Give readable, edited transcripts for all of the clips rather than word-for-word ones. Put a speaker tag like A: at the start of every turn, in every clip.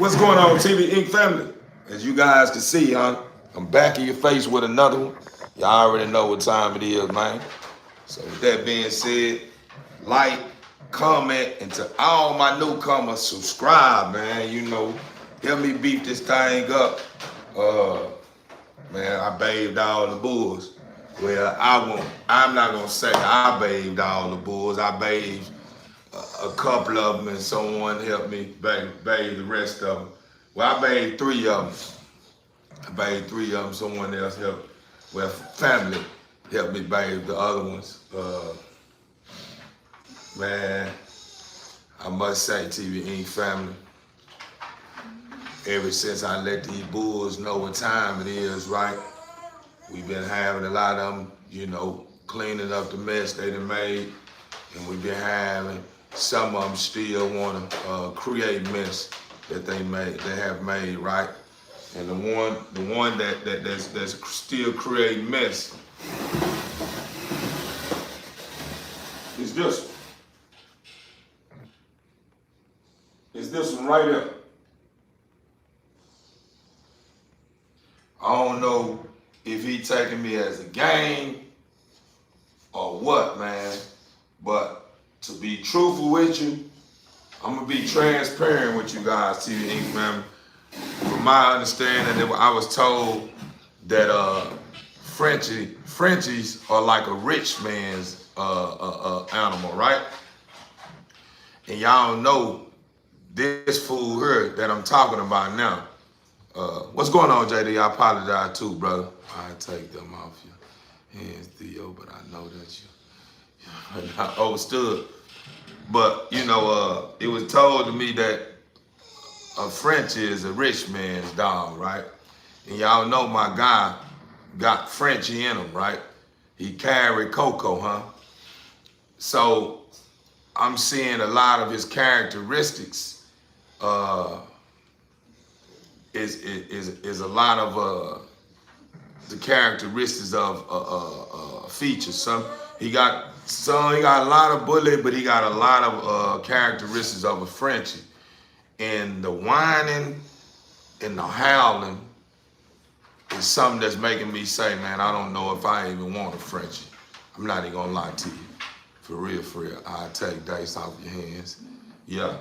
A: What's going on, TV Inc. family? As you guys can see, I'm back in your face with another one. Y'all already know what time it is, man. So with that being said, like, comment, and to all my newcomers, subscribe, man. You know, help me beef this thing up. Uh, man, I bathed all the bulls. Well, I'm not gonna say I bathed all the bulls. I bathed a couple of them, and someone helped me bathe the rest of them. Well, I bathed three of them. I bathed three of them. Someone else helped. Well, family helped me bathe the other ones. Man, I must say, TV Inc. family, ever since I let these bulls know what time it is, right? We've been having a lot of them, you know, cleaning up the mess they done made, and we've been having some of them still want to create mess that they have made, right? And the one that's still creating mess is this one. It's this one right here. I don't know if he taking me as a game or what, man. But to be truthful with you, I'm gonna be transparent with you guys, TV Inc. family. From my understanding, I was told that Frenchies are like a rich man's animal, right? And y'all know this fool here that I'm talking about now. What's going on, JD? I apologize too, brother. I take them off your hands, Theo, but I know that you not overstood. But you know, it was told to me that a Frenchie is a rich man's dog, right? And y'all know my guy got Frenchie in him, right? He carried Coco, huh? So I'm seeing a lot of his characteristics is a lot of the characteristics of features. He got a lot of bully, but he got a lot of characteristics of a Frenchie. And the whining and the howling is something that's making me say, man, I don't know if I even want a Frenchie. I'm not even gonna lie to you. For real. I'll take dice off your hands. Yeah.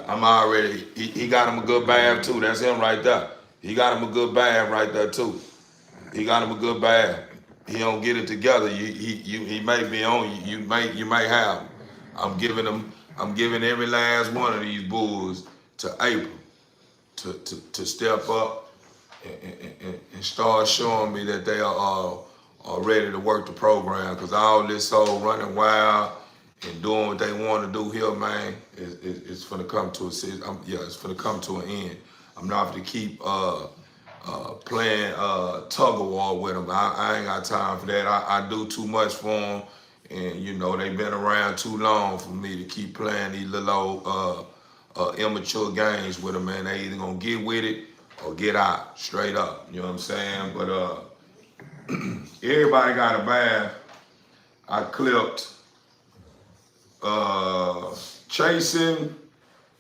A: I'm already, he got him a good bath too. That's him right there. He got him a good bath right there too. He got him a good bath. He don't get it together. He may be on you. You may have him. I'm giving every last one of these bulls to April to step up and start showing me that they are ready to work the program. Cause all this old running wild and doing what they want to do here, man, it's finna come to it's finna come to an end. I'm not gonna keep playing tug of war with them. I ain't got time for that. I do too much for them, and you know they've been around too long for me to keep playing these little old immature games with them. Man, they either gonna get with it or get out, straight up. You know what I'm saying? But everybody got a bath. I clipped Chasing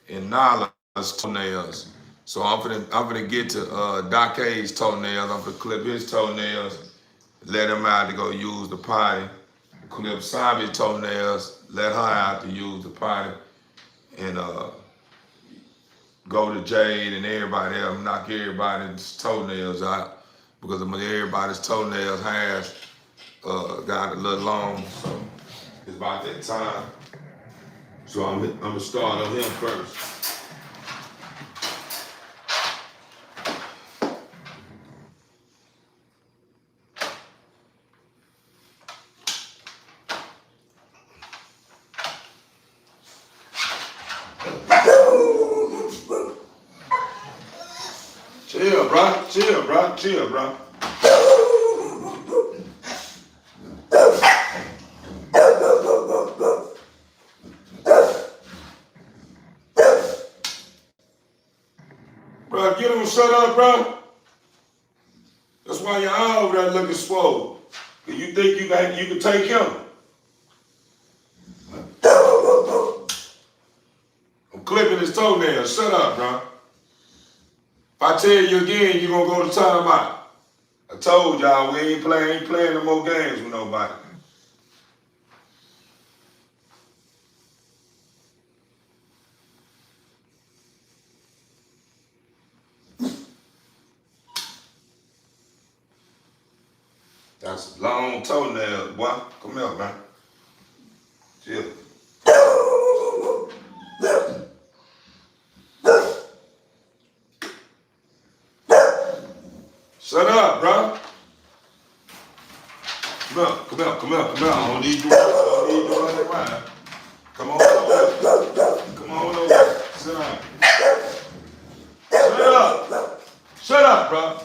A: and Nala's toenails. So I'm gonna get to Dake's toenails. I'm gonna clip his toenails, let him out to go use the potty. Clip Sabi's toenails, let her out to use the potty, and go to Jade and everybody else, knock everybody's toenails out because everybody's toenails has got a little long. So it's about that time. So I'm gonna start on him first. Chill, bro. Bro, get him shut up, bro. That's why you're all over there looking swole. You think you can take him? I'm clipping his toenails. Shut up, bro. I tell you again, you're gonna go to timeout. I told y'all we ain't playing no more games with nobody. That's a long toenail, boy. Come here, man. Chill. Shut up, bro. Come here. I don't need you running around. Come on over. Sit down. Shut up, bro.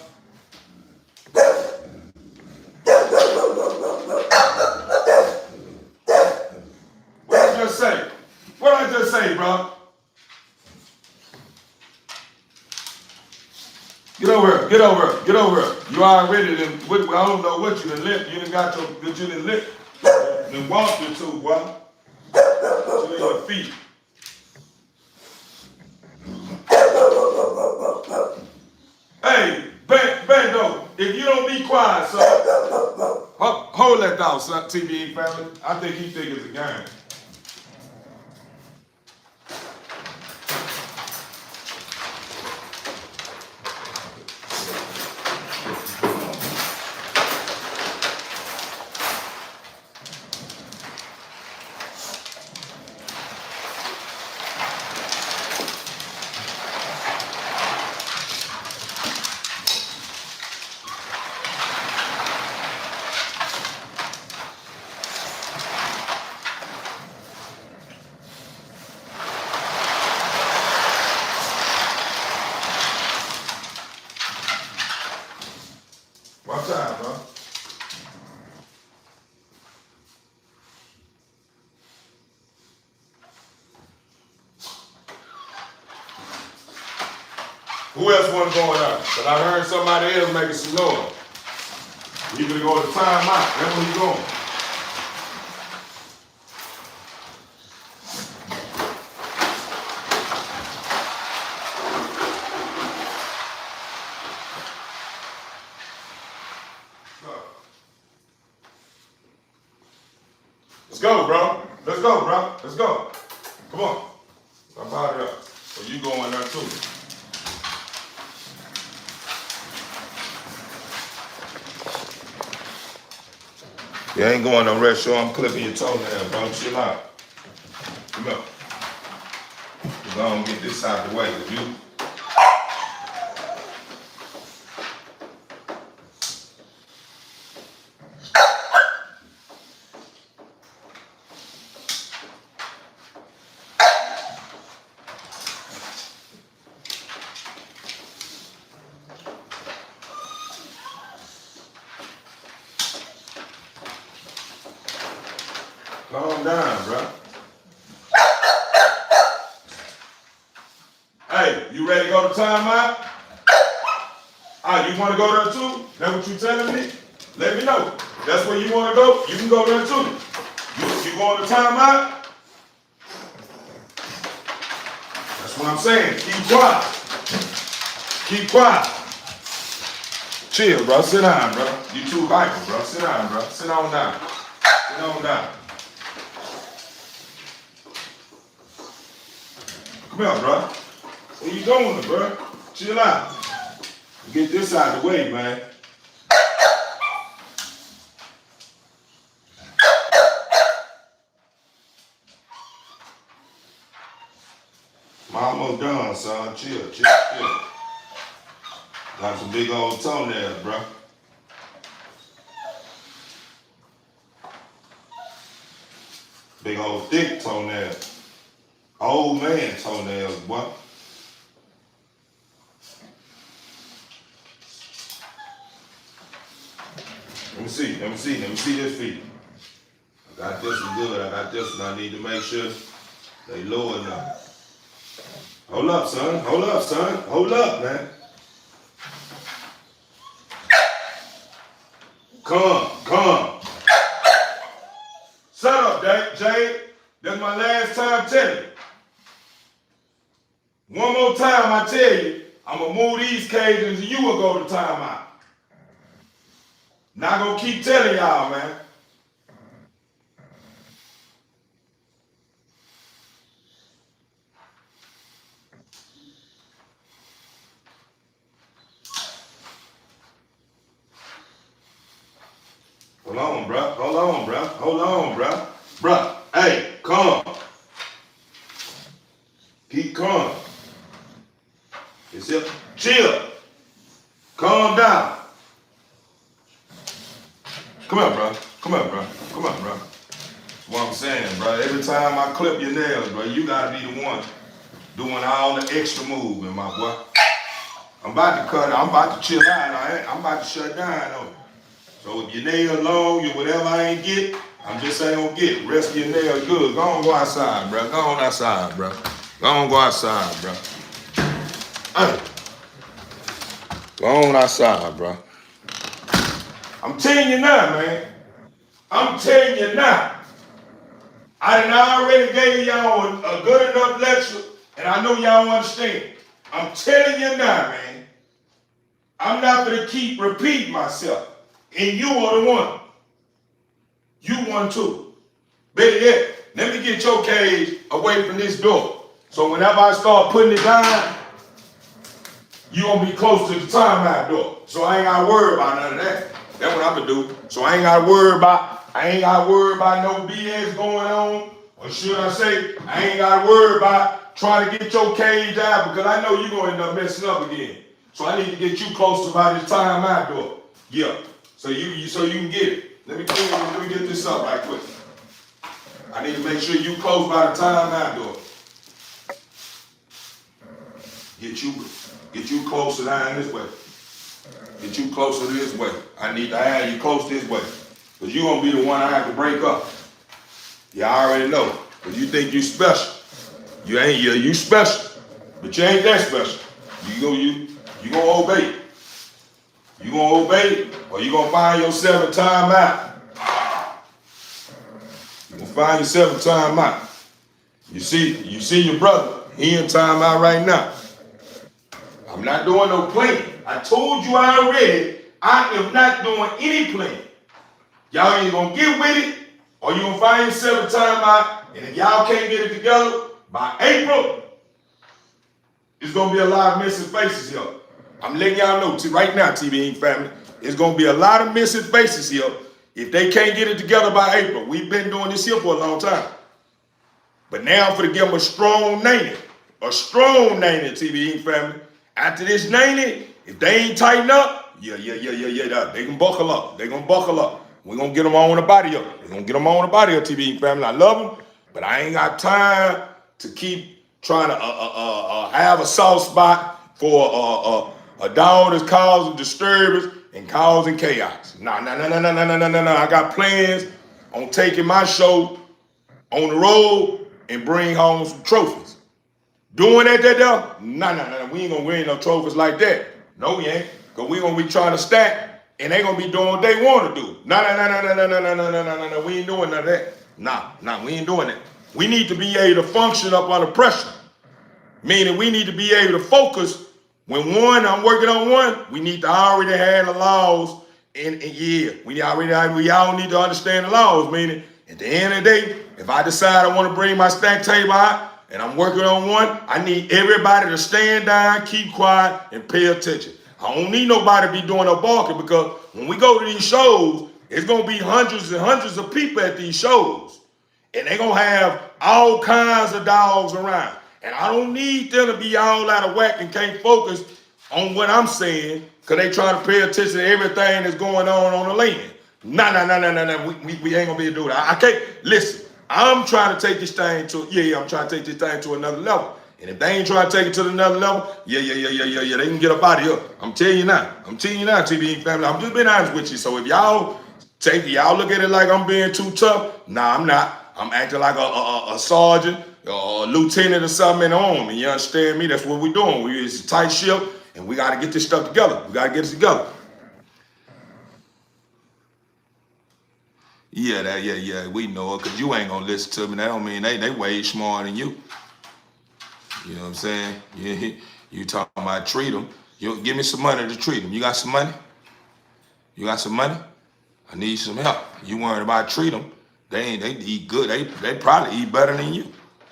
A: What I just say, bro? Get over here. You already done, I don't know what you done licked. You done got you done licked. Then walked your two, boy. To your feet. Hey, Bando, if you don't be quiet, son. Hold that down, son, TBE family. I think he think it's a game. Watch out, bro. Who else want to go out? But I heard somebody else making some noise. You gonna go to timeout. That's where you going. Let's go, bro. Let's go. Come on. I'm out of here. So you go in there too. You ain't going no rest show. I'm clipping your toenail, bro. Chill out. Come here. We're gonna get this out the way. You. Calm down, bro. Hey, you ready to go to timeout? You want to go there too? That what you telling me? Let me know. That's where you want to go? You can go there too. You going to timeout? That's what I'm saying. Keep quiet. Chill, bro. Sit down, bro. You too hyper, bro. Sit down, bro. Sit on down. Come here, bro. Where you going, bro? Chill out. Get this out of the way, man. I'm almost done, son. Chill. Got some big old toenails, bro. Big old thick toenails. Old man toenails, boy. Let me see this feet. I got this one good. I got this one. I need to make sure they low enough. Hold up, son. Hold up, man. Come. Shut up, Jade. That's my last time telling you. One more time, I tell you, I'm gonna move these cages and you will go to timeout. Not gonna keep telling y'all, man. Hold on, bro. Hold on, bro. Hold on, bro. Bro, hey, calm. Keep calm. It's it. Chill. Calm down. Come here, bro. Come here, bro. Come here, bro. That's what I'm saying, bro. Every time I clip your nails, bro, you gotta be the one doing all the extra moving, my boy. I'm about to cut. I'm about to chill out. I'm about to shut down on you. So if your nail long, you whatever I ain't get, I'm just ain't gonna get it. Rest of your nails good. Go on, go outside, bro. Go on outside, bro. Go on, go outside, bro. Go on outside, bro. I'm telling you now, man. I'm telling you now. I done already gave y'all a good enough lecture, and I know y'all understand. I'm telling you now, man. I'm not gonna keep repeating myself. And you are the one. You one too. Better yet, let me get your cage away from this door. So whenever I start putting it down, you gonna be close to the timeout door. So I ain't gotta worry about none of that. That's what I'm gonna do. So I ain't gotta worry about no BS going on. Or should I say, I ain't gotta worry about trying to get your cage out because I know you're gonna end up messing up again. So I need to get you close to by this timeout door. Yeah. So you can get it. Let me get this up right quick. I need to make sure you close by the timeout door. Get you closer down this way. Get you closer this way. I need to have you close this way. Because you're going to be the one I have to break up. Yeah, I already know. Because you think you special. You ain't, you special. But you ain't that special. You gonna obey it. You gonna obey it, or you gonna find yourself a timeout. You gonna find yourself a timeout. You see your brother, he in timeout right now. I'm not doing no playing. I told you already, I am not doing any playing. Y'all ain't gonna get with it, or you gonna find yourself a timeout, and if y'all can't get it together by April, it's gonna be a lot of missing faces here. I'm letting y'all know right now, TV Inc. family, it's gonna be a lot of missing faces here if they can't get it together by April. We've been doing this here for a long time. But now I'm gonna give them a strong name. A strong name, TV Inc. family. After this name, if they ain't tighten up, yeah, they can buckle up. They gonna buckle up. We're gonna get them on the body up. We're gonna get them on the body up, TV Inc. family. I love them, but I ain't got time to keep trying to have a soft spot for a dog that's causing disturbance and causing chaos. No. I got plans on taking my show on the road and bring home some trophies. Doing that there? No. We ain't no trophies like that. No, we ain't. Because we gonna be trying to stack and they gonna be doing what they want to do. No. We ain't doing none of that. Nah, we ain't doing that. We need to be able to function up under pressure. Meaning we need to be able to focus. When I'm working on one, we need to already have the laws we all need to understand the laws. Meaning, at the end of the day, if I decide I want to bring my stack table out and I'm working on one, I need everybody to stand down, keep quiet, and pay attention. I don't need nobody to be doing no barking because when we go to these shows, it's going to be hundreds and hundreds of people at these shows. And they're going to have all kinds of dogs around. And I don't need them to be all out of whack and can't focus on what I'm saying because they trying to pay attention to everything that's going on the land. No. We ain't going to be able to do that. I can't. Listen, I'm trying to take this thing to another level. And if they ain't trying to take it to another level, they can get up out of here. I'm telling you now, TV family. I'm just being honest with you. So if y'all look at it like I'm being too tough, nah, I'm not. I'm acting like a sergeant or a lieutenant or something in the army. You understand me? That's what we're doing. It's a tight ship, and we got to get this stuff together. We got to get it together. Yeah, we know it, because you ain't going to listen to me. That don't mean they way smarter than you. You know what I'm saying? You talking about treat them. You give me some money to treat them. You got some money? You got some money? I need some help. You worried about treat them. They eat good. They probably eat better than you.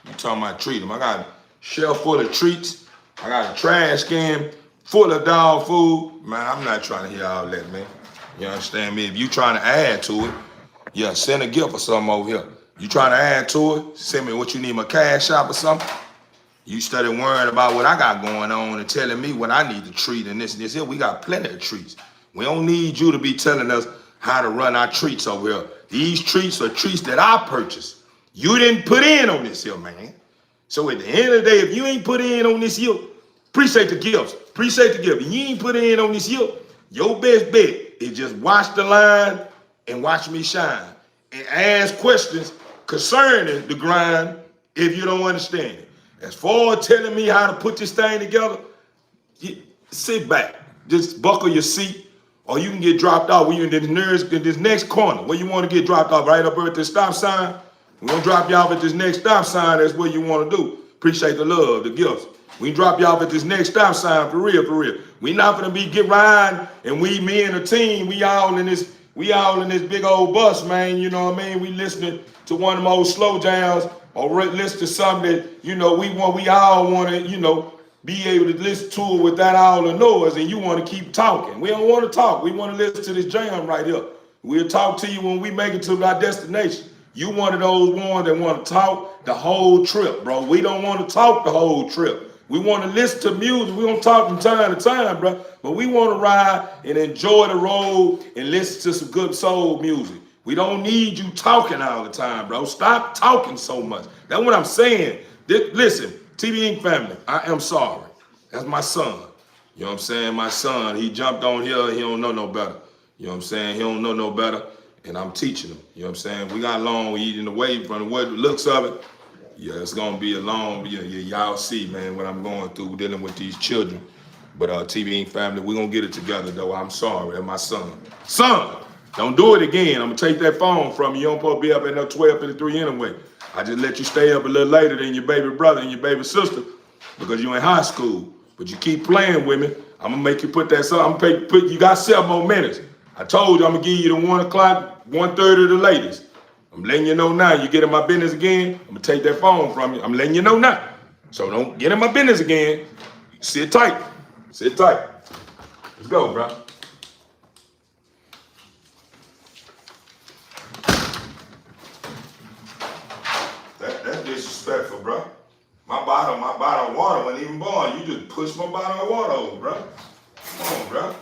A: You talking about treat them. I got a shelf full of treats. I got a trash can full of dog food. Man, I'm not trying to hear all that, man. You understand me? If you trying to add to it, yeah, send a gift or something over here. You trying to add to it, send me what you need, my cash shop or something. You started worrying about what I got going on and telling me what I need to treat and this and this. Here, we got plenty of treats. We don't need you to be telling us how to run our treats over here. These treats are treats that I purchased. You didn't put in on this here, man. So at the end of the day, if you ain't put in on this here, appreciate the gifts. Appreciate the gift. If you ain't put in on this here, your best bet is just watch the line and watch me shine. And ask questions concerning the grind if you don't understand it. As far as telling me how to put this thing together, sit back. Just buckle your seat, or you can get dropped off when you're in this next corner. Where you want to get dropped off, right up here at the stop sign. We're going to drop you off at this next stop sign. That's what you want to do. Appreciate the love, the gifts. We drop you off at this next stop sign for real, for real. We not going to get riding and me and the team, we all in this big old bus, man. You know what I mean? We listening to one of them old slow jams, or listen to something that, we all want to, be able to listen to it without all the noise, and you want to keep talking. We don't want to talk. We want to listen to this jam right here. We'll talk to you when we make it to our destination. You one of those ones that want to talk the whole trip, bro. We don't want to talk the whole trip. We want to listen to music. We don't talk from time to time, bro. But we want to ride and enjoy the road and listen to some good soul music. We don't need you talking all the time, bro. Stop talking so much. That's what I'm saying. Listen, TV Ink family, I am sorry. That's my son. You know what I'm saying? My son, he jumped on here. He don't know no better. You know what I'm saying? He don't know no better. And I'm teaching him. You know what I'm saying? We got long eating away from the looks of it. Yeah, it's going to be a long, y'all see, man, what I'm going through dealing with these children. But TV Ink family, we're going to get it together, though. I'm sorry. That's my son. Son! Don't do it again. I'm going to take that phone from you. You don't supposed to be up at no 12:53 anyway. I just let you stay up a little later than your baby brother and your baby sister because you in high school. But you keep playing with me. I'm going to make you put that song. You got 7 more minutes. I told you I'm going to give you the 1 o'clock, 1:30 the latest. I'm letting you know now. You get in my business again, I'm going to take that phone from you. I'm letting you know now. So don't get in my business again. Sit tight. Sit tight. Let's go, bro. That's disrespectful, bro. My bottle of water wasn't even born. You just pushed my bottle of water over, bro. Come on, bro.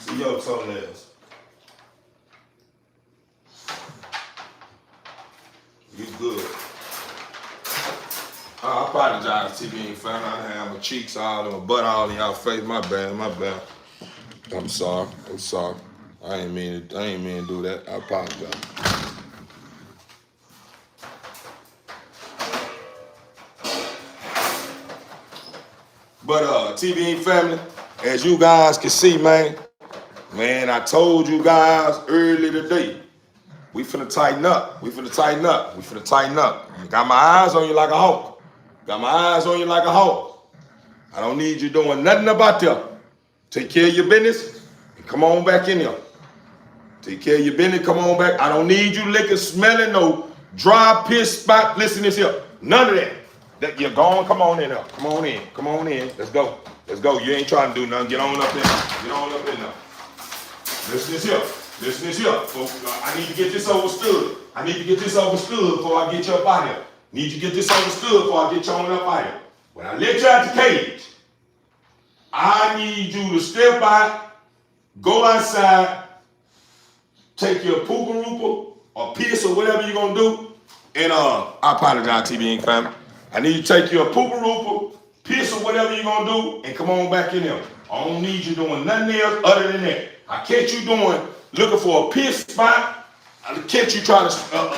A: See your toenails. You good. I apologize, TV Ink family. I have my cheeks all in my butt all in y'all face. My bad. I'm sorry. I ain't mean to do that. I apologize. But TV Ink family, as you guys can see, man, I told you guys early today, we finna tighten up. Got my eyes on you like a hawk. I don't need you doing nothing about that. Take care of your business and come on back in here. Come on back. I don't need you licking, smelling, no dry piss spot. Listen to this here. None of that. You're gone. Come on in here. Come on in. Let's go. You ain't trying to do nothing. Get on up in there. Listen to this here. Folks, I need to get this understood. Before I get you up out here. When I let you out the cage, I need you to step out, go outside, take your pooper or piss or whatever you're gonna do, and I apologize, TV Ink family. I need you to take your pooper, piss or whatever you're gonna do, and come on back in there. I don't need you doing nothing else other than that. I catch you looking for a piss spot. I catch you trying to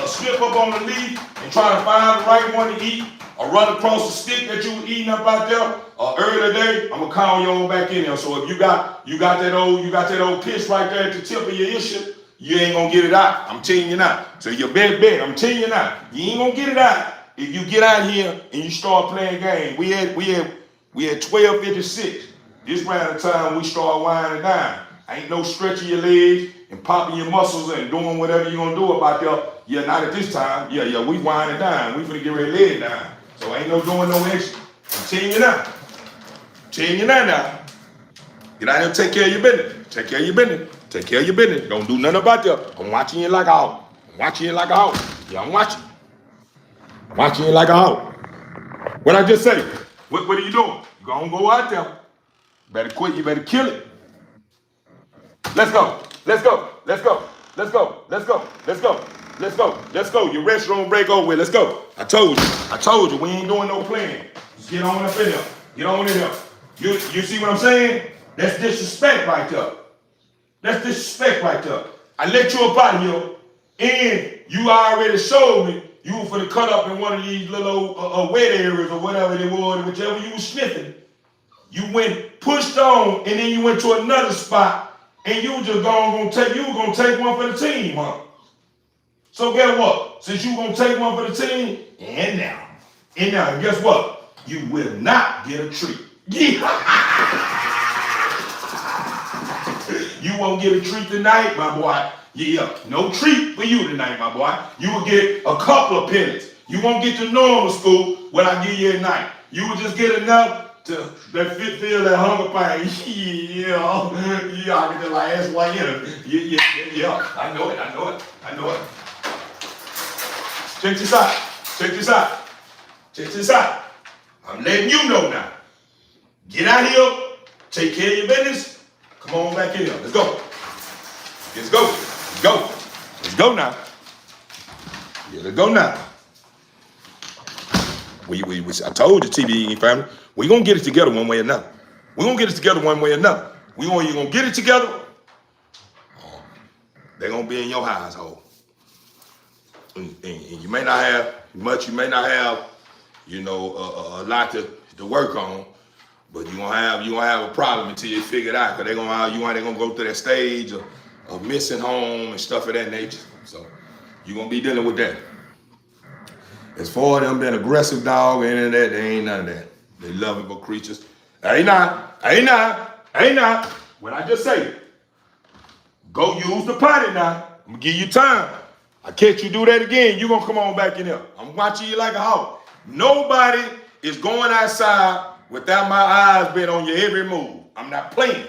A: slip up on the leaf and trying to find the right one to eat, or run across the stick that you were eating up out there earlier today. I'm gonna call you on back in there. So if you got that old piss right there at the tip of your issue, you ain't gonna get it out. I'm telling you now. So your bet, I'm telling you now, you ain't gonna get it out if you get out here and you start playing games. We had 12:56. This round of time we start winding down. Ain't no stretching your legs and popping your muscles and doing whatever you're gonna do about that. Yeah, not at this time. Yeah, we winding down. We finna get ready to lay it down. So ain't no doing no extra. I'm telling you now. Telling you now. Get out here and take care of your business. Take care of your business. Take care of your business. Don't do nothing about that. I'm watching you like a hawk. I'm watching you like a hawk. Yeah, I'm watching. I'm watching you like a hawk. What I just say? What are you doing? You gonna go out there. Better quit. You better kill it. Let's go. Let's go. Let's go. Let's go. Let's go. Let's go. Let's go. Let's go. Your restroom break over with. Let's go. I told you. We ain't doing no playing. Just get on up in there. Get on in there. You see what I'm saying? That's disrespect right there. That's disrespect right there. I let you up out of here, and you already showed me you were finna cut up in one of these little wet areas or whatever they was, whichever you was sniffing. You went pushed on, and then you went to another spot, and you were just gonna take one for the team, huh? So guess what? Since you gonna take one for the team, and now, guess what? You will not get a treat. You won't get a treat tonight, my boy. Yeah, no treat for you tonight, my boy. You will get a couple of pellets. You won't get the normal school what I give you at night. You will just get enough to feel that hunger pain. Yeah, I can just like SYN. Yeah, I know it. Check this out. I'm letting you know now. Get out here, take care of your business. Come on back in here. Let's go now. Yeah, let's go now. I told you, TBE family, we gonna get it together one way or another. We gonna get it together. You gonna get it together. They're gonna be in your household. And you may not have much, you may not have, a lot to work on, but you gonna have a problem until you figure it out, because they're gonna go through that stage of missing home and stuff of that nature. So you're gonna be dealing with that. As far as them being aggressive dog and that, they ain't none of that. They lovable creatures. Ain't not. What I just say, go use the potty now. I'm gonna give you time. I catch you do that again, you gonna come on back in here. I'm watching you like a hawk. Nobody is going outside without my eyes being on your every move. I'm not playing.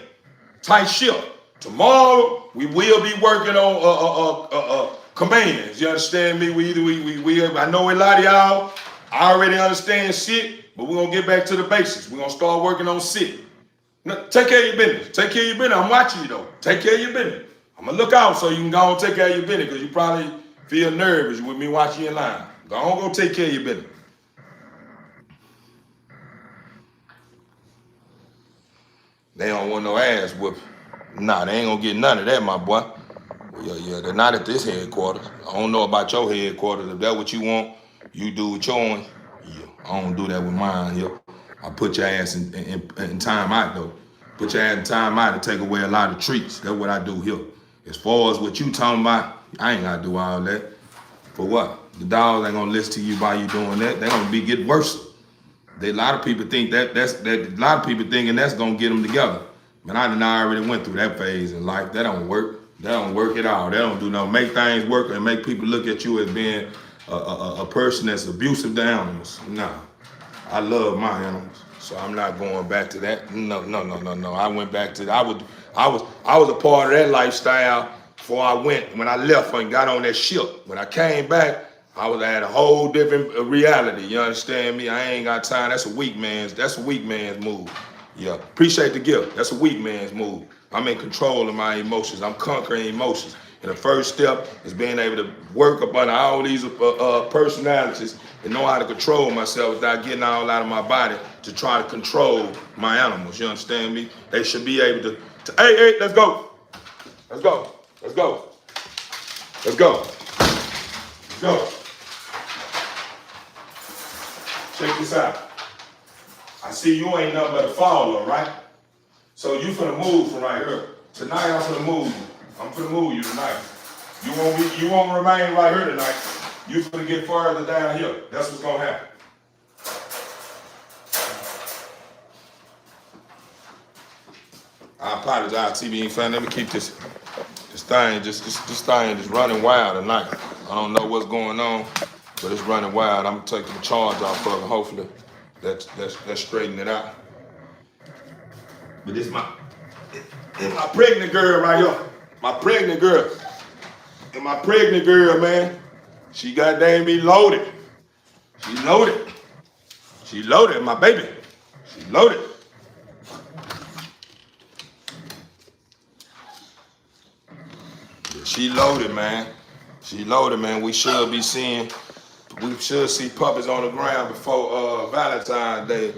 A: Tight ship. Tomorrow we will be working on commands. You understand me? I know a lot of y'all already understand shit, but we're gonna get back to the basics. We're gonna start working on shit. Now, take care of your business. I'm watching you though. Take care of your business. I'm gonna look out so you can go and take care of your business, because you probably feel nervous with me watching your line. Go take care of your business. They don't want no ass whooping. Nah, they ain't gonna get none of that, my boy. Yeah, they're not at this headquarters. I don't know about your headquarters. If that's what you want, you do with your own. Yeah, I don't do that with mine here. I put your ass in time out though. Put your ass in time out to take away a lot of treats. That's what I do here. As far as what you talking about, I ain't gotta do all that. For what? The dogs ain't gonna listen to you while you doing that. They're gonna get worse. A lot of people think a lot of people thinking that's gonna get them together. But I already went through that phase in life. That don't work. That don't work at all. That don't do nothing. Make things work and make people look at you as being a person that's abusive to animals. Nah, I love my animals, so I'm not going back to that. No. I went back to I was a part of that lifestyle before when I left and got on that ship. When I came back, I had a whole different reality. You understand me? I ain't got time. That's a weak man's move. Yeah, appreciate the gift. That's a weak man's move. I'm in control of my emotions. I'm conquering emotions. And the first step is being able to work upon all these personalities and know how to control myself without getting all out of my body to try to control my animals. You understand me? They should be able to hey, let's go. Let's go. Check this out. I see you ain't nothing but a follower, right? So you finna move from right here. Tonight I'm finna move you. I'm finna move you tonight. You won't remain right here tonight. You're gonna get farther down here. That's what's gonna happen. I apologize, TBN fan. Let me keep this thing this thing just running wild tonight. I don't know what's going on, but it's running wild. I'm taking the charge off of it. Hopefully, that's straighten it out. But it's my pregnant girl right here. My pregnant girl. And my pregnant girl, man, she goddamn be loaded. She loaded. She loaded, my baby. She loaded. She loaded, man. She loaded, man. We should see puppies on the ground before Valentine's Day.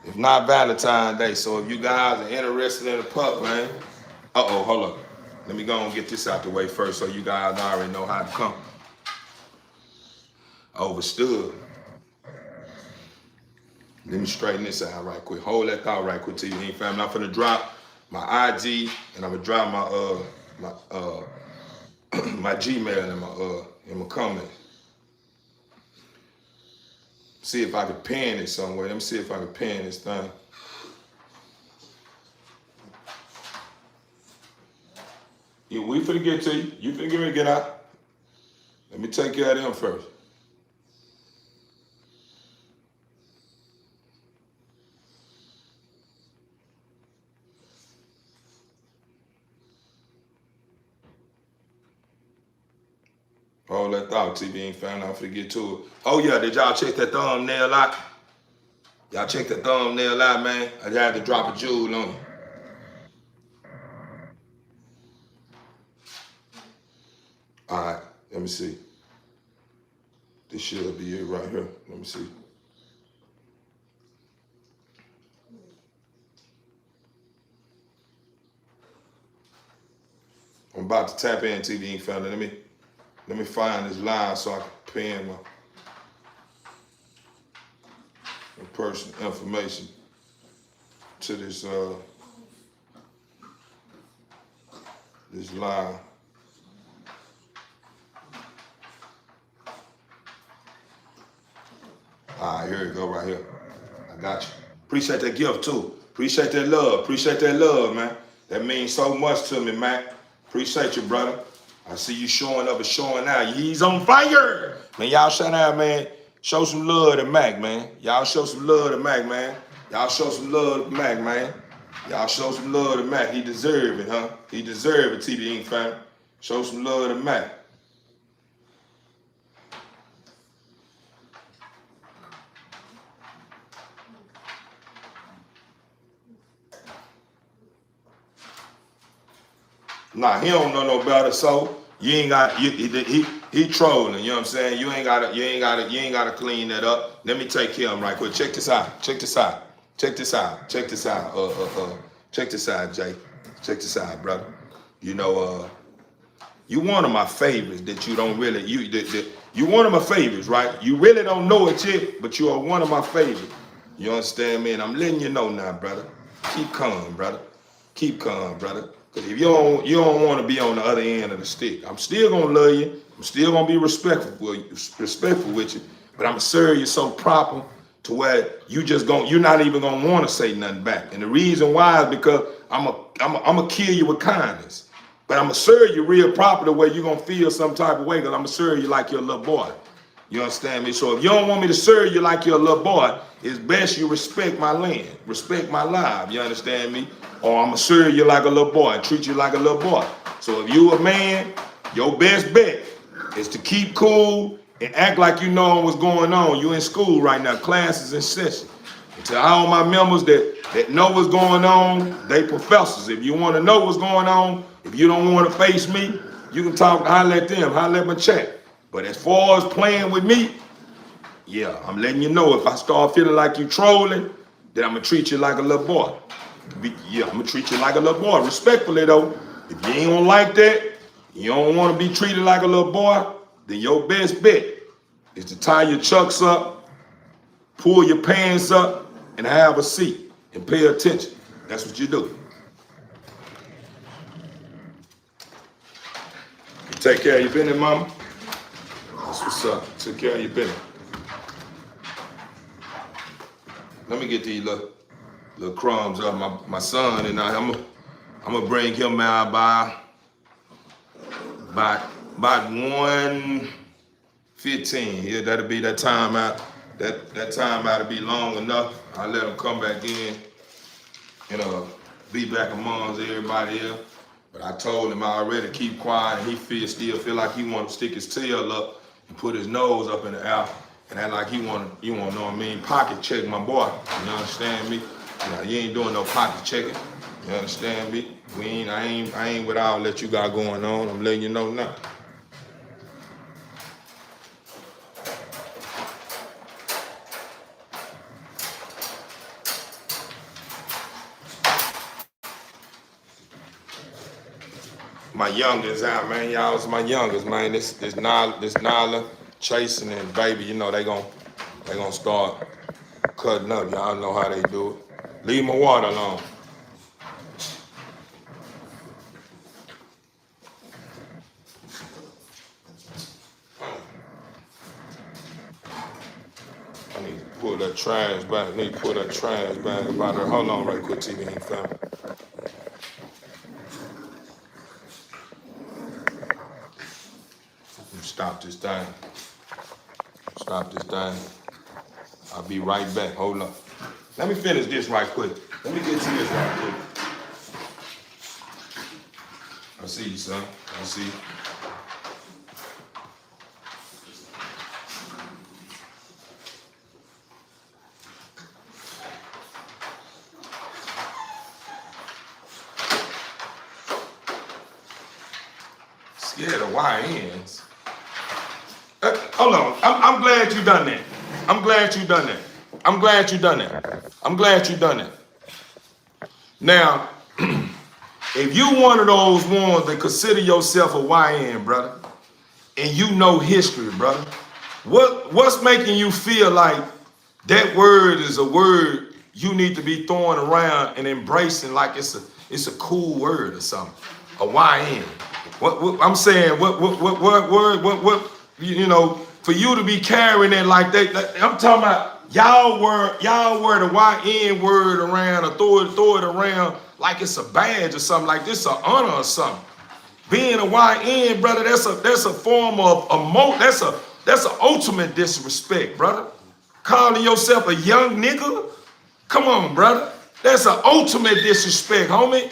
A: If not Valentine's Day. So if you guys are interested in a pup, man. Hold up. Let me go and get this out the way first so you guys already know how to come. Overstood. Let me straighten this out right quick. Hold that thought right quick, TV family. I'm finna drop my IG and I'm gonna drop my Gmail in my comments. See if I can pin it somewhere. Let me see if I can pin this thing. We finna get to you. You finna get me to get out. Let me take care of them first. Hold that thought, TV ain't found out, forget to it. Oh yeah, did y'all check that thumbnail out? Y'all check that thumbnail out, man. I had to drop a jewel on you. All right, let me see. This should be it right here. Let me see. I'm about to tap in, TV family. Let me find this line so I can pin my personal information to this line. All right, here you go, right here. I got you. Appreciate that gift too. Appreciate that love. Appreciate that love, man. That means so much to me, man. Appreciate you, brother. I see you showing up and showing out. He's on fire. Man, y'all shout out, man. Show some love to Mac, man. Y'all show some love to Mac, man. Y'all show some love to Mac, man. Y'all show some love to Mac. He deserve it, huh? He deserve it, TD Inc. fan. Show some love to Mac. Nah, he don't know no better, so you ain't got he trolling, you know what I'm saying? You ain't gotta clean that up. Let me take care of him right quick. Check this out, Jay. Check this out, brother. You know, you one of my favorites that you don't really you one of my favorites, right? You really don't know it yet, but you are one of my favorites. You understand me? And I'm letting you know now, brother. Keep calm, brother. Keep calm, brother. Cause if you don't want to be on the other end of the stick, I'm still gonna love you. I'm still gonna be respectful with you. But I'm gonna serve you so proper to where you're not even gonna want to say nothing back. And the reason why is because I'm gonna kill you with kindness. But I'm gonna serve you real proper the way you're gonna feel some type of way. Cause I'm gonna serve you like you're a little boy. You understand me? So if you don't want me to serve you like you're a little boy, it's best you respect my land, respect my life. You understand me? Or I'm gonna serve you like a little boy and treat you like a little boy. So if you a man, your best bet is to keep cool and act like you know what's going on. You in school right now, classes in session. And to all my members that know what's going on, they professors. If you want to know what's going on, if you don't want to face me, you can holler at them, holler at my chat. But as far as playing with me, yeah, I'm letting you know if I start feeling like you trolling, then I'm gonna treat you like a little boy. I'm gonna treat you like a little boy, respectfully though. If you ain't gonna like that, you don't wanna be treated like a little boy, then your best bet is to tie your chucks up, pull your pants up, and have a seat and pay attention. That's what you do. take care of your business, mama? That's what's up. Take care of your business. Let me get these little crumbs up. My son and I'm gonna bring him out by about 1:15. Yeah, that'll be that time out. That time out to be long enough. I'll let him come back in and be back amongst everybody else. But I told him already keep quiet, and he still feel like he want to stick his tail up and put his nose up in the air and act like you want know what I mean, pocket check my boy. You understand me? Now, you ain't doing no pocket checking. You understand me? I ain't with all that you got going on. I'm letting you know now. My youngest out, man. Y'all was my youngest, man. This Nyla, Chasing, and Baby, you know they gonna start cutting up. Y'all know how they do it. Leave my water alone. I need to pull that trash back. About there. Hold on right quick, TV ain't family. Stop this thing. I'll be right back. Hold up. Let me finish this right quick. Let me get to this right quick. I see you, son. I see you. Scared of YNs. Hold on. I'm glad you done that. I'm glad you done that. Now, if you one of those ones that consider yourself a YN, brother, and you know history, brother, what's making you feel like that word is a word you need to be throwing around and embracing like it's a cool word or something? A YN. What I'm saying, what you know, for you to be carrying it like that, I'm talking about y'all were the YN word around or throw it around like it's a badge or something, like this an honor or something. Being a YN, brother, that's a form of that's an ultimate disrespect, brother. Calling yourself a young nigga? Come on, brother. That's an ultimate disrespect, homie.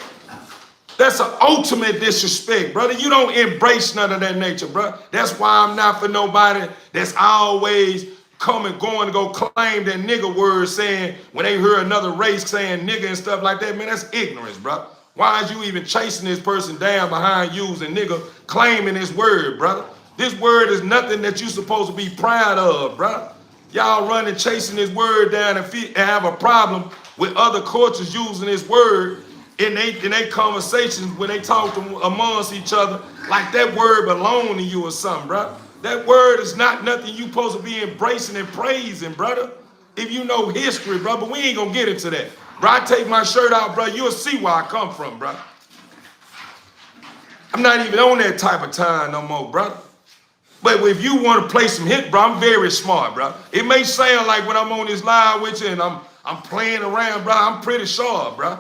A: That's an ultimate disrespect, brother. You don't embrace none of that nature, bro. That's why I'm not for nobody that's always going to go claim that nigga word, saying when they hear another race saying nigga and stuff like that. Man, that's ignorance, bro. Why is you even chasing this person down behind using nigga, claiming this word, brother? This word is nothing that you supposed to be proud of, bro. Y'all running chasing this word down and have a problem with other cultures using this word in they conversations when they talk amongst each other like that word belong to you or something, bro. That word is not nothing you supposed to be embracing and praising, brother. If you know history, bro, but we ain't gonna get into that. Bro, I take my shirt out, bro, you'll see where I come from, bro. I'm not even on that type of time no more, brother. But if you want to play some hit, bro, I'm very smart, bro. It may sound like when I'm on this live with you and I'm playing around, bro, I'm pretty sharp, bro.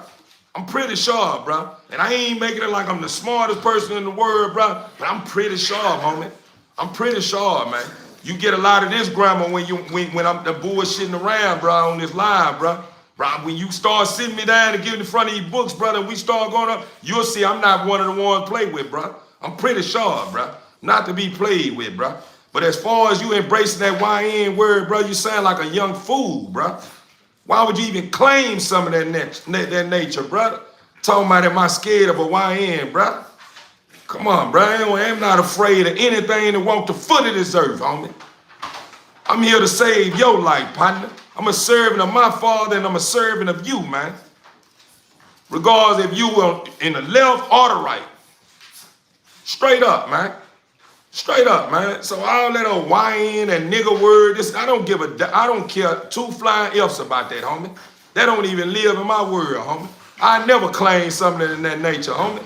A: I'm pretty sharp, bro. And I ain't making it like I'm the smartest person in the world, bro, but I'm pretty sharp, homie. I'm pretty sharp, man. You get a lot of this grammar when I'm the bullshitting around, bro, on this live, bro. Bro, when you start sitting me down and getting in front of these books, brother, and we start going up, you'll see I'm not one of the ones to play with, bro. I'm pretty sharp, bro. Not to be played with, bro. But as far as you embracing that YN word, bro, you sound like a young fool, bro. Why would you even claim some of that nature, brother? Talking about am I scared of a YN, bro? Come on, bro. I'm not afraid of anything that walk the foot of this earth, homie. I'm here to save your life, partner. I'm a servant of my Father and I'm a servant of you, man. Regardless if you were in the left or the right. Straight up, man. Straight up, man. So all that old YN and nigga word, I don't care two flying F's about that, homie. That don't even live in my world, homie. I never claim something in that nature, homie.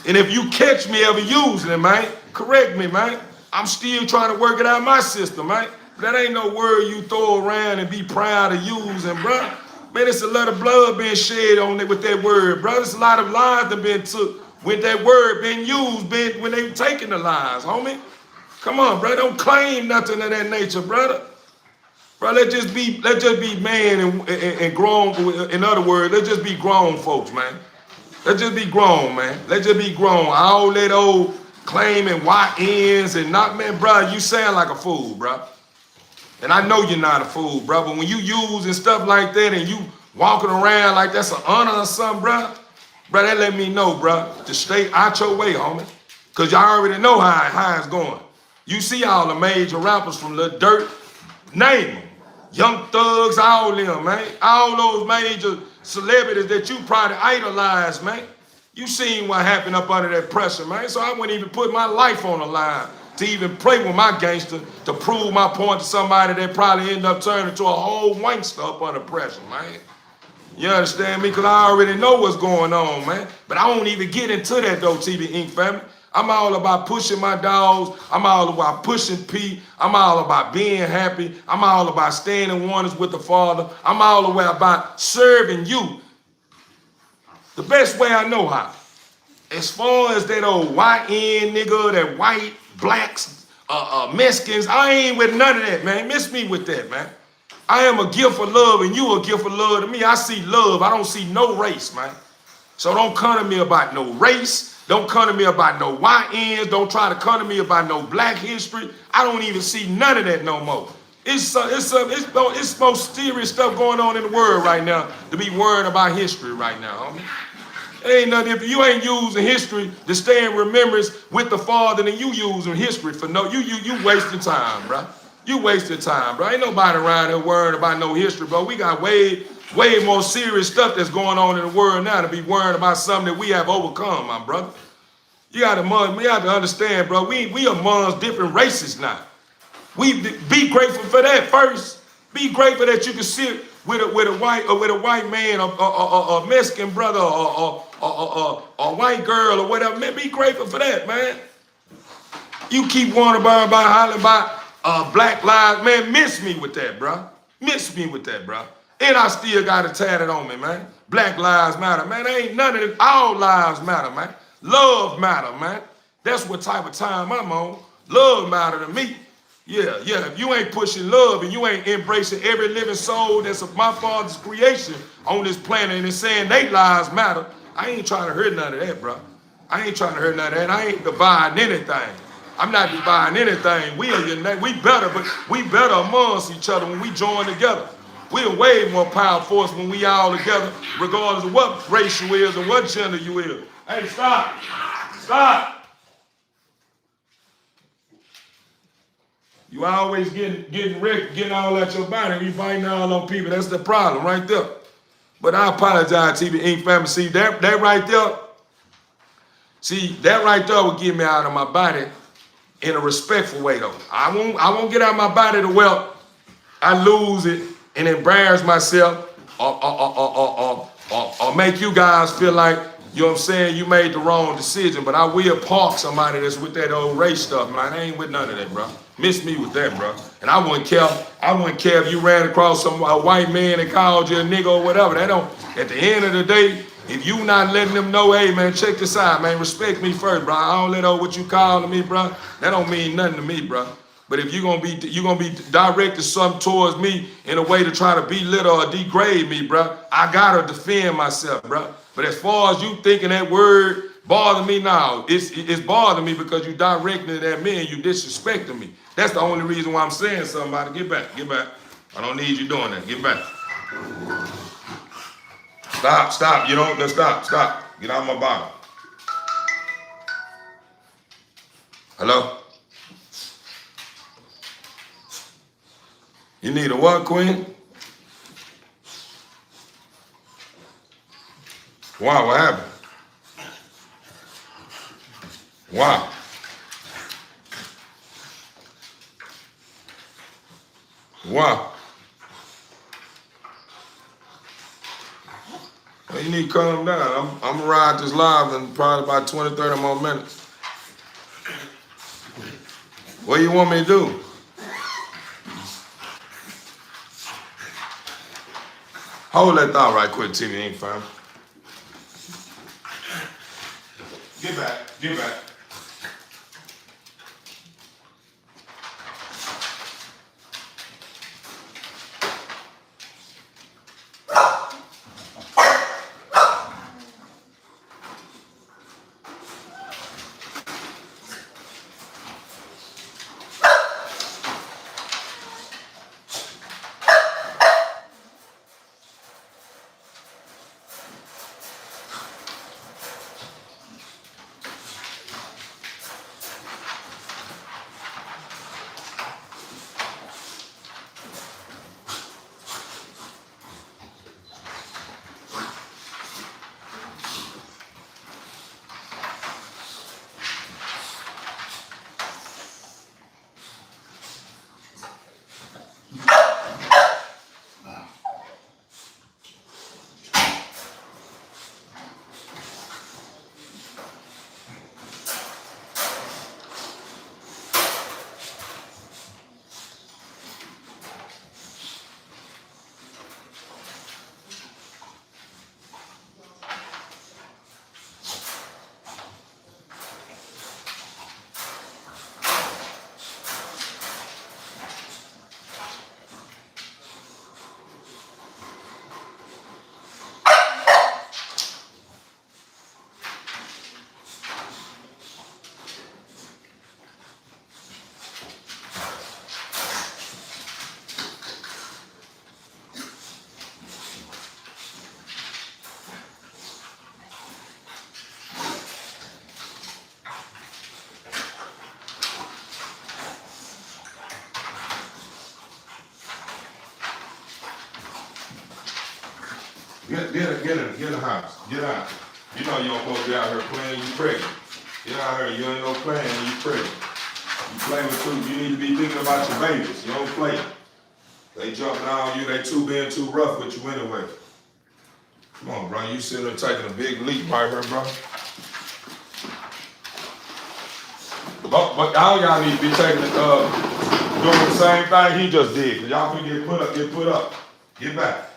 A: And if you catch me ever using it, man, Correct me, man. I'm still trying to work it out my system, man. That ain't no word you throw around and be proud of using, bro. Man, it's a lot of blood being shed on it with that word, bro. There's a lot of lives that been took with that word being used when they taking the lives, homie. Come on, bro. Don't claim nothing of that nature, brother. Bro, let's just be man and grown. In other words, let's just be grown folks, man. Let's just be grown, man. Let's just be grown. All that old claiming YNs and not, man, bro, you sound like a fool, bro. And I know you're not a fool, bro. But when you using stuff like that and you walking around like that's an honor or something, bro, that let me know, bro, to stay out your way, homie. Because y'all already know how it's going. You see all the major rappers from Lil Dirt, name them. Young Thugs, all them, man. All those major celebrities that you probably idolize, man. You seen what happened up under that pressure, man. So I wouldn't even put my life on the line to even play with my gangster to prove my point to somebody that probably end up turning into a whole wankster up under pressure, man. You understand me? Because I already know what's going on, man. But I won't even get into that, though, TV Inc. family. I'm all about pushing my dogs. I'm all about pushing Pete. I'm all about being happy. I'm all about staying in oneness with the Father. I'm all the way about serving you the best way I know how. As far as that old YN nigga, that white, blacks, Mexicans, I ain't with none of that, man. Miss me with that, man. I am a gift of love and you a gift of love to me. I see love. I don't see no race, man. So don't come to me about no race. Don't come to me about no YNs. Don't try to come to me about no black history. I don't even see none of that no more. It's most serious stuff going on in the world right now to be worrying about history right now, homie. It ain't nothing. If you ain't using history to stay in remembrance with the Father, then you using history for no. You wasting time, bro. You wasting time, bro. Ain't nobody around here worrying about no history, bro. We got way more serious stuff that's going on in the world now to be worrying about something that we have overcome, my brother. You got to understand, bro. We amongst different races now. We be grateful for that first. Be grateful that you can sit with a white man, a Mexican brother, or a white girl, or whatever. Man, be grateful for that, man. You keep wanting about hollering about Black Lives, man. Miss me with that, bro. Miss me with that, bro. And I still got it tatted on me, man. Black Lives Matter, man. Ain't none of it. All lives matter, man. Love matter, man. That's what type of time I'm on. Love matter to me. Yeah. If you ain't pushing love and you ain't embracing every living soul that's of my Father's creation on this planet and saying they lives matter, I ain't trying to hurt none of that, bro. I ain't trying to hurt none of that. I ain't dividing anything. I'm not dividing anything. We better amongst each other when we join together. We're way more powerful when we all together, regardless of what race you is or what gender you is. Hey, stop. Stop. You always getting all at your body. You biting all on people. That's the problem right there. But I apologize, TV Inc. family. See, that right there, that right there will get me out of my body in a respectful way, though. I won't get out of my body to where I lose it and embarrass myself or make you guys feel like, you know what I'm saying, you made the wrong decision. But I will park somebody that's with that old race stuff, man. I ain't with none of that, bro. Miss me with that, bro. And I wouldn't care if you ran across a white man and called you a nigga or whatever. That don't, at the end of the day, if you not letting them know, hey, man, check this out, man, respect me first, bro. I don't let out what you calling me, bro. That don't mean nothing to me, bro. But if you're gonna be directed something towards me in a way to try to belittle or degrade me, bro, I gotta defend myself, bro. But as far as you thinking that word bother me now, it's bothering me because you directing it at me and you disrespecting me. That's the only reason why I'm saying something about it. Get back. I don't need you doing that. Get back. Stop. You don't, stop. Get out of my bottle. Hello? You need a what, Queen? Wow, what happened? Wow. Wow. Well, you need to calm down. I'm going to ride this live in probably about 20, 30 more minutes. What do you want me to do? Hold that thought right quick, TV ain't fam. Get back, get back. Get a house. Get out. You know you don't supposed to be out here playing, you pregnant. Get out here, you ain't no playing, you pregnant. You play with two, you need to be thinking about your babies. You don't play. They jumping on you, they being too rough with you anyway. Come on, bro. You sitting there taking a big leap right here, bro. But all y'all need to be taking doing the same thing he just did. Cause y'all can get put up. Get back.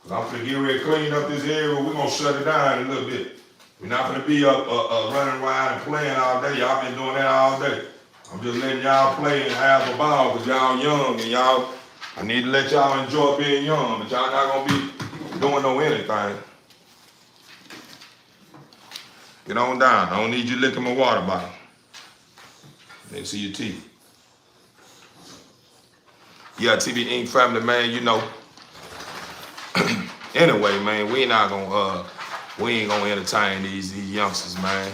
A: I'm finna get ready to clean up this area. We're gonna shut it down in a little bit. We're not gonna be up running around and playing all day. Y'all been doing that all day. I'm just letting y'all play and have a ball because y'all young and y'all, I need to let y'all enjoy being young, but y'all not gonna be doing no anything. Get on down. I don't need you licking my water bottle. Let me see your teeth. Yeah, TV Inc. family, man, you know. Anyway, man, we ain't gonna entertain these youngsters, man.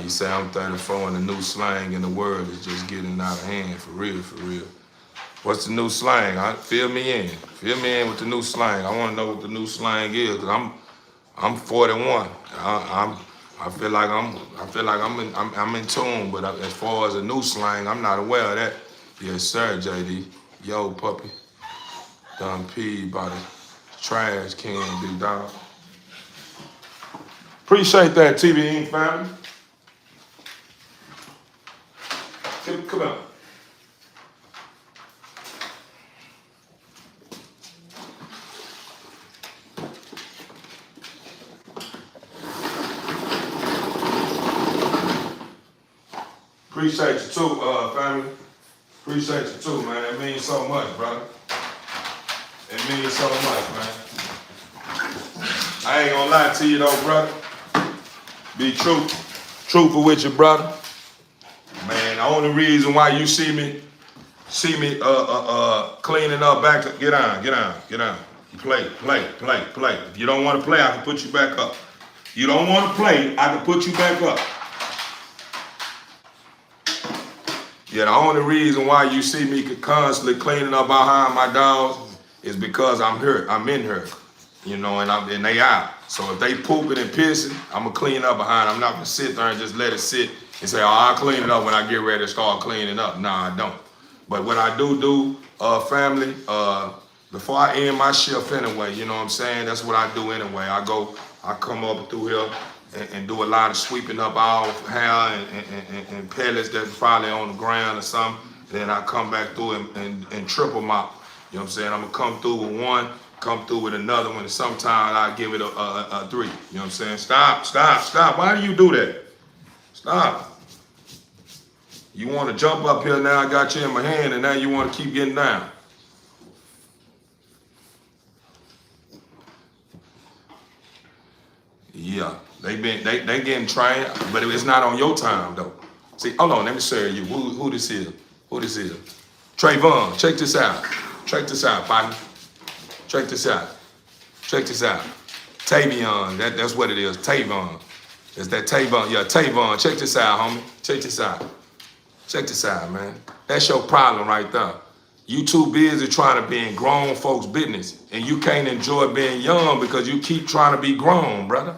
A: You say I'm 34 and the new slang in the world is just getting out of hand, for real, for real. What's the new slang? Fill me in. Fill me in with the new slang. I want to know what the new slang is, cause I'm 41. I feel like I'm in tune, but as far as a new slang, I'm not aware of that. Yes, sir, JD. Yo, puppy. Done peed by the trash can, big dog. Appreciate that, TV Inc. family. Come on. Appreciate you too, family. Appreciate you too, man. It means so much, brother. It means so much, man. I ain't gonna lie to you though, brother. Be truthful with you, brother. Man, the only reason why you see me cleaning up back to get on. Play. If you don't want to play, I can put you back up. You don't want to play, I can put you back up. Yeah, the only reason why you see me constantly cleaning up behind my dogs is because I'm here. I'm in here, you know, and they out. So if they pooping and pissing, I'm gonna clean up behind. I'm not gonna sit there and just let it sit and say, oh, I'll clean it up when I get ready to start cleaning up. Nah, I don't. But what I do, family, before I end my shift anyway, you know what I'm saying? That's what I do anyway. I come up through here and do a lot of sweeping up all hair and pellets that's probably on the ground or something. Then I come back through and triple mop. You know what I'm saying? I'm gonna come through with one, come through with another one, and sometimes I give it a three. You know what I'm saying? Stop. Why do you do that? Stop. You want to jump up here now, I got you in my hand, and now you want to keep getting down. Yeah, they getting trained, but it's not on your time though. See, hold on, let me show you who this is. Who this is? Trayvon, check this out. Check this out, partner. Check this out. Check this out. Tavion, that's what it is. Tavon. It's that Tavon. Yeah, Tavon. Check this out, homie. Check this out. Check this out, man. That's your problem right there. You too busy trying to be in grown folks' business, and you can't enjoy being young because you keep trying to be grown, brother.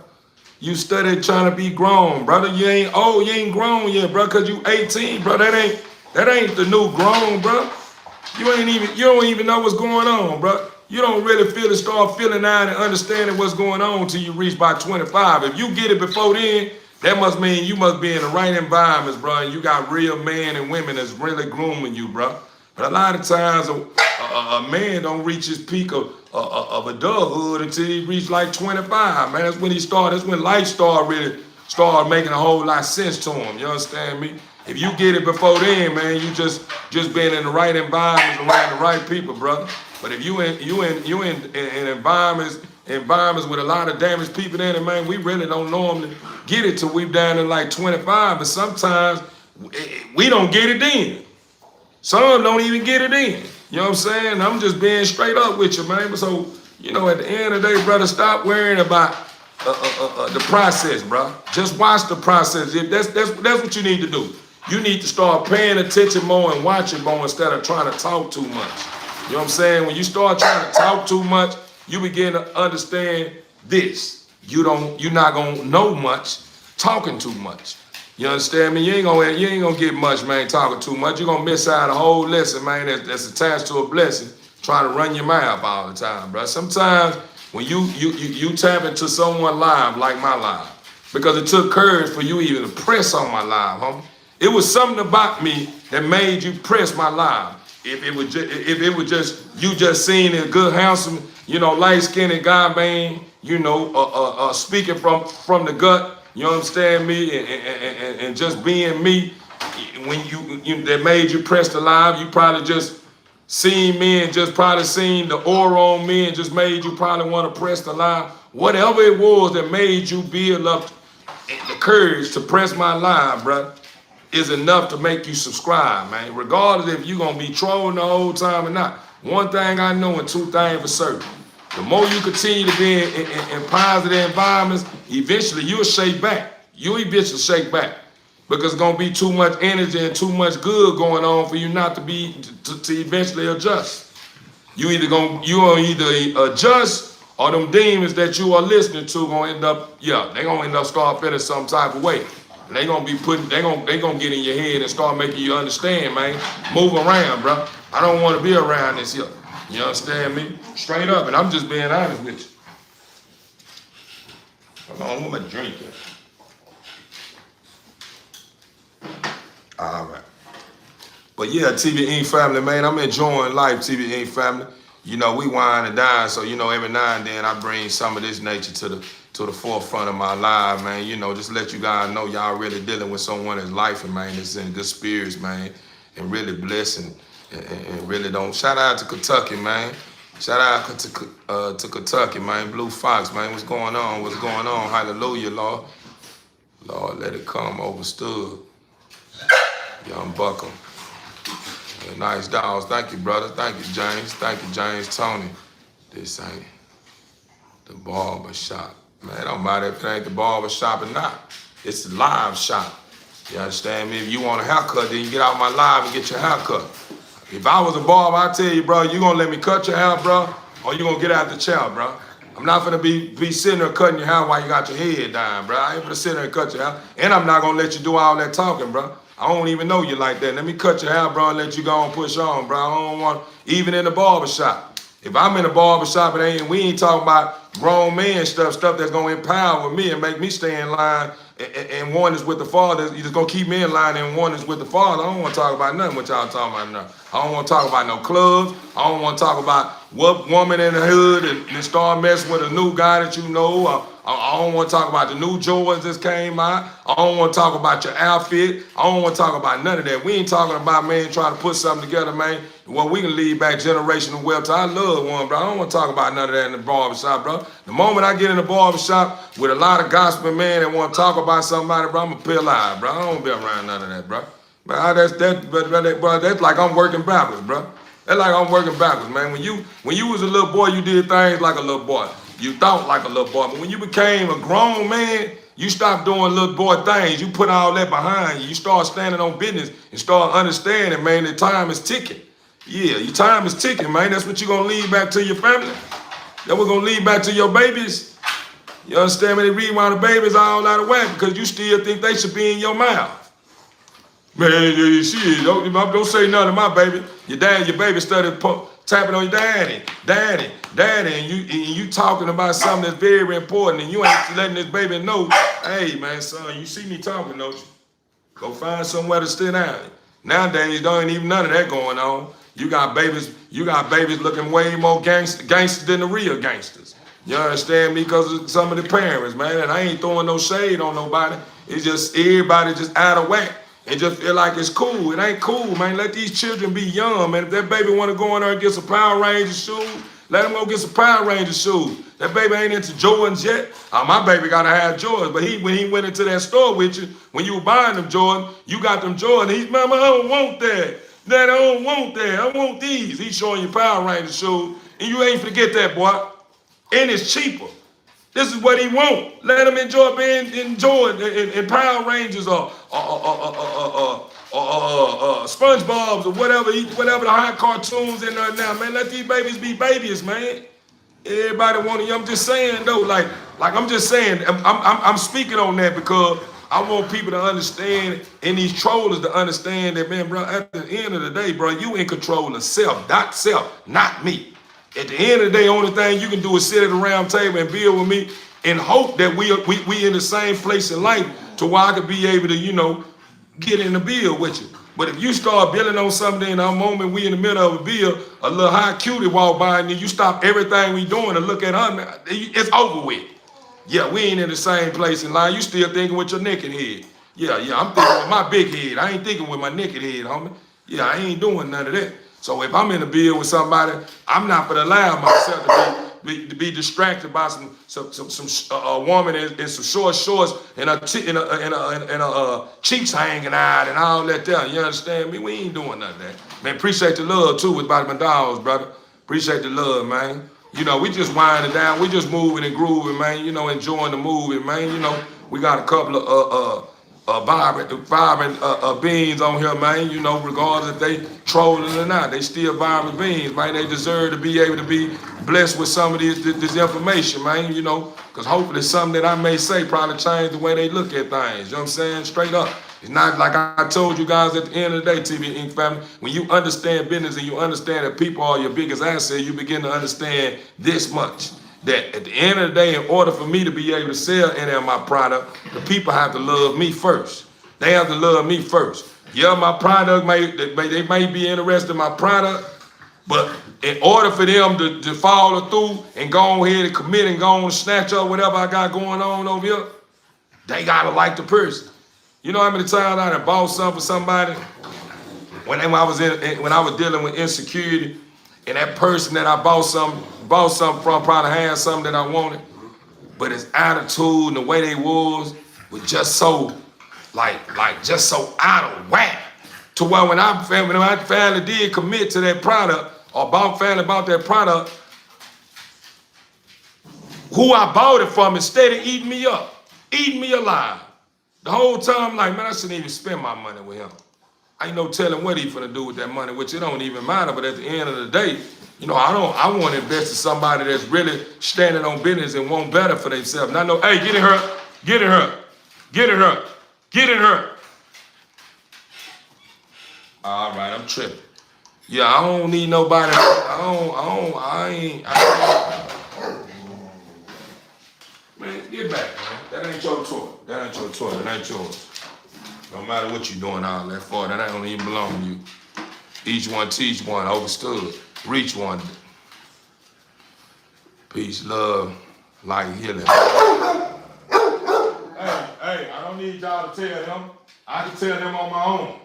A: You study trying to be grown, brother. You ain't old, you ain't grown yet, bro, because you 18, bro. That ain't the new grown, bro. You don't even know what's going on, bro. You don't really start feeling out and understanding what's going on till you reach by 25. If you get it before then, that must mean you must be in the right environments, bro, and you got real men and women that's really grooming you, bro. But a lot of times, a man don't reach his peak of adulthood until he reach like 25, man. That's when that's when life really start making a whole lot of sense to him. You understand me? If you get it before then, man, you just being in the right environments around the right people, brother. But if you in environments with a lot of damaged people in it, man, we really don't normally get it till we down to like 25. But sometimes we don't get it then. Some don't even get it in. You know what I'm saying? I'm just being straight up with you, man. So, you know, at the end of the day, brother, stop worrying about the process, bro. Just watch the process. That's what you need to do. You need to start paying attention more and watching more instead of trying to talk too much. You know what I'm saying? When you start trying to talk too much, you begin to understand this. You're not gonna know much talking too much. You understand me? You ain't gonna get much, man, talking too much. You're gonna miss out a whole lesson, man, that's attached to a blessing, trying to run your mouth all the time, bro. Sometimes when you tap into someone live like my live, because it took courage for you even to press on my live, homie. It was something about me that made you press my live. If it was just you just seeing a good, handsome, you know, light-skinned guy, man, you know, speaking from the gut, you understand me, and just being me, when you that made you press the live, you probably just seen me and just probably seen the aura on me and just made you probably want to press the live. Whatever it was that made you build up the courage to press my live, bro, is enough to make you subscribe, man. Regardless if you're going to be trolling the whole time or not. One thing I know and two things for certain. The more you continue to be in positive environments, eventually you'll shake back. You'll eventually shake back. Because it's going to be too much energy and too much good going on for you not to eventually adjust. You'll either adjust, or them demons that you are listening to going to end up, they're going to end up start feeling some type of way. And they gonna get in your head and start making you understand, man. Move around, bro. I don't want to be around this here. You understand me? Straight up, and I'm just being honest with you. Hold on, what am I drinking? All right. But yeah, TV Inc. family, man, I'm enjoying life, TV Inc. family. You know, we wine and dine, so you know, every now and then I bring some of this nature to the forefront of my life, man. You know, just let you guys know y'all really dealing with someone that's life, and man, that's in good spirits, man, and really blessing, and really don't. Shout out to Kentucky, man. Shout out to Kentucky, man. Blue Fox, man. What's going on? What's going on? Hallelujah, Lord. Lord, let it come overstood. Young Buckham. Yeah, nice dogs. Thank you, brother. Thank you, James. Thank you, James Tony. This ain't the barber shop. Man, it don't matter if it ain't the barber shop or not. It's the live shop. You understand me? If you want a haircut, then you get out my live and get your haircut. If I was a barber, I tell you, bro, you gonna let me cut your hair, bro, or you gonna get out the chair, bro. I'm not gonna be sitting there cutting your hair while you got your head down, bro. I ain't gonna sit there and cut your hair. And I'm not gonna let you do all that talking, bro. I don't even know you like that. Let me cut your hair, bro, and let you go and push on, bro. I don't want, even in the barber shop. If I'm in a barbershop and we ain't talking about grown man stuff that's gonna empower me and make me stay in line and oneness with the Father, you just gonna keep me in line and oneness with the Father. I don't want to talk about nothing what y'all talking about now. I don't want to talk about no clubs. I don't want to talk about what woman in the hood and start messing with a new guy that you know. I don't want to talk about the new Jordans that came out. I don't want to talk about your outfit. I don't want to talk about none of that. We ain't talking about, man, trying to put something together, man. Well, we can lead back generational wealth to our loved one, bro. I don't want to talk about none of that in the barbershop, bro. The moment I get in the barbershop with a lot of gospel men that want to talk about somebody, bro, I'm going to peel out, bro. I don't be around none of that, bro. But that's like I'm working backwards, bro. That's like I'm working backwards, man. When you was a little boy, you did things like a little boy. You thought like a little boy. But when you became a grown man, you stopped doing little boy things. You put all that behind you. You start standing on business and start understanding, man, that time is ticking. Yeah, your time is ticking, man. That's what you're going to leave back to your family. That we're going to leave back to your babies. You understand me? The reason why the babies are all out of whack because you still think they should be in your mouth. Man, shit, don't say nothing to my baby. Your baby started tapping on your daddy, and you talking about something that's very important, and you ain't letting this baby know, hey, man, son, you see me talking, don't you? Go find somewhere to sit down. Nowadays, there ain't even none of that going on. You got babies looking way more gangsters than the real gangsters. You understand me? Because of some of the parents, man, and I ain't throwing no shade on nobody. It's just everybody just out of whack. And just feel like it's cool. It ain't cool, man. Let these children be young, man. If that baby want to go in there and get some Power Rangers shoes, let him go get some Power Rangers shoes. That baby ain't into Jordans yet. My baby got to have Jordans. But when he went into that store with you, when you were buying them Jordans, you got them Jordans. He's, Mama, I don't want that. Dad, I don't want that. I want these. He's showing you Power Rangers shoes. And you ain't forget that, boy. And it's cheaper. This is what he want. Let him enjoy in Power Rangers or SpongeBob's or whatever the high cartoons in there now, man. Let these babies be babies, man. Everybody want to. I'm just saying though, like I'm just saying. I'm speaking on that because I want people to understand and these trollers to understand that, man, bro. At the end of the day, bro, you in control of self, not me. At the end of the day, only thing you can do is sit at a round table and build with me and hope that we in the same place in life to where I could be able to, get in the build with you. But if you start building on something in our moment, we in the middle of a build, a little high cutie walk by and then you stop everything we doing and look at her, it's over with. Yeah, we ain't in the same place in life. You still thinking with your naked head. Yeah, I'm thinking with my big head. I ain't thinking with my naked head, homie. Yeah, I ain't doing none of that. So if I'm in a build with somebody, I'm not gonna allow myself to be distracted by some woman in some short shorts and a cheeks hanging out and all that there. You understand me? We ain't doing none of that. Man, appreciate the love too with Bobby McDonald's, brother. Appreciate the love, man. We just winding down. We just moving and grooving, man. Enjoying the movie, man. We got a couple of vibrant beings on here, man. Regardless if they trolling or not, they still vibrant beings, man. They deserve to be able to be blessed with some of this information, man. Because hopefully something that I may say probably change the way they look at things. You know what I'm saying? Straight up. It's not like I told you guys at the end of the day, TV Inc. family, when you understand business and you understand that people are your biggest asset, you begin to understand this much. That at the end of the day, in order for me to be able to sell any of my product, the people have to love me first. They have to love me first. Yeah, my product, they may be interested in my product, but in order for them to follow through and go ahead and commit and go on and snatch up whatever I got going on over here, they gotta like the person. You know how many times I done bought something for somebody when I was dealing with insecurity, and that person that I bought something from probably had something that I wanted, but his attitude and the way they was just so just so out of whack. To where when I finally did commit to that product or finally bought that product, who I bought it from instead of eating me up, eating me alive. The whole time I'm like, man, I shouldn't even spend my money with him. I ain't no telling what he finna do with that money, which it don't even matter. But at the end of the day, I want to invest in somebody that's really standing on business and want better for themselves. And I know, hey, get in her, get in her, get in her, get in her. All right, I'm tripping. Yeah, I don't need nobody. Man, get back, man. That ain't your toy. That ain't your toy. That ain't yours. No matter what you doing all that for, that don't even belong to you. Each one teach one, overstood. Reach one. Peace, love, light, healing. Hey, I don't need y'all to tell them. I can tell them on my own.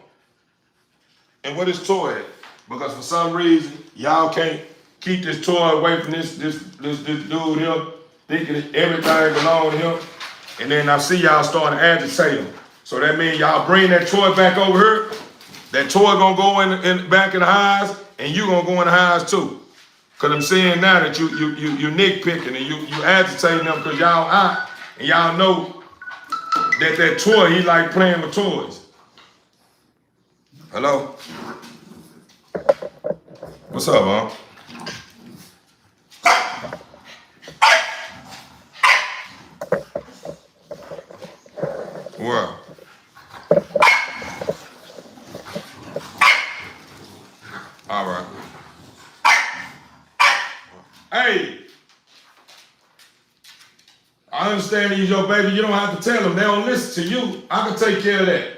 A: And what is toy at? Because for some reason, y'all can't keep this toy away from this dude here, thinking that everything belongs to him. And then I see y'all starting to agitate him. So that means y'all bring that toy back over here. That toy gonna go in back in the house, and you gonna go in the house too. Cause I'm seeing now that you nitpicking and you agitating them because y'all out and y'all know that toy, he like playing with toys. Hello? What's up, huh? Well, all right. Hey, I understand he's your baby. You don't have to tell them. They don't listen to you. I can take care of that.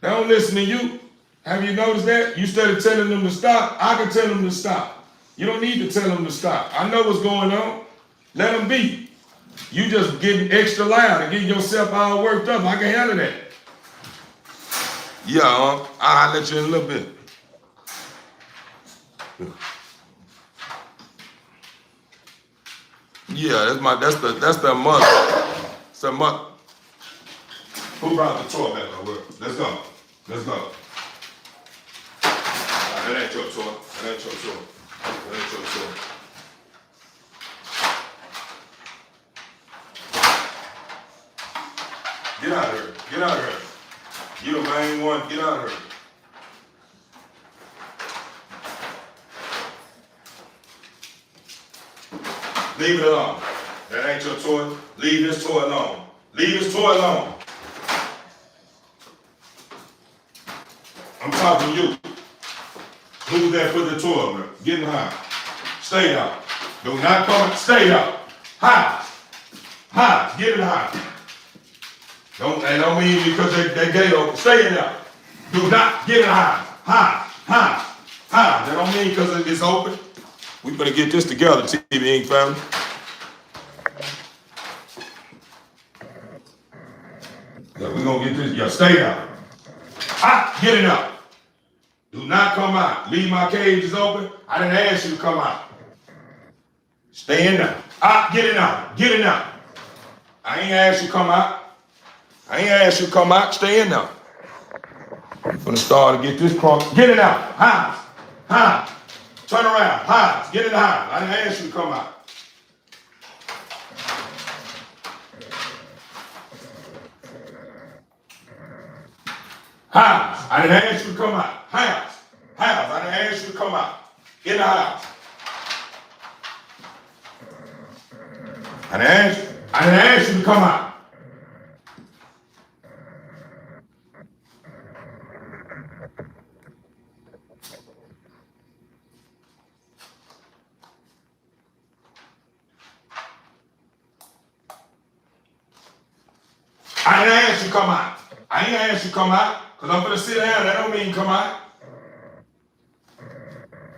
A: They don't listen to you. Have you noticed that? You started telling them to stop. I can tell them to stop. You don't need to tell them to stop. I know what's going on. Let them be. You just getting extra loud and getting yourself all worked up. I can handle that. Yeah, I'll let you in a little bit. Yeah, that's the mother. It's the mother. Who brought the toy back over? Let's go. Let's go. That ain't your toy. That ain't your toy. That ain't your toy. Get out of here. Get out of here. You the main one. Get out of here. Leave it alone. That ain't your toy. Leave this toy alone. Leave this toy alone. I'm talking to you. Who's that put the toy over? Get in the house. Stay out. Do not come. Stay out. House. House. Get in the house. That don't mean because they gate open. Stay in there. Do not get in the house. House. House. House. That don't mean because it's open. We better get this together, TV Inc. family. Yeah, we gonna get this. Yeah, stay out. Ah, get it out. Do not come out. Leave my cages open. I didn't ask you to come out. Stay in there. Ah, get it out. Get it out. I ain't asked you to come out. I ain't asked you to come out. Stay in there. I'm gonna start to get this crunk. Get it out. House. House. Turn around. House. Get in the house. I didn't ask you to come out. House. I didn't ask you to come out. House. House. I didn't ask you to come out. In the house. I didn't ask you to come out. I didn't ask you to come out. I ain't asked you to come out. Because I'm going to sit down. That don't mean come out.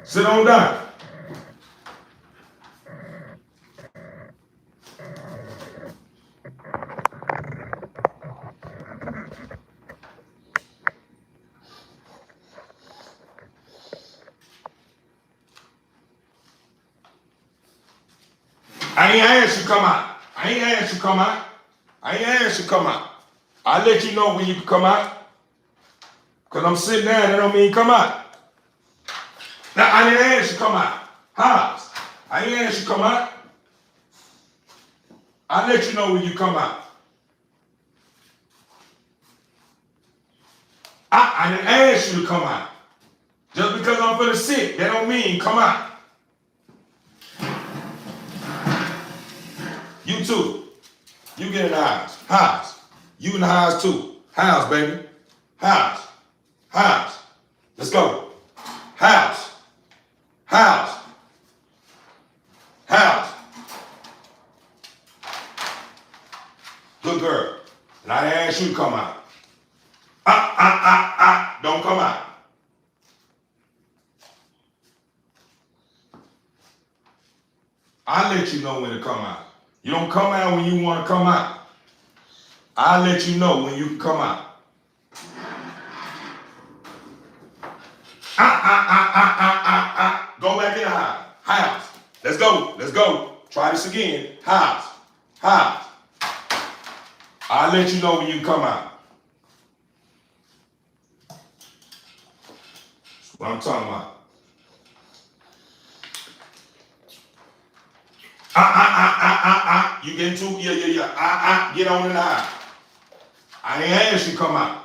A: Sit on down. I ain't asked you to come out. I ain't asked you to come out. I ain't asked you to come out. I'll let you know when you can come out. Because I'm sitting down, that don't mean come out. Now, I didn't ask you to come out. House. I ain't asked you to come out. I'll let you know when you come out. I didn't ask you to come out. Just because I'm finna sit, that don't mean come out. You too. You get in the house. House. You in the house too. House, baby. House. House. Let's go. House. House. House. Good girl. And I didn't ask you to come out. Don't come out. I'll let you know when to come out. You don't come out when you want to come out. I'll let you know when you can come out. Go back in the house. House. Let's go. Let's go. Try this again. House. House. I'll let you know when you come out. That's what I'm talking about. You getting too, yeah. Get on in the house. I ain't asked you to come out.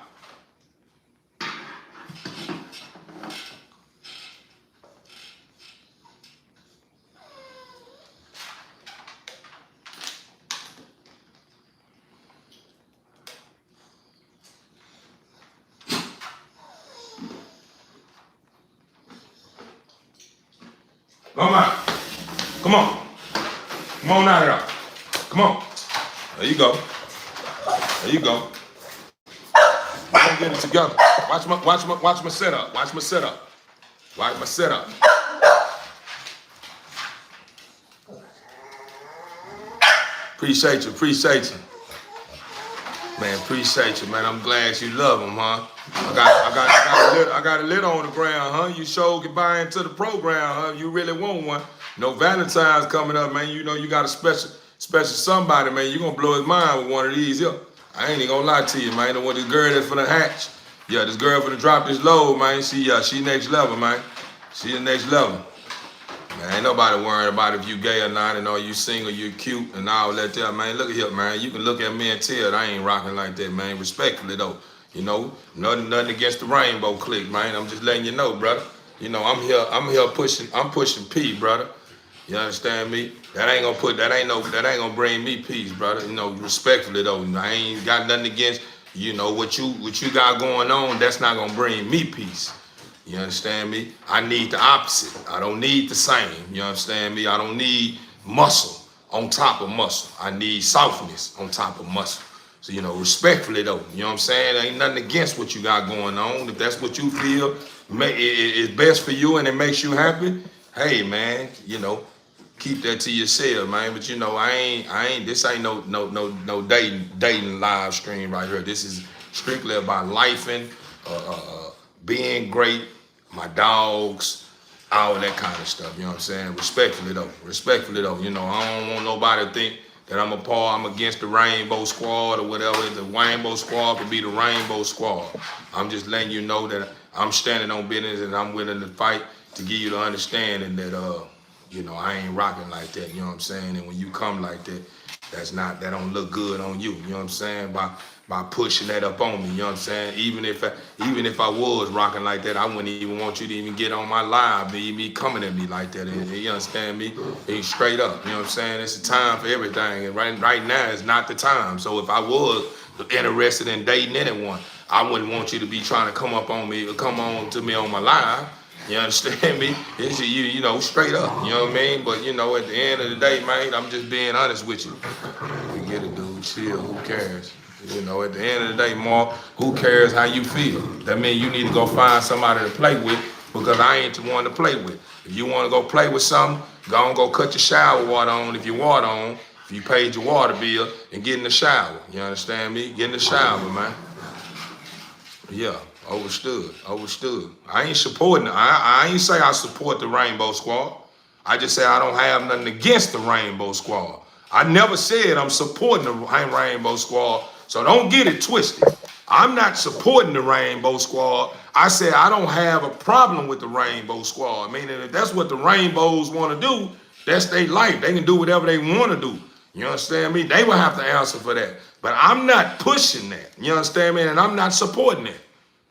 A: Come on. Come on. Come on out of there. Come on. There you go. There you go. We're gonna get it together. Watch my setup. Watch my setup. Watch my setup. Appreciate you. Man, appreciate you, man. I'm glad you love him, huh? I got a lid on the ground, huh? You sure can buy into the program, huh? You really want one. No Valentine's coming up, man. You know you got a special somebody, man. You gonna blow his mind with one of these here. I ain't even gonna lie to you, man. I want this girl that's finna hatch. Yeah, this girl finna drop this load, man. She next level, man. She the next level. Man, ain't nobody worrying about if you gay or not, and you single, you cute, and all that there, man. Look at here, man. You can look at me and tell I ain't rocking like that, man. Respectfully, though. You know, nothing against the Rainbow Clique, man. I'm just letting you know, brother. You know, I'm here pushing P, brother. You understand me? That ain't gonna bring me peace, brother. You know, respectfully though. I ain't got nothing against, you know, what you got going on. That's not gonna bring me peace. You understand me? I need the opposite. I don't need the same. You understand me? I don't need muscle on top of muscle. I need softness on top of muscle. So, you know, respectfully though, you know what I'm saying? There ain't nothing against what you got going on. If that's what you feel is best for you and it makes you happy, hey man, you know, keep that to yourself, man. But you know, this ain't no dating live stream right here. This is strictly about life and being great, my dogs, all that kind of stuff. You know what I'm saying? Respectfully though. You know, I don't want nobody to think that I'm against the Rainbow Squad or whatever. The Rainbow Squad could be the Rainbow Squad. I'm just letting you know that I'm standing on business and I'm willing to fight to give you the understanding that you know, I ain't rocking like that, you know what I'm saying? And when you come like that, that don't look good on you, you know what I'm saying? By pushing that up on me, you know what I'm saying? Even if I was rocking like that, I wouldn't even want you to even get on my live, be coming at me like that. You understand me? It's straight up, you know what I'm saying? It's a time for everything, and right now is not the time. So if I was interested in dating anyone, I wouldn't want you to be trying to come on to me on my live. You understand me? It's you know, straight up. You know what I mean? But you know, at the end of the day, man, I'm just being honest with you. We get it, dude. Chill. Who cares? You know, at the end of the day, Mark, who cares how you feel? That means you need to go find somebody to play with because I ain't the one to play with. If you want to go play with something, go cut your shower water on if your water on. If you paid your water bill and get in the shower. You understand me? Get in the shower, man. Yeah. Overstood. I ain't supporting it. I ain't say I support the Rainbow Squad. I just say I don't have nothing against the Rainbow Squad. I never said I'm supporting the Rainbow Squad, so don't get it twisted. I'm not supporting the Rainbow Squad. I said I don't have a problem with the Rainbow Squad. Meaning if that's what the Rainbows want to do, that's their life. They can do whatever they want to do. You understand me? They will have to answer for that. But I'm not pushing that. You understand me? And I'm not supporting it.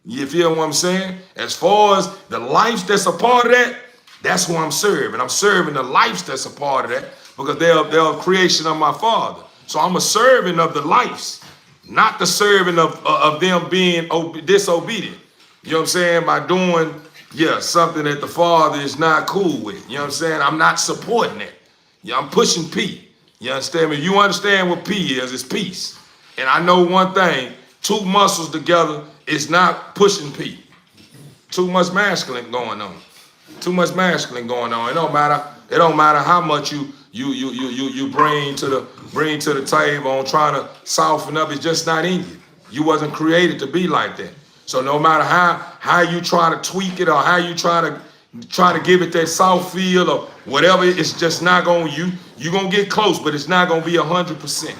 A: You feel what I'm saying? As far as the lives that's a part of that, that's who I'm serving. I'm serving the lives that's a part of that because they're a creation of my Father. So I'm a serving of the lives, not the serving of them being disobedient. You know what I'm saying? By doing Yeah, something that the father is not cool with. You know what I'm saying? I'm not supporting it. Yeah, I'm pushing P. You understand me? If you understand what P is, it's peace. And I know one thing, two muscles together is not pushing P. Too much masculine going on. Too much masculine going on. It don't matter how much you bring to the table on trying to soften up. It's just not in you. You wasn't created to be like that. So no matter how you try to tweak it or how you try to give it that soft feel or whatever, it's just not gonna you gonna get close, but it's not gonna be 100%.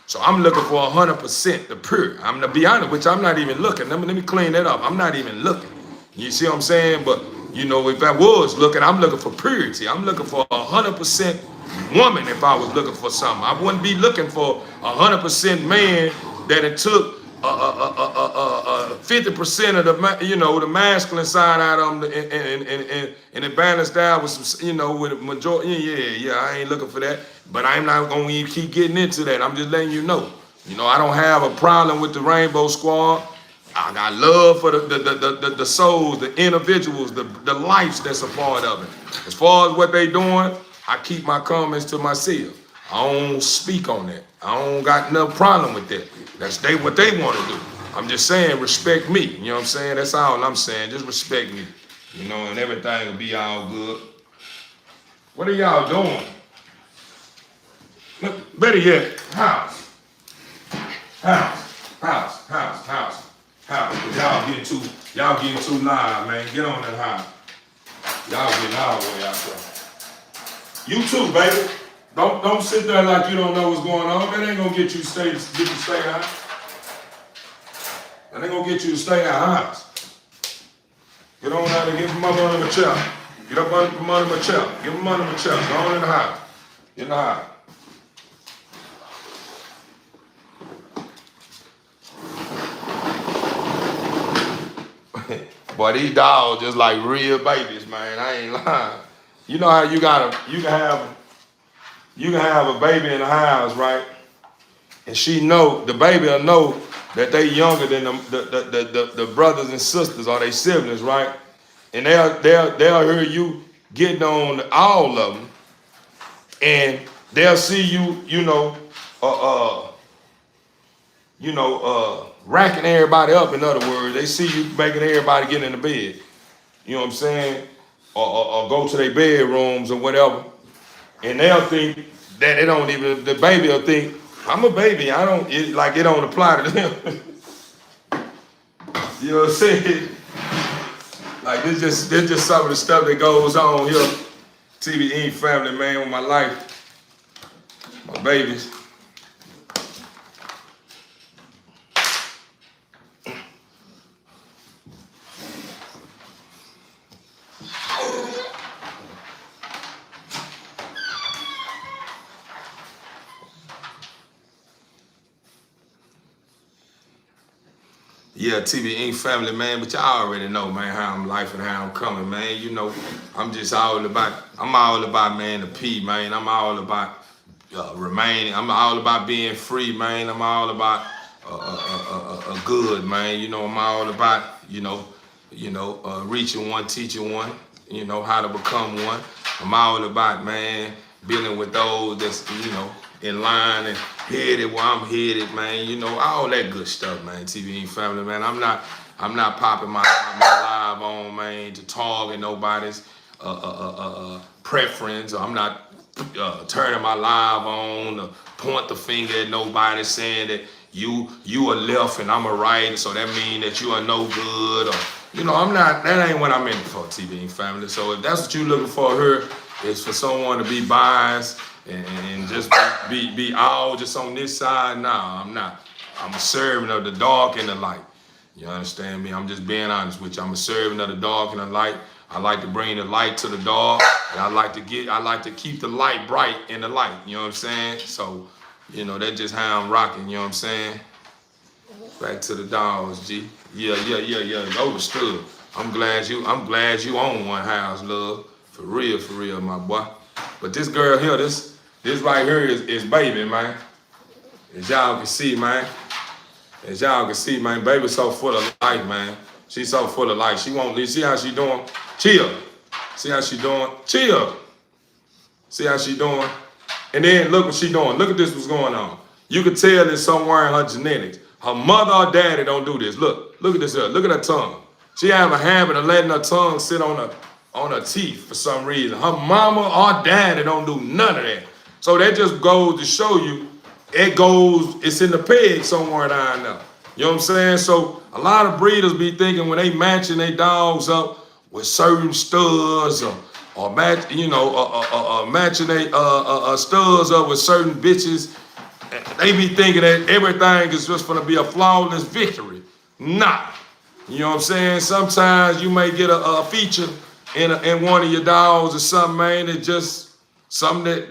A: So I'm looking for 100% the pure. I'm gonna be honest, which I'm not even looking. Let me clean that up. I'm not even looking. You see what I'm saying? But you know, if I was looking, I'm looking for purity. I'm looking for 100% woman. If I was looking for something, I wouldn't be looking for 100% man that it took 50% of the masculine side out of them and it balanced out with some with a majority. Yeah. I ain't looking for that, but I'm not gonna even keep getting into that. I'm just letting you know. I don't have a problem with the Rainbow Squad. I got love for the souls, the individuals, the lives that's a part of it. As far as what they doing, I keep my comments to myself. I don't speak on that. I don't got no problem with that. That's what they want to do. I'm just saying, respect me. You know what I'm saying? That's all I'm saying. Just respect me. And everything will be all good. What are y'all doing? Better yet, house. Y'all getting too live, man. Get on that house. Y'all getting all the way out there. You too, baby. Don't sit there like you don't know what's going on. That ain't gonna get you to stay out. That ain't gonna get you to stay in the house. Get on out and give mother under my chair. Get up from under my chair. Give him under my chair. Go on in the house. Get in the house. Boy, these dogs just like real babies, man. I ain't lying. You know how you can have a baby in the house, right? And the baby will know that they younger than the brothers and sisters or their siblings, right? And they'll hear you getting on all of them, and they'll see you, racking everybody up. In other words, they see you making everybody get in the bed. You know what I'm saying? Or go to their bedrooms or whatever, and they'll think that the baby will think, I'm a baby. It don't apply to them. You know what I'm saying? Like this just some of the stuff that goes on here. TBE family, man, with my life, my babies. Yeah, TBE family, man, but y'all already know, man, how I'm life and how I'm coming, man. I'm all about, man, the P, man. I'm all about remaining. I'm all about being free, man. I'm all about a good, man. I'm all about, reaching one, teaching one, how to become one. I'm all about, man, dealing with those that's, in line and headed where I'm headed, man. All that good stuff, man. TBE family, man. I'm not popping my live on, man, to target nobody's preference. Or I'm not turning my live on to point the finger at nobody saying that you are left and I'm a right, so that means that you are no good. Or I'm not. That ain't what I'm in for, TBE family. So if that's what you're looking for here, is for someone to be biased and just be all just on this side. Nah, I'm not. I'm a servant of the dark and the light. You understand me? I'm just being honest with you. I'm a servant of the dark and the light. I like to bring the light to the dark, and I like to keep the light bright in the light. You know what I'm saying? So, that's just how I'm rocking. You know what I'm saying? Back to the dogs, G. Yeah. Overstood. I'm glad you own one house, love. For real, my boy. But this girl here, this right here is baby, man. As y'all can see, man. Baby's so full of life, man. She's so full of life. She won't leave. See how she doing? Chill. See how she doing? Chill. See how she doing? And then look what she doing. Look at this what's going on. You can tell it's somewhere in her genetics. Her mother or daddy don't do this. Look at this here. Look at her tongue. She have a habit of letting her tongue sit on her teeth for some reason. Her mama or daddy don't do none of that. So that just goes to show you, it's in the peg somewhere down there. You know what I'm saying? So a lot of breeders be thinking when they matching their dogs up with certain studs or matching their studs up with certain bitches, they be thinking that everything is just gonna be a flawless victory. Nah. You know what I'm saying? Sometimes you may get a feature in one of your dogs or something, man. It's just something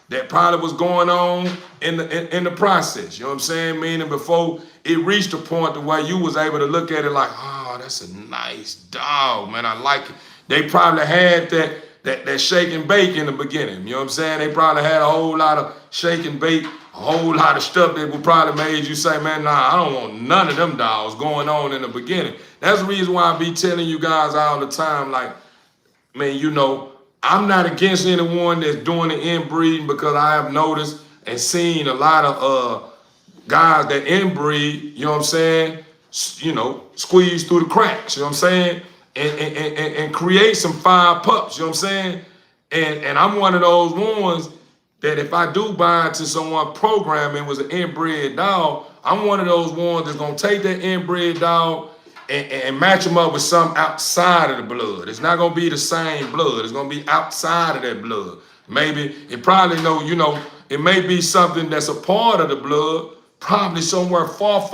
A: that probably was going on in the process. You know what I'm saying? Meaning before it reached a point to where you was able to look at it like, oh, that's a nice dog, man. I like it. They probably had that shake and bake in the beginning. You know what I'm saying? They probably had a whole lot of shake and bake, a whole lot of stuff that would probably made you say, man, nah, I don't want none of them dogs going on in the beginning. That's the reason why I be telling you guys all the time, like, man, you know, I'm not against anyone that's doing the inbreeding, because I have noticed and seen a lot of guys that inbreed, you know what I'm saying, you know, squeeze through the cracks, you know what I'm saying, and create some fire pups, you know what I'm saying? And I'm one of those ones that if I do buy into someone programming was an inbred dog, I'm one of those ones that's gonna take that inbred dog and match them up with something outside of the blood. It's not gonna be the same blood. It's gonna be outside of that blood. Maybe it probably it may be something that's a part of the blood, probably somewhere far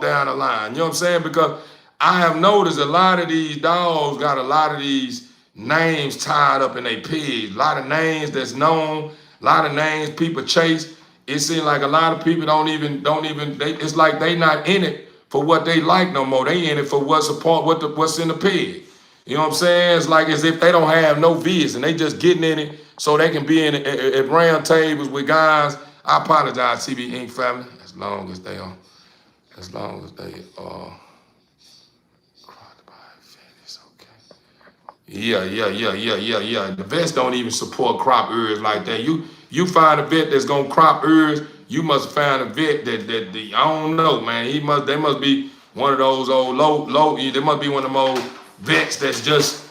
A: down the line. You know what I'm saying? Because I have noticed a lot of these dogs got a lot of these names tied up in their pigs. A lot of names that's known, a lot of names people chase. It seems like a lot of people don't even, it's like they not in it for what they like no more. They in it for what's in the pig. You know what I'm saying? It's like as if they don't have no vision. They just getting in it so they can be in it at round tables with guys. I apologize, TB Inc. family, as long as they are. Yeah. The vets don't even support crop ears like that. You find a vet that's gonna crop ears, you must find a vet that I don't know, man. They must be one of those old low. They must be one of them old vets that's just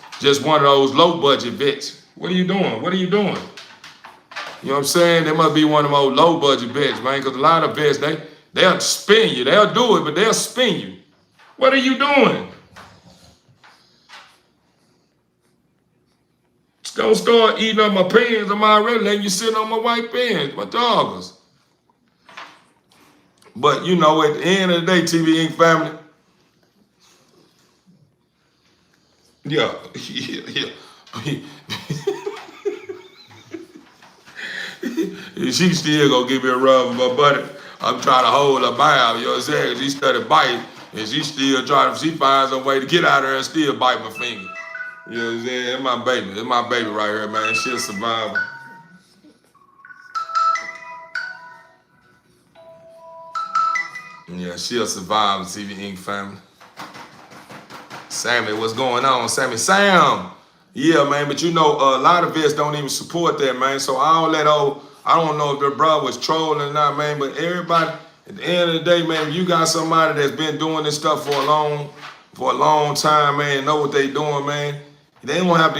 A: one of those low budget vets. What are you doing? You know what I'm saying? They must be one of them old low budget vets, man. Because a lot of vets they'll spin you. They'll do it, but they'll spin you. What are you doing? Don't start eating up my pants. I'm already letting you sit on my white pants, my doggers. But you know, at the end of the day, TB Inc. family, yeah. She still gonna give me a rub with my buddy. I'm trying to hold her by, you know what I'm saying? She started biting, and she finds a way to get out of her and still bite my finger. You know what I'm saying? It's my baby right here, man. She a survivor. Yeah, she a survivor, TB Inc. family. Sammy, what's going on, Sammy? Sam! Yeah, man, but you know, a lot of vets don't even support that, man. So I don't know if their brother was trolling or not, man, but everybody, at the end of the day, man, if you got somebody that's been doing this stuff for a long time, man, know what they doing, man. You don't have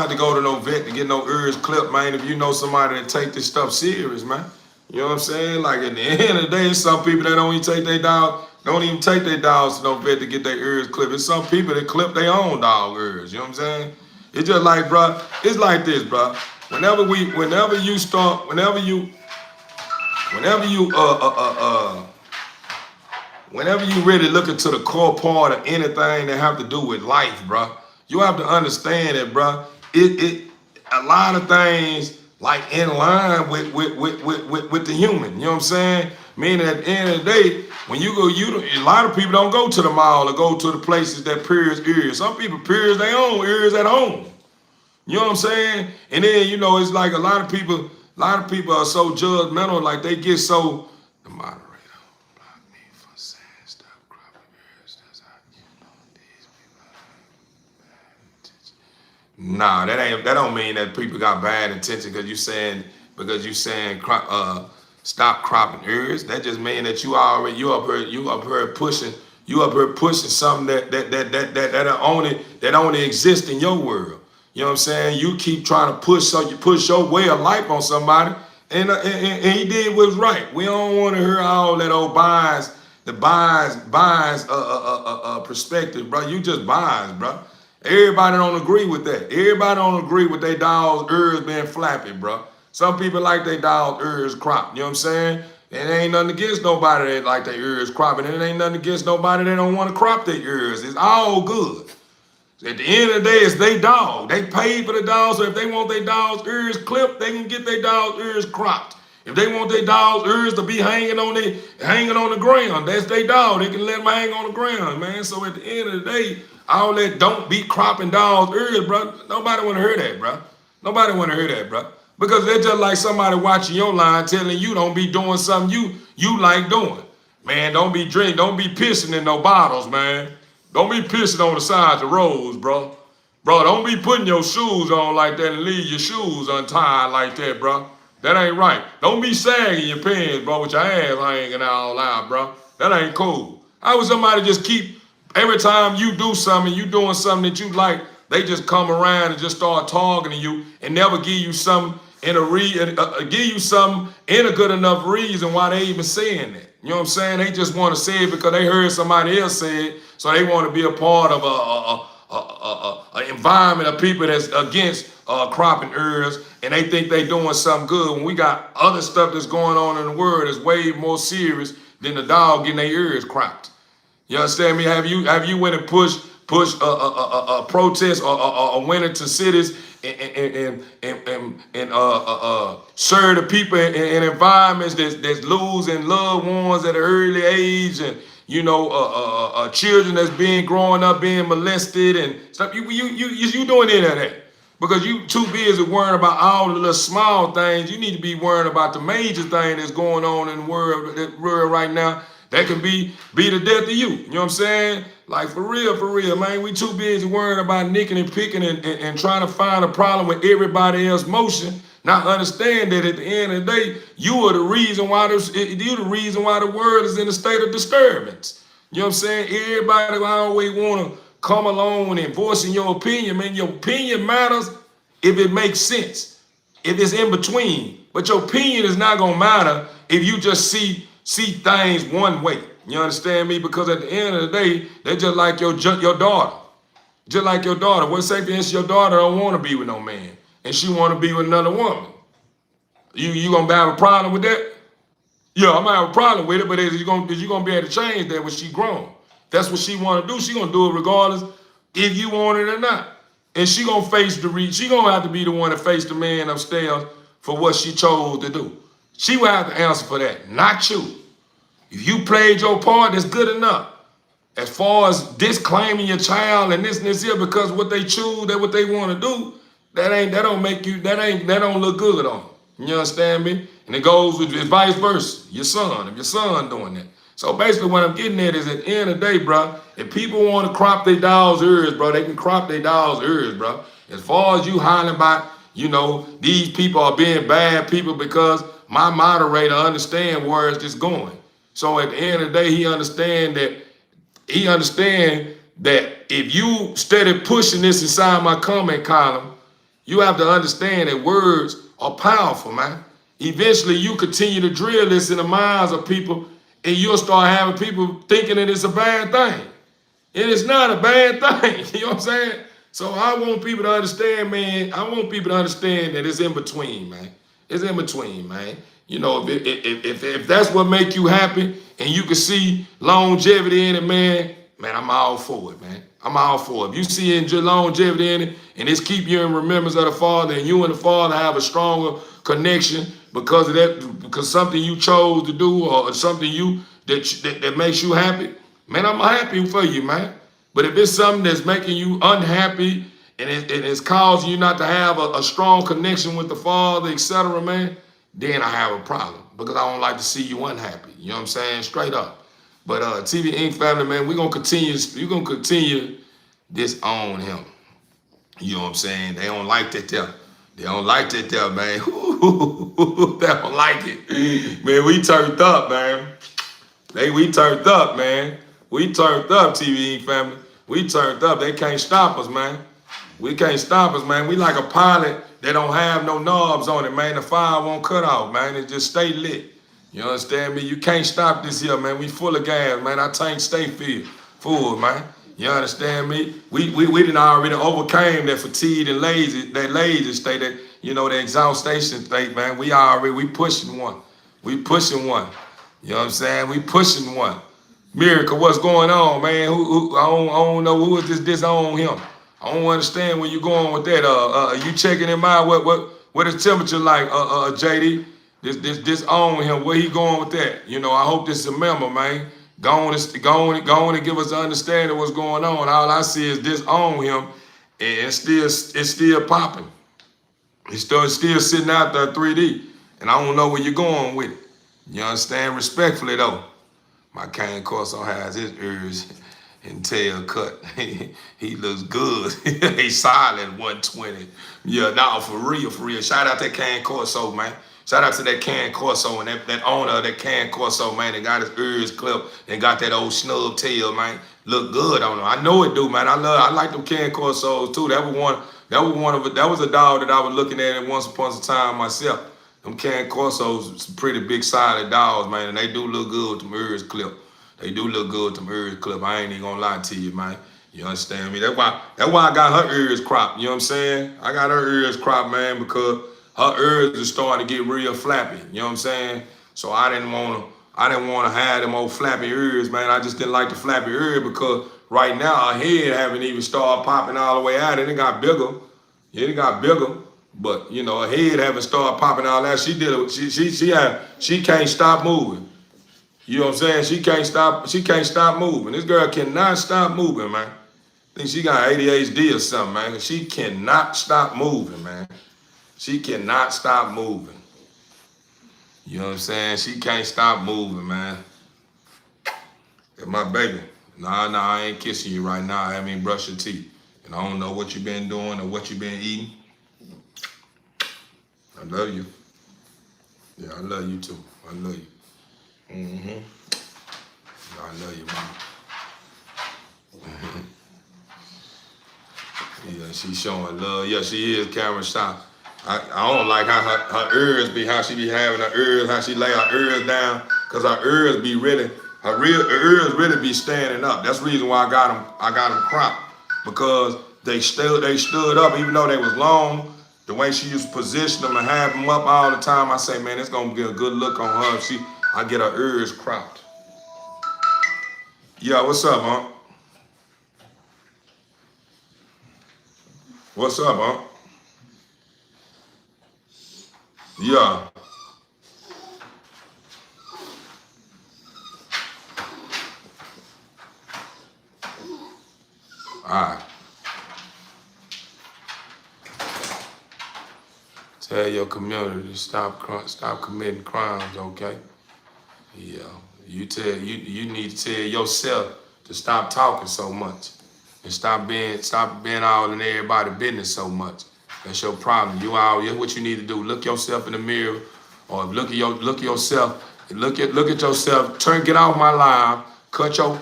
A: to go to no vet to get no ears clipped, man, if you know somebody that take this stuff serious, man. You know what I'm saying? Like at the end of the day, some people that don't even take their dogs to no vet to get their ears clipped. There's some people that clip their own dog ears. You know what I'm saying? It's just like, bro, it's like this, bro. Whenever you really look into the core part of anything that have to do with life, bro, you have to understand that, bro. A lot of things like in line with the human. You know what I'm saying? Meaning at the end of the day, when you go, a lot of people don't go to the mall or go to the places that pierce ears. Some people pierce their own ears at home. You know what I'm saying? And then, you know, it's like a lot of people are so judgmental, like they get so, the moderator blocked me for saying stop cropping ears. Nah, that don't mean that people got bad intention because you saying stop cropping ears. That just mean that you up here pushing something that only exists in your world. You know what I'm saying? You keep trying to push your way of life on somebody, and he did what's right. We don't want to hear all that old bias perspective, bro. You just bias, bro. Everybody don't agree with that. Everybody don't agree with their dog's ears being flappy, bro. Some people like their dog's ears cropped. You know what I'm saying? And there ain't nothing against nobody that like their ears cropping. And it ain't nothing against nobody that don't want to crop their ears. It's all good. At the end of the day, it's their dog. They paid for the dog, so if they want their dog's ears clipped, they can get their dog's ears cropped. If they want their dog's ears to be hanging on the ground, that's their dog. They can let them hang on the ground, man. So at the end of the day, all that don't be cropping dogs' ears, bro. Nobody want to hear that, bro. Nobody want to hear that, bro. Because they're just like somebody watching your line telling you don't be doing something you like doing. Man, don't be pissing in no bottles, man. Don't be pissing on the sides of roads, bro. Bro, don't be putting your shoes on like that and leave your shoes untied like that, bro. That ain't right. Don't be sagging your pants, bro, with your ass hanging all out, bro. That ain't cool. How would somebody just keep, every time you do something, you doing something that you like, they just come around and just start talking to you and never give you something in a good enough reason why they even saying that. You know what I'm saying? They just want to say it because they heard somebody else say it, so they want to be a part of an environment of people that's against cropping ears, and they think they doing something good when we got other stuff that's going on in the world that's way more serious than the dog getting their ears cropped. You understand me? Have you went and pushed a protest or went into cities and serve the people in environments that's losing loved ones at an early age, and children that's growing up being molested and stuff. You doing any of that because you too busy worrying about all the little small things. You need to be worrying about the major thing that's going on in the world right now. That can be the death of you. You know what I'm saying? Like for real, man. We too busy worrying about nicking and picking and trying to find a problem with everybody else's motion. Not understand that at the end of the day, you are the reason why the world is in a state of disturbance. You know what I'm saying? Everybody always want to come along and voicing your opinion, man. Your opinion matters if it makes sense, if it's in between. But your opinion is not gonna matter if you just see things one way. You understand me? Because at the end of the day, they're just like your daughter. Just like your daughter. What say for instance your daughter don't want to be with no man and she want to be with another woman? You gonna have a problem with that? Yeah, I might have a problem with it, but is you gonna be able to change that when she grown? That's what she want to do. She gonna do it regardless if you want it or not. And she gonna she gonna have to be the one to face the man upstairs for what she chose to do. She will have to answer for that, not you. If you played your part, that's good enough. As far as disclaiming your child and this and this here because what they choose, that what they want to do, that don't look good on them. You understand me? And it goes with it's vice versa. If your son doing that. So basically what I'm getting at is at the end of the day, bro, if people want to crop their dog's ears, bro, they can crop their dog's ears, bro. As far as you hollering about, these people are being bad people because my moderator understand where it's just going. So at the end of the day, he understand that if you steady pushing this inside my comment column, you have to understand that words are powerful, man. Eventually, you continue to drill this in the minds of people, and you'll start having people thinking that it's a bad thing. And it's not a bad thing. You know what I'm saying? So I want people to understand, man. I want people to understand that it's in between, man. It's in between, man. If that's what make you happy and you can see longevity in it, man, I'm all for it, man. I'm all for it. If you see longevity in it and it's keep you in remembrance of the Father and you and the Father have a stronger connection because of that, because something you chose to do or something that makes you happy, man, I'm happy for you, man. But if it's something that's making you unhappy and it's causing you not to have a strong connection with the Father, etc., man, then I have a problem because I don't like to see you unhappy. You know what I'm saying? Straight up. But TV Inc. family, man, we're gonna continue this on him. You know what I'm saying? They don't like that there. They don't like that there, man. They don't like it. Man, we turned up, man. We turned up, man. We turned up, TVE family. We turned up. They can't stop us, man. We can't stop us, man. We like a pilot that don't have no knobs on it, man. The fire won't cut off, man. It just stay lit. You understand me? You can't stop this here, man. We full of gas, man. Our tank stay full, man. You understand me? We done already overcame that fatigue and lazy state, that, you know, the exhaustion state, man. We pushing one. We pushing one. You know what I'm saying? We pushing one. Miracle, what's going on, man? I don't know who is this on him. I don't understand where you going with that. You checking him out? What his temperature like, JD? This on him. Where he going with that? You know, I hope this is a member, man. Go on and give us an understanding of what's going on. All I see is this on him, and it's still popping. It's still sitting out there 3D, and I don't know where you're going with it. You understand? Respectfully though, my cane Corso has his ears and tail cut. He looks good. He's solid 120. Yeah, nah, for real. Shout out that cane Corso, man. Shout out to that can Corso and that owner of that can Corso, man. They got his ears clipped and got that old snub tail, man. Look good on him. I know it do, man. I like them can Corsos too. That was a dog that I was looking at once upon a time myself. Them can Corsos, some pretty big solid dogs, man, and they do look good with them ears clipped. They do look good with them ears clipped. I ain't even gonna lie to you, man. You understand me? That's why I got her ears cropped. You know what I'm saying? I got her ears cropped, man, because her ears are starting to get real flappy. You know what I'm saying? So I didn't want to have them old flappy ears, man. I just didn't like the flappy ear because right now her head haven't even started popping all the way out. It got bigger. It got bigger. But you know, her head haven't started popping all that. She can't stop moving. You know what I'm saying? She can't stop moving. This girl cannot stop moving, man. I think she got ADHD or something, man. She cannot stop moving, man. She cannot stop moving. You know what I'm saying? She can't stop moving, man. That's my baby. Nah, I ain't kissing you right now. I haven't even brushed your teeth. And I don't know what you've been doing or what you've been eating. I love you. Yeah, I love you too. I love you. I love you, mama. Yeah, she's showing love. Yeah, she is camera shy. I don't like how her ears be, how she be having her ears, how she lay her ears down, cause her ears be really, her ears really be standing up. That's the reason why I got them cropped, because they stood up even though they was long. The way she used to position them and have them up all the time, I say, man, it's gonna be a good look on her if I get her ears cropped. Yeah, what's up, huh? What's up, huh? Yeah. All right. Tell your community to stop committing crimes, okay? Yeah. You need to tell yourself to stop talking so much and stop being all in everybody's business so much. That's your problem. What you need to do, look yourself in the mirror, or look at yourself. Look at yourself. Get off my live. Cut your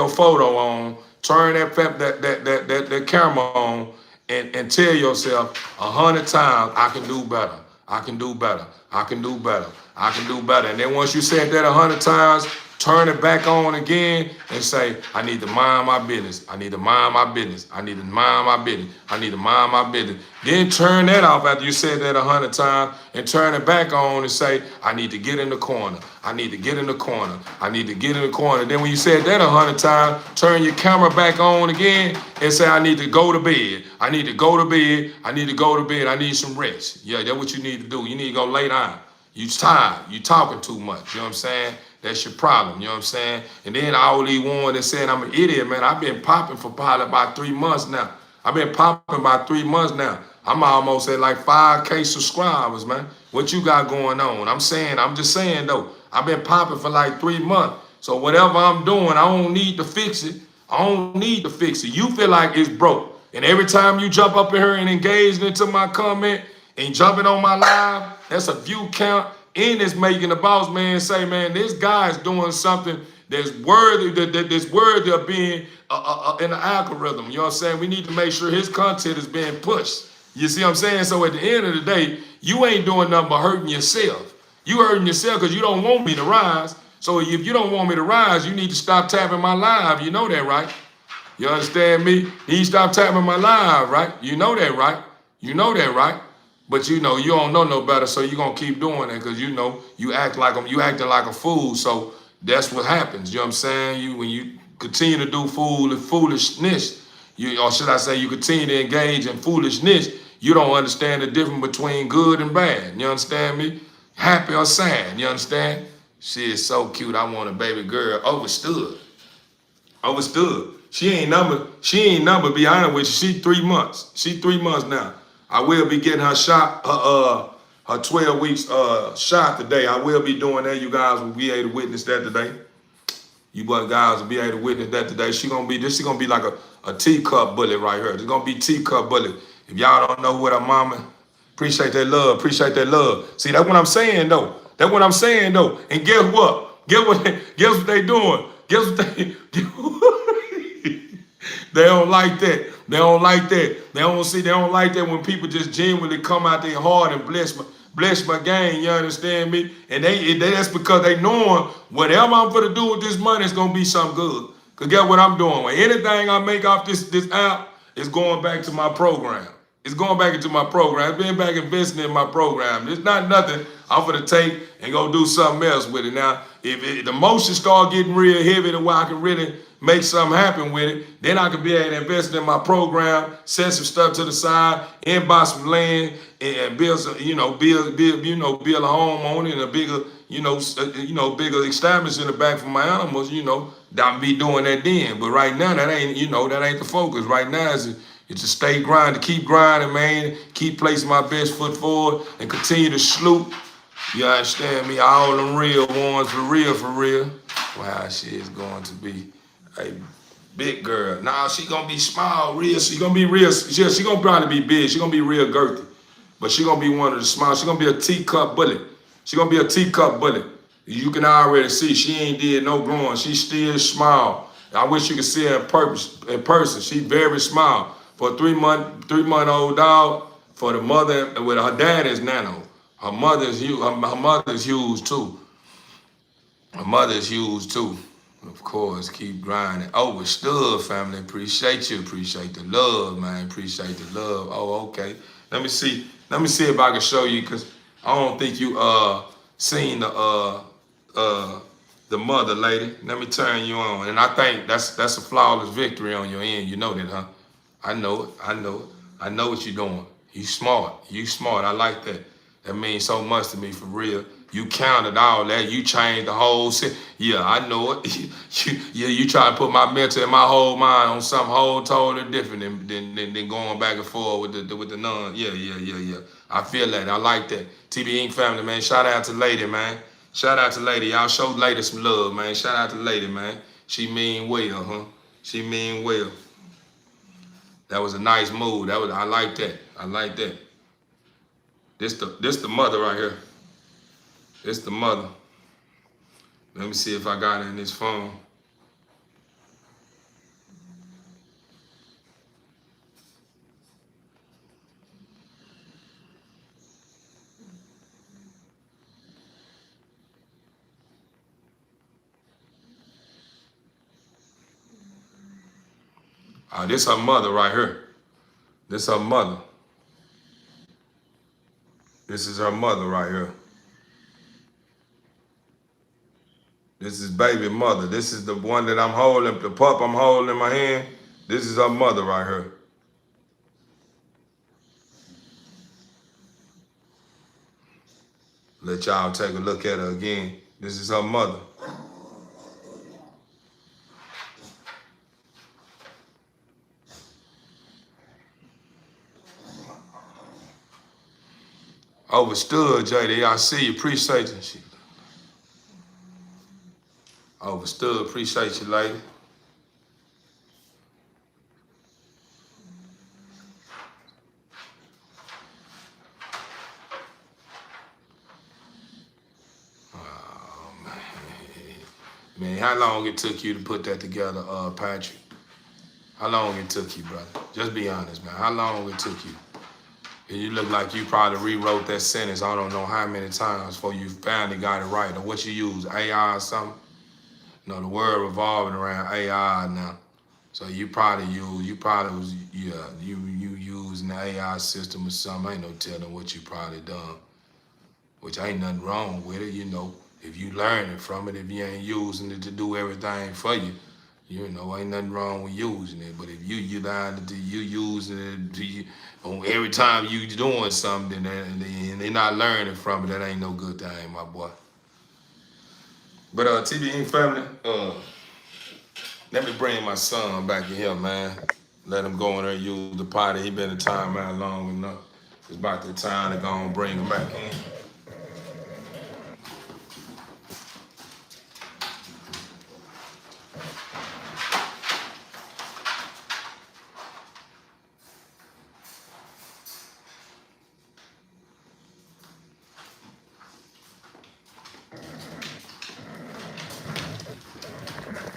A: photo on. Turn that camera on, and tell yourself 100 times, I can do better. I can do better. I can do better. I can do better. And then once you said that 100 times, turn it back on again and say, I need to mind my business. I need to mind my business. I need to mind my business. I need to mind my business. Then turn that off after you said that 100 times and turn it back on and say, I need to get in the corner. I need to get in the corner. I need to get in the corner. Then when you said that 100 times, turn your camera back on again and say, I need to go to bed. I need to go to bed. I need to go to bed. I need some rest. Yeah, that's what you need to do. You need to go lay down. You tired. You talking too much. You know what I'm saying? That's your problem. You know what I'm saying? And then all these one that saying I'm an idiot, man. I've been popping for probably about 3 months now. I've been popping about 3 months now. I'm almost at like 5K subscribers, man. What you got going on? I'm just saying though. I've been popping for like 3 months. So whatever I'm doing, I don't need to fix it. I don't need to fix it. You feel like it's broke. And every time you jump up in here and engage into my comment and jumping on my live, that's a view count. And it's making the boss man say, man, this guy is doing something that's worthy, that's worthy of being in the algorithm. You know what I'm saying? We need to make sure his content is being pushed. You see what I'm saying? So at the end of the day, you ain't doing nothing but hurting yourself. You hurting yourself because you don't want me to rise. So if you don't want me to rise, you need to stop tapping my live. You know that, right? You understand me? He stopped tapping my live, right? You know that, right? You know that, right? But you know, you don't know no better, so you're gonna keep doing it because you know you acting like a fool. So that's what happens. You know what I'm saying? When you continue to do foolishness, or should I say you continue to engage in foolishness, you don't understand the difference between good and bad. You understand me? Happy or sad, you understand? She is so cute. I want a baby girl. Overstood. She ain't number, be honest with you. She 3 months. She 3 months now. I will be getting her shot, her 12 weeks shot today. I will be doing that. You guys will be able to witness that today. You guys will be able to witness that today. She gonna be like a teacup bullet right here. It's gonna be teacup bullet. If y'all don't know what her mama, appreciate that love. Appreciate that love. See, that's what I'm saying though. That's what I'm saying though. And guess what? Guess what they doing? Guess what they They don't like that. They don't like that. They don't like that when people just genuinely come out their heart and bless my game. You understand me? And that's because they knowing whatever I'm gonna do with this money is gonna be something good. Cause guess what I'm doing? When anything I make off this app is going back to my program. It's going back into my program. It's been back investing in my program. It's not nothing I'm gonna take and go do something else with it. Now, if the motion start getting real heavy to where I can really make something happen with it, then I could be able to invest in my program, set some stuff to the side, and buy some land and build some, build a home on it and a bigger, bigger establishment in the back for my animals, I'll be doing that then. But right now, that ain't the focus. Right now, it's to stay grinding, keep grinding, man, keep placing my best foot forward and continue to sloop. You understand me? All them real ones, for real. Wow, she is going to be a big girl. Nah, she gonna be small, real. She gonna be real. She gonna probably be big. She gonna be real girthy, but she gonna be one of the small. She gonna be a teacup bullet. She gonna be a teacup bullet. You can already see she ain't did no growing. She still small. I wish you could see her in person. She very small for a 3-month-old dog. For the mother, with her dad is nano. Her mother's huge. Her mother's huge too. Her mother's huge too. Of course, keep grinding. Overstood, family. Appreciate you. Appreciate the love, man. Appreciate the love. Oh, okay. Let me see if I can show you, because I don't think you seen the mother, lady. Let me turn you on. And I think that's a flawless victory on your end. You know that, huh? I know it. I know what you're doing. You smart. I like that. That means so much to me, for real. You counted all that. You changed the whole shit. Yeah, I know it. you try to put my mental and my whole mind on something whole totally different than going back and forth with the nun. Yeah. I feel that. I like that. TB Inc. family, man. Shout out to Lady, man. Shout out to Lady. Y'all show Lady some love, man. Shout out to Lady, man. She mean well, huh? She mean well. That was a nice move. I like that. This the mother right here. It's the mother. Let me see if I got it in this phone. This her mother right here. This her mother. This is her mother right here. This is baby mother. This is the one that I'm holding, the pup I'm holding in my hand. This is her mother right here. Let y'all take a look at her again. This is her mother. Overstood, JD. I see you. Appreciate you. Overstood. Appreciate you, lady. how long it took you to put that together, Patrick? How long it took you, brother? Just be honest, man. How long it took you? And you look like you probably rewrote that sentence I don't know how many times before you finally got it right. Or what you use, AI or something? No, the world revolving around AI now. So you probably was you using the AI system or something. Ain't no telling what you probably done. Which ain't nothing wrong with it, if you learning from it, if you ain't using it to do everything for you, ain't nothing wrong with using it. But if you using it on every time you doing something and they not learning from it, that ain't no good thing, my boy. But TBE family, let me bring my son back in here, man. Let him go in there and use the potty. He been in timeout long enough. It's about the time to go and bring him back in.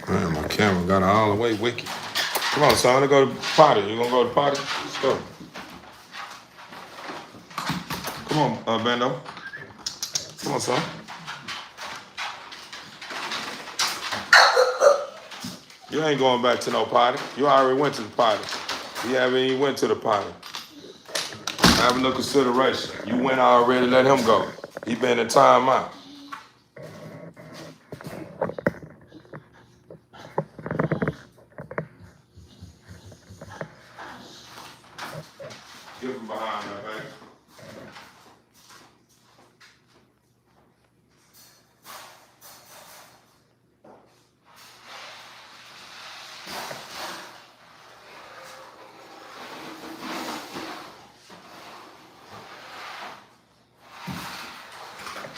A: Man, my camera got all the way wicked. Come on, son, let's go to potty. You gonna go to potty? Let's go. Come on, Bando. Come on, son. You ain't going back to no potty. You already went to the potty. You haven't even went to the potty. Have no consideration. You went already, let him go. He been in timeout. Get him behind that, baby.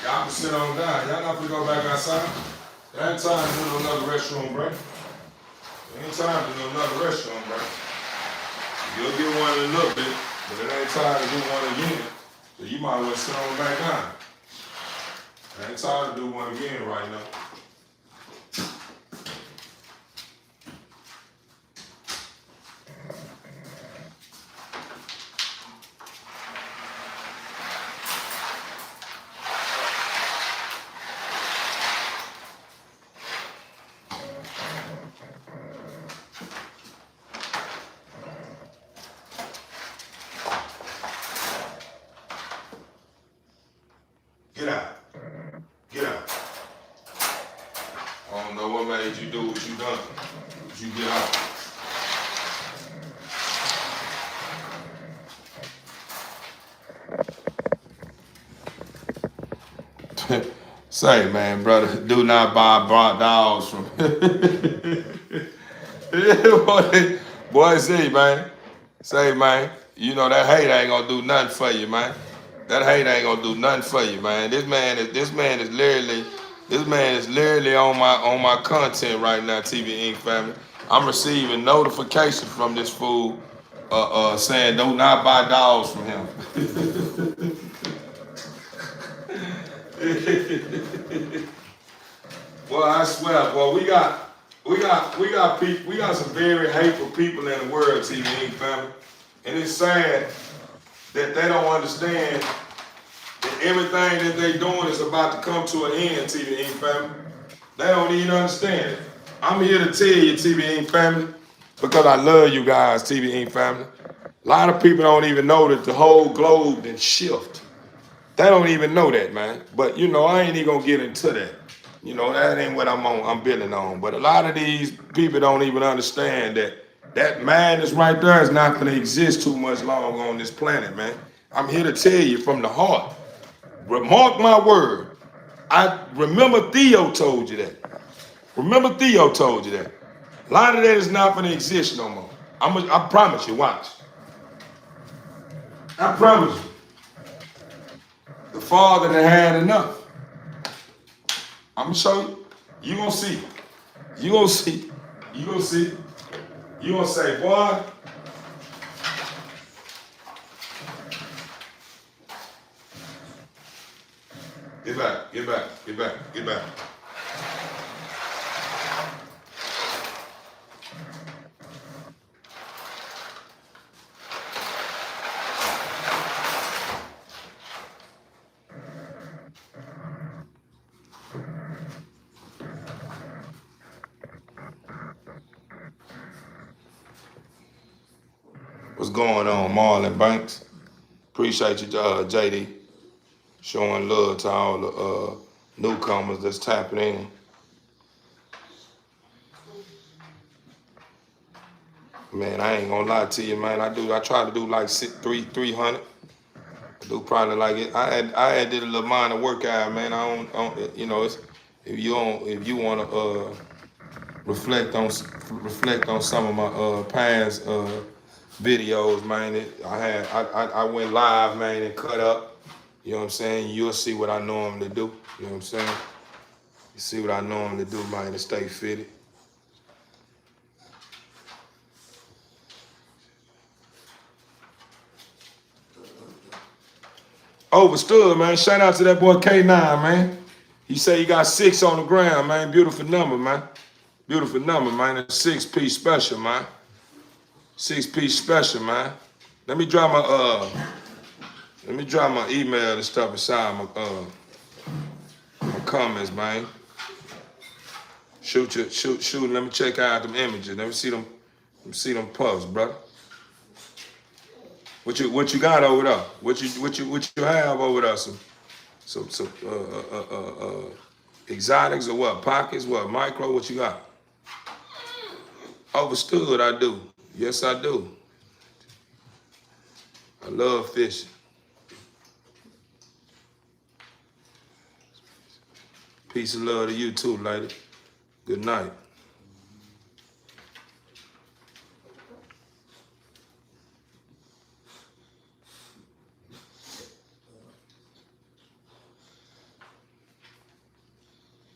A: Y'all can sit on down. Y'all not gonna go back outside. There ain't time to do another restroom break. There ain't time to do another restroom break. You'll get one in a little bit, but it ain't time to do one again. So you might as well sit on back down. It ain't time to do one again right now. Get out. Get out. I don't know what made you do what you done. But you get out. Say, man, brother, do not buy dogs from. boy, say, man. Say, man, that hate ain't gonna do nothing for you, man. That hate ain't gonna do nothing for you, man. This man is literally on my content right now, TV Inc. family. I'm receiving notifications from this fool saying do not buy dogs from him. Well, I swear, boy, we got some very hateful people in the world, TV Inc. family. And it's sad that they don't understand that everything that they doing is about to come to an end, TV Inc. family. They don't even understand it. I'm here to tell you, TV Inc. family, because I love you guys, TV Inc. family. A lot of people don't even know that the whole globe done shift. They don't even know that, man. But I ain't even gonna get into that. That ain't what I'm building on. But a lot of these people don't even understand that madness right there is not gonna exist too much longer on this planet, man. I'm here to tell you from the heart. Mark my word. I remember Theo told you that. A lot of that is not gonna exist no more. I promise you, watch. I promise you. The father that had enough. I'm gonna show you. You gonna see. You gonna see. You gonna see. You gonna say, boy. Get back. Get back. Get back. Get back. What's going on, Marlon Banks? Appreciate you, JD, showing love to all the newcomers that's tapping in. Man, I ain't gonna lie to you, man. I try to do like 300. I do probably like it. I had did a little minor workout, man. I don't you know, it's if you wanna reflect on some of my past videos, man. I went live, man, and cut up. You know what I'm saying? You'll see what I normally do. You know what I'm saying? You see what I normally do, man, to stay fitted. Overstood, man. Shout out to that boy K9, man. He said he got 6 on the ground, man. Beautiful number, man. Beautiful number, man. A 6-piece special, man. 6-piece special, man. Let me drop my email and stuff inside my comments, man. Shoot. Let me check out them images. Let me see them puffs, brother. What you got over there? What you have over there? Some exotics or what? Pockets? What? Micro? What you got? Overstood, I do. Yes, I do. I love fishing. Peace and love to you too, lady. Good night.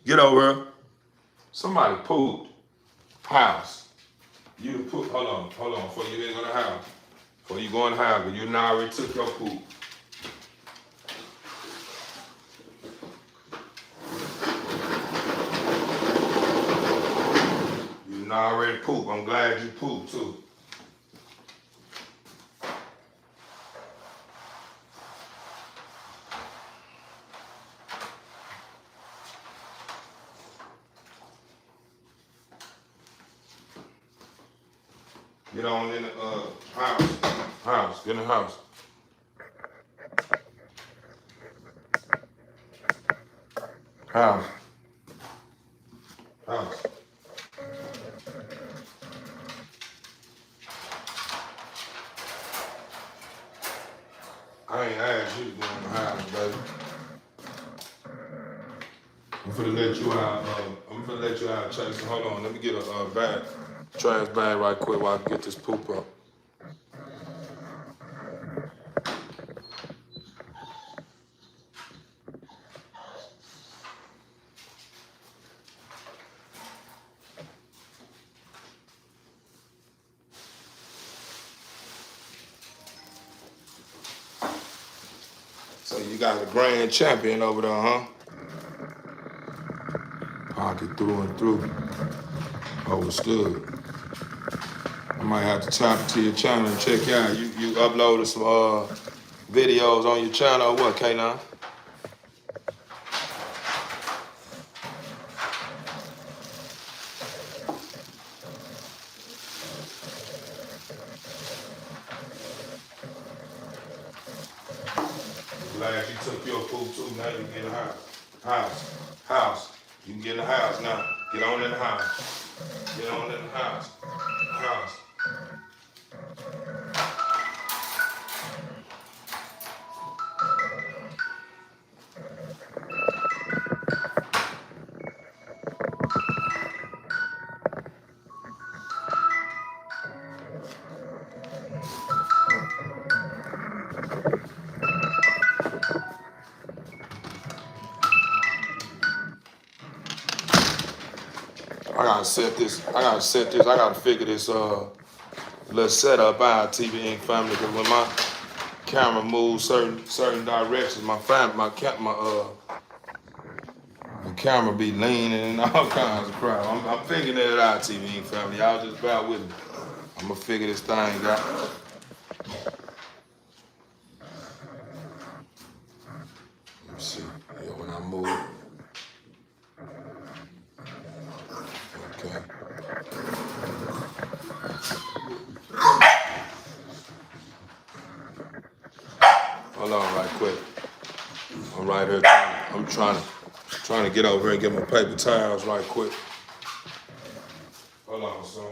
A: Get over here. Somebody pooped. House. You poop. Hold on. Before you get in the house. Before you go in the house, because you now already took your poop. You now already poop. I'm glad you pooped too. Get on in the house. Get in the house. House. I ain't asked you to go in the house, baby. I'm finna let you out, Chase. Hold on, let me get a bag. Trash bag right quick while I get this poop up. So you got a grand champion over there, huh? Pocket through and through. Overstood. I might have to tap into your channel and check out. You uploaded some videos on your channel or what, K9? Glad you took your poop too. Now you can get in the house. House. You can get in the house now. Get on in the house. Get on in the house. House. I gotta figure this little setup out, TV Inc. family, because when my camera moves certain directions, my camera be leaning and all kinds of crap. I'm figuring it out, TV Inc. family. Y'all just bear with me. I'm gonna figure this thing out. Let me see. Yeah, when I move. Okay. trying to get over here and get my paper towels right quick. Hold on, son.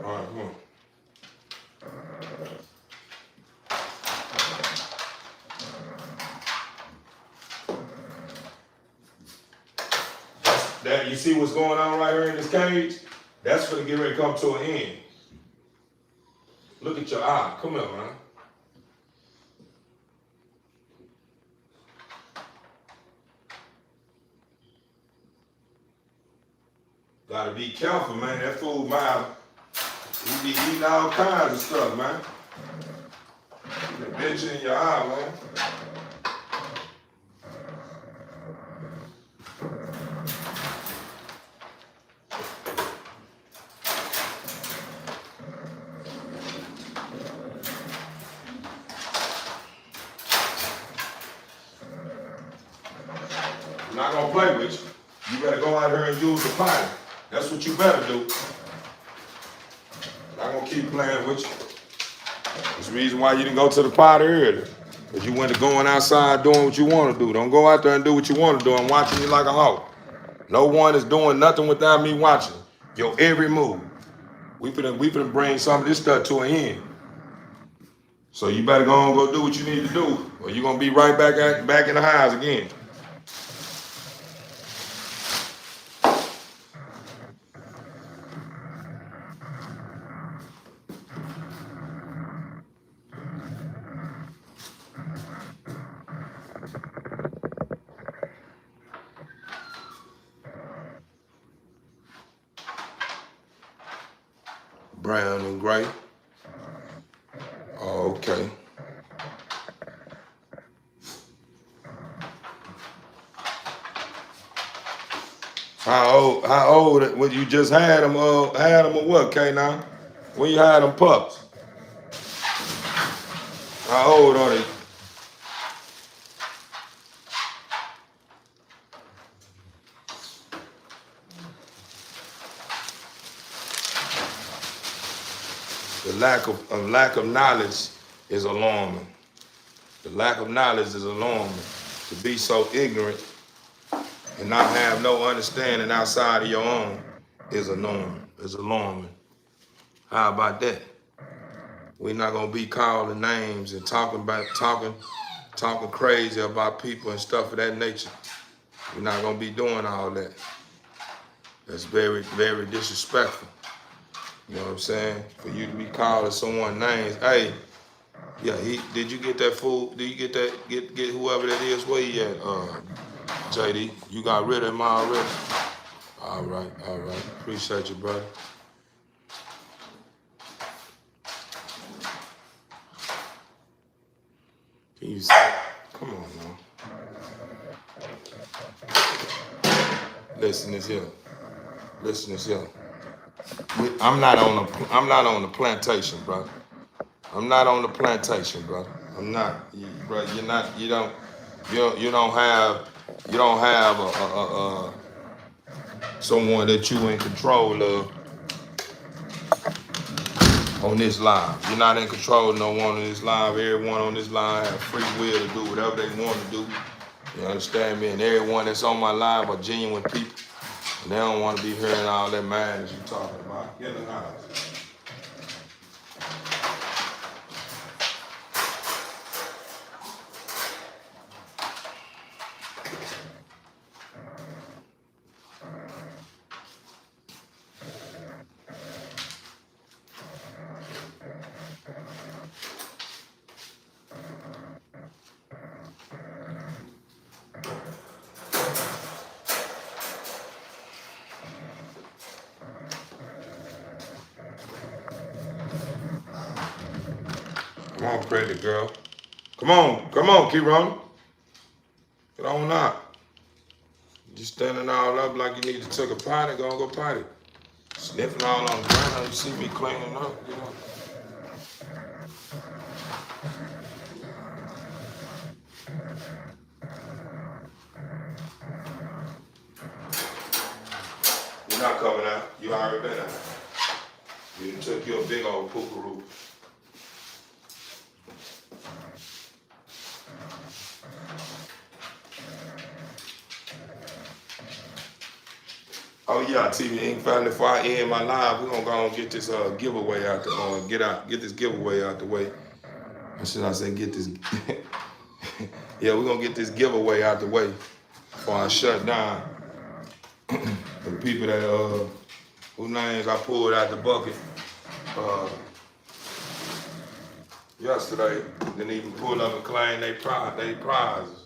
A: All right, come on. That you see what's going on right here in this cage? That's gonna get ready to come to an end. Look at your eye. Come here, man. Gotta be careful, man. That fool mouth, he be eating all kinds of stuff, man. The bitch in your eye, man. I'm not gonna play with you. You better go out here and use the potty. That's what you better do. I'm not gonna keep playing with you. That's the reason why you didn't go to the potty earlier. Because you went to going outside doing what you want to do. Don't go out there and do what you want to do. I'm watching you like a hawk. No one is doing nothing without me watching your every move. We finna bring some of this stuff to an end. So you better go and go do what you need to do, or you're gonna be right back in the house again. Brown and gray. Oh, okay. How old when you just had them or what, K now? When you had them pups? How old are they? The lack of knowledge is alarming. The lack of knowledge is alarming. To be so ignorant and not have no understanding outside of your own is alarming. How about that? We're not gonna be calling names and talking crazy about people and stuff of that nature. We're not gonna be doing all that. That's very, very disrespectful. You know what I'm saying? For you to be calling someone names. Hey, yeah, did you get that fool? Did you get that? Get whoever that is? Where he at? JD, you got rid of him already? All right. Appreciate you, brother. Can you say? Come on, man. Listen this here. I'm not on the plantation, brother. I'm not on the plantation, brother. I'm not, bro. You're not. You don't have someone that you in control of on this line. You're not in control of no one on this line. Everyone on this line have free will to do whatever they want to do. You understand me? And everyone that's on my line are genuine people. And they don't want to be hearing all that madness you talking about. Get in the house. on, pretty girl. Come on, keep running. Get on out. You standing all up like you need to take a potty, go potty. Sniffing all on the ground, you see me cleaning up, you know. You're not coming out. You already been out. You took your big old pookaroo. Oh yeah, TV Inc. Finally, before I end my live, we're gonna go and get this giveaway out the get this giveaway out the way. Or should I say get this? Yeah, we're gonna get this giveaway out the way before I shut down. For the people that whose names I pulled out the bucket yesterday, didn't even pull up and claim they prizes.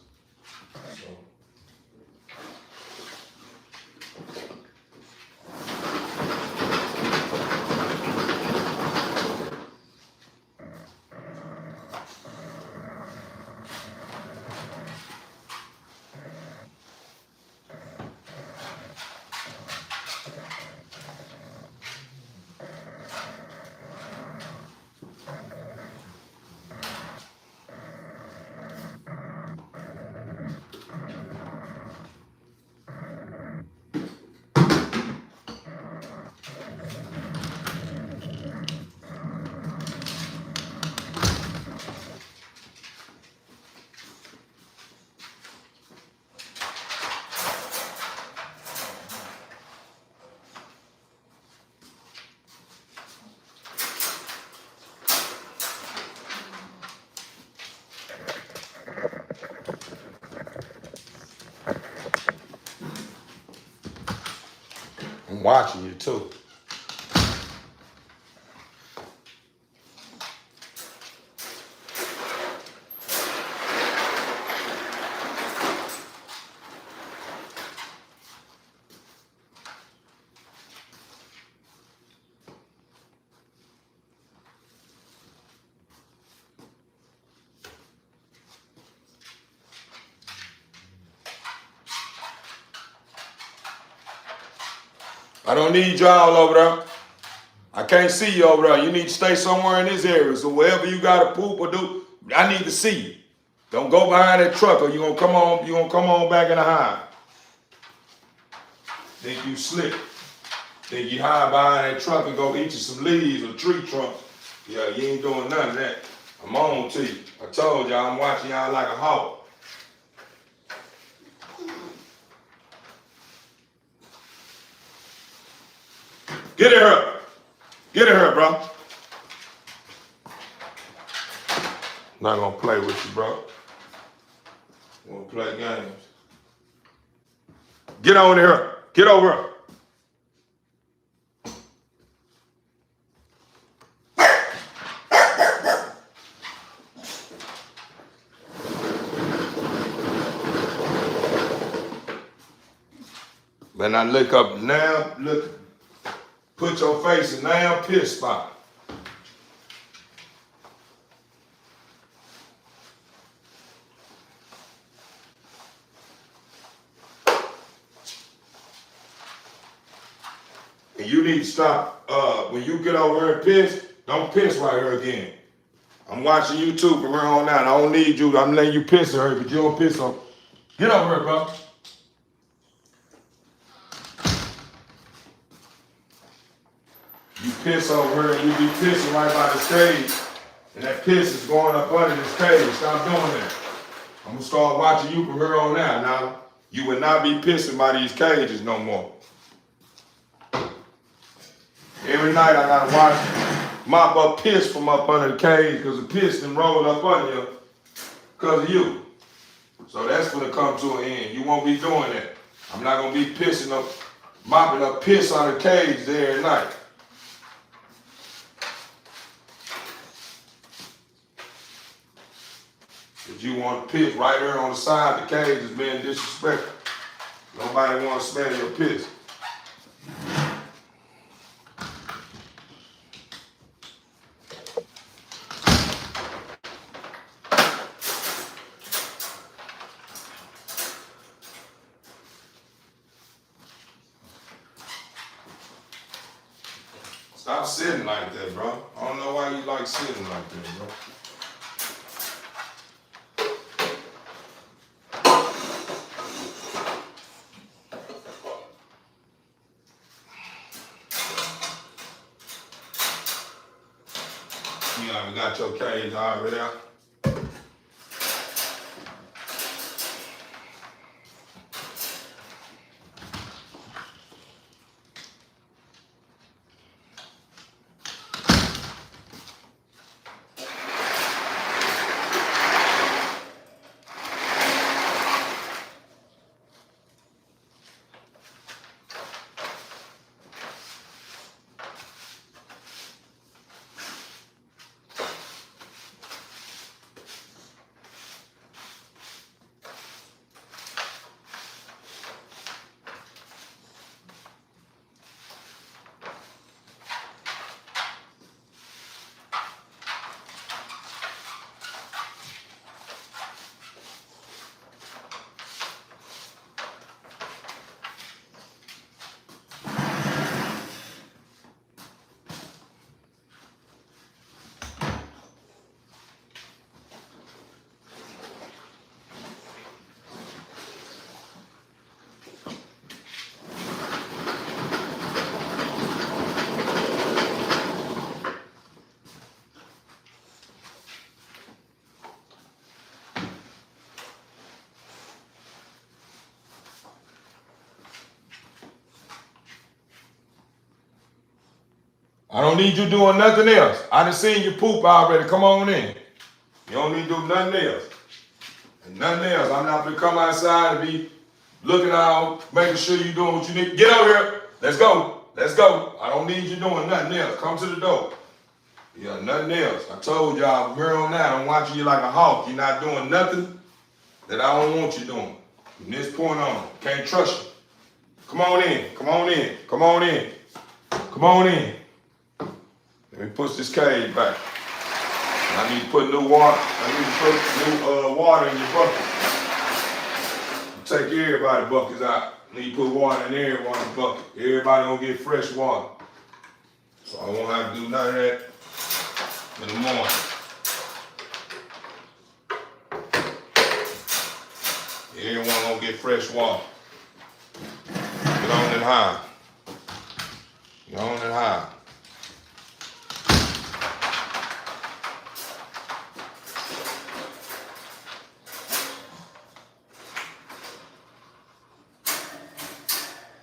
A: I'm watching you too. I don't need y'all over there. I can't see you over there. You need to stay somewhere in this area. So wherever you gotta poop or do, I need to see you. Don't go behind that truck or you're gonna come on back in the hive. Think you slick. Think you hide behind that truck and go eat you some leaves or tree trunks. Yeah, you ain't doing none of that. I'm on to you. I told y'all I'm watching y'all like a hawk. Get at her. Get at her, bro. Not gonna play with you, bro. Wanna play games. Get on here. Get over her. Then I look up now, look, put your face in now piss spot. And you need to stop, when you get over here and piss, don't piss right here again. I'm watching you too from here on out. I don't need you, I'm letting you piss her, but you don't piss on. Get over here, bro. You piss over here and you be pissing right by the stage. And that piss is going up under this cage. Stop doing that. I'm gonna start watching you from here on out now. You will not be pissing by these cages no more. Every night I gotta mop up piss from up under the cage because the piss done rolled up under you because of you. So that's gonna come to an end. You won't be doing that. I'm not gonna be mopping up piss on the cage every night. If you want to piss right there on the side of the cage is being disrespectful. Nobody want to smell your piss. Stop sitting like that, bro. I don't know why you like sitting like that, bro. You already got your cage already out. I don't need you doing nothing else. I done seen you poop already. Come on in. You don't need to do nothing else. And nothing else. I'm not gonna come outside and be looking out, making sure you're doing what you need. Get over here. Let's go. Let's go. I don't need you doing nothing else. Come to the door. Yeah, nothing else. I told y'all from here on out, I'm watching you like a hawk. You're not doing nothing that I don't want you doing. From this point on, can't trust you. Come on in. Come on in. Come on in. Come on in. Let me push this cage back. I need to put new water. I need to put new water in your bucket. Take everybody's buckets out. Need to put water in everyone's bucket. Everybody gonna get fresh water. So I won't have to do none of that in the morning. Everyone gonna get fresh water. Get on and high. Get on and high.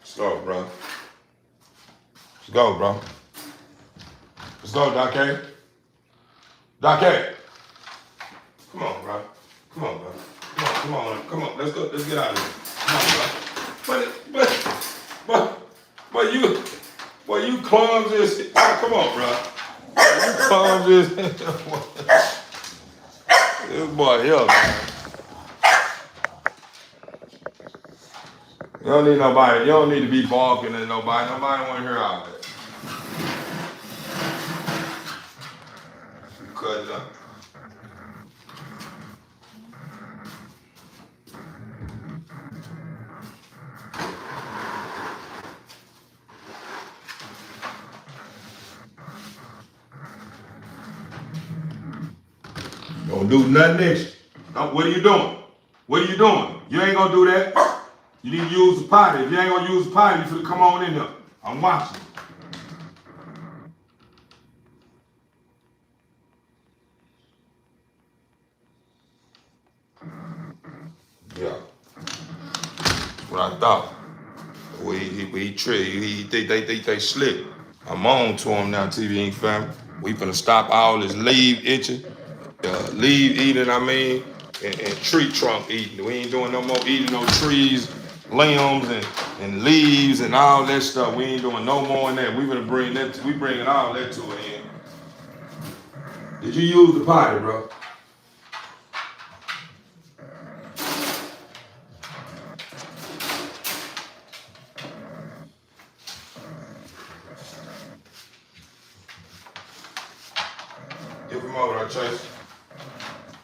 A: Let's go, bro. Let's go, bro. Let's go, Doc A. Doc A. Come on, bro. Come on, bro. Come on. Come on. Let's go. Let's get out of here. Come on, bro. But you clumsy as come on, bro. You clumsy as this boy here, man. You don't need nobody. You don't need to be barking at nobody. Nobody want to hear all that. You cut it up. Don't do nothing extra. What are you doing? What are you doing? You ain't gonna do that. You need to use the potty. If you ain't gonna use the potty, you finna come on in there. I'm watching. Yeah. What I thought. He tricked. They slick. I'm on to him now, TV family. We finna stop all this leave itching, leave eating, and tree trunk eating. We ain't doing no more eating no trees, limbs, and leaves and all that stuff. We ain't doing no more of that. We gonna bring that. We bringing all that to an end. Did you use the potty, bro? Give him over there, Chase.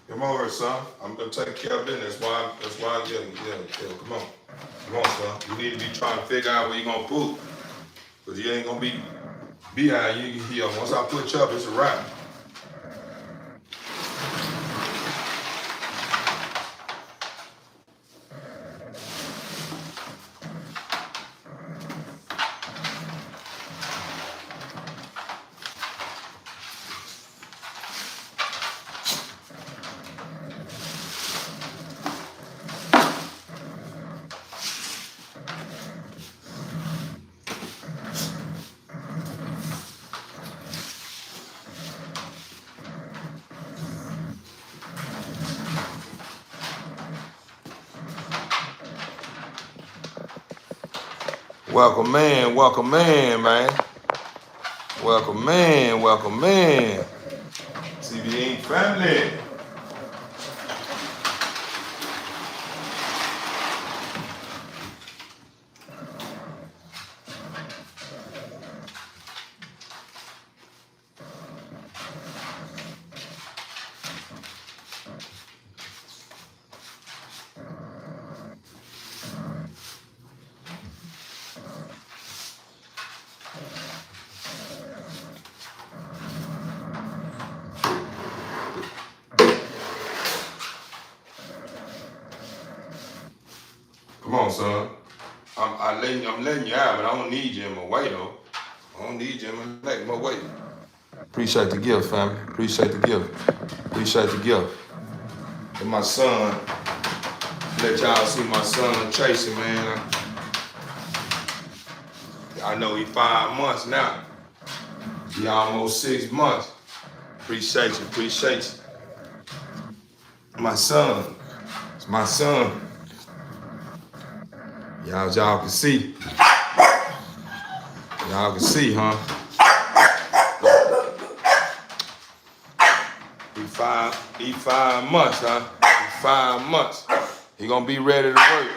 A: Come over, son. I'm gonna take care of business. That's why I'm getting. Yeah. Come on, son. You need to be trying to figure out where you're gonna poop, cause you ain't gonna be Behind you can hear. Once I put you up, it's a wrap. Welcome in, man. Welcome in. TV family. Come on, son. I'm letting you out, but I don't need you in my way, though. I don't need you in my way. Appreciate the gift, family. Appreciate the gift. And my son, let y'all see my son Tracy, man. I know he 5 months now. He almost 6 months. Appreciate you. My son. It's my son. Y'all can see. Y'all can see, huh? He 5 months, huh? He 5 months. He gonna be ready to work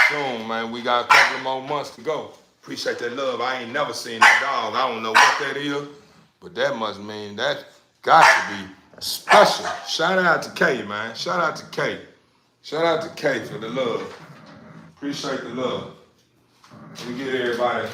A: soon, man. We got a couple of more months to go. Appreciate that love. I ain't never seen that dog. I don't know what that is, but that must mean that got to be special. Shout out to K, man. Shout out to K for the love. Appreciate the love. Let me get everybody.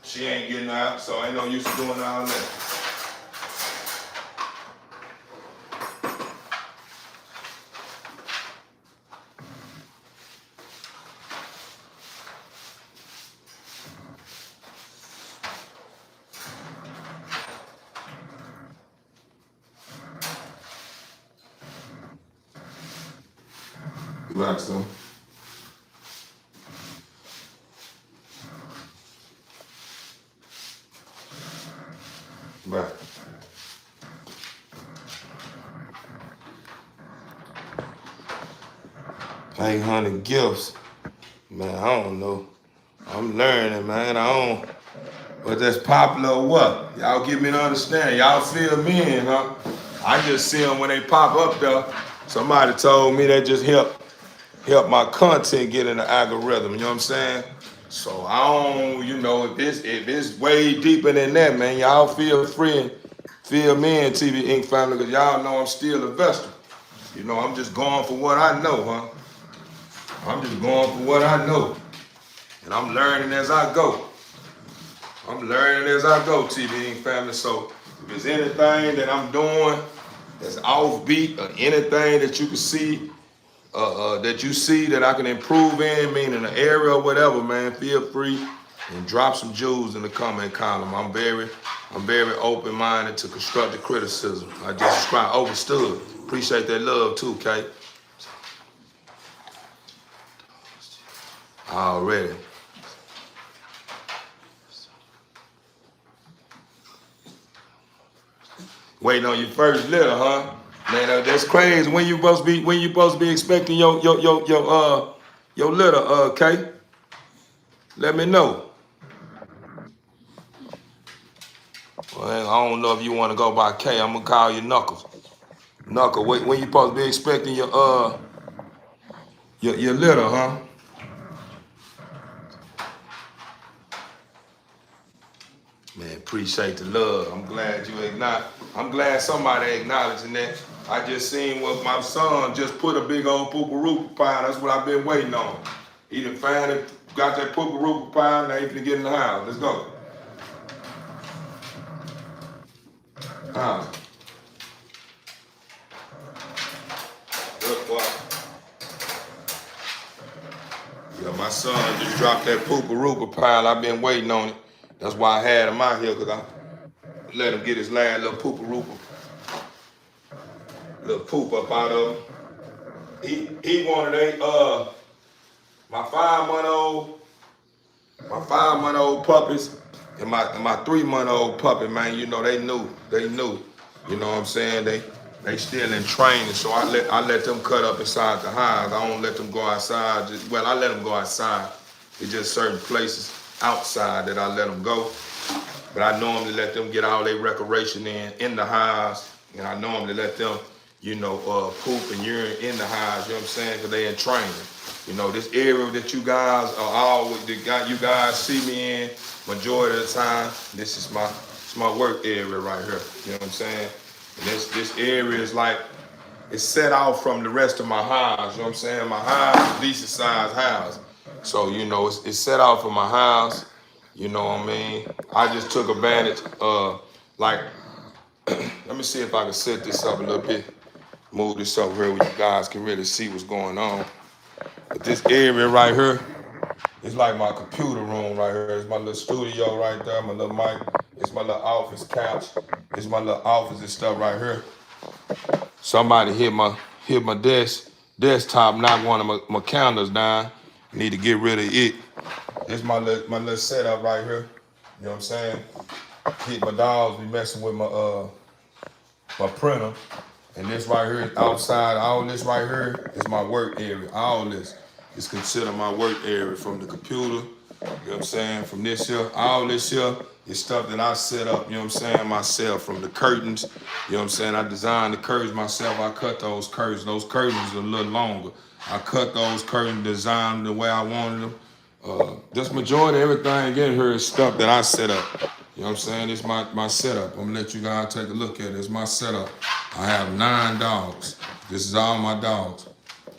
A: She ain't getting out, so ain't no use of doing all that. Relax though. Bye. 800 gifts. Man, I don't know. I'm learning, man. I don't. But that's popular or what? Y'all give me to understand. Y'all fill me in, huh? I just see them when they pop up there. Somebody told me that just help my content get in the algorithm. You know what I'm saying? So I don't, if it's way deeper than that, man, y'all feel free and fill me in, TV Ink family, because y'all know I'm still a investor. I'm just going for what I know, huh? I'm just going for what I know. And I'm learning as I go. TV Ink family. So if there's anything that I'm doing that's offbeat or anything that you can see, that you see that I can improve in, meaning an area or whatever, man, feel free and drop some jewels in the comment column. I'm very open-minded to constructive criticism. I just try overstood. Appreciate that love too, Kate. Already. Waiting on your first letter, huh? Man, that's crazy. When you supposed to be expecting your letter, Kay? Let me know. Well, I don't know if you want to go by K. I'm gonna call you Knuckles. Knuckle, when you supposed to be expecting your letter, huh? Man, appreciate the love. I'm glad you acknowledge. I'm glad somebody acknowledging that. I just seen what my son just put a big old pooperoo pie. That's what I've been waiting on. He done found it, got that pooperoo pie, now he finna get in the house. Let's go. Good boy. Yeah, my son just dropped that pooperoo pile. I've been waiting on it. That's why I had him out here, because I let him get his last little pooperoo, little poop up out of him. He wanted my 5-month-old puppies and my 3-month-old puppy, man, you know, they knew. You know what I'm saying? They still in training, so I let them cut up inside the hive. I don't let them go outside. I let them go outside. It's just certain places outside that I let them go. But I normally let them get all their recreation in the hives, and I normally let them, you know, poop and urine in the hives, you know what I'm saying? Because they in training. You know, this area that you guys are always, you guys see me in, majority of the time, this is my work area right here. You know what I'm saying? And this area is like, it's set out from the rest of my house. You know what I'm saying? My house is a decent sized house. So, you know, it's set out from my house. You know what I mean? I just took advantage like, let me see if I can set this up a little bit. Move this up here where you guys can really see what's going on. But this area right here, it's like my computer room right here. It's my little studio right there, my little mic. It's my little office couch. It's my little office and stuff right here. Somebody hit my desktop, knocked one of my counters down. Need to get rid of it. This my little setup right here. You know what I'm saying? Hit my dogs be messing with my printer. And this right here is outside. All this right here is my work area. All this is considered my work area, from the computer, you know what I'm saying, from this here. All this here is stuff that I set up, you know what I'm saying, myself, from the curtains, you know what I'm saying. I designed the curtains myself. I cut those curtains. Those curtains are a little longer. I cut those curtains, designed them the way I wanted them. This majority of everything in here is stuff that I set up. You know what I'm saying? It's my setup. I'm gonna let you guys take a look at it. It's my setup. I have 9 dogs. This is all my dogs.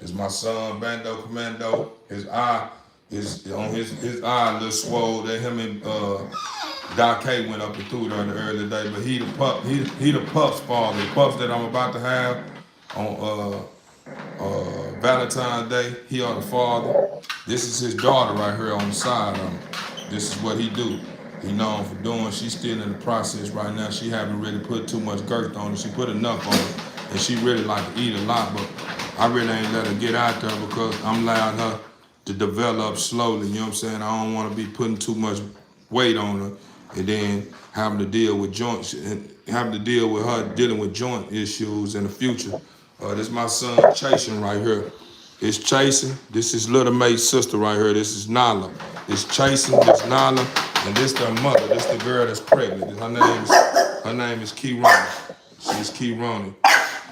A: It's my son, Bando Commando. His eye is on his eye a little swole. That him and Doc K went up and through there in the early day. But he the pups father. The pups that I'm about to have on Valentine's Day, he are the father. This is his daughter right here on the side of him. This is what he do. He known for doing. She's still in the process right now. She haven't really put too much girth on it. She put enough on it, and she really like to eat a lot, but I really ain't let her get out there because I'm allowing her to develop slowly. You know what I'm saying? I don't want to be putting too much weight on her and then having to deal with joints and having to deal with her dealing with joint issues in the future. This is my son Chasen right here. It's Chasen. This is Little Mate's sister right here. This is Nala. It's Chasen. This Nala, and this their mother. This the girl that's pregnant. Her name is Kironi. She's Kironi.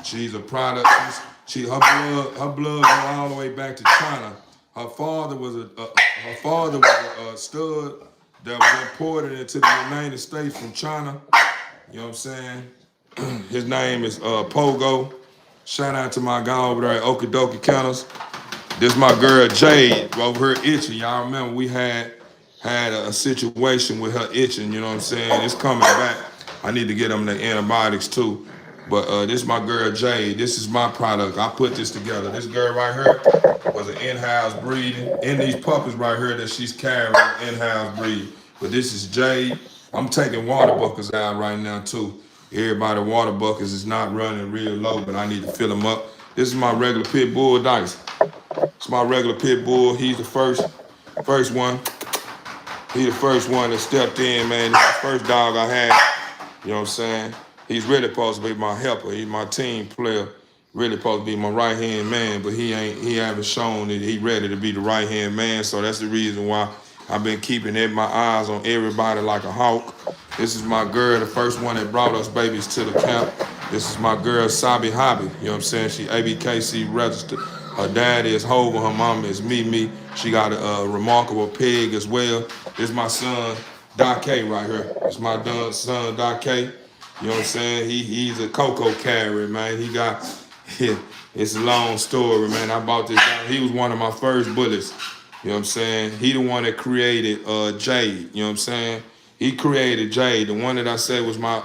A: She's a product. Her blood go all the way back to China. Her father was a stud that was imported into the United States from China. You know what I'm saying? His name is Pogo. Shout out to my guy over there at Okidoki Kennels. This my girl Jade over here itching. Y'all remember we had a situation with her itching, you know what I'm saying? It's coming back. I need to get them the antibiotics too. But this is my girl Jade. This is my product. I put this together. This girl right here was an in-house breeding. And these puppies right here that she's carrying, in-house breed. But this is Jade. I'm taking water buckets out right now too. Everybody water buckets is not running real low, but I need to fill them up. This is my regular pit bull Dice. It's my regular pit bull. He's the first one. He the first one that stepped in, man. This is the first dog I had. You know what I'm saying? He's really supposed to be my helper. He's my team player. Really supposed to be my right-hand man, but he haven't shown that he ready to be the right-hand man. So that's the reason why I've been keeping my eyes on everybody like a hawk. This is my girl, the first one that brought us babies to the camp. This is my girl, Sabi Hobby. You know what I'm saying? She ABKC registered. Her daddy is Hova, her mama is Mimi. She got a remarkable pig as well. This is my son, Doc K right here. It's my son, Doc K. You know what I'm saying? He's a cocoa carrier, man. He got, yeah, it's a long story, man. I bought this guy. He was one of my first bullets. You know what I'm saying? He the one that created Jade. You know what I'm saying? He created Jade. The one that I said was my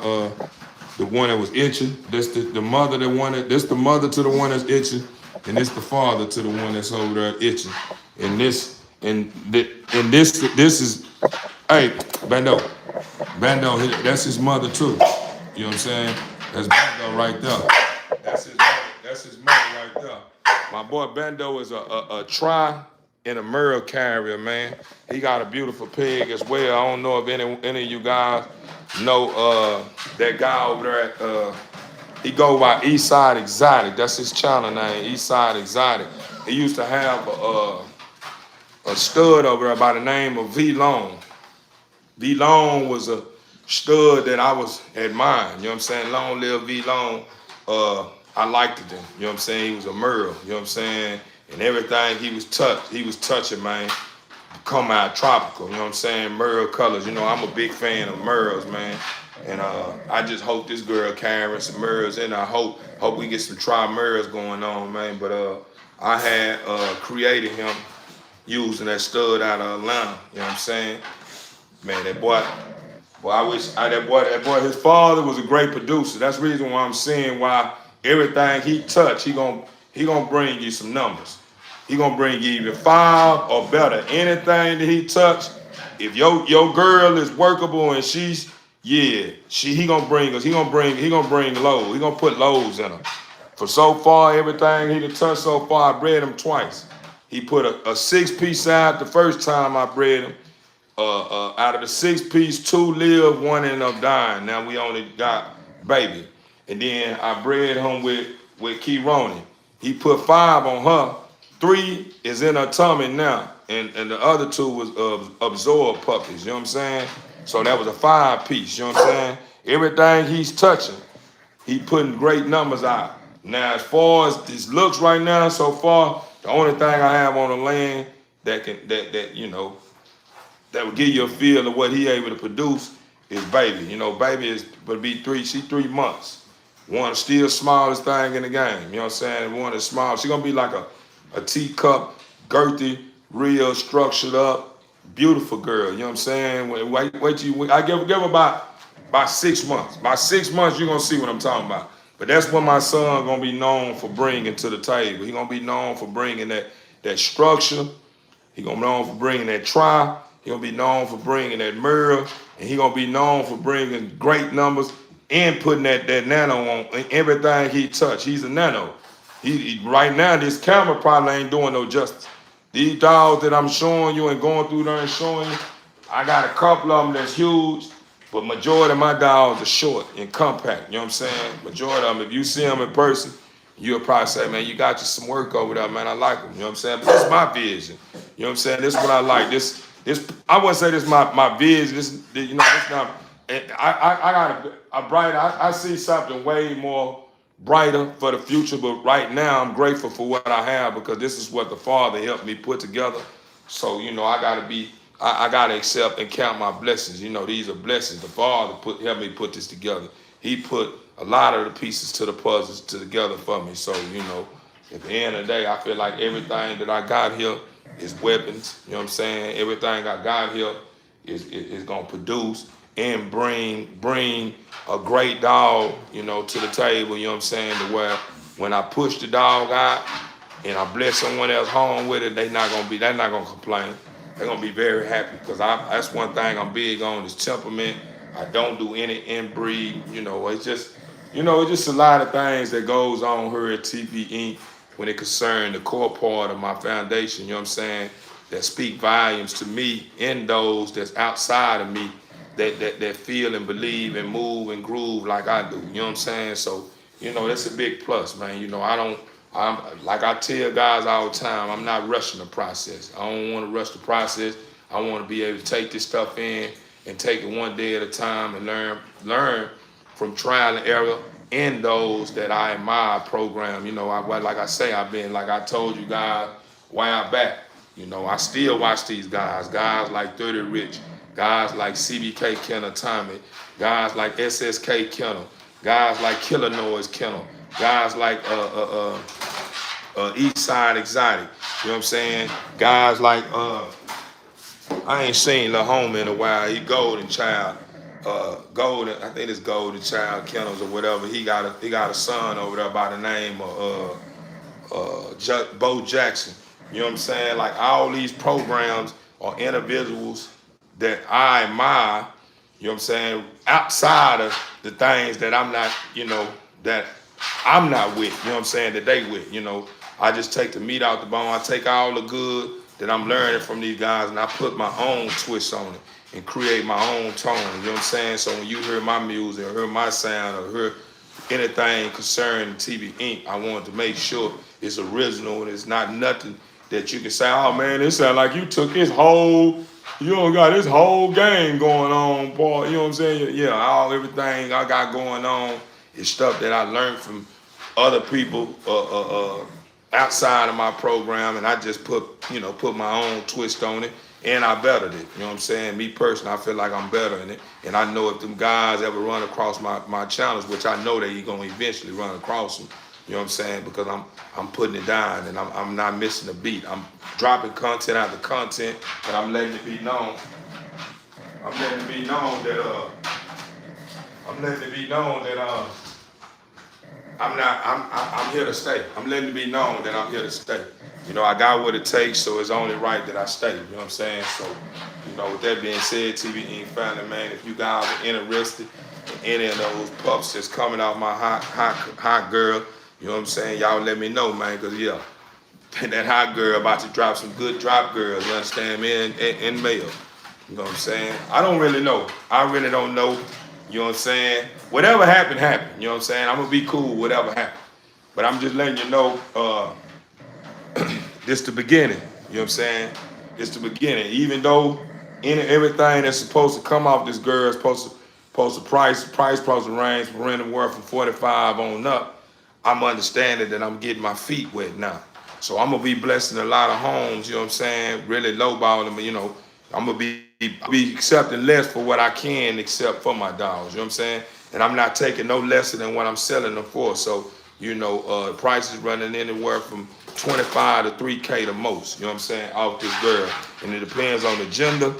A: the one that was itching. That's the mother that wanted. This the mother to the one that's itching, and this the father to the one that's over there itching. And this is, hey, Bando, that's his mother too. You know what I'm saying? That's Bando right there. That's his mother right there. My boy Bando is a try and a Merle carrier, man. He got a beautiful pig as well. I don't know if any of you guys know that guy over there at he go by Eastside Exotic. That's his channel name, Eastside Exotic. He used to have a stud over there by the name of V Long. V Long was a stud that I was admiring. You know what I'm saying? Long live V Long. I liked it then. You know what I'm saying? He was a Merle. You know what I'm saying? And everything he was touching, man, come out tropical. You know what I'm saying? Merle colors. You know, I'm a big fan of Merles, man. And I just hope this girl carrying some Merles, and I hope we get some Merles going on, man. But I had created him using that stud out of Atlanta. You know what I'm saying? Man, that boy, that boy, his father was a great producer. That's the reason why I'm saying why everything he touch, he gonna bring you some numbers. He gonna bring you even 5 or better. Anything that he touch, if your girl is workable and he gonna bring us. He gonna bring loads. He gonna put loads in her. For so far, everything he done touched so far, I bred him twice. He put a 6-piece out the first time I bred him. Out of the 6-piece, 2 lived, 1 ended up dying. Now we only got baby. And then I bred him with Kironi. He put 5 on her. 3 is in her tummy now. And the other 2 was absorbed puppies. You know what I'm saying? So that was a 5-piece. You know what I'm saying? Everything he's touching, he putting great numbers out. Now, as far as this looks right now, so far, the only thing I have on the land that would give you a feel of what he able to produce is baby. You know, baby would be 3 months. One still smallest thing in the game. You know what I'm saying? One is small. She's gonna be like a teacup, girthy, real structured up, beautiful girl. You know what I'm saying? I give her about 6 months. By 6 months, you're gonna see what I'm talking about. But that's what my son gonna be known for bringing to the table. He gonna be known for bringing that structure. He gonna be known for bringing that try. He gonna be known for bringing that Merle, and he gonna be known for bringing great numbers and putting that nano on everything he touch. He's a nano. He right now this camera probably ain't doing no justice. These dogs that I'm showing you and going through there and showing you, I got a couple of them that's huge, but majority of my dogs are short and compact. You know what I'm saying? Majority of them, if you see them in person, you'll probably say, man, you got you some work over there, man. I like them. You know what I'm saying? But this is my vision. You know what I'm saying? This is what I like. This I wouldn't say this is my vision. This not. I got a brighter. I see something way more brighter for the future. But right now, I'm grateful for what I have because this is what the Father helped me put together. So I gotta accept and count my blessings. These are blessings. The Father helped me put this together. He put a lot of the pieces to the puzzles together for me. So at the end of the day, I feel like everything that I got here is weapons. You know what I'm saying? Everything I got here is gonna produce and bring a great dog, to the table. You know what I'm saying? To where when I push the dog out and I bless someone else home with it, they're not gonna complain. They're gonna be very happy because that's one thing I'm big on is temperament. I don't do any inbreed. It's just a lot of things that goes on here at TV Inc. when it concerns the core part of my foundation. You know what I'm saying? That speak volumes to me and those that's outside of me that feel and believe and move and groove like I do. You know what I'm saying? So that's a big plus, man. I'm like I tell guys all the time, I'm not rushing the process. I don't want to rush the process. I want to be able to take this stuff in and take it one day at a time and learn from trial and error in those that I admire program. Like I say, I've been, like I told you guys a while back, I still watch these guys like 30 Rich, Guys like CBK Kennel Tommy, guys like SSK Kennel, guys like Killer Noise Kennel, guys like Eastside Exotic. You know what I'm saying? Guys like I ain't seen Lil Homie in a while. He Golden Child. Golden, I think it's Golden Child Kennels or whatever. He got a son over there by the name of Bo Jackson. You know what I'm saying? Like all these programs are individuals that I admire, you know what I'm saying, outside of the things that I'm not, that I'm not with, you know what I'm saying, that they with, I just take the meat out the bone. I take all the good that I'm learning from these guys and I put my own twist on it and create my own tone, you know what I'm saying? So when you hear my music or hear my sound or hear anything concerning TV Inc., I want to make sure it's original and it's not nothing that you can say, oh man, it sound like you took you don't got this whole game going on, boy. You know what I'm saying? Yeah, everything I got going on is stuff that I learned from other people outside of my program, and I just put my own twist on it, and I bettered it. You know what I'm saying? Me personally, I feel like I'm better in it, and I know if them guys ever run across my channels, which I know they gonna eventually run across them. You know what I'm saying? Because I'm putting it down and I'm not missing a beat. I'm dropping content after content, but I'm letting it be known. I'm letting it be known that I'm here to stay. I'm letting it be known that I'm here to stay. I got what it takes, so it's only right that I stay. You know what I'm saying? So, with that being said, TV Inc. family, man, if you guys are interested in any of those pups that's coming out my hot girl, you know what I'm saying? Y'all let me know, man, because, that hot girl about to drop some good drop girls, you understand me, in mail. You know what I'm saying? I don't really know. I really don't know. You know what I'm saying? Whatever happened, happened. You know what I'm saying? I'm going to be cool, whatever happened. But I'm just letting you know, this the beginning. You know what I'm saying? It's the beginning. Even though everything that's supposed to come off this girl is supposed to price supposed to range from anywhere from 45 on up, I'm understanding that I'm getting my feet wet now. So I'm going to be blessing a lot of homes, you know what I'm saying? Really lowballing them, I'm going to be accepting less for what I can accept for my dogs, you know what I'm saying? And I'm not taking no less than what I'm selling them for. So, prices running anywhere from 25 to 3K the most, you know what I'm saying, off this girl. And it depends on the gender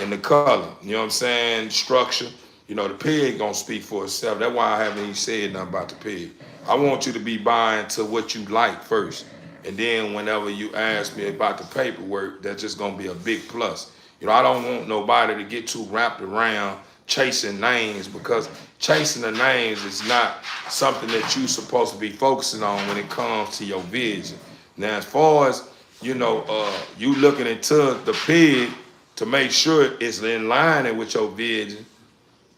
A: and the color, you know what I'm saying, structure. The pig gonna speak for itself. That's why I haven't even said nothing about the pig. I want you to be buying to what you like first. And then whenever you ask me about the paperwork, that's just gonna be a big plus. I don't want nobody to get too wrapped around chasing names, because chasing the names is not something that you're supposed to be focusing on when it comes to your vision. Now, as far as, you looking into the pig to make sure it's in line with your vision,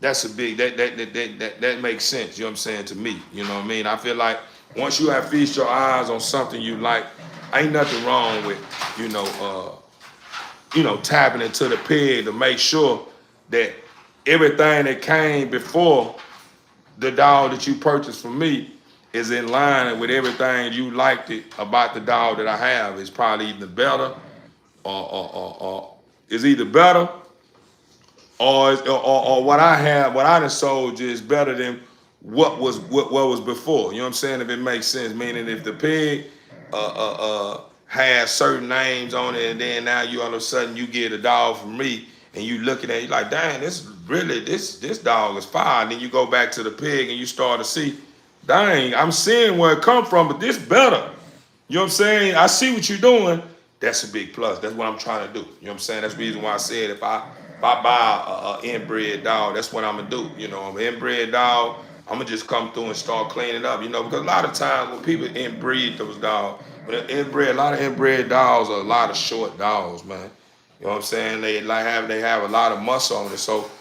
A: that's a big, that makes sense, you know what I'm saying, to me. You know what I mean? I feel like once you have feast your eyes on something you like, ain't nothing wrong with, tapping into the pig to make sure that everything that came before the dog that you purchased from me is in line with everything you liked it about the dog that I have. It's probably either better or it's either better or what I have, what I done sold you is better than what was before. You know what I'm saying? If it makes sense, meaning if the pig has certain names on it, and then now you all of a sudden you get a dog from me, and you looking at it, you like, dang, this dog is fire. And then you go back to the pig and you start to see, dang, I'm seeing where it come from, but this better. You know what I'm saying? I see what you're doing. That's a big plus. That's what I'm trying to do. You know what I'm saying? That's the reason why I said if I buy a inbred dog, that's what I'm gonna do. I'm an inbred dog. I'm gonna just come through and start cleaning up. Because a lot of times when people inbreed those dogs, a lot of inbred dogs are a lot of short dogs, man. You know what I'm saying? They have a lot of muscle on it. So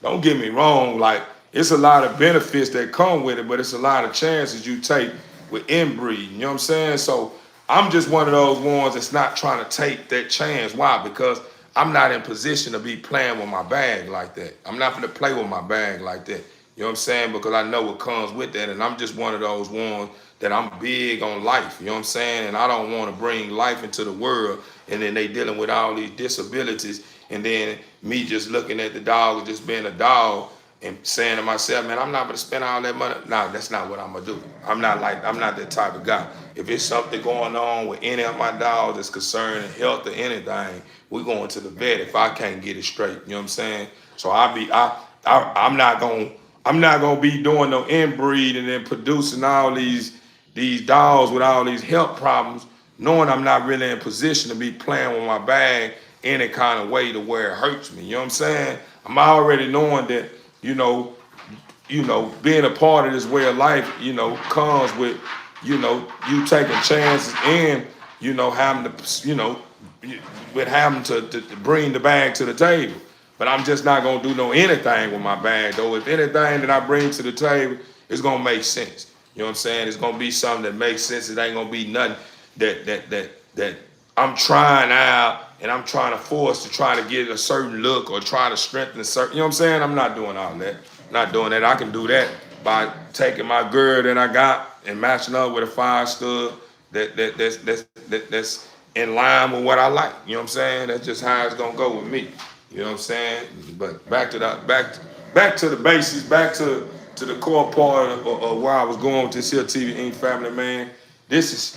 A: don't get me wrong, like it's a lot of benefits that come with it, but it's a lot of chances you take with inbreeding. You know what I'm saying? So I'm just one of those ones that's not trying to take that chance. Why? Because I'm not in position to be playing with my bag like that. I'm not gonna play with my bag like that. You know what I'm saying? Because I know what comes with that, and I'm just one of those ones that I'm big on life. You know what I'm saying? And I don't want to bring life into the world, and then they dealing with all these disabilities, And then me just looking at the dog and just being a dog and saying to myself, man, I'm not gonna spend all that money. No, that's not what I'm gonna do. I'm not that type of guy. If it's something going on with any of my dogs that's concerning health or anything, we're going to the vet if I can't get it straight. You know what I'm saying? So I'm not gonna be doing no inbreeding and producing all these dogs with all these health problems, knowing I'm not really in position to be playing with my bag any kind of way to where it hurts me. You know what I'm saying? I'm already knowing that, you know, being a part of this way of life, comes with, you taking chances and, having to, with having to bring the bag to the table. But I'm just not gonna do no anything with my bag though. If anything that I bring to the table is gonna make sense. You know what I'm saying? It's gonna be something that makes sense. It ain't gonna be nothing that I'm trying out and I'm trying to force to try to get a certain look or try to strengthen a certain, you know what I'm saying? I'm not doing all that. Not doing that. I can do that by taking my girl that I got and matching up with a 5 stud that's in line with what I like. You know what I'm saying? That's just how it's gonna go with me. You know what I'm saying? But back to the basics, back to the core part of where I was going with this here TV Inc. family, man. This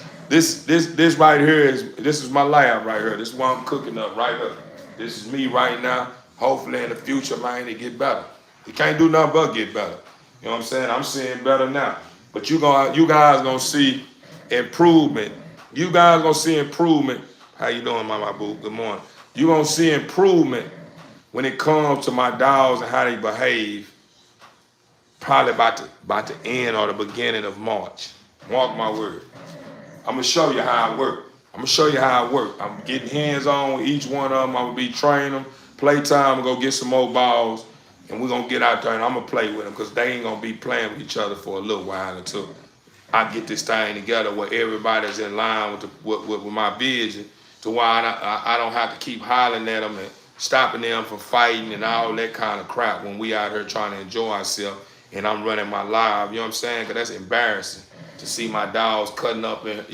A: right here is my lab right here. This is what I'm cooking up right here. This is me right now. Hopefully in the future, man, it get better. It can't do nothing but get better. You know what I'm saying? I'm seeing better now. But you guys gonna see improvement. You guys gonna see improvement. How you doing, Mama Boo? Good morning. You gonna see improvement when it comes to my dogs and how they behave. Probably about the end or the beginning of March. Mark my word. I'm gonna show you how it work. I'm getting hands-on with each one of them. I'm gonna be training them. Playtime, I'm gonna go get some more balls, and we're gonna get out there and I'm gonna play with them because they ain't gonna be playing with each other for a little while until I get this thing together where everybody's in line with my vision, to why I don't have to keep hollering at them and stopping them from fighting and all that kind of crap when we out here trying to enjoy ourselves and I'm running my live. You know what I'm saying? Because that's embarrassing to see my dogs cutting up and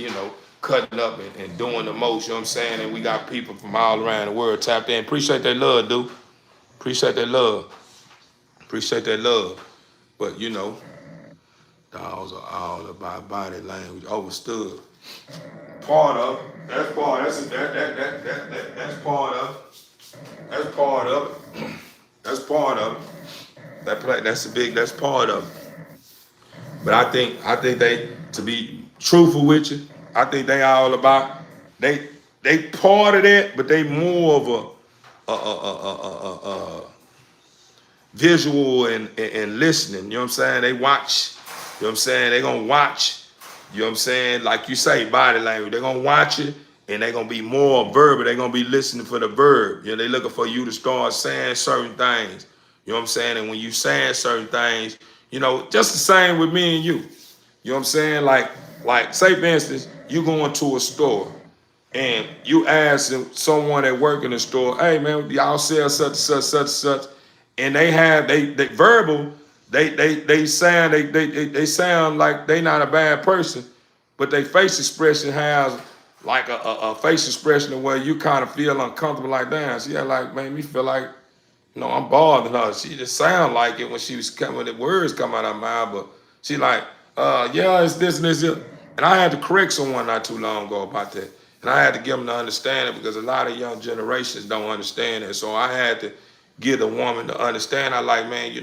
A: doing the most. You know what I'm saying? And we got people from all around the world tapped in. Appreciate that love, dude. Appreciate that love. But dogs are all about body language. Overstood. Part of it. That's part of it. That's part of it. That's part of it. That's part of it. But I think they, to be truthful with you, I think they all about they part of that, but they more of a visual and listening. You know what I'm saying? They watch. You know what I'm saying? They gonna watch. You know what I'm saying? Like you say, body language. They're gonna watch it and they're gonna be more verbal. They're gonna be listening for the verb. They looking for you to start saying certain things. You know what I'm saying? And when you saying certain things, just the same with me and you. You know what I'm saying? Like say for instance, you going to a store and you ask someone that work in the store, hey man, y'all sell such and such, such and such, and they have they verbal, they sound like they not a bad person, but their face expression has like a face expression where you kind of feel uncomfortable, like damn, she like made me feel like I'm bothering her. She just sound like it when she was coming, when the words come out of her mouth, but she like, yeah, it's this and this. And I had to correct someone not too long ago about that. And I had to give them to understand it because a lot of young generations don't understand it. So I had to give the woman to understand. I like, man,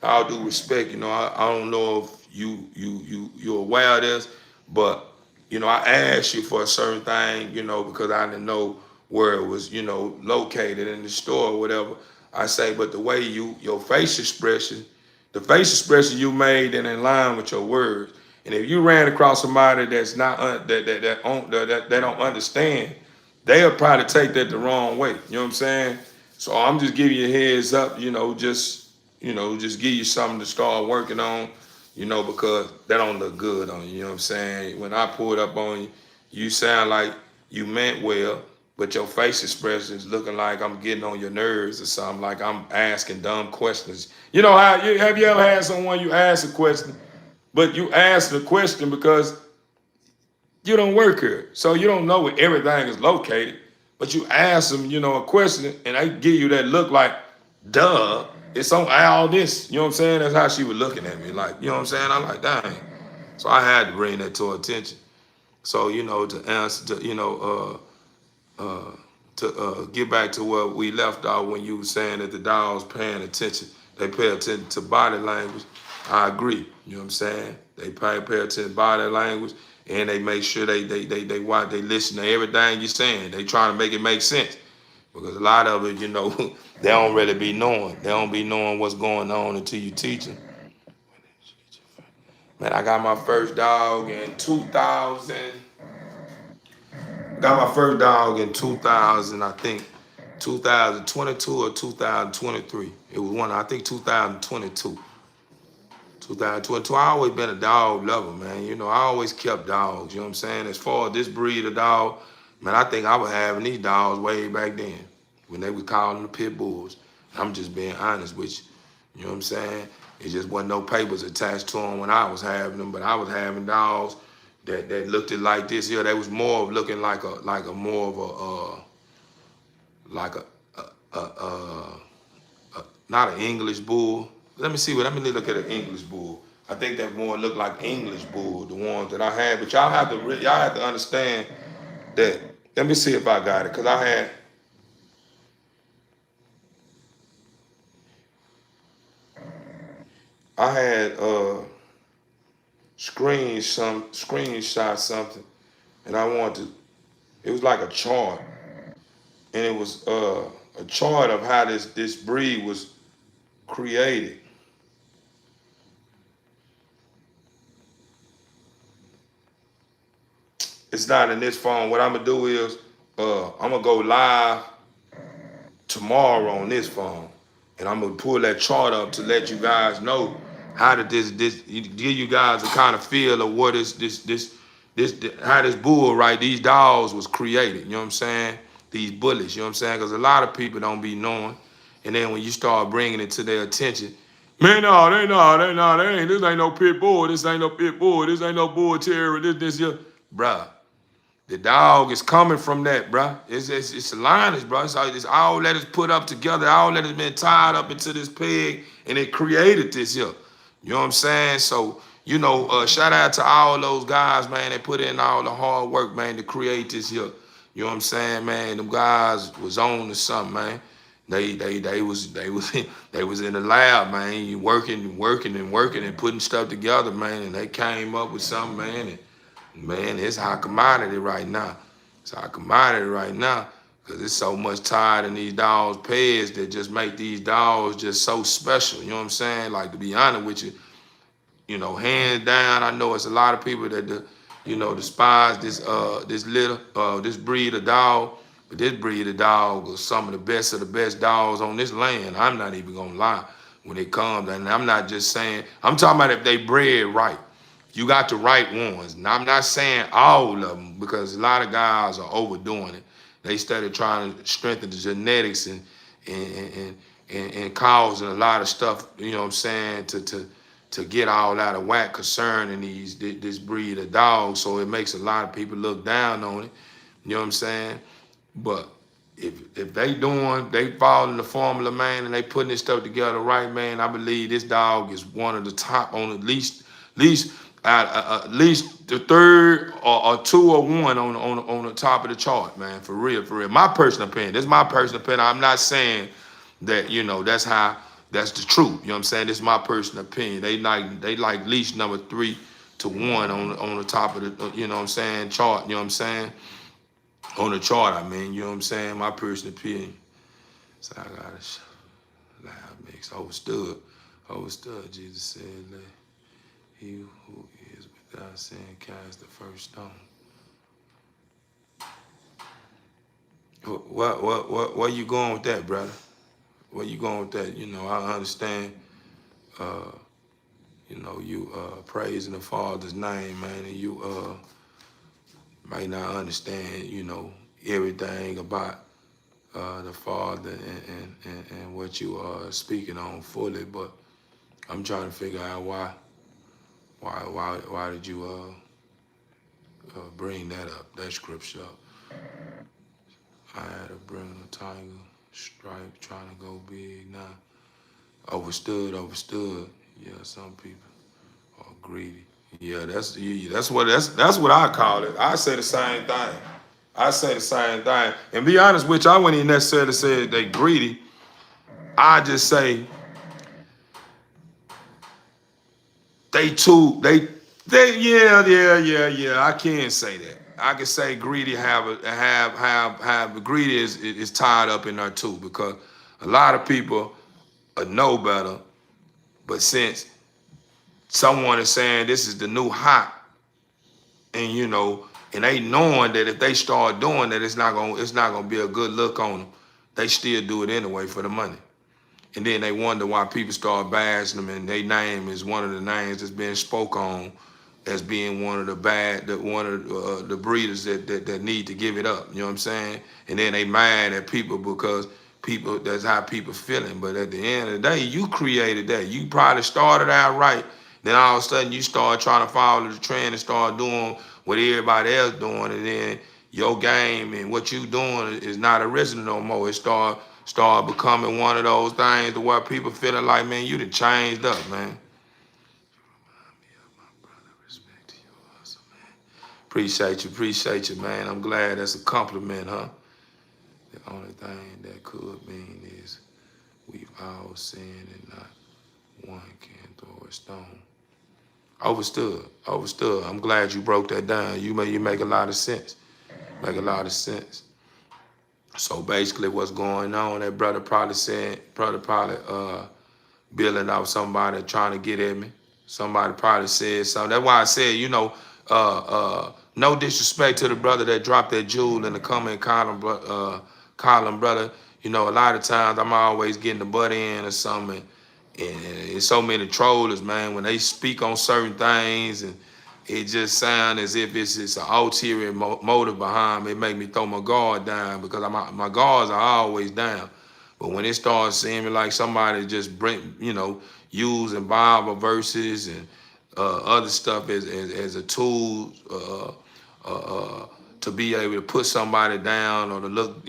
A: all due respect, I don't know if you're aware of this, but, I asked you for a certain thing, because I didn't know where it was, located in the store or whatever. I say, but the way your face expression, the face expression you made and in line with your words. And if you ran across somebody that's not that don't understand, they'll probably take that the wrong way. You know what I'm saying? So I'm just giving you a heads up. Just give you something to start working on. Because that don't look good on you. You know what I'm saying? When I pull it up on you, you sound like you meant well, but your face expression is looking like I'm getting on your nerves or something, like I'm asking dumb questions. Have you ever had someone you ask a question, but you ask the question because you don't work here, so you don't know where everything is located. But you ask them, you know, a question, and they give you that look like, duh, it's on all this. You know what I'm saying? That's how she was looking at me. Like, you know what I'm saying? I'm like, dang. So I had to bring that to her attention. So, you know, to answer, to, you know, to get back to what we left off when you were saying that the dogs paying attention, they pay attention to body language. I agree. You know what I'm saying? They pay attention to body language, and they make sure they watch, they listen to everything you're saying. They trying to make it make sense, because a lot of it, you know, they don't really be knowing. They don't be knowing what's going on until you teach them. Man, I got my first dog in 2000. Got my first dog in 2000, I think 2022 or 2023. It was one, I think 2022. 2022. I always been a dog lover, man. You know, I always kept dogs, you know what I'm saying? As far as this breed of dog, man, I think I was having these dogs way back then when they was calling them pit bulls. I'm just being honest with you. You know what I'm saying? It just wasn't no papers attached to them when I was having them, but I was having dogs that looked it like this here. They was more of looking like a more of a not an English bull. Let me see. Let me look at an English bull. I think that more look like English bull, the ones that I had. But y'all have to understand that. Let me see if I got it, cause I had screenshot something, and I wanted to. It was like a chart, and it was a chart of how this breed was created. It's not in this phone. What I'm gonna do is I'm gonna go live tomorrow on this phone, and I'm gonna pull that chart up to let you guys know how did this give you guys a kind of feel of what is this how this bull, right, these dogs was created. You know what I'm saying? These bullies. You know what I'm saying? Because a lot of people don't be knowing, and then when you start bringing it to their attention, man, they ain't. This ain't no pit bull. This ain't no pit bull. This ain't no bull terrier. This here, bruh. The dog is coming from that, bruh. It's a lineage, bruh. It's all that is put up together, all that has been tied up into this peg, and it created this here. You know what I'm saying? So, you know, shout out to all those guys, man, that put in all the hard work, man, to create this here. You know what I'm saying, man? Them guys was on to something, man. They was they was in the lab, man, working and putting stuff together, man, and they came up with something, man. And man, it's high commodity right now. It's high commodity right now because it's so much tied in these dogs' pads that just make these dogs just so special. You know what I'm saying? Like, to be honest with you, you know, hands down, I know it's a lot of people that, you know, despise this breed of dog. But this breed of dog is some of the best dogs on this land. I'm not even gonna lie when it comes, and I'm not just saying. I'm talking about if they bred right. You got the right ones. Now, I'm not saying all of them because a lot of guys are overdoing it. They started trying to strengthen the genetics and causing a lot of stuff, you know what I'm saying, to get all out of whack concerning this breed of dogs. So it makes a lot of people look down on it. You know what I'm saying? But if they following the formula, man, and they putting this stuff together right, man, I believe this dog is one of the top on at least the third or two or one on the top of the chart, man. For real, for real. My personal opinion. This is my personal opinion. I'm not saying that, you know, that's the truth. You know what I'm saying? This is my personal opinion. They like at least number 3 to 1 on the top of the, you know what I'm saying, chart. You know what I'm saying? On the chart, I mean, you know what I'm saying? My personal opinion. So I got a loud mix. Overstood. Jesus said that he who is without sin cast the first stone. Where you going with that, brother? Where you going with that? You know, I understand, you know, you praising the Father's name, man, and you might not understand, you know, everything about the Father and what you are speaking on fully, but I'm trying to figure out why did you bring that up, that scripture up? I had to bring a tiger, stripe, trying to go big now. Overstood. Yeah, some people are greedy. Yeah, that's what I call it. I say the same thing. I say the same thing. And be honest with you, I wouldn't even necessarily say they greedy. I just say yeah. I can't say that. I can say greedy have greedy is tied up in there too, because a lot of people know better, but since someone is saying this is the new hot, and and they knowing that if they start doing that, it's not gonna be a good look on them, they still do it anyway for the money. And then they wonder why people start bashing them, and their name is one of the names that's being spoke on as being one of the breeders that need to give it up. You know what I'm saying? And then they mad at people because that's how people feeling. But at the end of the day, you created that. You probably started out right. Then all of a sudden you start trying to follow the trend and start doing what everybody else doing, and then your game and what you doing is not original no more. It start becoming one of those things to where people feeling like, man, you done changed up, man. Respect to your hustle, man. Appreciate you, man. I'm glad that's a compliment, huh? The only thing that could mean is we've all sinned and not one can throw a stone. Overstood. I'm glad you broke that down. You make a lot of sense. So basically what's going on, that brother probably billing out somebody trying to get at me. Somebody probably said something. That's why I said, no disrespect to the brother that dropped that jewel in the comment column, brother. A lot of times I'm always getting the butt in or something. And so many trollers, man, when they speak on certain things, and it just sounds as if it's an ulterior motive behind me. It make me throw my guard down, because my guards are always down. But when it starts seeming like somebody just using Bible verses and other stuff as a tool to be able to put somebody down or to look,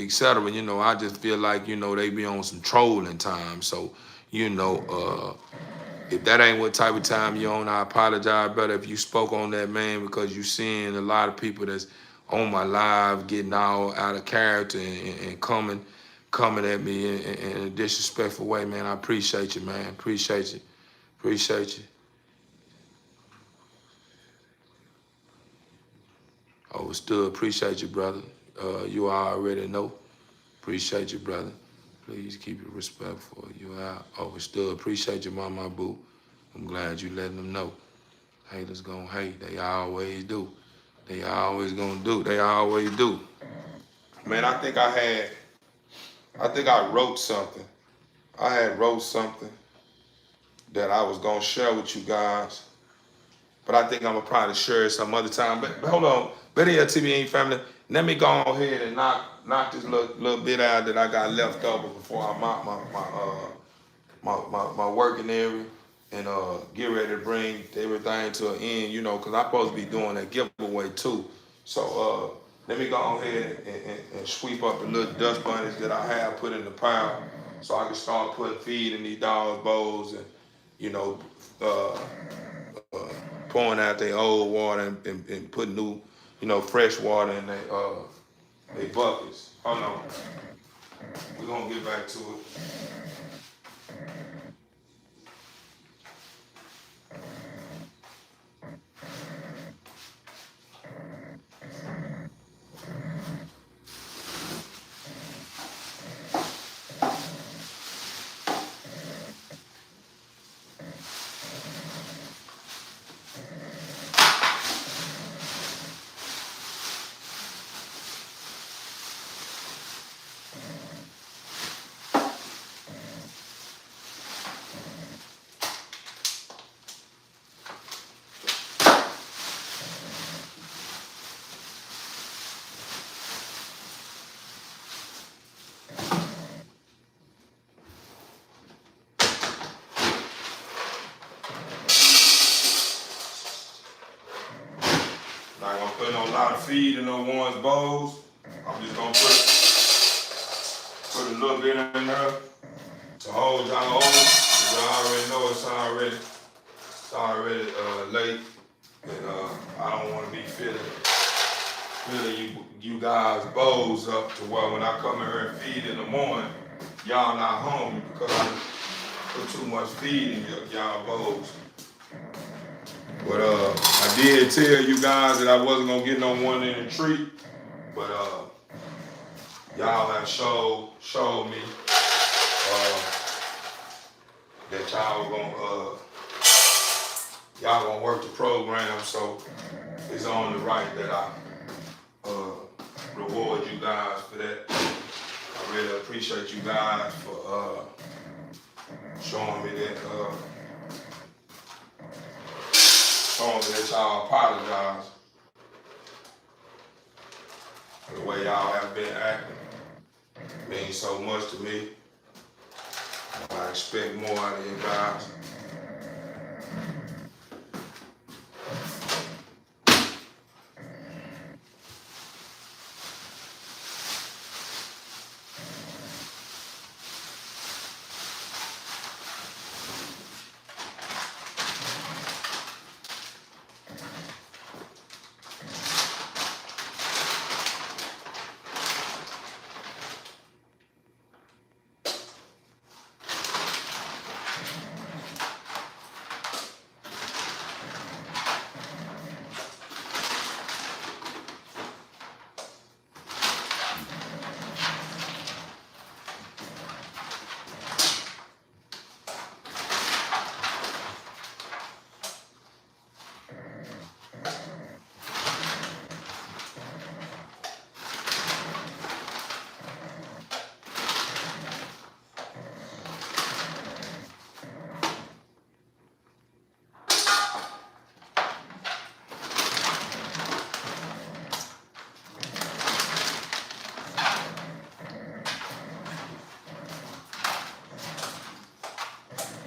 A: etc. I just feel like, they be on some trolling time. So, if that ain't what type of time you on, I apologize, brother, if you spoke on that, man, because you seeing a lot of people that's on my live getting all out of character and coming at me in a disrespectful way, man. I appreciate you, man. Appreciate you. Overstood. Appreciate you, brother. You already know. Appreciate you, brother. Please keep it respectful. You out. Overstood. Appreciate you, mama boo. I'm glad you letting them know. Haters gonna hate. They always do. They always gonna do. They always do. Man, I think I wrote something. I had wrote something that I was gonna share with you guys, but I think I'm gonna probably share it some other time. But hold on, Betty LTV family. Let me go ahead and knock this little bit out that I got left over before I mop my working area and get ready to bring everything to an end. Because I'm supposed to be doing that giveaway too. So let me go ahead and sweep up the little dust bunnies that I have put in the pile, so I can start putting feed in these dogs' bowls, and uh, pouring out their old water and putting new, fresh water in their buckets. Hold on. We're going to get back to it. Not gonna put no lot of feed in no one's bowls. I'm just gonna put a little bit in there to hold y'all over. Y'all already know it's already late, and I don't want to be filling you guys' bowls up to where when I come in here and feed in the morning, y'all not hungry because I put too much feed in y'all bowls. But I did tell you guys that I wasn't gonna get no one in a treat, but y'all have showed me that y'all gonna work the program, so it's only right that I reward you guys for that. I really appreciate you guys for showing me that y'all apologize for the way y'all have been acting. It means so much to me. I expect more out of you guys.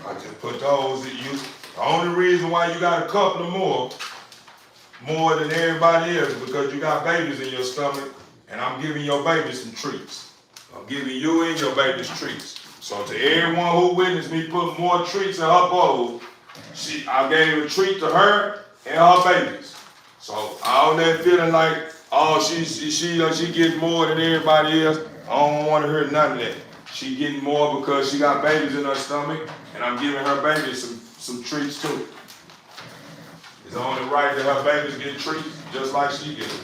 A: I just put those at you. The only reason why you got a couple of more than everybody else, is because you got babies in your stomach, and I'm giving your baby some treats. I'm giving you and your babies treats. So to everyone who witnessed me put more treats in her bowl, I gave a treat to her and her babies. So all that feeling like, oh, she getting more than everybody else, I don't want to hear none of that. She getting more because she got babies in her stomach, and I'm giving her babies some treats too. It's only right that her babies get treats just like she gets.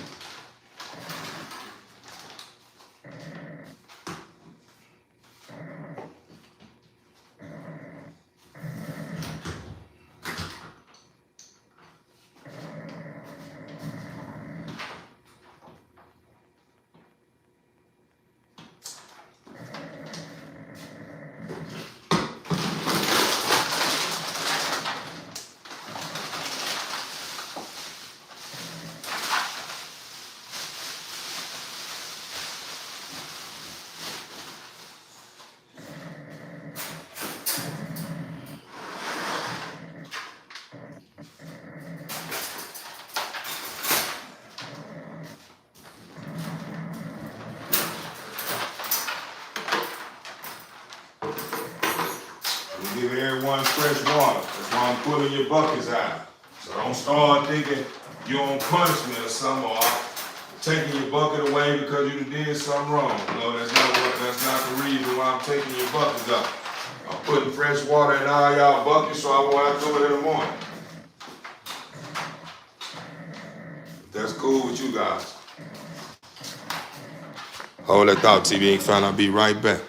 A: Give everyone fresh water. That's why I'm pulling your buckets out. So don't start thinking you're on punishment or something, or taking your bucket away because you did something wrong. No, that's not the reason why I'm taking your buckets out. I'm putting fresh water in all y'all buckets so I won't have to do it in the morning. That's cool with you guys. Hold that thought, TV Ink fan. I'll be right back.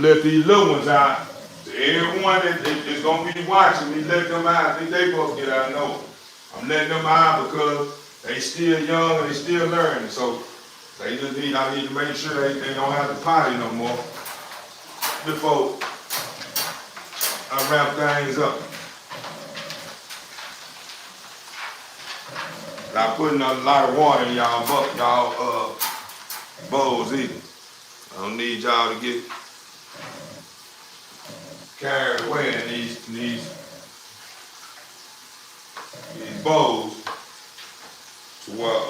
A: let these little ones out. So everyone that is gonna be watching me, let them out. I think they both get out. No, I'm letting them out because they still young and they still learning. So I need to make sure they don't have to potty no more before I wrap things up. Not putting a lot of water in y'all bowls either. I don't need y'all to get carried away in these bowls to where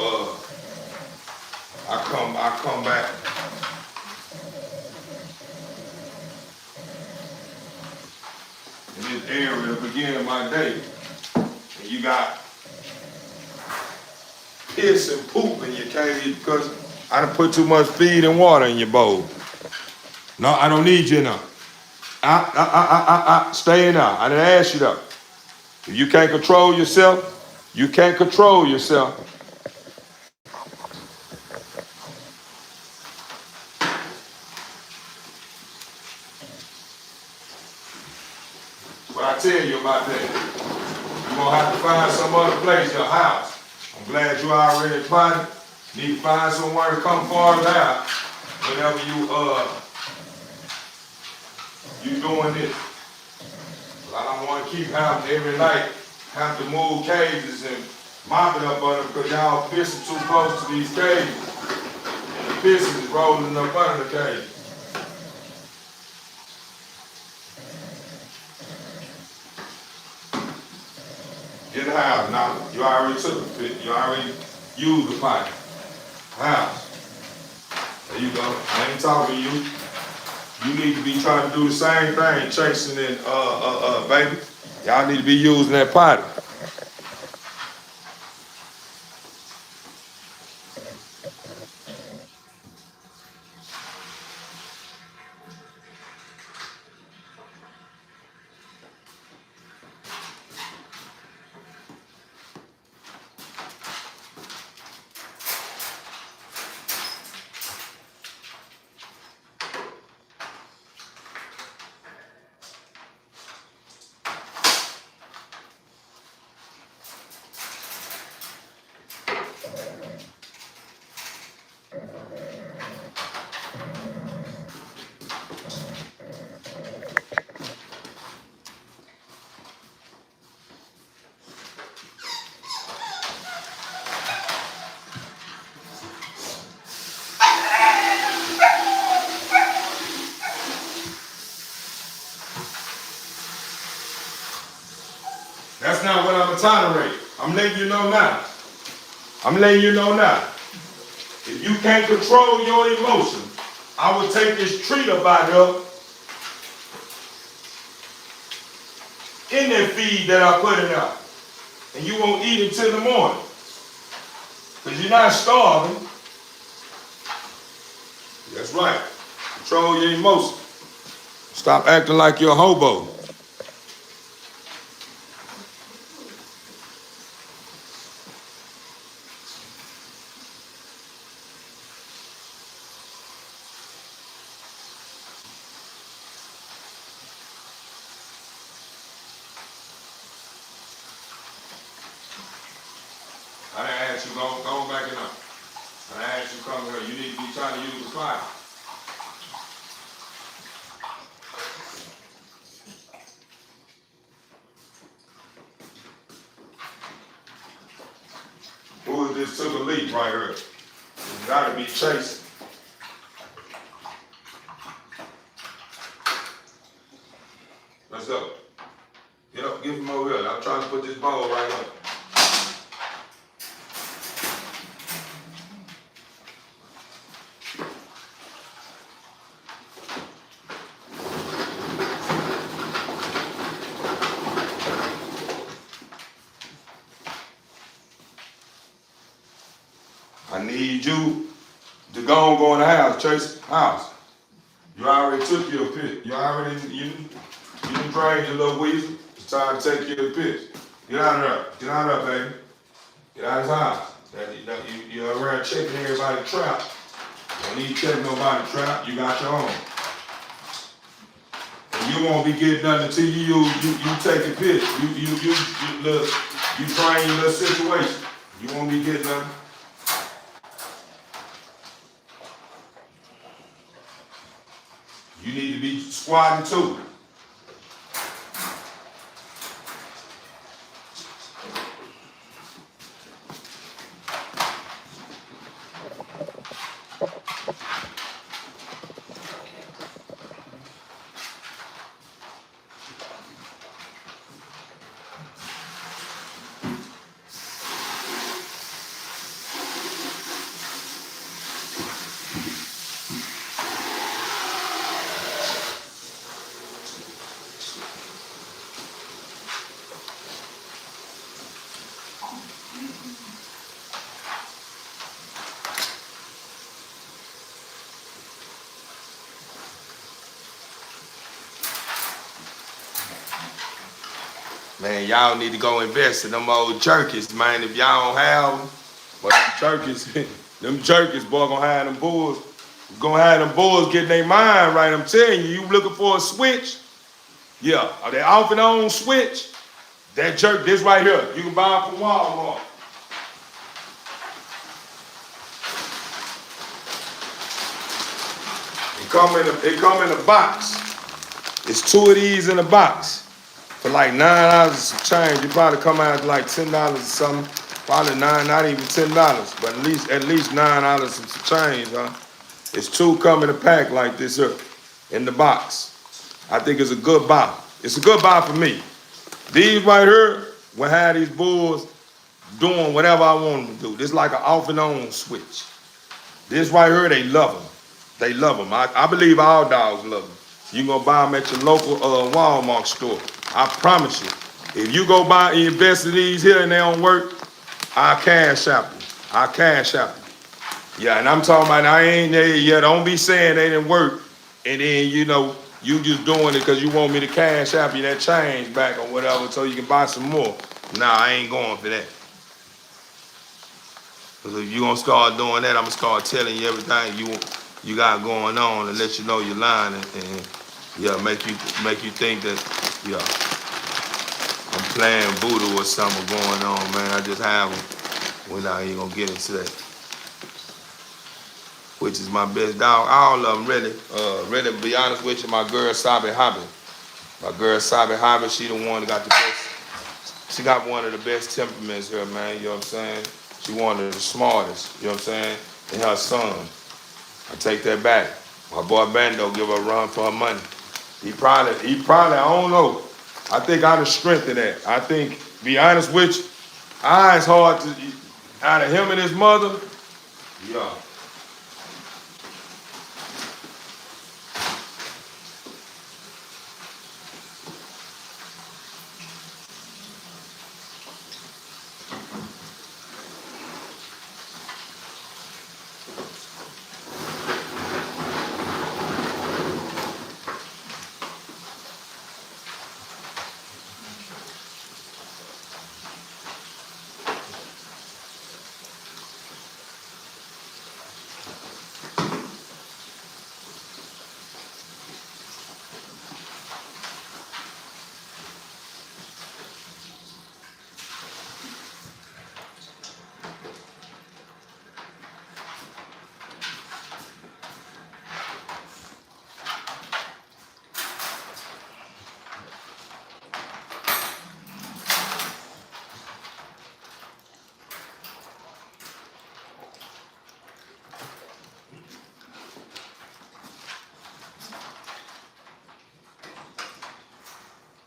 A: I come back in this area at the beginning of my day, and you got piss and poop and you can't eat because I done put too much feed and water in your bowl. No, I don't need you now. Stay in there. I didn't ask you that. If you can't control yourself, you can't control yourself. What I tell you about that, you're gonna have to find some other place, your house. I'm glad you already plotted. Need to find somewhere to come farther out whenever you doing this. I don't want to keep having every night have to move cages and mop it up under because y'all pissing too close to these cages. And the piss is rolling up under the cage. Get the house now. You already took the pit. You already used the pipe. House. There you go. I ain't talking to you. You need to be trying to do the same thing, chasing it, baby. Y'all need to be using that potty. That's not what I'm gonna tolerate. I'm letting you know now. I'm letting you know now. If you can't control your emotions, I will take this treat up out of in that feed that I put it out. And you won't eat it till the morning. Because you're not starving. That's right. Control your emotions. Stop acting like you're a hobo. I didn't ask you, go back in up. I didn't ask you come here. You need to be trying to use the fire. Who just took a leap right here? You gotta be chasing. Let's go. Get up, get from over here. I'm trying to put this bowl right up. I need you to go in the house, Chase. House. You already took your piss. You done drained your little weasel. It's time to take your piss. Get out of there. Get out of there, baby. Get out of his house. You're around checking everybody's trap. Don't need to check nobody's trap. You got your own. You won't be getting nothing until you take a piss. You trying your little situation. You won't be getting nothing. You need to be squatting too. Man, y'all need to go invest in them old jerkies, man. If y'all don't have them, but them jerkies, boy, gonna have them bulls. Gonna have them bulls getting their mind right. I'm telling you, you looking for a switch? Yeah, that off and on switch. That jerk, this right here, you can buy it from Walmart. It come in a box. It's 2 of these in a box. For like $9 some change, you probably come out to like $10 or something. Probably not even $10, but at least $9 some change, huh? It's 2 come in a pack like this here, in the box. I think it's a good buy. It's a good buy for me. These right here will have these bulls doing whatever I want them to do. This like an off and on switch. This right here, they love them. They love them. I believe all dogs love them. You gonna buy them at your local Walmart store. I promise you. If you go buy and invest in these here and they don't work, I'll cash out you. I'll cash out you. Yeah, and I'm talking about I ain't there yet. Don't be saying they didn't work and then you just doing it because you want me to cash out you that change back or whatever so you can buy some more. Nah, I ain't going for that. Because if you gonna start doing that, I'm gonna start telling you everything you got going on and let you know you're lying and yeah, make you think that yeah, I'm playing voodoo or something going on, man. I just have them. We're not even gonna get into that. Which is my best dog. All of them really. Really, to be honest with you, my girl Sabi Hobby. My girl Sabi Hobby, she the one that got the best. She got one of the best temperaments here, man. You know what I'm saying? She one of the smartest. You know what I'm saying? And her son. I take that back. My boy Bando give her a run for her money. He probably, I don't know. I think out of strength of that. I think, be honest with you, it's hard to, out of him and his mother, yeah.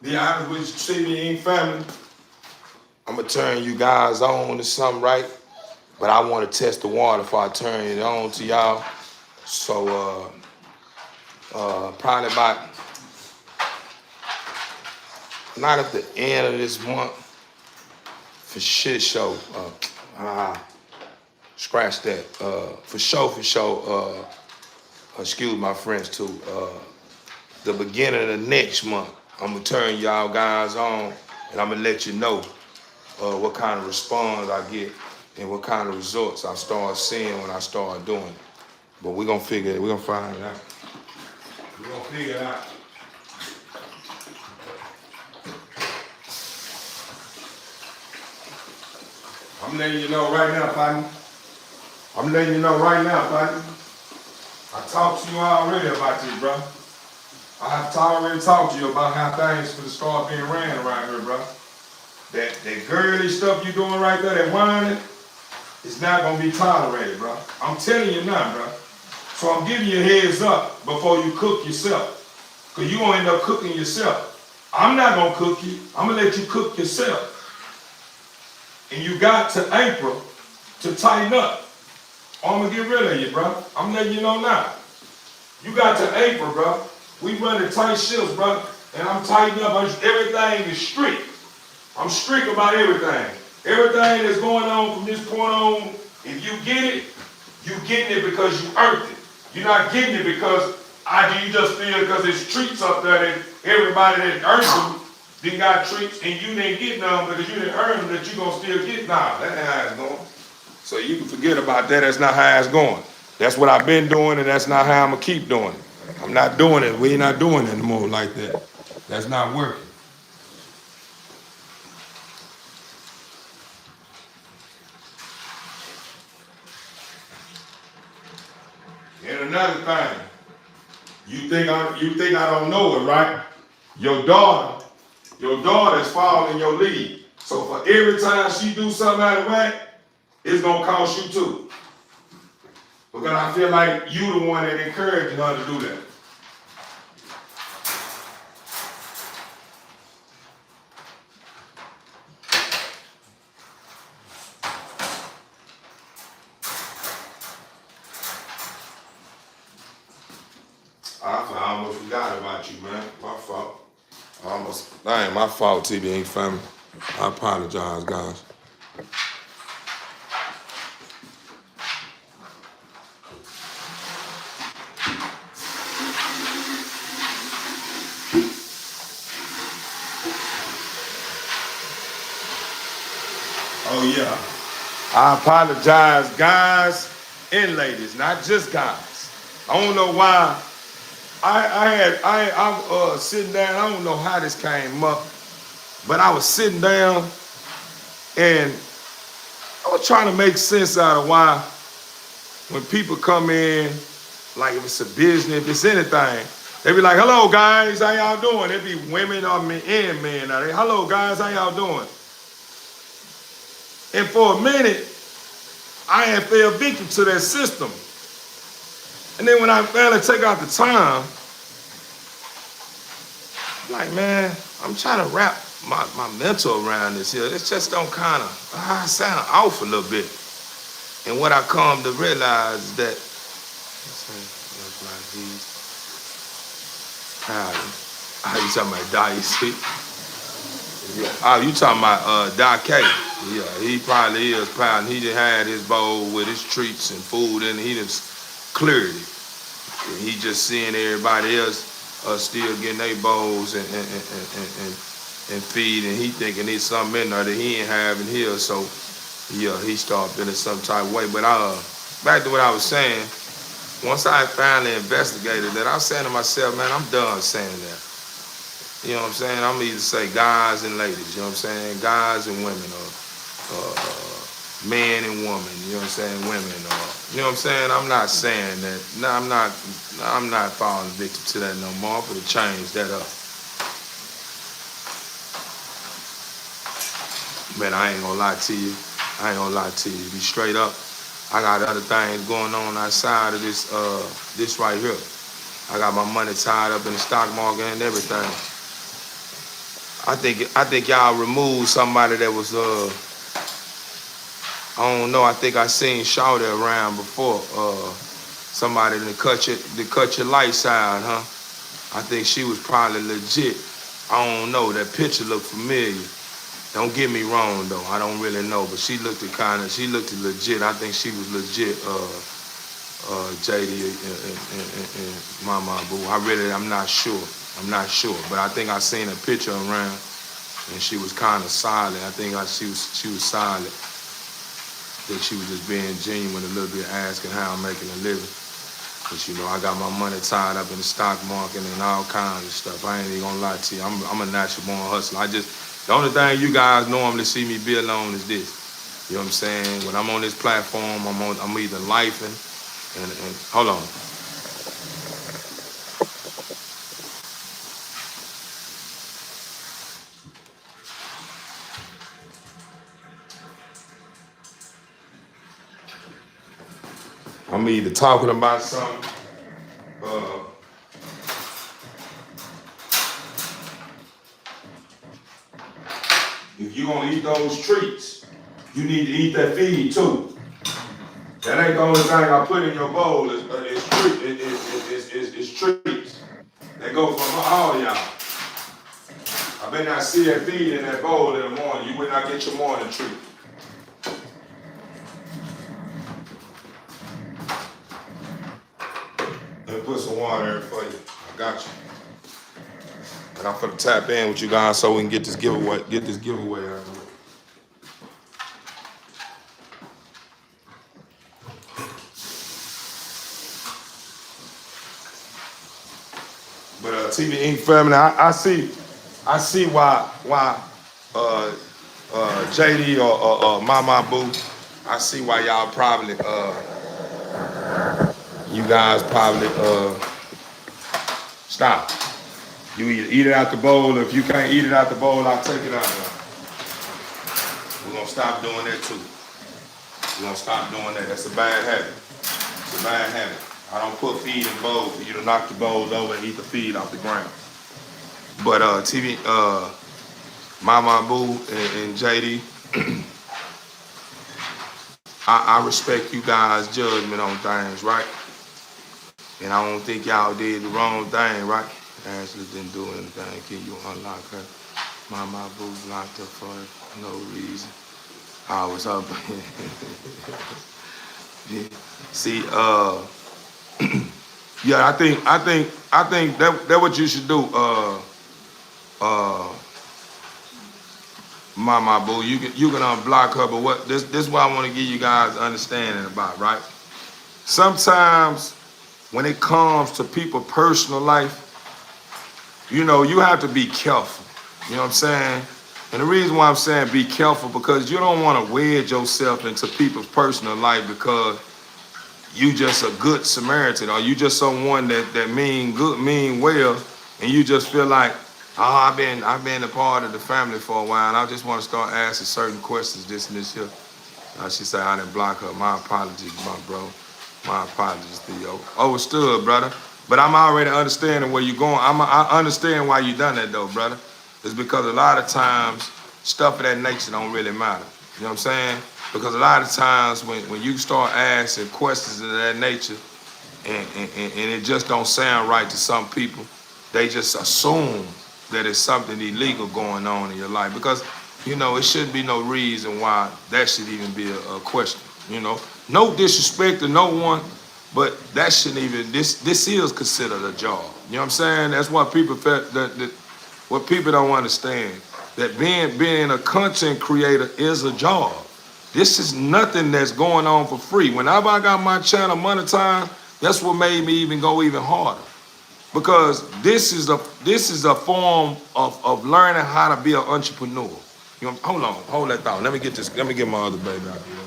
A: Be honest with you, see me ain't family. I'm gonna turn you guys on to something, right? But I want to test the water before I turn it on to y'all. So probably about not at the end of this month for shit show. Scratch that. For sure. Excuse my French too. The beginning of the next month, I'm gonna turn y'all guys on, and I'm gonna let you know what kind of response I get and what kind of results I start seeing when I start doing it. But we're gonna figure it. We're gonna find it out. We're gonna figure it out. I'm letting you know right now, partner. I'm letting you know right now, partner. I talked to you already about this, bro. I've already talked to you about how things for the start being ran around here, bro. That girly stuff you doing right there, that whining, it's not gonna be tolerated, bro. I'm telling you now, bro. So I'm giving you a heads up before you cook yourself. Cause you gonna end up cooking yourself. I'm not gonna cook you. I'm gonna let you cook yourself. And you got to April to tighten up. Or I'm gonna get rid of you, bro. I'm letting you know now. You got to April, bro. We running tight shifts, bro. And I'm tightening up. Everything is strict. I'm strict about everything. Everything that's going on from this point on, if you get it, you getting it because you earned it. You're not getting it because you just feel because there's treats up there that everybody that earned them didn't got treats and you didn't get none because you didn't earn them that you're going to still get. Nah, that ain't how it's going. So you can forget about that. That's not how it's going. That's what I've been doing and that's not how I'm going to keep doing it. I'm not doing it. We're not doing it anymore like that. That's not working. And another thing, you think I don't know it, right? Your daughter is following your lead. So for every time she do something out of whack, it's gonna cost you too. Because I feel like you the one that encouraging her to do that. I almost forgot about you, man. My fault. That ain't my fault, TBA family. I apologize, guys. Oh yeah. I apologize, guys and ladies, not just guys. I don't know why. I'm sitting down. I don't know how this came up, but I was sitting down and I was trying to make sense out of why when people come in, like if it's a business, if it's anything, they be like, "Hello guys, how y'all doing?" They be women or men and men. Now they, "Hello guys, how y'all doing?" And for a minute, I had fell victim to that system. And then when I finally take out the time, I'm like, man, I'm trying to wrap my mental around this here. This just don't kind of, I sound off a little bit. And what I come to realize is that, you talking about Dice? Oh, you talking about Doc K. Yeah, he probably is proud. He just had his bowl with his treats and food and he just cleared it. And he just seeing everybody else still getting their bowls and feed, and he thinking there's something in there that he ain't having here. So yeah, he started feeling some type of way. But back to what I was saying, once I finally investigated that, I was saying to myself, man, I'm done saying that. You know what I'm saying? I'm either say guys and ladies, you know what I'm saying? Guys and women, or man and woman, you know what I'm saying? Women, or, you know what I'm saying? I'm not saying that. No, I'm not falling victim to that no more. I'm gonna change that up. Man, I ain't gonna lie to you. Be straight up. I got other things going on outside of this right here. I got my money tied up in the stock market and everything. I think y'all removed somebody that was I don't know. I think I seen Shawty around before. Somebody to cut your lights out, huh? I think she was probably legit. I don't know. That picture looked familiar. Don't get me wrong though. I don't really know, but she looked legit. I think she was legit. JD and Mama Boo. I'm not sure. But I think I seen a picture around, and she was kind of silent. I think she was silent. I think she was just being genuine a little bit, asking how I'm making a living. Cause you know I got my money tied up in the stock market and all kinds of stuff. I ain't even gonna lie to you. I'm a natural born hustler. The only thing you guys normally see me be alone is this. You know what I'm saying? When I'm on this platform, I'm either lifing and hold on. I'm either talking about something. Uh, if you're gonna eat those treats, you need to eat that feed too. That ain't the only thing I put in your bowl is treats. They go for all y'all. I better not see that feed in that bowl in the morning. You will not get your morning treat. Let me put some water in for you. I got you. And I'm gonna tap in with you guys so we can get this giveaway out of the way. But TV Inc. family, I see why JD or Mama Boo, I see why y'all probably you guys probably stop. You either eat it out the bowl, or if you can't eat it out the bowl, I'll take it out of there. We're gonna stop doing that too. We're gonna stop doing that. That's a bad habit. It's a bad habit. I don't put feed in bowls for you to knock the bowls over and eat the feed off the ground. But TV, Mama Boo and JD, I respect you guys' judgment on things, right? And I don't think y'all did the wrong thing, right? Ashley didn't do anything. Can you unlock her? Mama Boo locked her for no reason. I was up. See, yeah, I think that what you should do. Mama Boo, you can unblock her, but what this is what I want to give you guys understanding about, right? Sometimes when it comes to people's personal life, you know, you have to be careful. You know what I'm saying? And the reason why I'm saying be careful, because you don't want to wedge yourself into people's personal life because you just a good Samaritan, or you just someone that mean well, and you just feel like, oh, I've been a part of the family for a while, and I just want to start asking certain questions, this and this here. She said I didn't block her. My apologies, my bro. My apologies, Theo. Overstood, brother. But I'm already understanding where you're going. I understand why you done that though, brother. It's because a lot of times stuff of that nature don't really matter. You know what I'm saying? Because a lot of times when you start asking questions of that nature and it just don't sound right to some people, they just assume that it's something illegal going on in your life. Because, you know, it shouldn't be no reason why that should even be a question, you know. No disrespect to no one, but that shouldn't even, this is considered a job. You know what I'm saying? That's what people what people don't understand, that being a content creator is a job. This is nothing that's going on for free. Whenever I got my channel monetized, that's what made me even go even harder. Because this is a form of learning how to be an entrepreneur. You know, hold that thought. Let me get my other baby out here.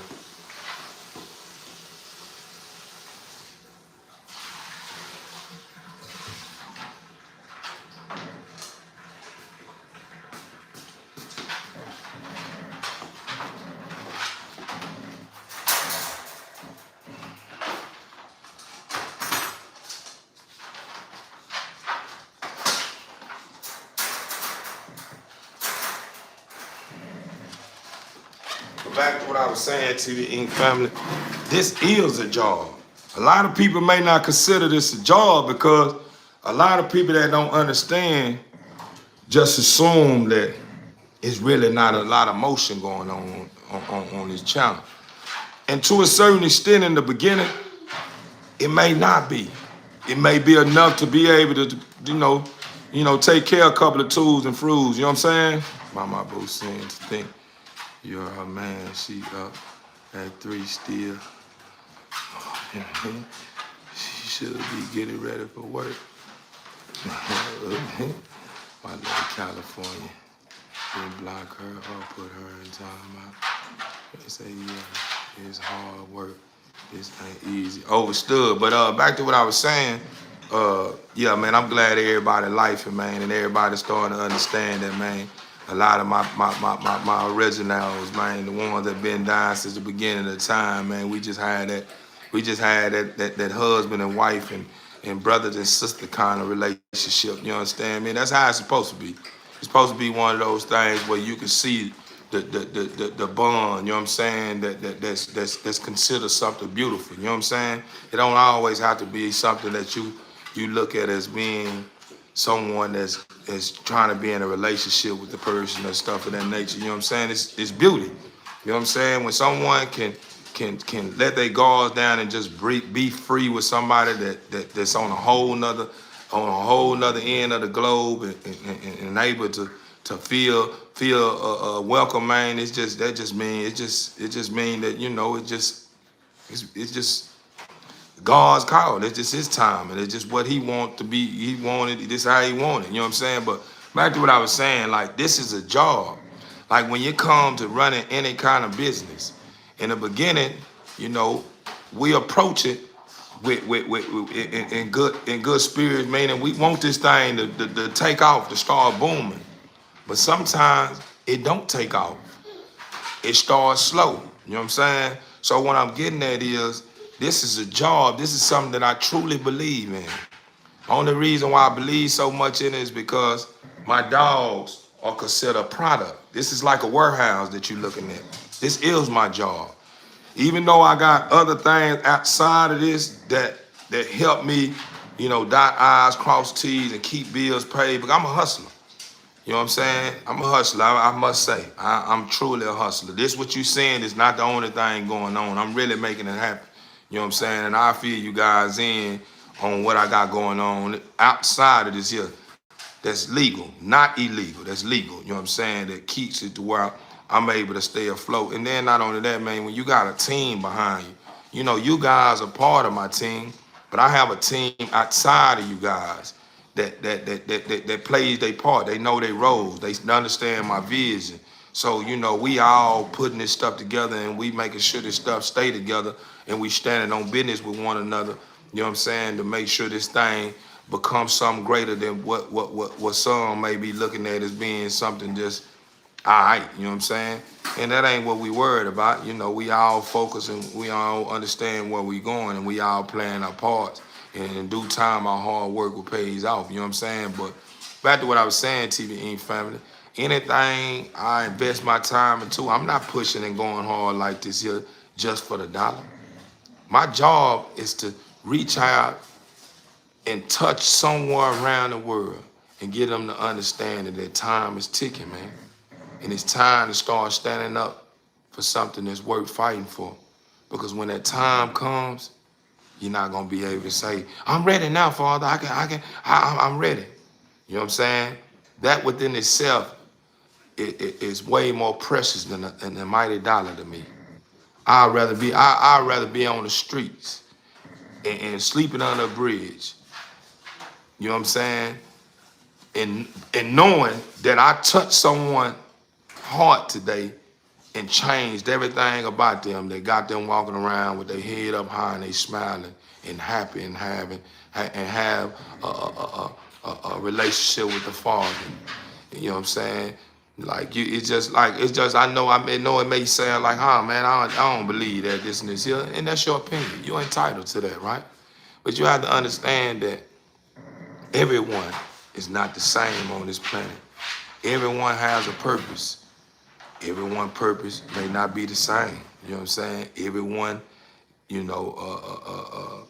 A: Back to what I was saying to the Inc. family, this is a job. A lot of people may not consider this a job because a lot of people that don't understand just assume that it's really not a lot of motion going on this channel. And to a certain extent in the beginning, it may not be. It may be enough to be able to, you know, take care of a couple of tools and fruits, you know what I'm saying? Mama Boo saying to think. You're a man, she up at 3 still. She should be getting ready for work. My little California. Didn't block her or put her in timeout. They say, yeah, it's hard work. This ain't easy. Overstood. But back to what I was saying. Yeah, man, I'm glad everybody life, man, and everybody starting to understand that, man. A lot of my originals, man, the ones that been dying since the beginning of time, man. We just had that husband and wife and brothers and sister kind of relationship. You understand me? That's how it's supposed to be. It's supposed to be one of those things where you can see the bond, you know what I'm saying, that's considered something beautiful. You know what I'm saying? It don't always have to be something that you look at as being someone that's trying to be in a relationship with the person or stuff of that nature. You know what I'm saying? It's beauty. You know what I'm saying? When someone can let their guards down and just be free with somebody that's on a whole nother end of the globe and able to feel welcome, man. It just mean that, you know, it's just God's call. It's just his time, and it's just what he want to be. He wanted this how he wanted. You know what I'm saying? But back to what I was saying, like, this is a job. Like, when you come to running any kind of business, in the beginning, you know, we approach it in good spirit, meaning we want this thing to take off, to start booming. But sometimes it don't take off. It starts slow. You know what I'm saying? So what I'm getting at is, this is a job. This is something that I truly believe in. Only reason why I believe so much in it is because my dogs are considered a product. This is like a warehouse that you're looking at. This is my job. Even though I got other things outside of this that help me, you know, dot I's, cross T's, and keep bills paid, but I'm a hustler. You know what I'm saying? I'm a hustler, I must say. I'm truly a hustler. This what you saying is not the only thing going on. I'm really making it happen. You know what I'm saying? And I feel you guys in on what I got going on outside of this here. That's legal, not illegal. That's legal. You know what I'm saying? That keeps it to where I'm able to stay afloat. And then not only that, man, when you got a team behind you, you know, you guys are part of my team, but I have a team outside of you guys that plays their part. They know their roles. They understand my vision. So, you know, we all putting this stuff together, and we making sure this stuff stay together, and we standing on business with one another, you know what I'm saying, to make sure this thing becomes something greater than what some may be looking at as being something just all right, you know what I'm saying? And that ain't what we worried about. You know, we all focus and we all understand where we going, and we all playing our parts. And in due time, our hard work will pays off. You know what I'm saying? But back to what I was saying, TV Inc. family, anything I invest my time into, I'm not pushing and going hard like this here just for the dollar. My job is to reach out and touch somewhere around the world and get them to understand that their time is ticking, man. And it's time to start standing up for something that's worth fighting for. Because when that time comes, you're not gonna be able to say, I'm ready now, Father. I'm ready. You know what I'm saying? That within itself is way more precious than the mighty dollar to me. I'd rather be on the streets and sleeping under a bridge. You know what I'm saying? And knowing that I touched someone's heart today and changed everything about them, that got them walking around with their head up high and they smiling and happy and have a relationship with the Father. You know what I'm saying? Like it's just I know it may sound like, man, I don't believe that this and this here, and that's your opinion. You're entitled to that, right? But you have to understand that everyone is not the same on this planet. Everyone has a purpose. Everyone's purpose may not be the same. You know what I'm saying? Everyone, you know,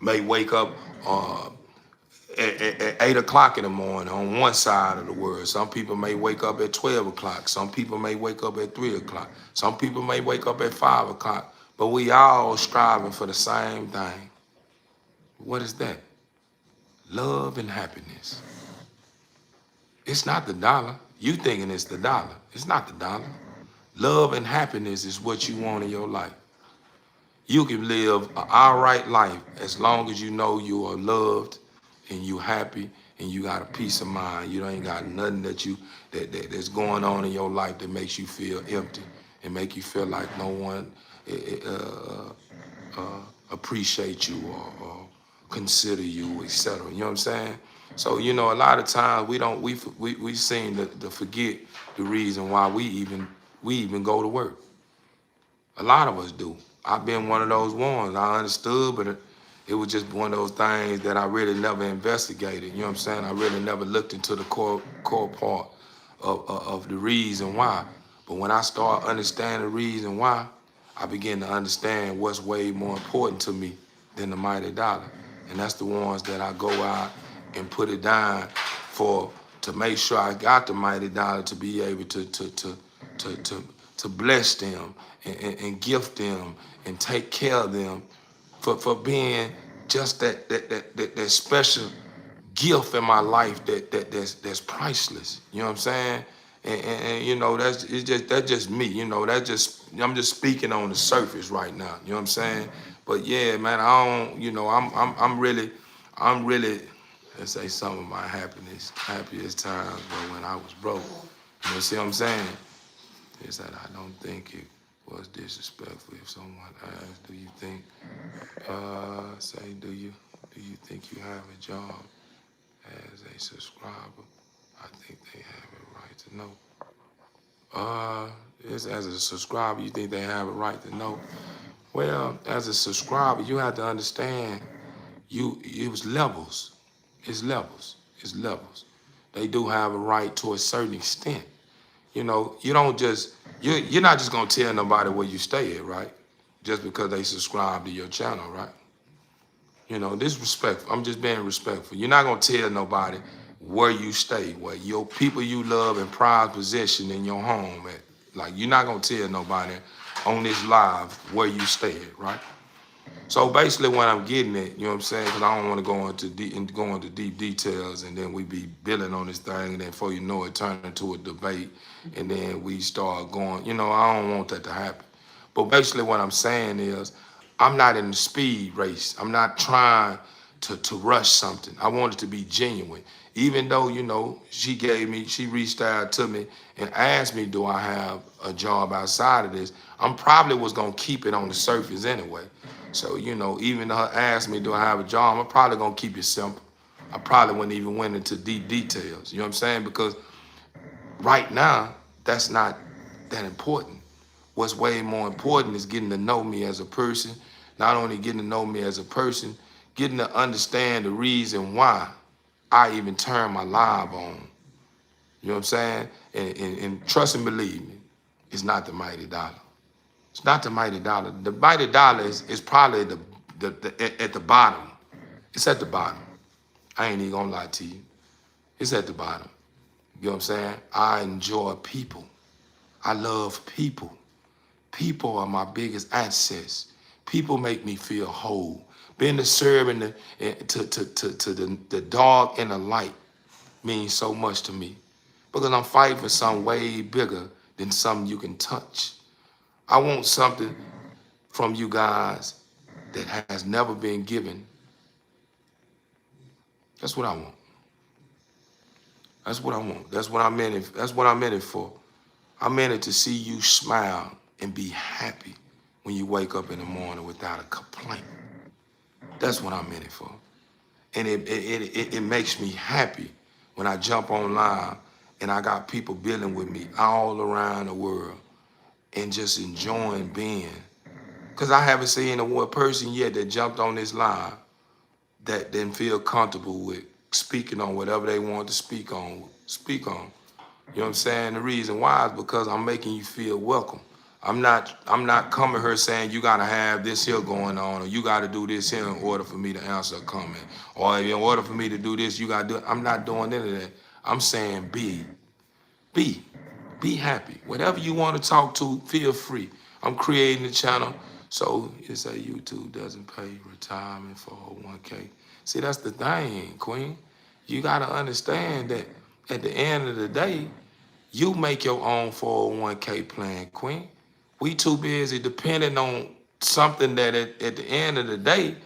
A: may wake up at 8 o'clock in the morning on one side of the world. Some people may wake up at 12 o'clock. Some people may wake up at 3 o'clock. Some people may wake up at 5 o'clock. But we all striving for the same thing. What is that? Love and happiness. It's not the dollar. You thinking it's the dollar. It's not the dollar. Love and happiness is what you want in your life. You can live an all right life as long as you know you are loved and you happy and you got a peace of mind. You ain't got nothing that's going on in your life that makes you feel empty and make you feel like no one appreciate you or consider you, etc. You know what I'm saying? So, you know, a lot of times we seem to forget the reason why we even go to work. A lot of us do. I've been one of those ones. I understood, but it was just one of those things that I really never investigated. You know what I'm saying? I really never looked into the core part of the reason why. But when I start understanding the reason why, I begin to understand what's way more important to me than the mighty dollar. And that's the ones that I go out and put it down to make sure I got the mighty dollar to be able to bless them and gift them and take care of them for being just that special gift in my life that's priceless. You know what I'm saying? And you know, that's just me. You know, I'm just speaking on the surface right now. You know what I'm saying? But yeah, man, I don't. You know, I'm really. Let's say some of my happiest times were when I was broke. You know, see what I'm saying? Is that I don't think it was disrespectful if someone asked, do you think? Do you think you have a job as a subscriber? I think they have a right to know. As a subscriber, you think they have a right to know? Well, as a subscriber, you have to understand it was levels. It's levels. It's levels. They do have a right to a certain extent. You know, you're not just gonna tell nobody where you stay at, right? Just because they subscribe to your channel, right? You know, disrespectful. I'm just being respectful. You're not gonna tell nobody where you stay, where your people you love and prize possession in your home at. Like, you're not gonna tell nobody on this live where you stay at, right? So basically what I'm getting at, you know what I'm saying? Because I don't want to go into deep details and then we be building on this thing and then before you know it, turn into a debate and then we start going, you know, I don't want that to happen. But basically what I'm saying is I'm not in the speed race. I'm not trying to rush something. I want it to be genuine. Even though, you know, she reached out to me and asked me, do I have a job outside of this? I'm probably was going to keep it on the surface anyway. So, you know, even her asked me, do I have a job? I'm probably going to keep it simple. I probably wouldn't even went into deep details. You know what I'm saying? Because right now, that's not that important. What's way more important is getting to know me as a person. Not only getting to know me as a person, getting to understand the reason why I even turn my live on. You know what I'm saying? And trust and believe me, it's not the mighty dollar. It's not the mighty dollar. The mighty dollar is probably at the bottom. It's at the bottom. I ain't even gonna lie to you. It's at the bottom. You know what I'm saying? I enjoy people. I love people. People are my biggest assets. People make me feel whole. Being to serve to the dark and the light means so much to me because I'm fighting for something way bigger than something you can touch. I want something from you guys that has never been given. That's what I want. That's what I want. That's what I'm in it. That's what I'm in it for. I'm in it to see you smile and be happy when you wake up in the morning without a complaint. That's what I'm in it for. And it makes me happy when I jump online and I got people building with me all around the world and just enjoying being. Because I haven't seen a one person yet that jumped on this live that didn't feel comfortable with speaking on whatever they want to speak on. You know what I'm saying? The reason why is because I'm making you feel welcome. I'm not coming here saying you gotta have this here going on or you gotta do this here in order for me to answer a comment. Or in order for me to do this, you gotta do it. I'm not doing any of that. I'm saying be happy. Whatever you want to talk to, feel free. I'm creating a channel. So you say YouTube doesn't pay retirement 401k. See, that's the thing, Queen. You gotta understand that at the end of the day, you make your own 401k plan, Queen. We too busy depending on something that at the end of the day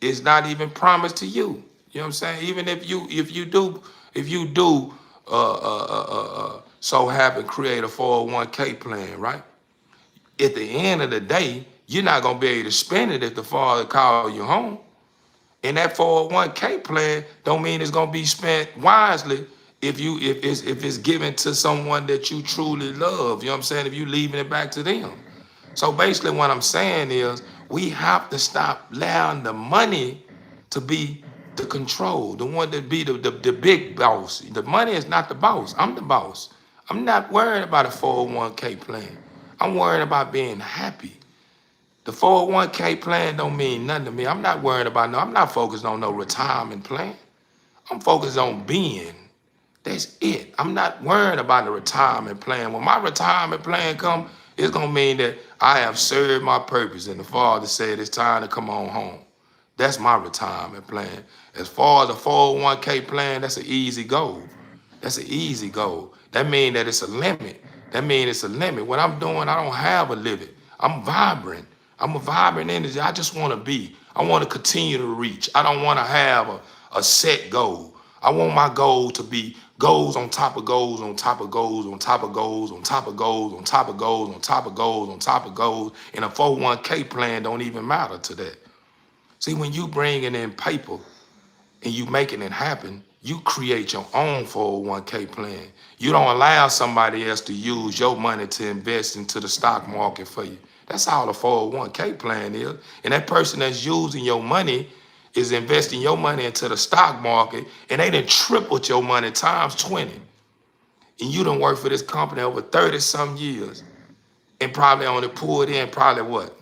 A: is not even promised to you. You know what I'm saying? Even if you do so happen create a 401k plan, right? at the end of the day, you're not gonna be able to spend it if the father call you home. And that 401k plan don't mean it's gonna be spent wisely if it's given to someone that you truly love. You know what I'm saying? If you leaving it back to them. So basically what I'm saying is we have to stop allowing the money to be the control, the one that be the big boss. The money is not the boss. I'm the boss. I'm not worried about a 401k plan. I'm worried about being happy. The 401k plan don't mean nothing to me. I'm not worried about I'm not focused on no retirement plan. I'm focused on being. That's it. I'm not worried about the retirement plan. When my retirement plan come, it's gonna mean that I have served my purpose and the Father said it's time to come on home. That's my retirement plan. As far as the 401k plan, that's an easy goal. That's an easy goal. That means that it's a limit. That means it's a limit. What I'm doing, I don't have a limit. I'm vibrant. I'm a vibrant energy. I just want to be. I want to continue to reach. I don't want to have a set goal. I want my goal to be goals on top of goals on top of goals on top of goals on top of goals on top of goals on top of goals on top of goals. And a 401k plan don't even matter to that. See, when you bringing in paper and you making it happen, you create your own 401k plan. You don't allow somebody else to use your money to invest into the stock market for you. That's all a 401k plan is. And that person that's using your money is investing your money into the stock market, and they done tripled your money times 20. And you done worked for this company over 30-some years and probably only pulled in probably what?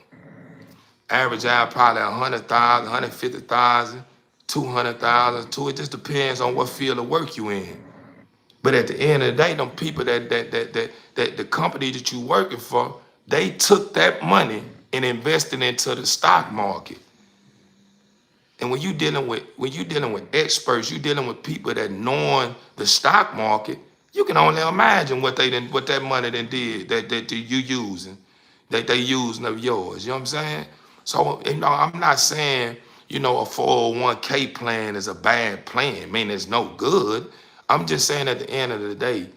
A: Average out probably 100,000, 150,000, 200,000. It just depends on what field of work you in. But at the end of the day, them people that the company that you working for, they took that money and invested into the stock market. And when you dealing with experts, you dealing with people that knowing the stock market, you can only imagine what that money then did that you using, that they using of yours. You know what I'm saying? So I'm not saying a 401k plan is a bad plan. I mean, it's no good. I'm just saying at the end of the day,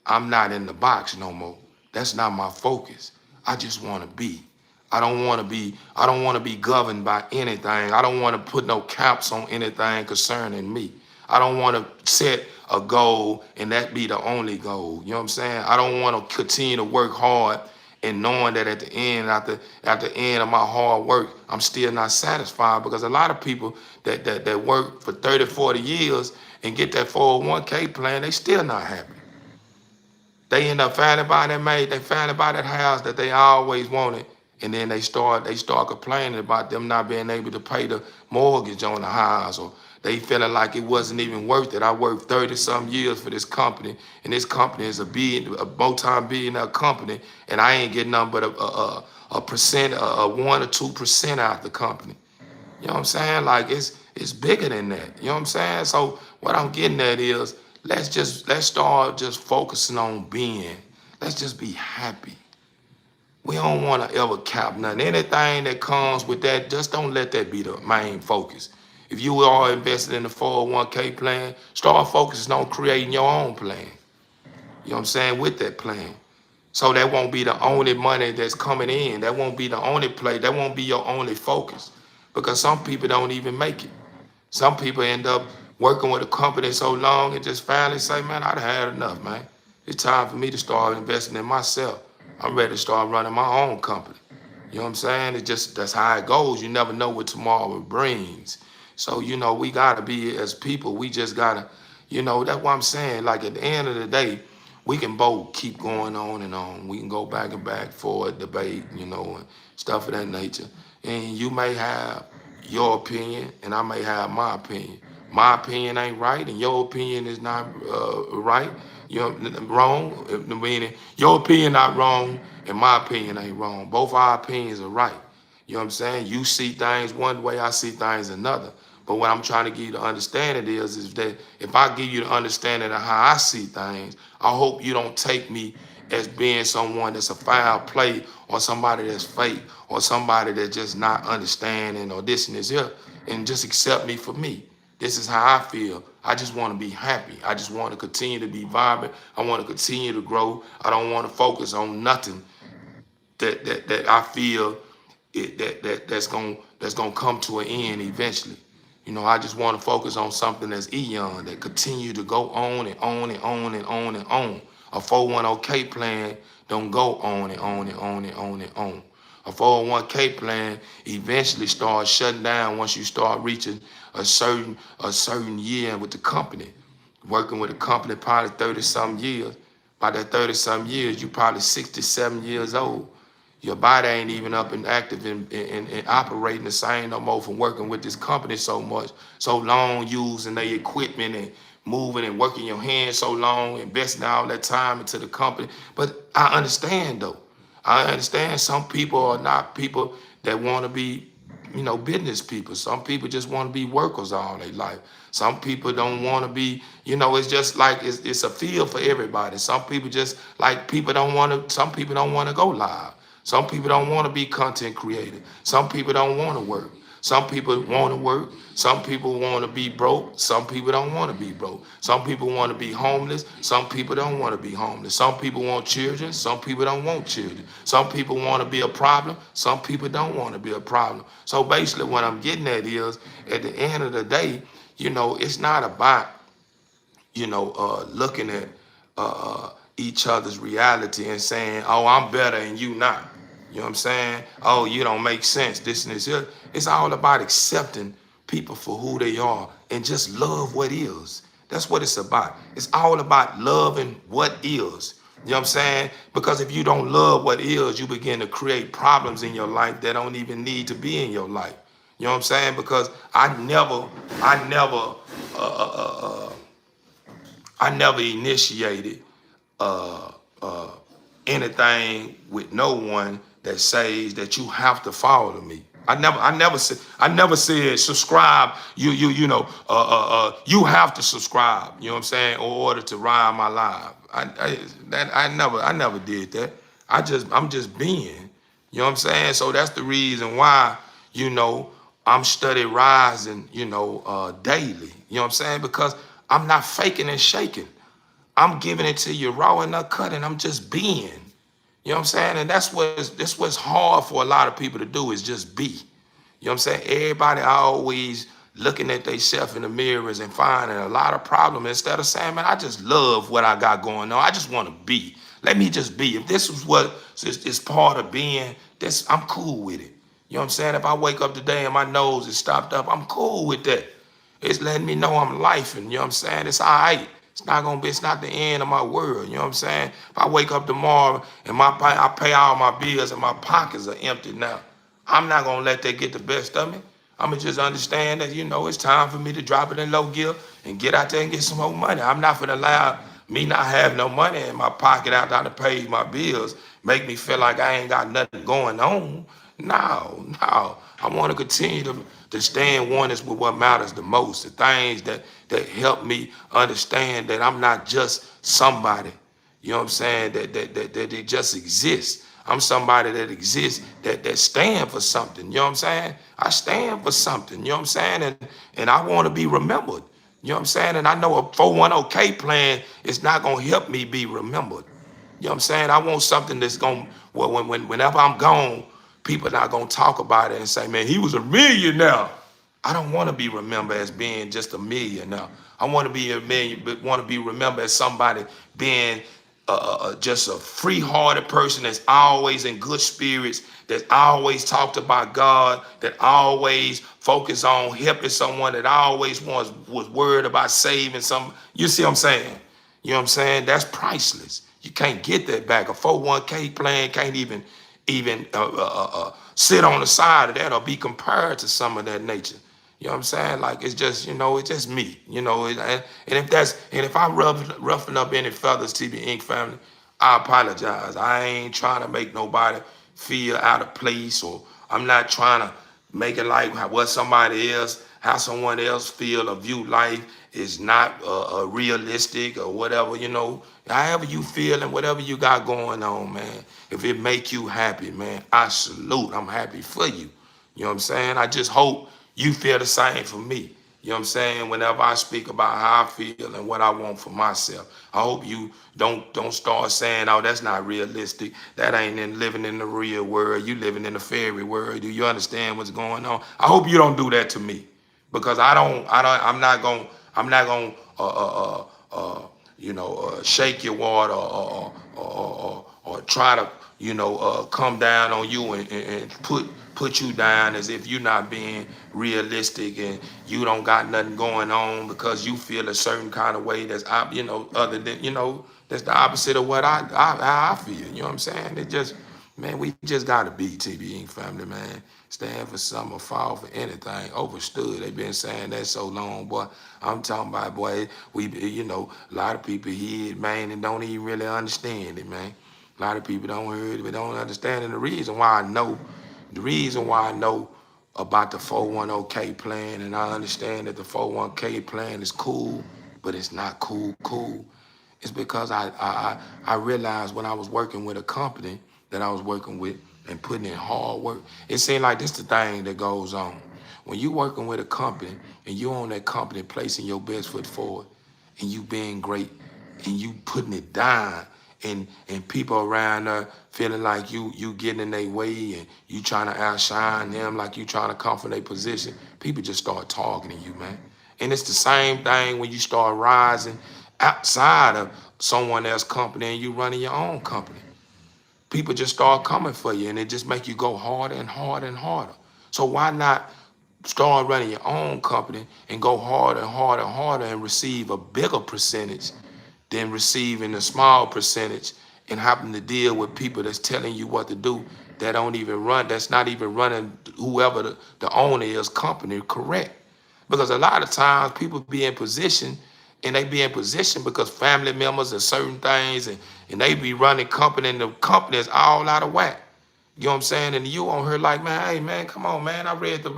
A: I'm not in the box no more. That's not my focus. I just want to be. I don't want to be governed by anything. I don't want to put no caps on anything concerning me. I don't want to set a goal and that be the only goal. You know what I'm saying? I don't want to continue to work hard and knowing that at the end, at the end of my hard work, I'm still not satisfied, because a lot of people that work for 30, 40 years and get that 401k plan, they still not happy. They end up finally buying that maid, they finally buy that house that they always wanted, and then they start complaining about them not being able to pay the mortgage on the house, or they feeling like it wasn't even worth it. I worked 30-some years for this company, and this company is a multi-billionaire company, and I ain't getting nothing but a percent, a 1 or 2% out the company. You know what I'm saying? Like it's bigger than that. You know what I'm saying? So what I'm getting at is let's start just focusing on being. Let's just be happy. We don't want to ever cap nothing. Anything that comes with that, just don't let that be the main focus. If you are invested in the 401k plan, start focusing on creating your own plan. You know what I'm saying? With that plan. So that won't be the only money that's coming in. That won't be the only play. That won't be your only focus. Because some people don't even make it. Some people end up working with a company so long and just finally say, man, I've had enough, man. It's time for me to start investing in myself. I'm ready to start running my own company. You know what I'm saying? That's how it goes. You never know what tomorrow brings. So, we got to be, as people, we just got to, that's what I'm saying. Like at the end of the day, we can both keep going on and on. We can go back and back for a debate, and stuff of that nature. And you may have your opinion and I may have my opinion. My opinion ain't right and your opinion is not right. Wrong, meaning your opinion not wrong and my opinion ain't wrong. Both our opinions are right. You know what I'm saying? You see things one way, I see things another. But what I'm trying to give you the understanding is that if I give you the understanding of how I see things, I hope you don't take me as being someone that's a foul play or somebody that's fake or somebody that's just not understanding or this and this here, and just accept me for me. This is how I feel. I just want to be happy. I just want to continue to be vibrant. I want to continue to grow. I don't want to focus on nothing that I feel that's gonna come to an end eventually. You know, I just want to focus on something that's eon that continue to go on and on and on and on and on. A 401k plan don't go on and on and on and on and on. A 401k plan eventually starts shutting down once you start reaching a certain year with the company. Working with a company probably 30 some years. By that 30 some years, you probably 67 years old. Your body ain't even up and active and operating the same no more from working with this company so long, using their equipment and moving and working your hands so long, investing all that time into the company. But I understand though. I understand some people are not people that want to be, business people. Some people just want to be workers all their life. Some people don't want to be, it's just like it's a field for everybody. Some people just like some people don't want to go live. Some people don't want to be content creator. Some people don't want to work. Some people want to work. Some people want to be broke. Some people don't want to be broke. Some people want to be homeless. Some people don't want to be homeless. Some people want children. Some people don't want children. Some people want to be a problem. Some people don't want to be a problem. So basically what I'm getting at is, at the end of the day, it's not about, looking at each other's reality and saying, oh, I'm better and you not. You know what I'm saying? Oh, you don't make sense, this and this. It's all about accepting people for who they are and just love what is. That's what it's about. It's all about loving what is. You know what I'm saying? Because if you don't love what is, you begin to create problems in your life that don't even need to be in your life. You know what I'm saying? Because I never initiated anything with no one that says that you have to follow me. I never said subscribe. You have to subscribe. You know what I'm saying, in order to ride my live. I never did that. I'm just being. You know what I'm saying. So that's the reason why I'm steady rising. Daily. You know what I'm saying, because I'm not faking and shaking. I'm giving it to you raw and uncut, and I'm just being. You know what I'm saying? And that's what's hard for a lot of people to do, is just be. You know what I'm saying? Everybody always looking at themselves in the mirrors and finding a lot of problems instead of saying, man, I just love what I got going on. I just want to be. Let me just be. If this is what is part of being, I'm cool with it. You know what I'm saying? If I wake up today and my nose is stopped up, I'm cool with that. It's letting me know I'm lifing. You know what I'm saying? It's all right. It's not the end of my world. You know what I'm saying? If I wake up tomorrow and I pay all my bills and my pockets are empty now, I'm not going to let that get the best of me. I'm going to just understand that, it's time for me to drop it in low gear and get out there and get some more money. I'm not going to allow me not have no money in my pocket after I pay my bills make me feel like I ain't got nothing going on. No. I want to continue to stay in oneness with what matters the most, the things that help me understand that I'm not just somebody, you know what I'm saying, that it just exists. I'm somebody that exists, that stand for something, you know what I'm saying? I stand for something, you know what I'm saying? And I want to be remembered, you know what I'm saying? And I know a 401k plan is not going to help me be remembered. You know what I'm saying? I want something that's going, whenever I'm gone, people not going to talk about it and say, man, he was a millionaire. I don't want to be remembered as being just a millionaire. I want to be remembered as somebody being just a free-hearted person that's always in good spirits, that always talked about God, that always focused on helping someone, that always was worried about saving some. You see what I'm saying? You know what I'm saying? That's priceless. You can't get that back. A 401k plan can't even sit on the side of that or be compared to some of that nature. You know what I'm saying? Like, it's just, it's just me, and if I roughing up any feathers, TB Inc. family, I apologize. I ain't trying to make nobody feel out of place, or I'm not trying to make it like how someone else feel or view life is not realistic or whatever, however you feel and whatever you got going on, man. If it make you happy, man, I salute. I'm happy for you. You know what I'm saying? I just hope you feel the same for me. You know what I'm saying? Whenever I speak about how I feel and what I want for myself, I hope you don't start saying, "Oh, that's not realistic. That ain't living in the real world. You living in the fairy world. Do you understand what's going on?" I hope you don't do that to me, because I'm not gonna shake your water or try to come down on you and put you down as if you're not being realistic and you don't got nothing going on because you feel a certain kind of way that's other than that's the opposite of what I feel. You know what I'm saying? It just, man, we just gotta be TBE family, man. Stand for something or fall for anything. Overstood. They've been saying that so long, boy. I'm talking about, boy, a lot of people hear it, man, and don't even really understand it, man. A lot of people don't hear it, but don't understand it. The reason why I know about the 401k plan, and I understand that the 401k plan is cool, but it's not cool. It's because I realized when I was working with a company that I was working with and putting in hard work, it seemed like this the thing that goes on. When you working with a company and you on that company placing your best foot forward and you being great and you putting it down and people around there feeling like you getting in their way and you trying to outshine them, like you trying to come from their position, people just start talking to you, man. And it's the same thing when you start rising outside of someone else's company and you running your own company. People just start coming for you and it just make you go harder and harder and harder. So why not start running your own company and go harder and harder and harder and receive a bigger percentage than receiving a small percentage and having to deal with people that's telling you what to do that's not even running whoever the owner is company correct. Because a lot of times people be in position and they be in position because family members and certain things and they be running company and the company is all out of whack. You know what I'm saying? And you on her like, man, hey man, come on, man. I read the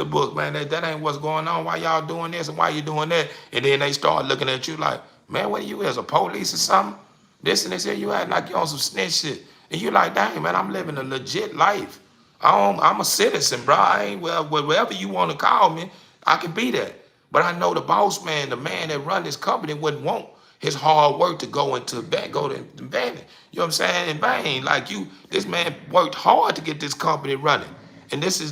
A: book, man. That ain't what's going on. Why y'all doing this and why you doing that? And then they start looking at you like, man, what are you as a police or something? This and this here, you act like you on some snitch shit. And you like, dang, man, I'm living a legit life. I'm a citizen, bro. I ain't, well, whatever you want to call me, I can be that. But I know the boss man, the man that run this company wouldn't want his hard work to go to vain. You know what I'm saying? In vain. Like this man worked hard to get this company running. And this is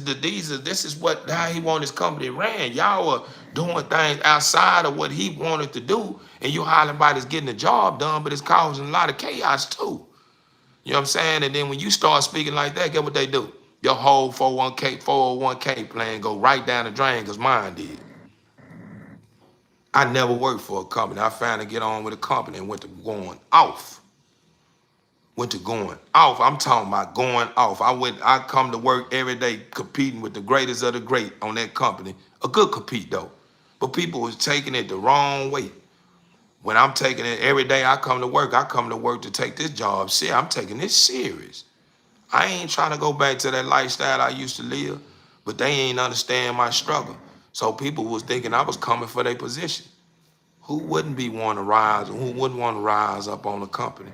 A: how he wanted his company ran. Y'all are doing things outside of what he wanted to do, and you hollering about is getting the job done, but it's causing a lot of chaos too. You know what I'm saying? And then when you start speaking like that, get what they do. Your whole 401k plan go right down the drain because mine did. I never worked for a company. I found to get on with a company and went to going off. I'm talking about going off. I come to work every day competing with the greatest of the great on that company. A good compete though. But people was taking it the wrong way. When I'm taking it every day I come to work to take this job. See, I'm taking this serious. I ain't trying to go back to that lifestyle I used to live, but they ain't understand my struggle. So people was thinking I was coming for their position. Who wouldn't want to rise up on the company?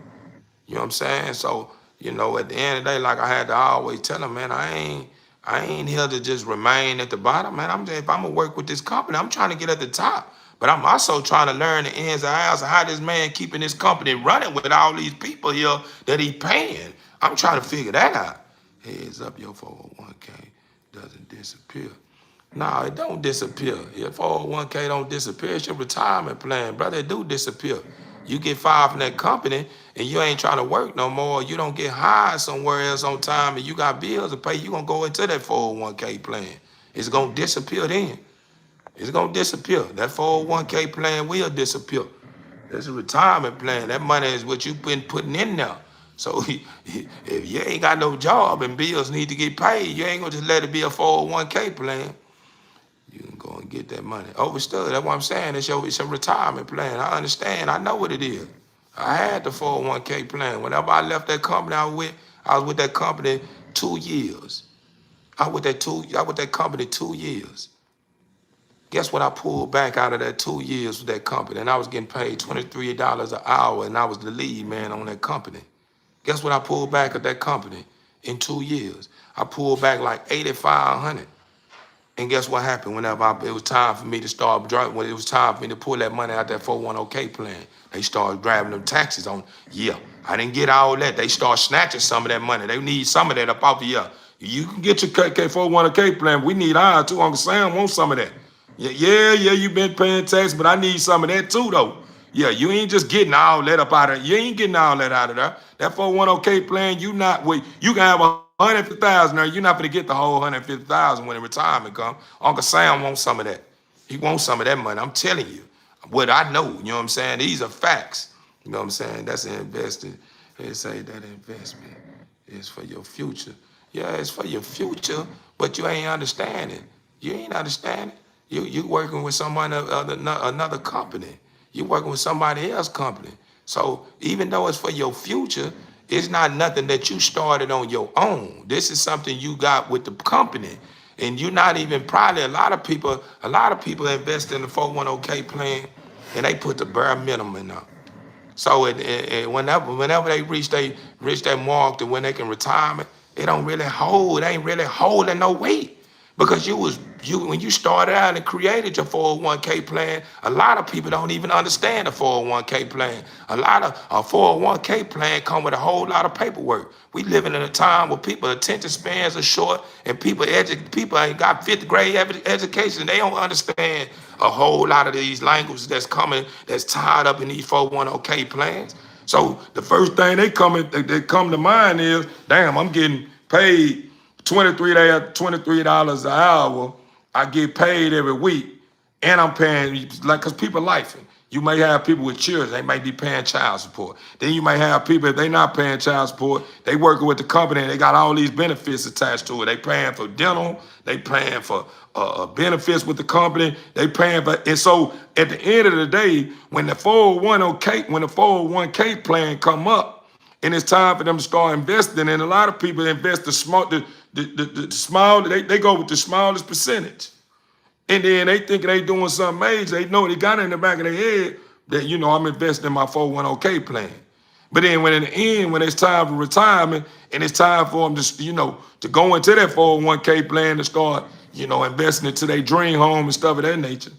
A: You know what I'm saying? So, at the end of the day, like I had to always tell them, man, I ain't here to just remain at the bottom, man. If I'm gonna work with this company, I'm trying to get at the top. But I'm also trying to learn the ins and outs of how this man keeping this company running with all these people here that he paying. I'm trying to figure that out. Heads up, your 401k doesn't disappear. No, it don't disappear. Your 401k don't disappear. It's your retirement plan, brother. It do disappear. You get fired from that company and you ain't trying to work no more. You don't get hired somewhere else on time and you got bills to pay. You gonna go into that 401k plan. It's gonna disappear then. It's gonna disappear. That 401k plan will disappear. That's a retirement plan. That money is what you've been putting in there. So if you ain't got no job and bills need to get paid, you ain't gonna just let it be a 401k plan. You can go and get that money. Overstood. That's what I'm saying. It's a retirement plan. I understand. I know what it is. I had the 401k plan. Whenever I left that company I was with that company 2 years. I was with that company 2 years. Guess what I pulled back out of that 2 years with that company? And I was getting paid $23 an hour and I was the lead man on that company. Guess what I pulled back at that company in 2 years? I pulled back like $8,500. And guess what happened? It was time for me to start driving, when it was time for me to pull that money out that 401k plan, they started grabbing them taxes on. Yeah, I didn't get all that. They start snatching some of that money. They need some of that up off of you. You can get your 401k plan. We need ours too. Uncle Sam wants some of that. Yeah, you been paying tax, but I need some of that too, though. Yeah, you ain't just getting all that up out of. You ain't getting all that out of there. That 401k plan, you not wait. You can have 150,000 there. You're not gonna get the whole 150,000 when the retirement comes. Uncle Sam wants some of that. He wants some of that money. I'm telling you, what I know. You know what I'm saying? These are facts. You know what I'm saying? That's an investment. They say that investment is for your future. Yeah, it's for your future, but you ain't understanding. You ain't understanding. You working with someone another company. You working with somebody else's company. So even though it's for your future, it's not nothing that you started on your own. This is something you got with the company. And you're not even probably a lot of people invest in the 401k plan and they put the bare minimum in there. So whenever they reach that mark to when they can retirement, it ain't really holding no weight. Because when you started out and created your 401k plan, a lot of people don't even understand the 401k plan. A 401k plan come with a whole lot of paperwork. We living in a time where people attention spans are short and people ain't got fifth grade education. They don't understand a whole lot of these languages that's tied up in these 401k plans. So the first thing they come to mind is, damn, I'm getting paid $23 an hour. I get paid every week, and I'm paying because people life. You may have people with children, they might be paying child support. Then you might have people, if they not paying child support, they working with the company and they got all these benefits attached to it. They paying for dental, they paying for benefits with the company, they paying for, and so at the end of the day, when the 401k plan come up, and it's time for them to start investing, and a lot of people invest the small, they go with the smallest percentage. And then they think they doing something major. They know they got it in the back of their head that, I'm investing in my 401k plan. But then when in the end, when it's time for retirement and it's time for them to go into that 401k plan to start, investing into their dream home and stuff of that nature.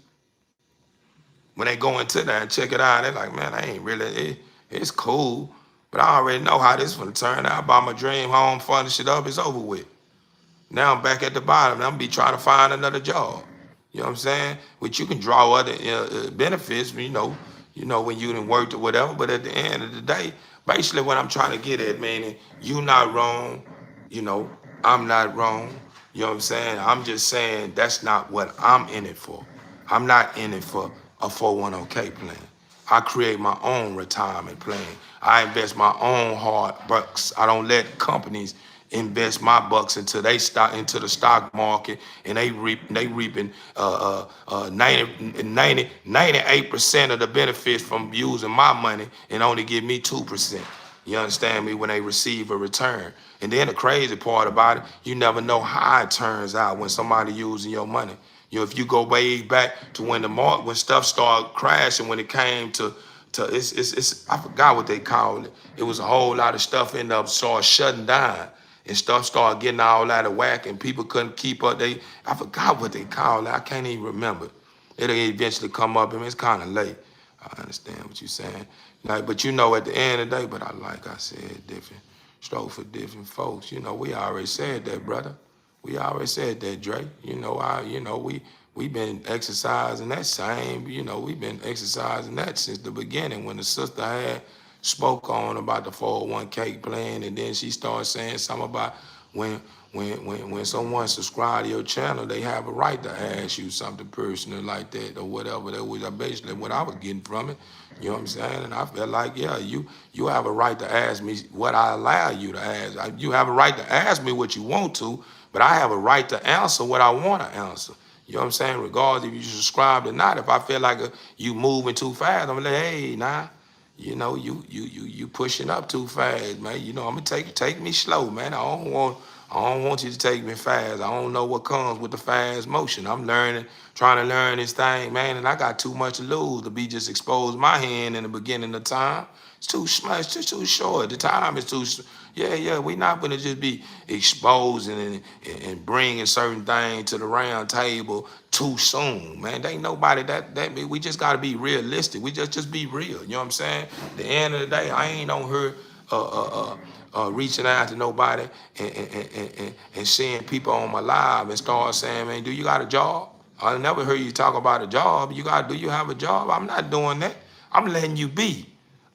A: When they go into that and check it out, they're like, man, I ain't really, it's cool. But I already know how this one turn out. I buy my dream home, furnish it up, it's over with. Now I'm back at the bottom. I'm be trying to find another job. You know what I'm saying? Which you can draw other benefits, when you done worked or whatever. But at the end of the day, basically what I'm trying to get at, meaning you not wrong, I'm not wrong. You know what I'm saying? I'm just saying that's not what I'm in it for. I'm not in it for a 401k plan. I create my own retirement plan. I invest my own hard bucks. I don't let companies invest my bucks into the stock market, and they reaping 98% of the benefits from using my money and only give me 2%. You understand me? When they receive a return. And then the crazy part about it, you never know how it turns out when somebody using your money. If you go way back to when stuff started crashing, when it came to I forgot what they called it. It was a whole lot of stuff ended up started shutting down. And stuff started getting all out of whack, and people couldn't keep up. I forgot what they called it. I can't even remember. It'll eventually come up, and it's kind of late. I understand what you're saying. But at the end of the day, but like I said, different stroke for different folks. We already said that, brother. We already said that, Drake. We've been exercising that same. We've been exercising that since the beginning when the sister had spoke on about the 401k plan, and then she started saying something about when someone subscribe to your channel, they have a right to ask you something personal like that or whatever. That was basically what I was getting from it. You know what I'm saying? And I felt like, yeah, you have a right to ask me what I allow you to ask. You have a right to ask me what you want to, but I have a right to answer what I want to answer. You know what I'm saying? Regardless if you subscribe or not. If I feel like you moving too fast, I'm like, hey, nah. You pushing up too fast, man. I'm gonna take me slow, man. I don't want you to take me fast. I don't know what comes with the fast motion. I'm trying to learn this thing, man, and I got too much to lose to be just expose my hand in the beginning of time. It's too much, it's too short. The time is too, Yeah. We not gonna just be exposing and bringing certain things to the round table too soon, man. There ain't nobody we just gotta be realistic. We just be real. You know what I'm saying? At the end of the day, I ain't on her reaching out to nobody and seeing people on my live and start saying, man, do you got a job? I never heard you talk about a job. Do you have a job? I'm not doing that. I'm letting you be.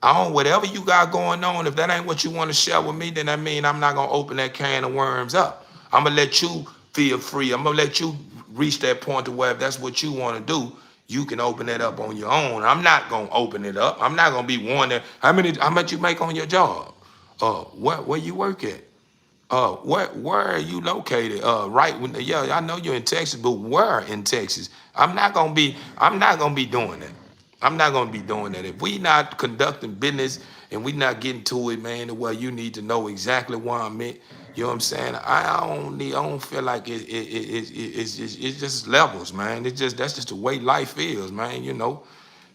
A: I don't, whatever you got going on, if that ain't what you want to share with me, then that mean I'm not gonna open that can of worms up. I'm gonna let you feel free. I'm gonna let you reach that point to where if that's what you want to do, you can open it up on your own. I'm not gonna open it up. I'm not gonna be one that how much you make on your job? Where you work at? Where are you located? Right when yeah, I know you're in Texas, but where in Texas? I'm not gonna be doing that. I'm not gonna be doing that. If we not conducting business and we not getting to it, man, the way you need to know exactly where I'm at. You know what I'm saying? I don't feel like it's just levels, man. That's just the way life is, man. You know.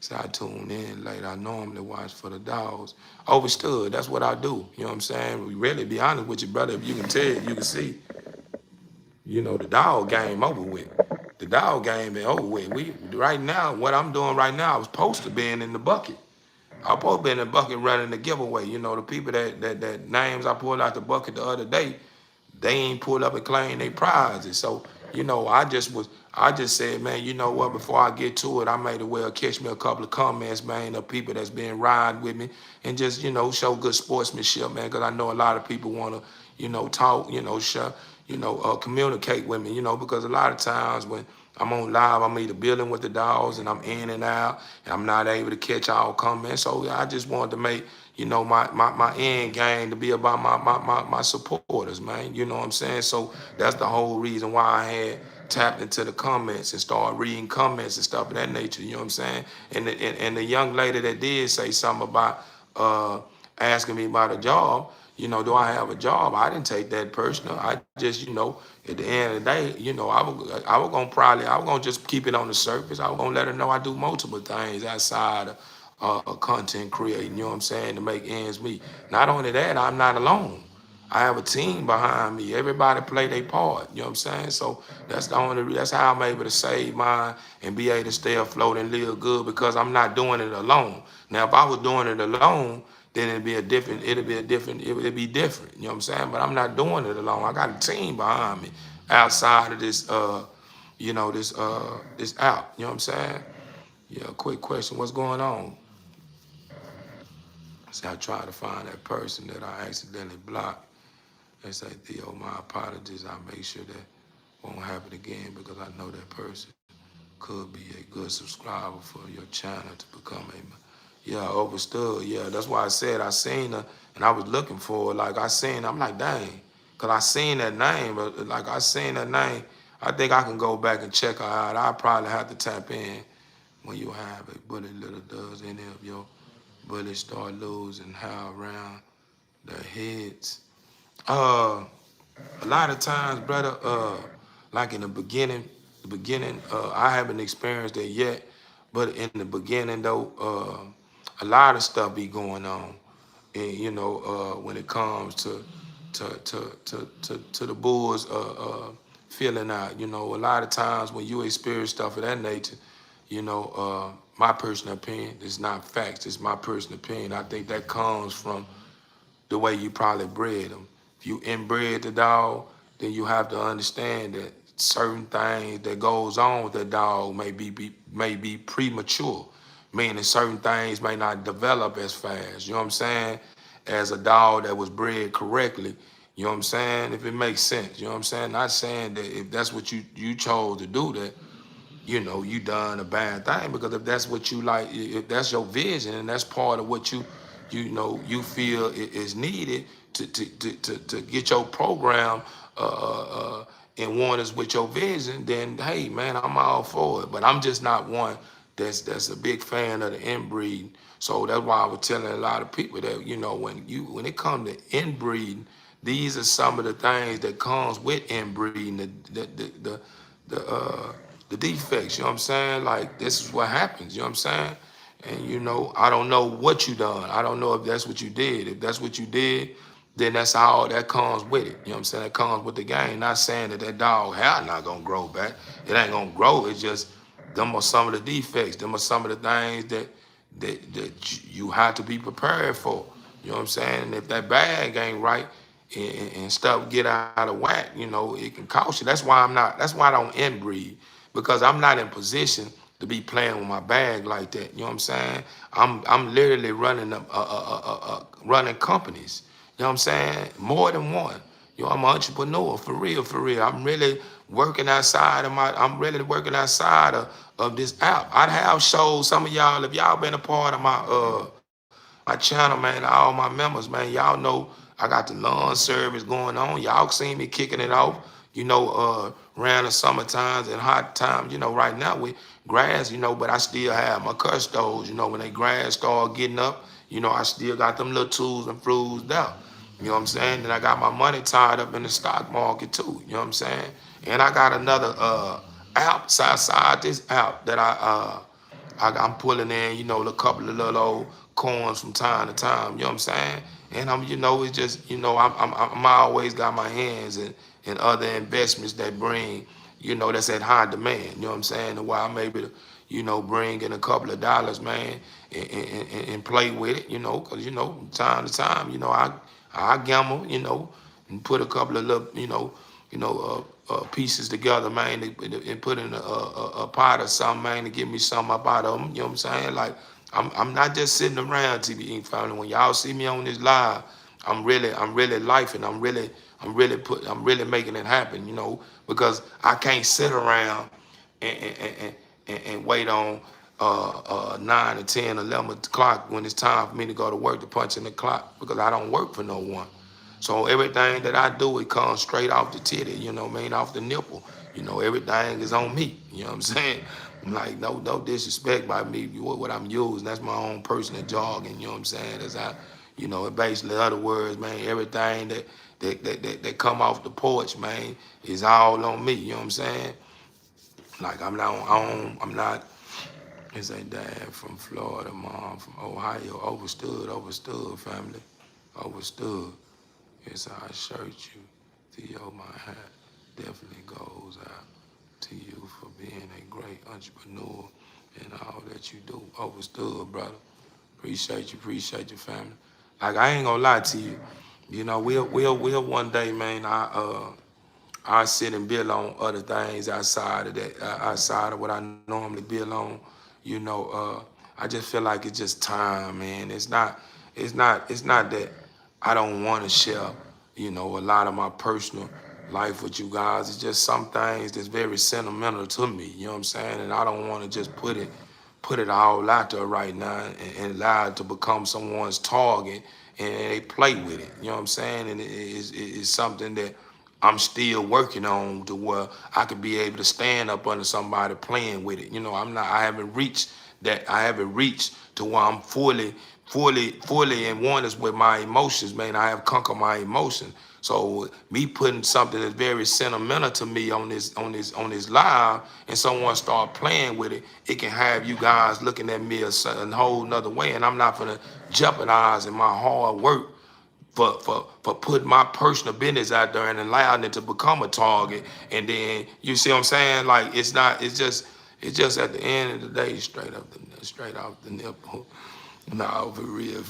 A: So I tune in late. I normally watch for the dogs. Overstood. That's what I do. You know what I'm saying? We really be honest with you, brother. If you can tell, you can see. You know, the dog game over with. The dog game is over with. We right now, what I'm doing right now, I was supposed to be in the bucket. I was supposed to be in the bucket running the giveaway. You know, the people that names I pulled out the bucket the other day, they ain't pulled up and claimed their prizes. So, you know, I just said, man, you know what, before I get to it, I made it well catch me a couple of comments, man, of people that's been riding with me and just, you know, show good sportsmanship, man, because I know a lot of people want to, you know, talk, you know, communicate with me, you know, because a lot of times when I'm on live, I'm either building with the dogs and I'm in and out and I'm not able to catch all comments. So I just wanted to make, you know, my end game to be about my supporters, man. You know what I'm saying? So that's the whole reason why I had tapped into the comments and started reading comments and stuff of that nature. You know what I'm saying? And the young lady that did say something about asking me about a job, you know, do I have a job? I didn't take that personal. I just, you know, at the end of the day, you know, I was gonna just keep it on the surface. I was gonna let her know I do multiple things outside of content creating, you know what I'm saying, to make ends meet. Not only that, I'm not alone. I have a team behind me. Everybody play their part. You know what I'm saying? So that's how I'm able to save mine and be able to stay afloat and live good because I'm not doing it alone. Now, if I was doing it alone, then it'd be different. It'd be different. You know what I'm saying? But I'm not doing it alone. I got a team behind me outside of this, you know, this app. You know what I'm saying? Yeah, quick question. What's going on? See, I try to find that person that I accidentally blocked. They say, Theo, my apologies. I'll make sure that won't happen again because I know that person could be a good subscriber for your channel to become a, yeah, overstood. Yeah, that's why I said I seen her and I was looking for her. Like I seen her, I'm like, dang, because I seen that name, but like I seen that name. I think I can go back and check her out. I'll probably have to tap in when you have a bullet little does any of your bullets start losing how around their heads. A lot of times, brother, like in the beginning, I haven't experienced it yet, but in the beginning though, a lot of stuff be going on, and you know, when it comes to the bulls feeling out, you know, a lot of times when you experience stuff of that nature, you know, my personal opinion, it's not facts, it's my personal opinion. I think that comes from the way you probably bred them. If you inbred the dog, then you have to understand that certain things that goes on with that dog may be premature, meaning certain things may not develop as fast. You know what I'm saying? As a dog that was bred correctly. You know what I'm saying? If it makes sense. You know what I'm saying? Not saying that if that's what you chose to do that, you know, you done a bad thing, because if that's what you like, if that's your vision and that's part of what you know, you feel is needed to get your program in one is with your vision, then hey man, I'm all for it. But I'm just not one that's a big fan of the inbreeding. So that's why I was telling a lot of people that, you know, when it comes to inbreeding, these are some of the things that comes with inbreeding, the defects, you know what I'm saying? Like, this is what happens, you know what I'm saying? And, you know, I don't know what you done. I don't know if that's what you did. If that's what you did, then that's all that comes with it. You know what I'm saying? That comes with the game. Not saying that that dog hair not gonna grow back. It ain't gonna grow. It's just them are some of the defects. Them are some of the things that you have to be prepared for. You know what I'm saying? And if that bag ain't right and stuff get out of whack, you know, it can cost you. That's why I'm not. That's why I don't inbreed, because I'm not in position to be playing with my bag like that. You know what I'm saying? I'm literally running running companies. You know what I'm saying? More than one. You know, I'm an entrepreneur for real, for real. I'm really working outside of this app. I'd have shows, some of y'all, if y'all been a part of my channel, man, all my members, man, y'all know I got the lawn service going on. Y'all seen me kicking it off, you know, around the summer times and hot times. You know, right now with grass, you know, but I still have my custos, you know, when they grass start getting up, you know, I still got them little tools and fruits there. You know what I'm saying? And I got my money tied up in the stock market too. You know what I'm saying? And I got another app outside this app that I'm pulling in, you know, a couple of little old coins from time to time. You know what I'm saying? And you know, it's just, you know, I'm always got my hands in other investments that bring, you know, that's at high demand. You know what I'm saying? And why I'm able to, you know, bring in a couple of dollars, man, and play with it, you know, because, you know, time to time, you know, I gamble, you know, and put a couple of little, pieces together, man, and put in a pot or something, man, to get me something up out of them. You know what I'm saying? Like, I'm not just sitting around, TBE family. When y'all see me on this live, I'm really lifing. I'm really making it happen, you know, because I can't sit around and wait on 9 or 10, 11 o'clock when it's time for me to go to work to punch in the clock, because I don't work for no one. So everything that I do, it comes straight off the titty, you know what I mean, off the nipple. You know, everything is on me, you know what I'm saying? I'm like, no disrespect by me, what I'm using, that's my own personal jargon, you know what I'm saying? That's how, you know, basically, in other words, man, everything that come off the porch, man, is all on me, you know what I'm saying? Like, I'm not, it's a dad from Florida, mom from Ohio. Overstood, family. Overstood. It's how I shirt you. Theo, my hat definitely goes out to you for being a great entrepreneur and all that you do. Overstood, brother. Appreciate you, family. Like, I ain't gonna lie to you. You know, we'll one day, man, I sit and build on other things outside of that, outside of what I normally build on. You know, I just feel like it's just time, man. It's not that I don't want to share, you know, a lot of my personal life with you guys. It's just some things that's very sentimental to me. You know what I'm saying? And I don't want to just put it all out there right now and allow it to become someone's target and they play with it. You know what I'm saying? And it's something that I'm still working on to where I could be able to stand up under somebody playing with it. You know, I haven't reached to where I'm fully in oneness with my emotions, man. I have conquered my emotions. So me putting something that's very sentimental to me on this live, and someone start playing with it, it can have you guys looking at me a whole nother way. And I'm not gonna jeopardize in my hard work for putting my personal business out there and allowing it to become a target. And then, you see what I'm saying? Like, it's just at the end of the day, straight off the nipple. No, for real,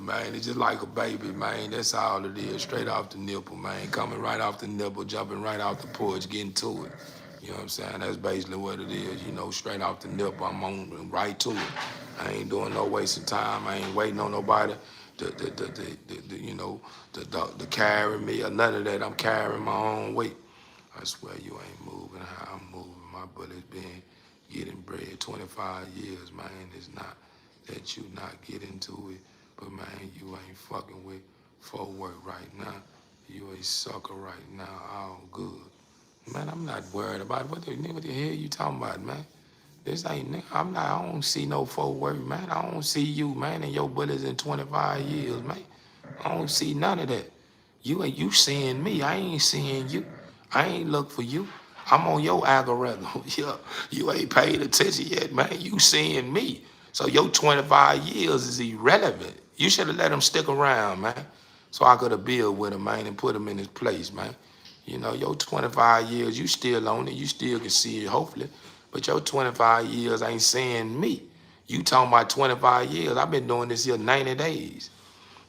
A: man. It's just like a baby, man. That's all it is, straight off the nipple, man. Coming right off the nipple, jumping right off the porch, getting to it. You know what I'm saying? That's basically what it is, you know, straight off the nipple. I'm on right to it. I ain't doing no wasting time. I ain't waiting on nobody to carry me or none of that. I'm carrying my own weight. I swear you ain't moving how I'm moving. My buddy's been getting bread 25 years, man. It's not that you not get into it, but man, you ain't fucking with full work right now. You a sucker right now, all good. Man, I'm not worried about it. What the hell you talking about, man? This ain't, I don't see no full work, man. I don't see you, man, and your bullets in 25 years, man. I don't see none of that. You seeing me, I ain't seeing you. I ain't look for you. I'm on your algorithm. Yeah, you ain't paid attention yet, man. You seeing me. So your 25 years is irrelevant. You should have let them stick around, man. so I could have built with him, man, and put him in his place, man. You know, your 25 years, you still on it. You still can see it, hopefully. But your 25 years ain't saying me. You talking about 25 years. I've been doing this here 90 days.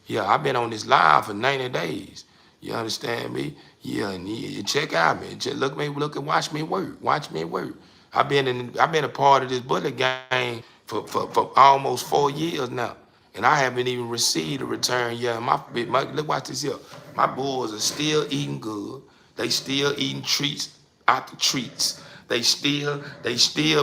A: Yeah, I've been on this live for 90 days. You understand me? Yeah, and you check out me. Just look and watch me work. Watch me work. I've been a part of this bullet game for almost 4 years now. And I haven't even received a return yet. Look, watch this here. My boys are still eating good. They still eating treats out the treats. They still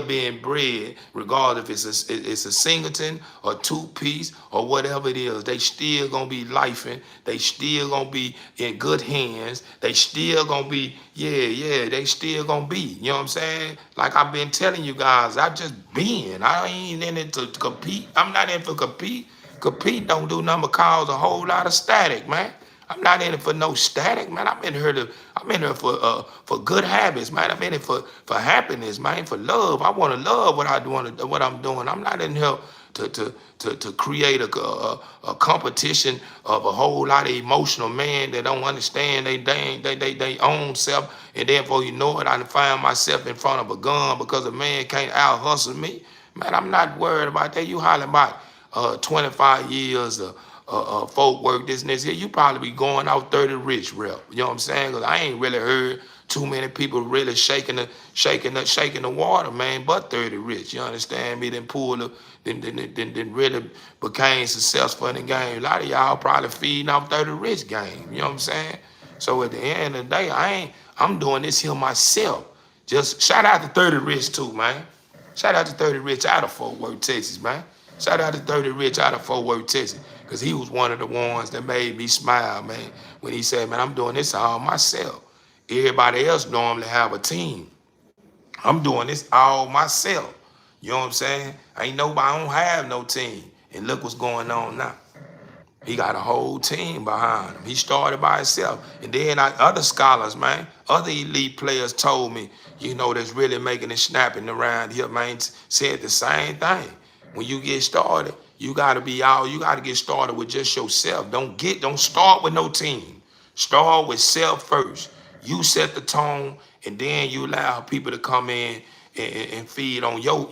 A: being bred, regardless if it's a singleton or two-piece or whatever it is. They still gonna be lifing. They still gonna be in good hands. They still gonna be, yeah, they still gonna be. You know what I'm saying? Like I've been telling you guys, I just been. I ain't in it to compete. I'm not in for compete. Compete don't do nothing but cause a whole lot of static, man. I'm not in it for no static, man. I'm in here for good habits, man. I'm in it for happiness, man, for love. I want to love what I'm doing. I'm not in here to create a competition of a whole lot of emotional men that don't understand they own self, and therefore you know it. I find myself in front of a gun because a man can't out hustle me. Man, I'm not worried about that. You hollering about 25 years folk work this and this here, you probably be going out 30 rich rep. You know what I'm saying? Because I ain't really heard too many people really shaking the water, man, but 30 rich. You understand me? Then really became successful in the game. A lot of y'all probably feeding off 30 rich game. You know what I'm saying? So at the end of the day, I'm doing this here myself. Just shout out to 30 rich too, man. Shout out to 30 Rich out of Fort Worth, Texas, man. Shout out to 30 Rich out of Fort Worth, Texas, because he was one of the ones that made me smile, man, when he said, man, I'm doing this all myself. Everybody else normally have a team. I'm doing this all myself. You know what I'm saying? I don't have no team. And look what's going on now. He got a whole team behind him. He started by himself. And then other scholars, man, other elite players told me, that's really making it snapping around here, man, said the same thing. When you get started, you gotta get started with just yourself. Don't start with no team. Start with self first. You set the tone, and then you allow people to come in and feed on your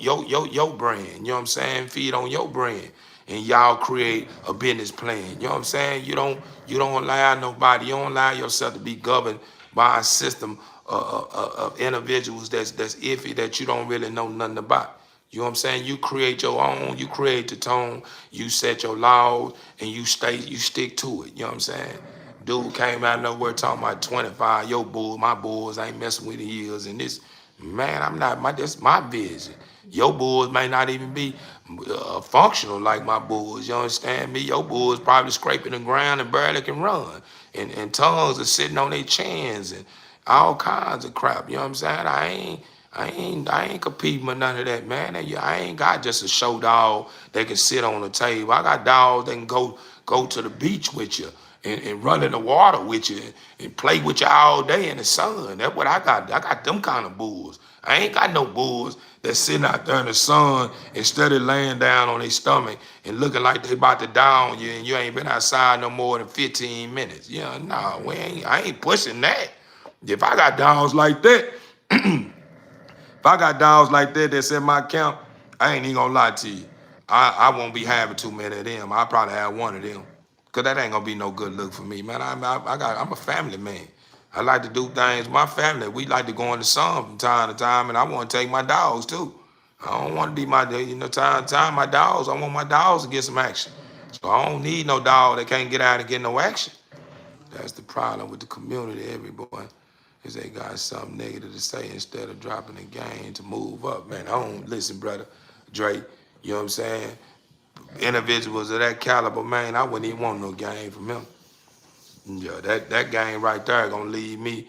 A: brand. You know what I'm saying? Feed on your brand. And y'all create a business plan. You know what I'm saying? You don't allow nobody, you don't allow yourself to be governed by a system of individuals that's iffy, that you don't really know nothing about. You know what I'm saying? You create your own, you create the tone, you set your laws, and you stick to it. You know what I'm saying? Dude came out of nowhere talking about 25, my bulls ain't messing with the years, and this, man, that's my vision. Your bulls may not even be functional like my bulls. You understand me? Your bulls probably scraping the ground and barely can run. And tongues are sitting on their chins and all kinds of crap. You know what I'm saying? I ain't competing with none of that, man. I ain't got just a show dog that can sit on the table. I got dogs that can go to the beach with you and run in the water with you and play with you all day in the sun. That's what I got. I got them kind of bulls. I ain't got no bulls that's sitting out there in the sun instead of laying down on their stomach and looking like they about to down you and you ain't been outside no more than 15 minutes. Yeah, no, I ain't pushing that. If I got dogs like that, if I got dogs like that that's in my camp, I ain't even gonna lie to you. I won't be having too many of them. I'll probably have one of them. Cause that ain't gonna be no good look for me, man. I'm a family man. I like to do things with my family. We like to go in the sun from time to time, and I want to take my dogs too. I don't want to be time to time my dogs. I want my dogs to get some action. So I don't need no dog that can't get out and get no action. That's the problem with the community, everyone, is they got something negative to say instead of dropping the game to move up. Man, I don't listen, brother. Drake, you know what I'm saying? Individuals of that caliber, man, I wouldn't even want no game from him. Yeah, that game right there gonna lead me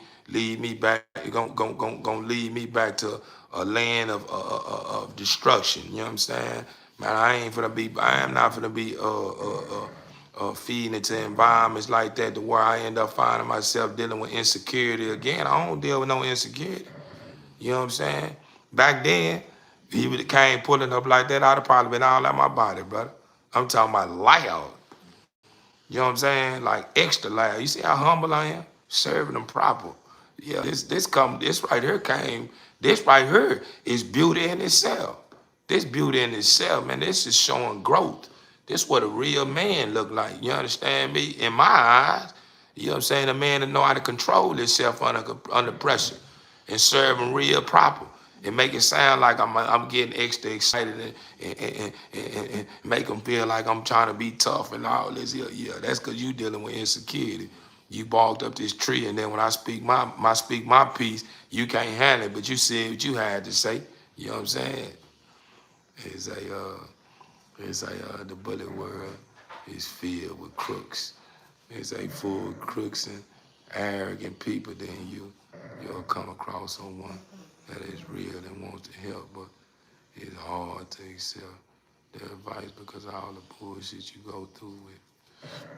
A: back, gonna lead me back to a land of destruction. You know what I'm saying? Man, I am not gonna be feeding into environments like that to where I end up finding myself dealing with insecurity again. I don't deal with no insecurity. You know what I'm saying? Back then, if he would have came pulling up like that, I'd have probably been all out my body, brother. I'm talking about light out. You know what I'm saying? Like extra loud. You see how humble I am? Serving them proper. Yeah, this right here came, this right here is beauty in itself. This beauty in itself, man, this is showing growth. This what a real man look like. You understand me? In my eyes, you know what I'm saying? A man that know how to control himself under pressure and serve him real proper and make it sound like I'm getting extra excited and make them feel like I'm trying to be tough and all this. Yeah, that's because you dealing with insecurity. You barked up this tree, and then when I speak my piece, you can't handle it, but you said what you had to say. You know what I'm saying? It's the bullet world is filled with crooks. It's full of crooks and arrogant people. Then you'll come across someone that is real and wants to help, but it's hard to accept their advice because of all the bullshit you go through with.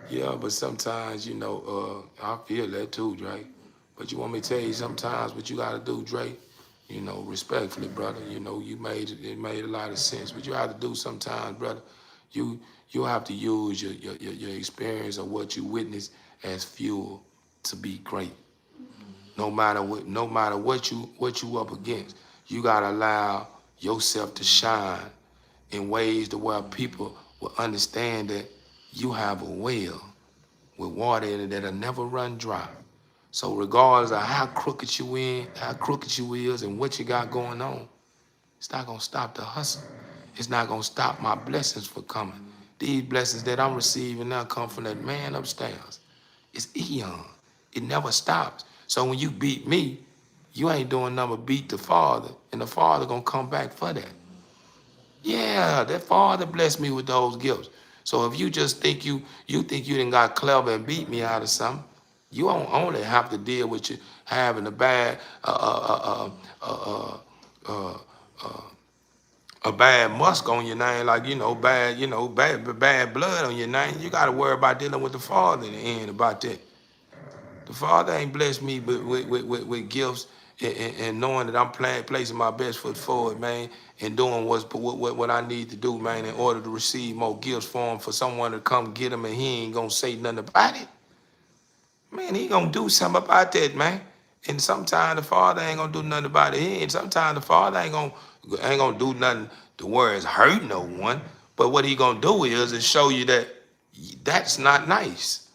A: Yeah, but sometimes, I feel that too, Dre. But you want me to tell you sometimes what you gotta do, Dre? Respectfully, brother. You made a lot of sense. But you have to do sometimes, brother. You have to use your experience or what you witness as fuel to be great. No matter what you up against, you gotta allow yourself to shine in ways to where people will understand that you have a well with water in it that'll never run dry. So regardless of how crooked you is and what you got going on, it's not gonna stop the hustle. It's not gonna stop my blessings from coming. These blessings that I'm receiving now come from that man upstairs. It's eon. It never stops. So when you beat me, you ain't doing nothing but beat the Father, and the Father gonna come back for that. Yeah, that Father blessed me with those gifts. So if you just think you think you done got clever and beat me out of something, you don't only have to deal with you having a bad a bad musk on your name, like bad blood on your name. You got to worry about dealing with the Father in the end about that. The Father ain't blessed me with gifts and knowing that I'm placing my best foot forward, man, and doing what I need to do, man, in order to receive more gifts for him, for someone to come get him, and he ain't gonna say nothing about it. Man, he gonna do something about that, man. And sometimes the Father ain't gonna do nothing about it. And sometimes the Father ain't gonna do nothing to where it's hurt no one. But what he gonna do is show you that that's not nice.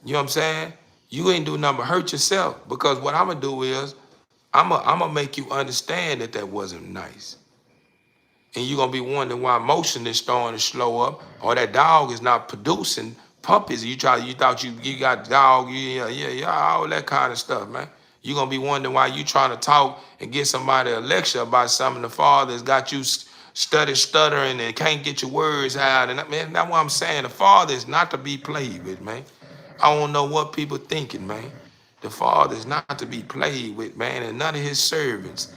A: You know what I'm saying? You ain't do nothing but hurt yourself, because what I'm gonna do is I'm gonna make you understand that wasn't nice. And you're gonna be wondering why motion is starting to slow up, or that dog is not producing puppies. You thought you got dog, all that kind of stuff, man. You're gonna be wondering why you trying to talk and get somebody a lecture about something the Father's got you stuttering and can't get your words out. And man, that's what I'm saying. The Father is not to be played with, man. I don't know what people thinking, man. The Father is not to be played with, man, and none of his servants,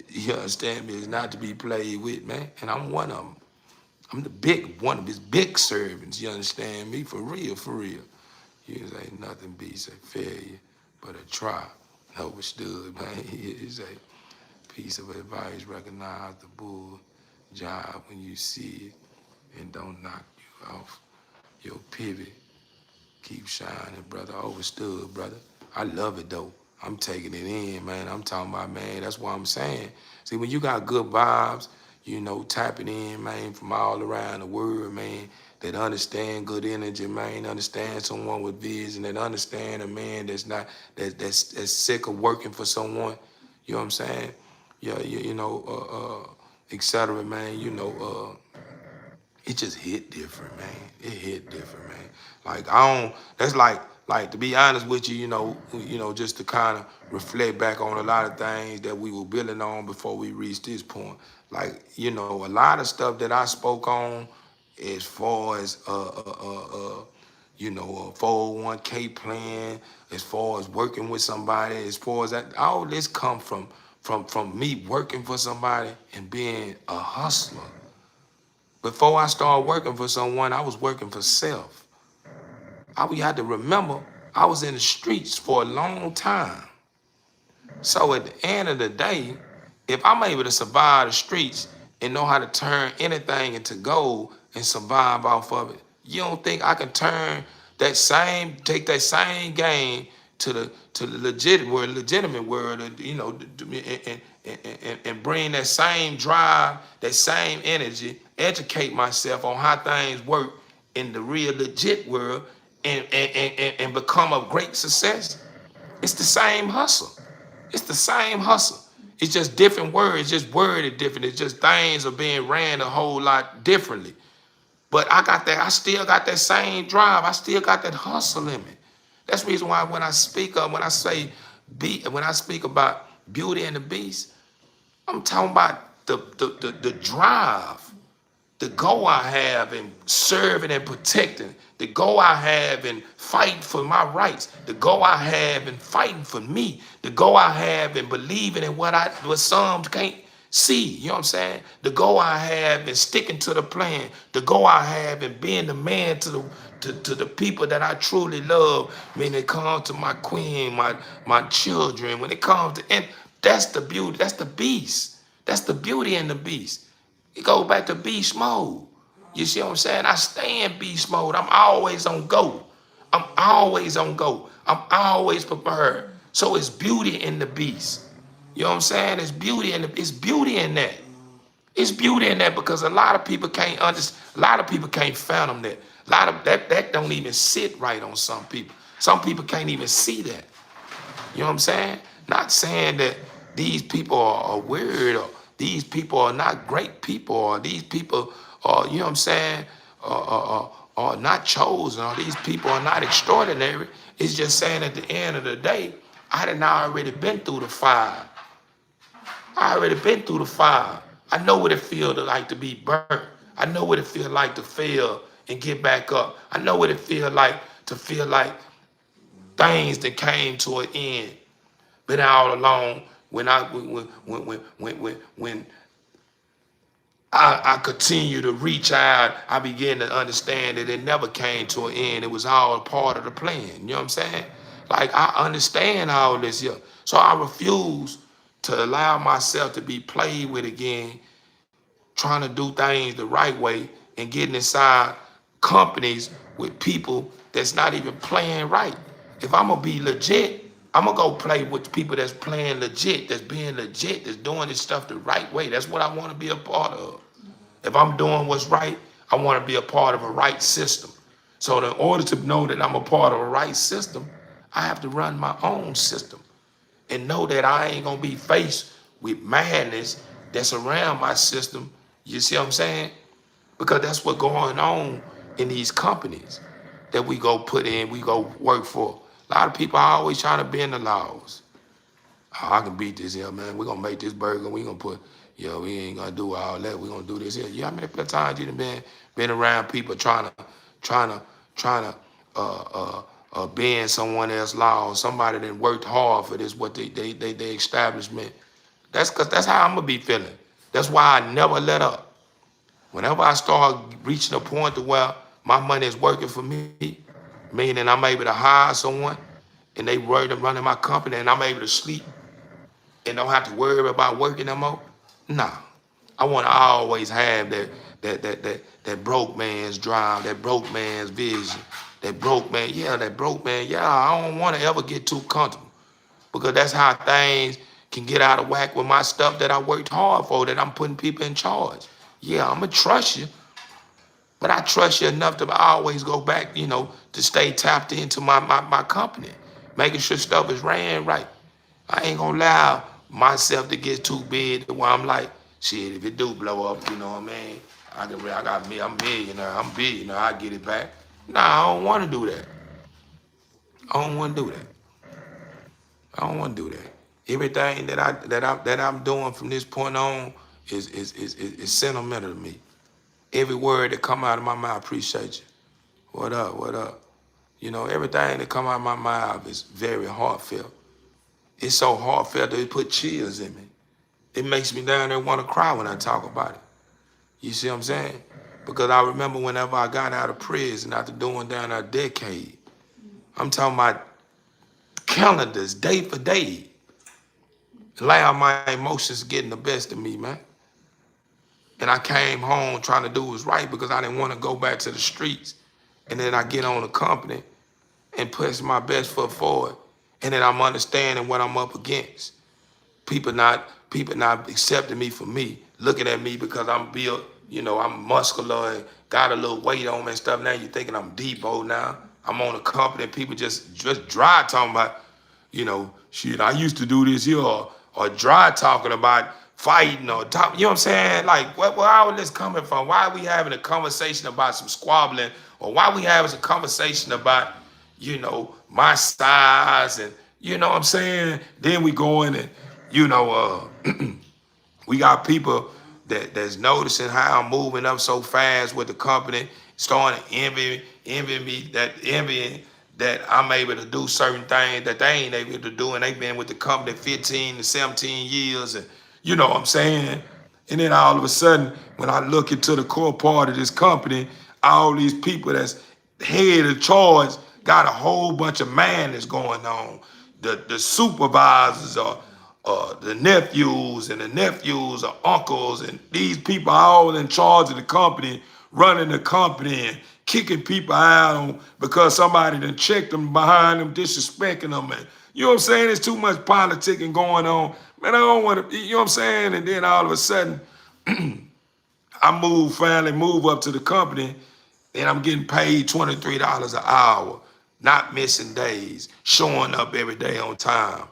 A: you understand me, is not to be played with, man. And I'm one of them. I'm one of his big servants, you understand me? For real, for real. Here's ain't nothing beats a failure but a try. Overstood, man. Here's a piece of advice. Recognize the bull job when you see it and don't knock you off your pivot. Keep shining, brother. Overstood, brother. I love it, though. I'm taking it in, man. I'm talking about, man, that's what I'm saying. See, when you got good vibes, tapping in, man, from all around the world, man, that understand good energy, man, understand someone with vision, that understand a man that's sick of working for someone, you know what I'm saying? Yeah, et cetera, man, it just hit different, man. It hit different, man. That's like to be honest with you, just to kind of reflect back on a lot of things that we were building on before we reached this point. Like, a lot of stuff that I spoke on as far as a 401k plan, as far as working with somebody, as far as that, all this come from me working for somebody and being a hustler. Before I started working for someone, I was working for self. We had to remember I was in the streets for a long time. So at the end of the day, if I'm able to survive the streets and know how to turn anything into gold and survive off of it, You don't think I can take that same game to the legitimate world, and bring that same drive, that same energy, educate myself on how things work in the real legit world, and become a great success? It's the same hustle. It's the same hustle. It's just different words, just worded different. It's just things are being ran a whole lot differently. But I still got that same drive. I still got that hustle in me. That's the reason why when I speak about Beauty and the Beast, I'm talking about the drive, the goal I have in serving and protecting, the goal I have in fighting for my rights, the goal I have in fighting for me, the goal I have in believing in what some can't see. You know what I'm saying? The goal I have in sticking to the plan, the goal I have in being the man to the people that I truly love. When it comes to my queen, my children, when it comes to, and that's the beauty, that's the beast. That's the beauty in the beast. It goes back to beast mode. You see what I'm saying? I stay in beast mode. I'm always on go. I'm always on go. I'm always prepared. So it's beauty in the beast. You know what I'm saying? It's beauty in it's beauty in that. It's beauty in that because a lot of people can't understand. A lot of people can't fathom that. A lot of that don't even sit right on some people. Some people can't even see that. You know what I'm saying? Not saying that these people are weird or these people are not great people or these people are, you know what I'm saying, are not chosen or these people are not extraordinary. It's just saying at the end of the day, I done already been through the fire. I already been through the fire. I know what it feels like to be burnt. I know what it feels like to fail and get back up. I know what it feels like to feel like things that came to an end. Been all along when I continue to reach out, I begin to understand that it never came to an end. It was all a part of the plan. You know what I'm saying? Like, I understand all this here. So I refuse to allow myself to be played with again, trying to do things the right way and getting inside companies with people that's not even playing right. If I'm gonna be legit, I'm gonna go play with people that's playing legit, that's being legit, that's doing this stuff the right way. That's what I want to be a part of. If I'm doing what's right, I want to be a part of a right system. So in order to know that I'm a part of a right system, I have to run my own system and know that I ain't gonna be faced with madness that's around my system. You see what I'm saying? Because that's what's going on in these companies that we go put in, we go work for. A lot of people are always trying to bend the laws. Oh, I can beat this here, man. We're gonna make this burger. We gonna put, we ain't gonna do all that. We're gonna do this here. You know how many times you done been around people trying to bend someone else's law, somebody that worked hard for this, what they establishment. That's how I'm gonna be feeling. That's why I never let up. Whenever I start reaching a point to where my money is working for me, meaning I'm able to hire someone and they running my company and I'm able to sleep and don't have to worry about working no more. Nah, I want to always have that broke man's drive, that broke man's vision, that broke man. I don't want to ever get too comfortable because that's how things can get out of whack with my stuff that I worked hard for, that I'm putting people in charge. Yeah, I'm going to trust you, but I trust you enough to always go back, to stay tapped into my company, making sure stuff is ran right. I ain't going to allow myself to get too big to where I'm like, shit, if it do blow up, you know what I mean? I'm millionaire, I'm billionaire, I get it back. Nah, I don't want to do that. I don't want to do that. I don't want to do that. Everything that I'm doing from this point on is sentimental to me. Every word that come out of my mouth, appreciate you. What up? What up? Everything that come out of my mouth is very heartfelt. It's so heartfelt that it put chills in me. It makes me down there want to cry when I talk about it. You see what I'm saying? Because I remember whenever I got out of prison after doing down a decade, I'm talking about calendars, day for day. Allow my emotions getting the best of me, man. And I came home trying to do what's right because I didn't want to go back to the streets and then I get on the company and push my best foot forward, and then I'm understanding what I'm up against. People not accepting me for me, looking at me because I'm built, I'm muscular and got a little weight on me and stuff. Now you thinking I'm Debo now. I'm on a company and people just dry talking about, shit, I used to do this here, or dry talking about fighting or talk, you know what I'm saying? Like, where all this coming from? Why are we having a conversation about some squabbling, or why we having a conversation about, my size, and you know what I'm saying? Then we go in and, we got people that's noticing how I'm moving up so fast with the company, starting to envying that I'm able to do certain things that they ain't able to do, and they've been with the company 15 to 17 years, and you know what I'm saying? And then all of a sudden, when I look into the core part of this company, all these people that's head of charge got a whole bunch of madness going on. The supervisors are the nephews, and the nephews are uncles, and these people are all in charge of the company, running the company and kicking people out because somebody done checked them behind them, disrespecting them. And you know what I'm saying? There's too much politicking going on. Man, I don't want to, you know what I'm saying? And then all of a sudden, I finally move up to the company, and I'm getting paid $23 an hour, not missing days, showing up every day on time.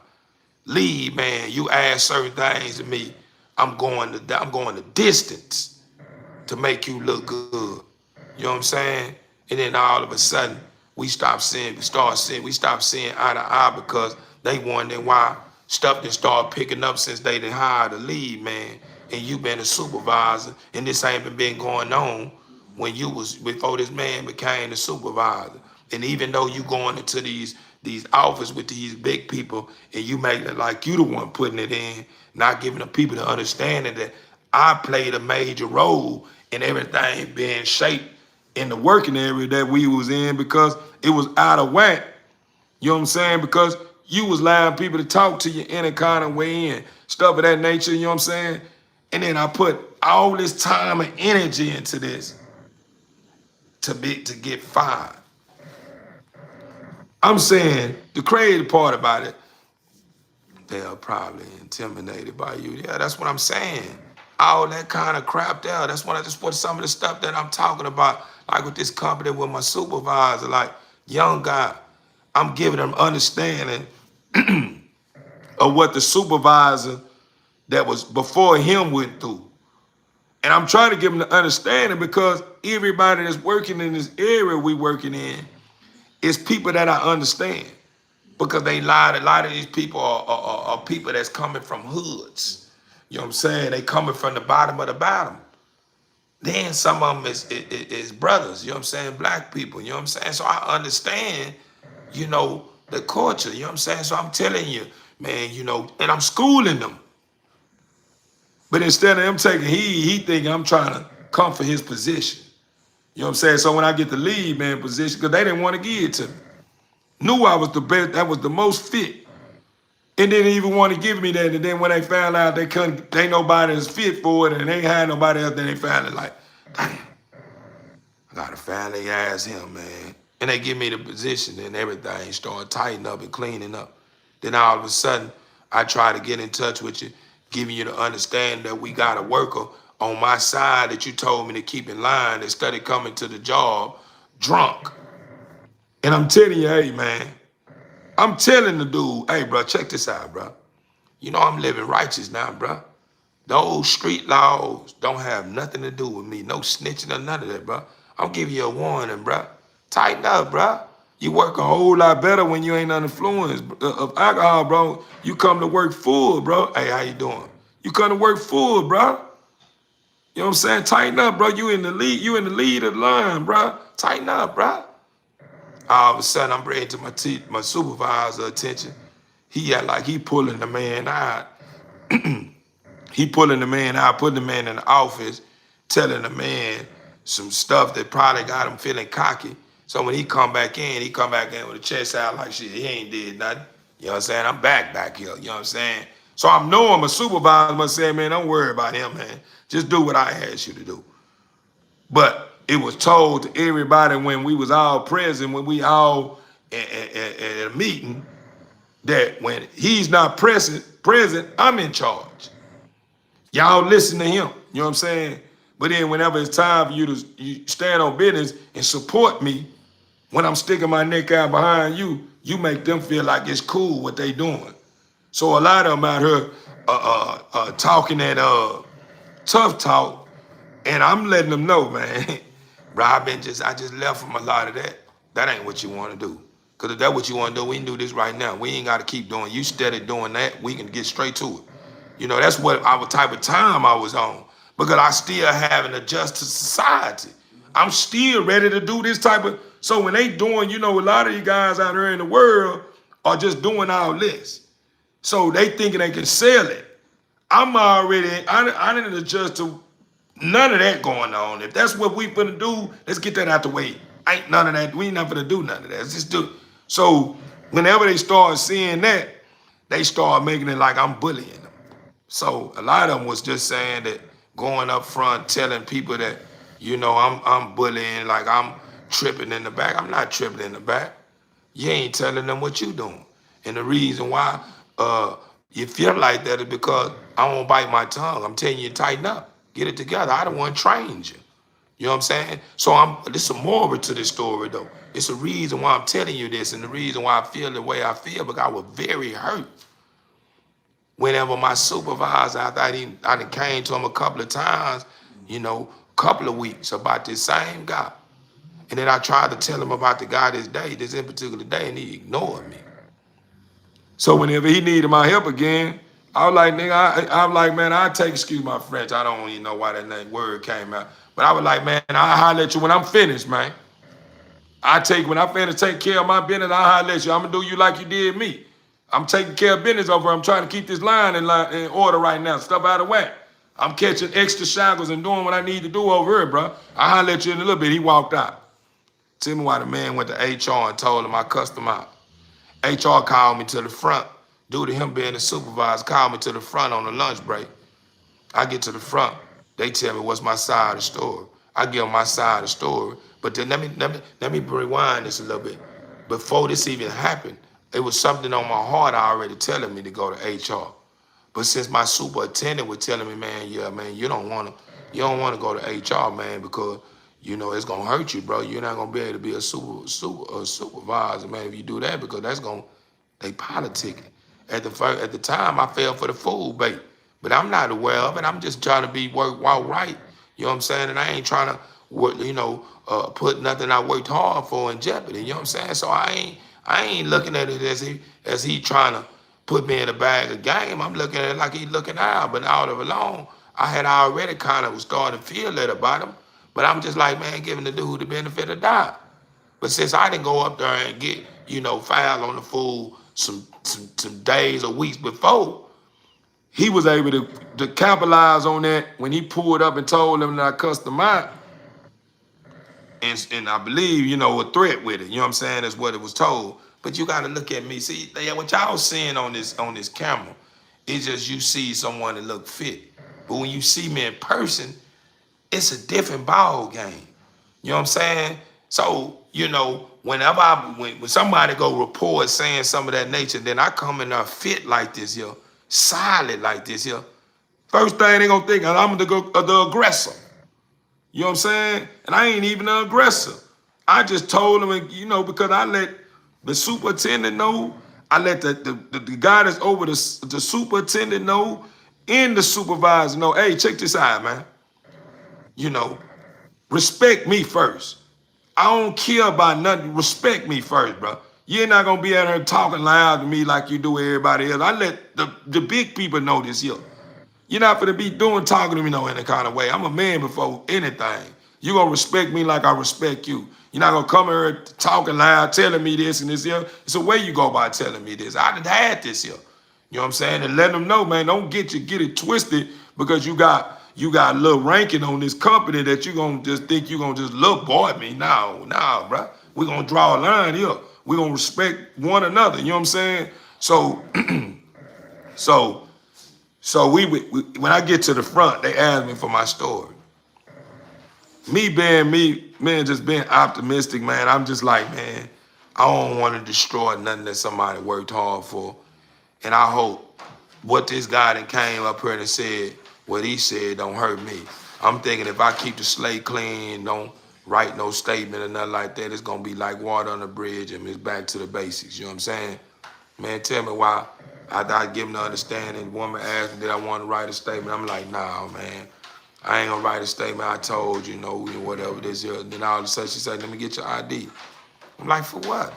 A: Lead, man, you ask certain things to me, I'm going the distance to make you look good. You know what I'm saying? And then all of a sudden, we stop seeing eye to eye because they wondering why stuff done start picking up since they done hired a lead, man. And you been a supervisor, and this ain't been going on before this man became the supervisor. And even though you going into these offices with these big people, and you make it like you the one putting it in, not giving the people the understanding that I played a major role in everything being shaped in the working area that we was in, because it was out of whack. You know what I'm saying? Because you was allowing people to talk to you any kind of way and stuff of that nature, you know what I'm saying? And then I put all this time and energy into this to get fired. I'm saying the crazy part about it, they're probably intimidated by you. Yeah, that's what I'm saying. All that kind of crap there. That's what some of the stuff that I'm talking about, like with this company with my supervisor, like young guy, I'm giving them understanding of what the supervisor that was before him went through. And I'm trying to give them the understanding because everybody that's working in this area we working in is people that I understand. Because a lot of these people are people that's coming from hoods. You know what I'm saying? They coming from the bottom of the bottom. Then some of them is brothers, you know what I'm saying? Black people, you know what I'm saying? So I understand, the culture, you know what I'm saying? So I'm telling you, man, and I'm schooling them. But instead of him taking heed, he thinking I'm trying to come for his position. You know what I'm saying? So when I get the lead man position, because they didn't want to give it to me. Knew I was the best, that was the most fit. And didn't even want to give me that. And then when they found out they nobody is fit for it, and they had nobody else, then they found it like, damn, I gotta finally ask him, man. And they give me the position, and everything started tightening up and cleaning up. Then all of a sudden, I try to get in touch with you, giving you the understanding that we got a worker on my side that you told me to keep in line that started coming to the job drunk. And I'm telling you, hey, man, I'm telling the dude, hey, bro, check this out, bro. I'm living righteous now, bro. Those street laws don't have nothing to do with me. No snitching or none of that, bro. I'm giving you a warning, bro. Tighten up, bro. You work a whole lot better when you ain't under influence of alcohol, bro. You come to work full, bro. Hey, how you doing? You come to work full, bro. You know what I'm saying? Tighten up, bro. You in the lead. You in the lead of the line, bro. Tighten up, bro. All of a sudden, I'm bringing to my supervisor attention. He act like he pulling the man out. He pulling the man out, putting the man in the office, telling the man some stuff that probably got him feeling cocky. So when he come back in with a chest out like shit, he ain't did nothing. You know what I'm saying? I'm back here. You know what I'm saying? So I'm knowing my supervisor must say, man, don't worry about him, man. Just do what I asked you to do. But it was told to everybody when we was all present, when we all at a meeting, that when he's not present, I'm in charge. Y'all listen to him. You know what I'm saying? But then whenever it's time for you stand on business and support me, when I'm sticking my neck out behind you, you make them feel like it's cool what they doing. So a lot of them out here talking that tough talk, and I'm letting them know, man, bro, I just left from a lot of that. That ain't what you want to do. Because if that's what you want to do, we can do this right now. We ain't got to keep doing. You steady doing that, we can get straight to it. You know, that's what our type of time I was on. Because I still haven't adjusted to society. I'm still ready to do this type of, so when they doing, you know, a lot of you guys out there in the world are just doing all this. So they thinking they can sell it. I'm already, I didn't adjust to none of that going on. If that's what we finna do, let's get that out the way. Ain't none of that, we ain't not finna do none of that. Let's just do it. So whenever they start seeing that, they start making it like I'm bullying them. So a lot of them was just saying that, going up front, telling people that, you know, I'm bullying, like I'm tripping in the back. I'm not tripping in the back. You ain't telling them what you doing. And the reason why you feel like that is because I won't bite my tongue. I'm telling you to tighten up. Get it together. I don't want to train you. You know what I'm saying? So this is a moral to this story, though. It's a reason why I'm telling you this, and the reason why I feel the way I feel, because I was very hurt. Whenever my supervisor, after I done came to him a couple of times, you know, couple of weeks about this same guy. And then I tried to tell him about the guy this in particular day, and he ignored me. So whenever he needed my help again, I was like, nigga, I'm like, man, I take, excuse my French, I don't even know why that word came out. But I was like, man, I'll holler at you when I'm finished, man. When I finish take care of my business, I'll holler at you. I'm gonna do you like you did me. I'm taking care of business over. I'm trying to keep this line in order right now. Stuff out of whack. I'm catching extra shackles and doing what I need to do over here, bro. I'll let you in a little bit. He walked out. Tell me why the man went to HR and told him I cussed him out. HR called me to the front. Due to him being the supervisor, called me to the front on the lunch break. I get to the front. They tell me what's my side of the story. I give them my side of the story. But then let me rewind this a little bit. Before this even happened, it was something on my heart already telling me to go to HR. But since my superintendent was telling me, man, yeah, man, you don't want to go to HR, man, because, you know, it's going to hurt you, bro. You're not going to be able to be a supervisor, man, if you do that, because they politicking. At the time, I fell for the fool bait. But I'm not aware of it. I'm just trying to walk right. You know what I'm saying? And I ain't trying to, you know, put nothing I worked hard for in jeopardy. You know what I'm saying? So I ain't looking at it as he trying to put me in a bag of game. I'm looking at it like he looking out. But out of alone, I had already kind of started to feel that about him. But I'm just like, man, giving the dude the benefit of the doubt. But since I didn't go up there and get, you know, foul on the fool some days or weeks before, he was able to capitalize on that when he pulled up and told them that I cussed him out. And I believe, you know, a threat with it. You know what I'm saying? That's what it was told. But you got to look at me. See, what y'all seeing on this camera is just you see someone that look fit. But when you see me in person, it's a different ball game. You know what I'm saying? So, you know, whenever when somebody go report saying some of that nature, then I come in there fit like this here, solid like this here. First thing they gonna think, I'm the aggressor. You know what I'm saying? And I ain't even an aggressor. I just told them, you know, because I let the superintendent know, I let the guy that's over the superintendent know, and the supervisor know, hey, check this out, man. You know, respect me first. I don't care about nothing. Respect me first, bro. You're not gonna be out here talking loud to me like you do everybody else. I let the big people know this here. You're not gonna be talking to me no any kind of way. I'm a man before anything. You're gonna respect me like I respect you. You're not gonna come here talking loud, telling me this and this here. It's a way you go by telling me this. I done had this here. You know what I'm saying? And let them know, man, don't get it twisted because you got a little ranking on this company that you gonna just think you gonna just look boy at me. No, bro. We're gonna draw a line here. We're gonna respect one another. You know what I'm saying? So, so we when I get to the front, they ask me for my story. me being me, man, just being optimistic, man, I'm just like, man, I don't want to destroy nothing that somebody worked hard for. And I hope what this guy that came up here and said, what he said don't hurt me. I'm thinking if I keep the slate clean, don't write no statement or nothing like that, it's going to be like water on the bridge and it's back to the basics. You know what I'm saying? Man, tell me why I give him the understanding. The woman asked me, did I want to write a statement? I'm like, nah, man. I ain't gonna write a statement. I told you, whatever this is. Then all of a sudden she said, let me get your ID. I'm like, for what?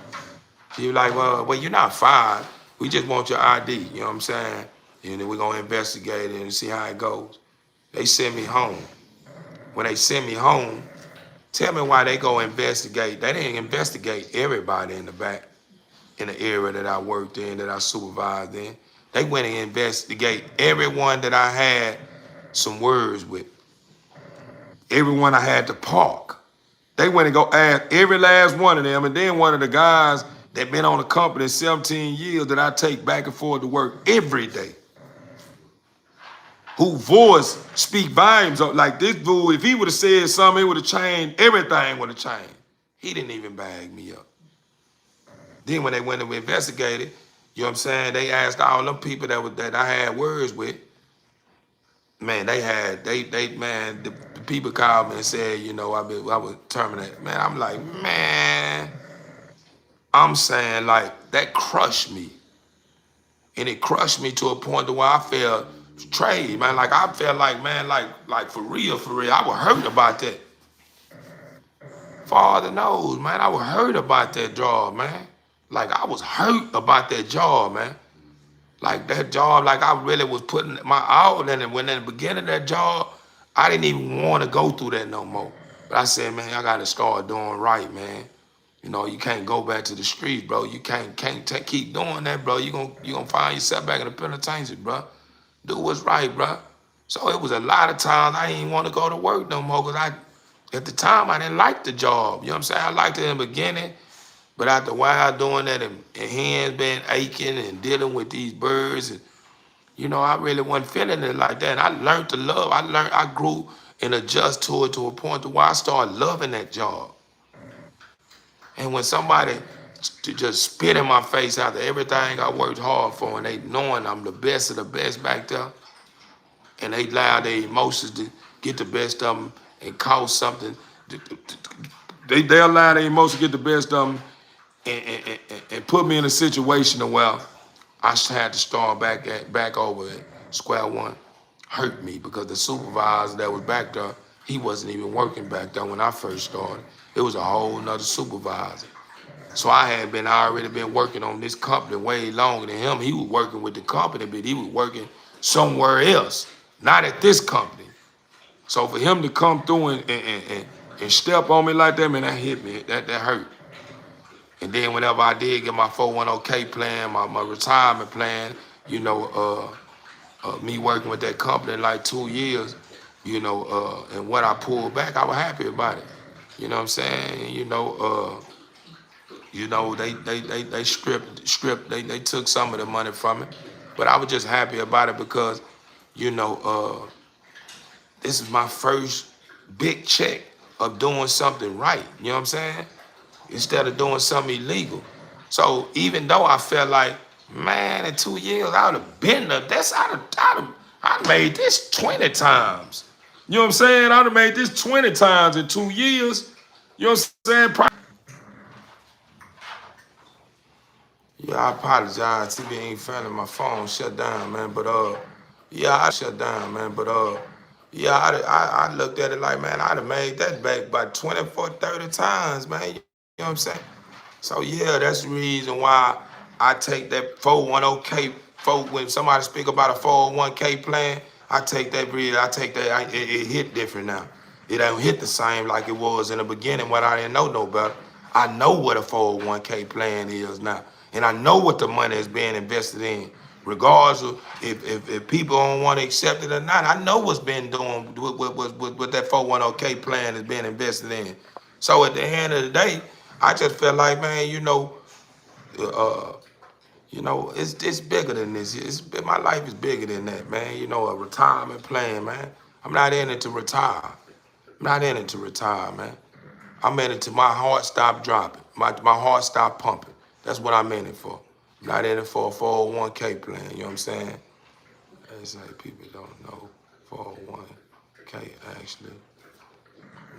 A: She was like, well, you're not fired. We just want your ID. You know what I'm saying? And then we're gonna investigate it and see how it goes. They send me home. When they send me home, tell me why they go investigate. They didn't investigate everybody in the back, in the area that I worked in, that I supervised in. They went and investigate everyone that I had some words with. Everyone I had to park. They went and go ask every last one of them. And then one of the guys that been on the company 17 years that I take back and forth to work every day, who voice speak volumes of, like this dude, if he would have said something, it would have changed, everything would have changed. He didn't even bag me up. Then when they went and investigated, you know what I'm saying, they asked all them people that I had words with, man, the people called me and said, I was terminated. Man, I'm like, man, I'm saying like that crushed me. And it crushed me to a point to where I felt betrayed, man. Like I felt like, man, like for real, I was hurt about that. Father knows, man, I was hurt about that job, man. Like I was hurt about that job, man. Like that job, like I really was putting my all in it. When in the beginning of that job, I didn't even want to go through that no more. But I said, man, I got to start doing right, man. You can't go back to the streets, bro. You can't keep doing that, bro. You gonna find yourself back in the penitentiary, bro. Do what's right, bro. So it was a lot of times I didn't want to go to work no more because at the time, I didn't like the job. You know what I'm saying? I liked it in the beginning. But after a while doing that and hands been aching and dealing with these birds, and I really wasn't feeling it like that. And I learned to love. I grew and adjust to it to a point to where I started loving that job. And when somebody just spit in my face after everything I worked hard for, and they knowing I'm the best of the best back there, and they allow their emotions to get the best of them and cause something, they allow their emotions to get the best of them and put me in a situation where I had to start back over at square one. Hurt me because the supervisor that was back there, he wasn't even working back there when I first started. It was a whole nother supervisor. So I had already been working on this company way longer than him. He was working with the company, but he was working somewhere else, not at this company. So for him to come through and step on me like that, man, that hit me. That hurt. And then whenever I did get my 401k plan, my retirement plan, me working with that company like 2 years, and what I pulled back, I was happy about it. You know what I'm saying? They stripped, they took some of the money from it. But I was just happy about it because, this is my first big check of doing something right. You know what I'm saying? Instead of doing something illegal. So even though I felt like, man, in 2 years, I would have been there. I'd made this 20 times. You know what I'm saying? I'd have made this 20 times in 2 years. You know what I'm saying? Yeah, I apologize. TV ain't finding my phone shut down, man. But yeah, I shut down, man. But yeah, I looked at it like, man, I'd have made that back about 24, 30 times, man. You know what I'm saying? So yeah, that's the reason why I take that 401k. When somebody speak about a 401k plan, I take that. It hit different now. It don't hit the same like it was in the beginning when I didn't know no better. I know what a 401k plan is now. And I know what the money is being invested in. Regardless of if people don't want to accept it or not, I know what's been doing, what that 401k plan is being invested in. So at the end of the day, I just felt like, man, it's bigger than this. My life is bigger than that, man. A retirement plan, man. I'm not in it to retire. I'm not in it to retire, man. I'm in it to my heart stop dropping. My heart stop pumping. That's what I'm in it for. I'm not in it for a 401k plan, you know what I'm saying? It's like people don't know 401k actually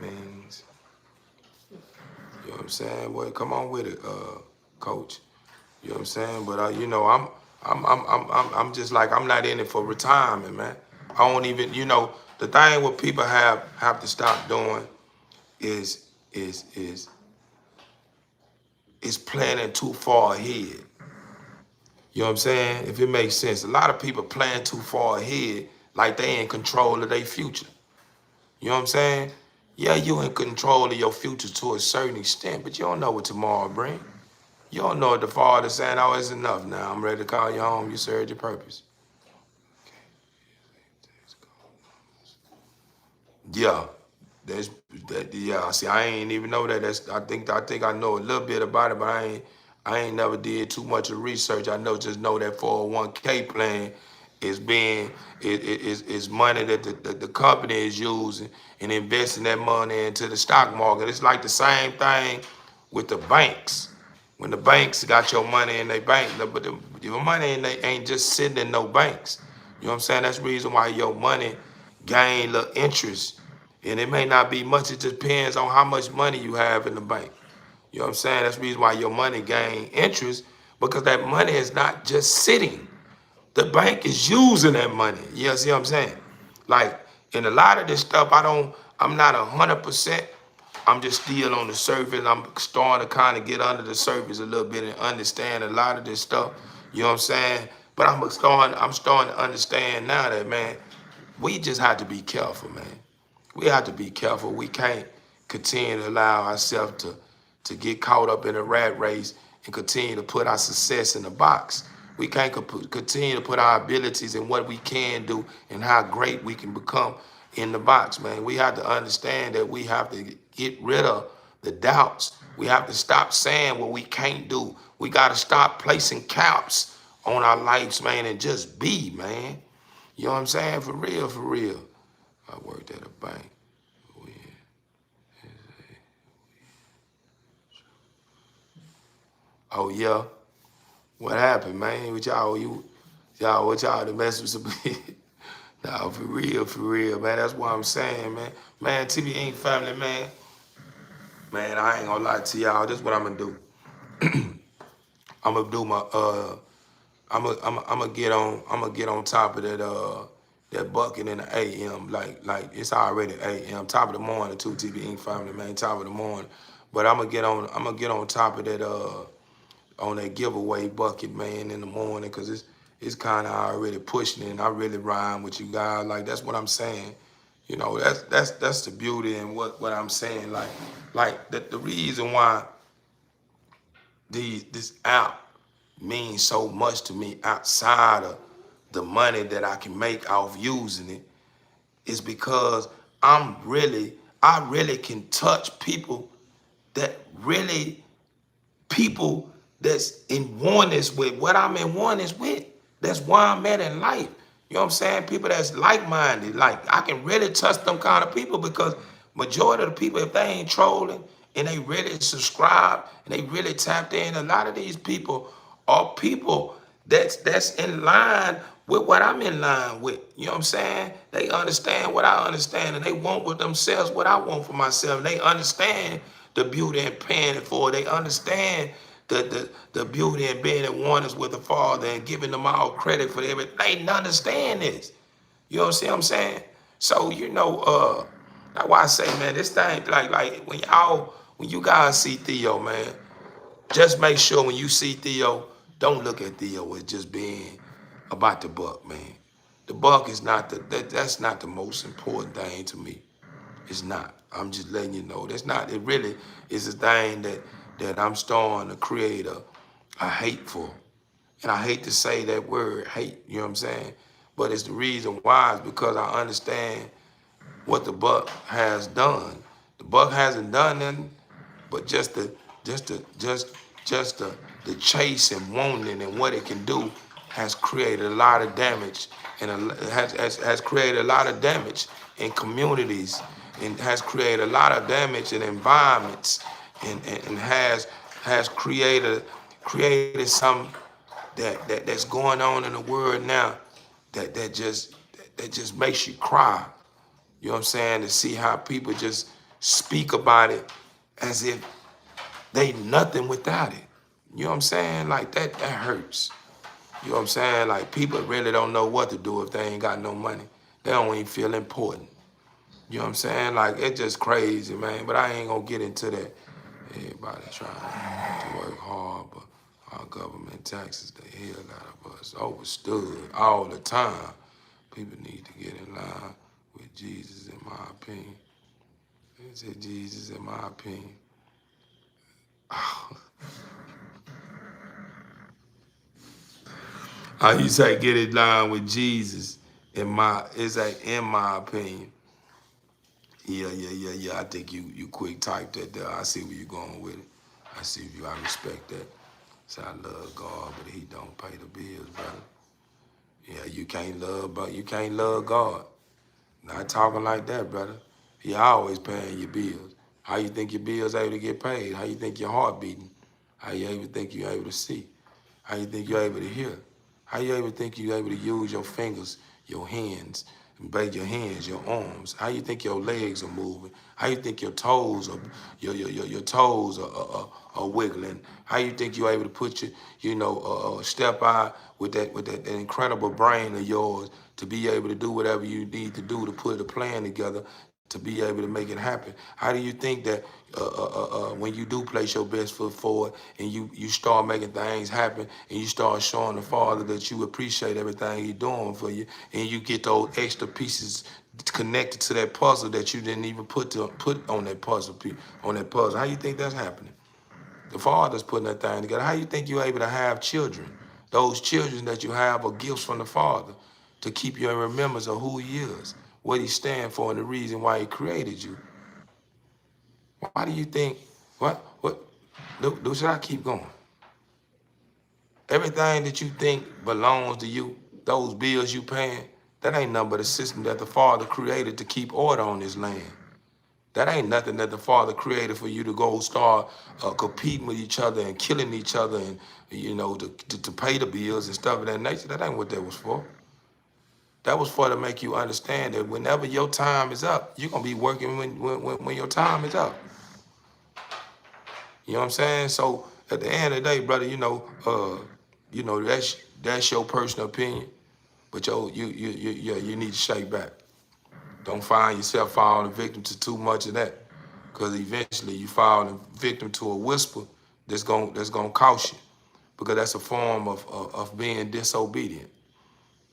A: means. You know what I'm saying? Well, come on with it, coach. You know what I'm saying? But you know, I'm just like I'm not in it for retirement, man. I don't even, you know, the thing what people have to stop doing is planning too far ahead. You know what I'm saying? If it makes sense. A lot of people plan too far ahead like they in control of their future. You know what I'm saying? Yeah, you in control of your future to a certain extent, but you don't know what tomorrow brings. You don't know what the Father saying, oh, it's enough now. I'm ready to call you home. You served your purpose. Yeah. Yeah. See, I ain't even know that. I think I know a little bit about it, but I ain't never did too much of research. I just know that 401k plan is is money that the company is using and investing that money into the stock market. It's like the same thing with the banks. When the banks got your money in their bank, but your money ain't just sitting in no banks. You know what I'm saying? That's the reason why your money gain little interest. And it may not be much. It just depends on how much money you have in the bank. You know what I'm saying? That's the reason why your money gain interest, because that money is not just sitting. The bank is using that money. You see what I'm saying? Like, in a lot of this stuff, I'm not 100%. I'm just still on the surface. I'm starting to kind of get under the surface a little bit and understand a lot of this stuff. You know what I'm saying? But I'm starting to understand now that, man, we just have to be careful, man. We have to be careful. We can't continue to allow ourselves to get caught up in a rat race and continue to put our success in a box. We can't continue to put our abilities and what we can do and how great we can become in the box, man. We have to understand that we have to get rid of the doubts. We have to stop saying what we can't do. We got to stop placing caps on our lives, man, and just be, man. You know what I'm saying? For real, for real. I worked at a bank. Oh, yeah. What happened, man? What y'all the mess with some Nah, for real, man. That's what I'm saying, man. Man, TB ain't family, man. Man, I ain't gonna lie to y'all. This is what I'm gonna do. I'm gonna do my I'm gonna get on top of that bucket in the AM. Like it's already AM, top of the morning, 2 TB Inc. family, man, top of the morning. But I'm gonna get on top of that on that giveaway bucket, man, in the morning, because it's kind of already pushing it, and I really rhyme with you guys. Like, that's what I'm saying. You know, that's the beauty in what I'm saying. Like the reason why this app means so much to me outside of the money that I can make off using it is because I really can touch people people that's in oneness with what I'm in oneness with. That's why I'm at in life. You know what I'm saying? People that's like-minded. Like, I can really touch them kind of people because majority of the people, if they ain't trolling and they really subscribe and they really tapped in, a lot of these people are people that's in line with what I'm in line with. You know what I'm saying? They understand what I understand, and they want with themselves what I want for myself. And they understand the beauty in paying it for. They understand the beauty in being at oneness with the Father and giving them all credit for everything. They understand this. You know what I'm saying? So, you know, that's why I say, man, this thing, like when you guys see Theo, man, just make sure when you see Theo, don't look at Theo as just being about the buck, man. The buck is not that's not the most important thing to me. It's not. I'm just letting you know. That's not. It really is a thing that I'm starting to create a hate for. And I hate to say that word, hate, you know what I'm saying? But it's the reason why is because I understand what the buck has done. The buck hasn't done nothing, but just the chase and wanting and what it can do has created a lot of damage and has created a lot of damage in communities and has created a lot of damage in environments, and has created some that's going on in the world now that just makes you cry. You know what I'm saying? To see how people just speak about it as if they nothing without it. You know what I'm saying? Like that hurts. You know what I'm saying? Like people really don't know what to do if they ain't got no money. They don't even feel important. You know what I'm saying? Like it's just crazy, man. But I ain't gonna get into that. Everybody trying to work hard, but our government taxes the hell out of us. Overstood all the time. People need to get in line with Jesus, in my opinion. They said Jesus, in my opinion. How you say get in line with Jesus? In my opinion. Yeah. I think you quick typed that there. I see where you're going with it. I respect that. Say I love God, but He don't pay the bills, brother. Yeah, you can't love God. Not talking like that, brother. He always paying your bills. How you think your bills able to get paid? How you think your heart beating? How you able to think you're able to see? How you think you're able to hear? How you able to think you're able to use your fingers, your hands, and bend your hands, your arms? How you think your legs are moving? How you think your toes are your toes are wiggling? How you think you're able to put your step out with that incredible brain of yours to be able to do whatever you need to do to put a plan together to be able to make it happen? How do you think that when you do place your best foot forward and you start making things happen and you start showing the Father that you appreciate everything He's doing for you, and you get those extra pieces connected to that puzzle that you didn't even put on that puzzle how you think that's happening? The Father's putting that thing together. How you think you're able to have children? Those children that you have are gifts from the Father to keep you in remembrance of who He is, what He stands for, and the reason why He created you. Why do you think, should I keep going? Everything that you think belongs to you, those bills you paying, that ain't nothing but a system that the Father created to keep order on this land. That ain't nothing that the Father created for you to go start competing with each other and killing each other and, to pay the bills and stuff of that nature. That ain't what that was for. That was for to make you understand that whenever your time is up, you're going to be working when your time is up. You know what I'm saying? So at the end of the day, brother, that's your personal opinion, but you need to shake back. Don't find yourself falling victim to too much of that, because eventually you fall victim to a whisper that's gonna cost you, because that's a form of being disobedient.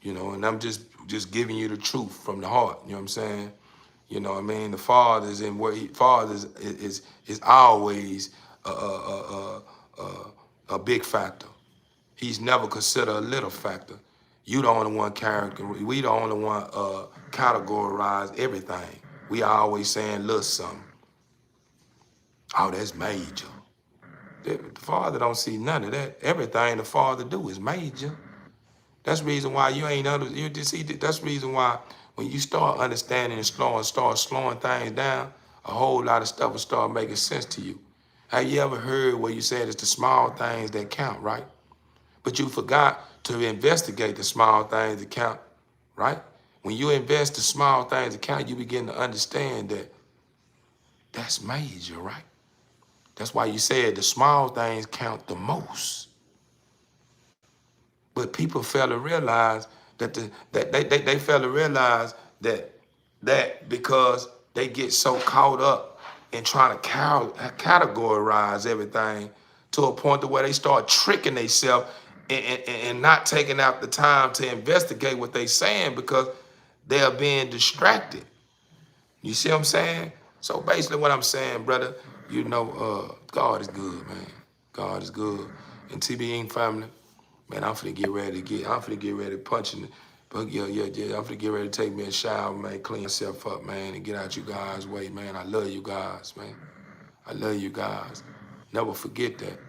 A: And I'm just giving you the truth from the heart. You know what I'm saying? You know what I mean? The Father is in where Father is always a big factor. He's never considered a little factor. You the only one we the only one categorize everything. We always saying little something. Oh, that's major. The Father don't see none of that. Everything the Father do is major. That's the reason why that's the reason why when you start understanding and start slowing things down, a whole lot of stuff will start making sense to you. Have you ever heard where you said it's the small things that count, right? But you forgot to investigate the small things that count, right? When you invest the small things that count, you begin to understand that that's major, right? That's why you said the small things count the most. But people fail to realize that they fail to realize that because they get so caught up in trying to categorize everything to a point to where they start tricking themselves and not taking out the time to investigate what they're saying because they are being distracted. You see what I'm saying? So basically what I'm saying, brother, God is good, man. God is good. And TBN family, man, I'm finna get ready to punch in. But yeah, I'm finna get ready to take me a shower, man, clean myself up, man, and get out you guys' way, man. I love you guys, man. I love you guys. Never forget that.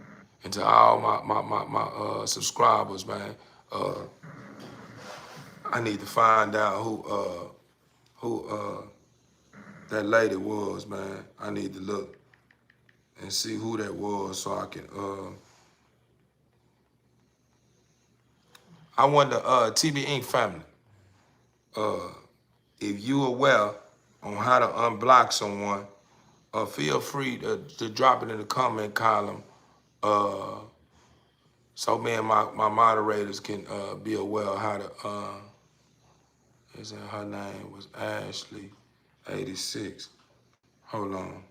A: And to all my subscribers, man, I need to find out who that lady was, man. I need to look and see who that was so I can I wonder, TB Inc. family, if you aware on how to unblock someone, feel free to drop it in the comment column so me and my moderators can be aware of how to, is that her name was Ashley 86. Hold on.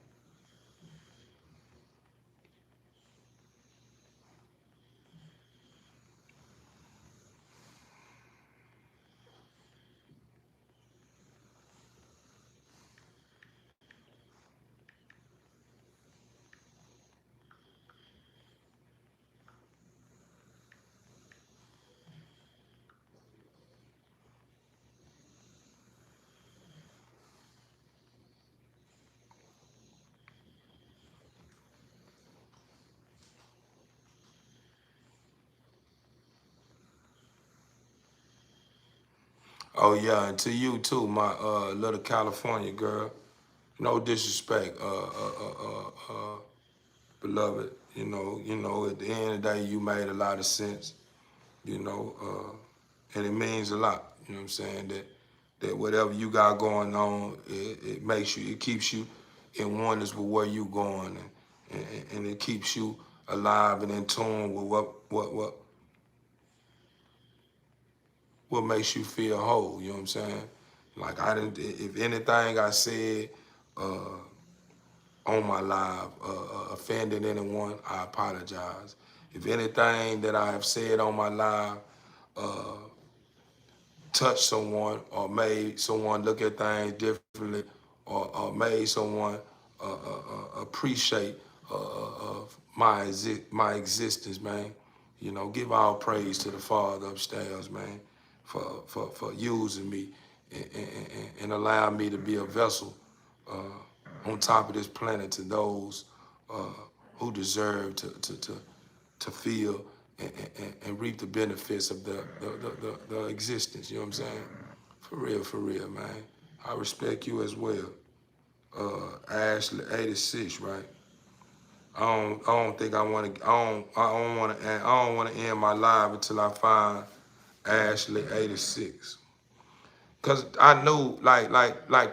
A: Oh yeah, and to you too, my little California girl. No disrespect, beloved. At the end of the day, you made a lot of sense. And it means a lot. You know what I'm saying? That whatever you got going on, it makes you, it keeps you in oneness with where you going, and it keeps you alive and in tune with what makes you feel whole. You know what I'm saying? Like I didn't. If anything I said on my live offended anyone, I apologize. If anything that I have said on my live touched someone or made someone look at things differently or made someone appreciate my existence, man. Give all praise to the Father upstairs, man, for using me and allowing me to be a vessel on top of this planet to those who deserve to feel and reap the benefits of the existence. You know what I'm saying? For real, man. I respect you as well. Ashley 86, right? I don't think I want to. I don't want to end my live until I find Ashley 86. Cause I knew, like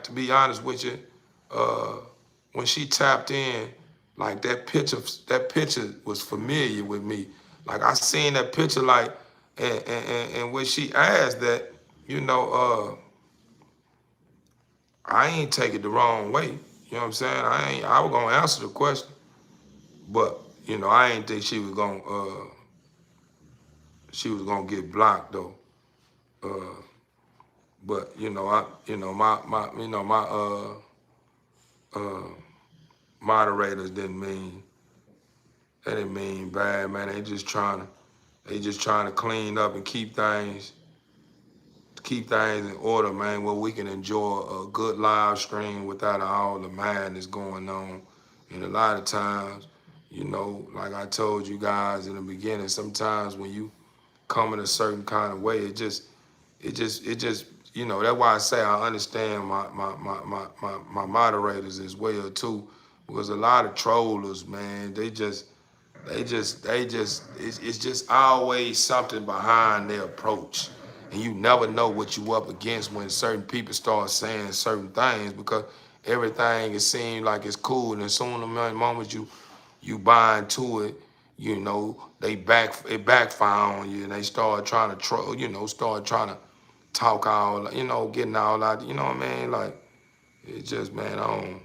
A: to be honest with you, when she tapped in, like that picture was familiar with me. Like I seen that picture, like, and when she asked that, I ain't take it the wrong way. You know what I'm saying? I was gonna answer the question, but I ain't think she was gonna get blocked though. But my moderators they didn't mean bad, man. They just trying to clean up and keep things in order, man, where we can enjoy a good live stream without all the madness going on. And a lot of times, like I told you guys in the beginning, sometimes when you come in a certain kind of way, that's why I say I understand my moderators as well too, because a lot of trollers, man, it's just always something behind their approach. And you never know what you up against when certain people start saying certain things, because everything it seems like it's cool, and as soon as the moment you buy into it, it backfire on you, and they start trying to troll, start trying to talk all, getting all out, you know what I mean? Like, it's just, man, I don't,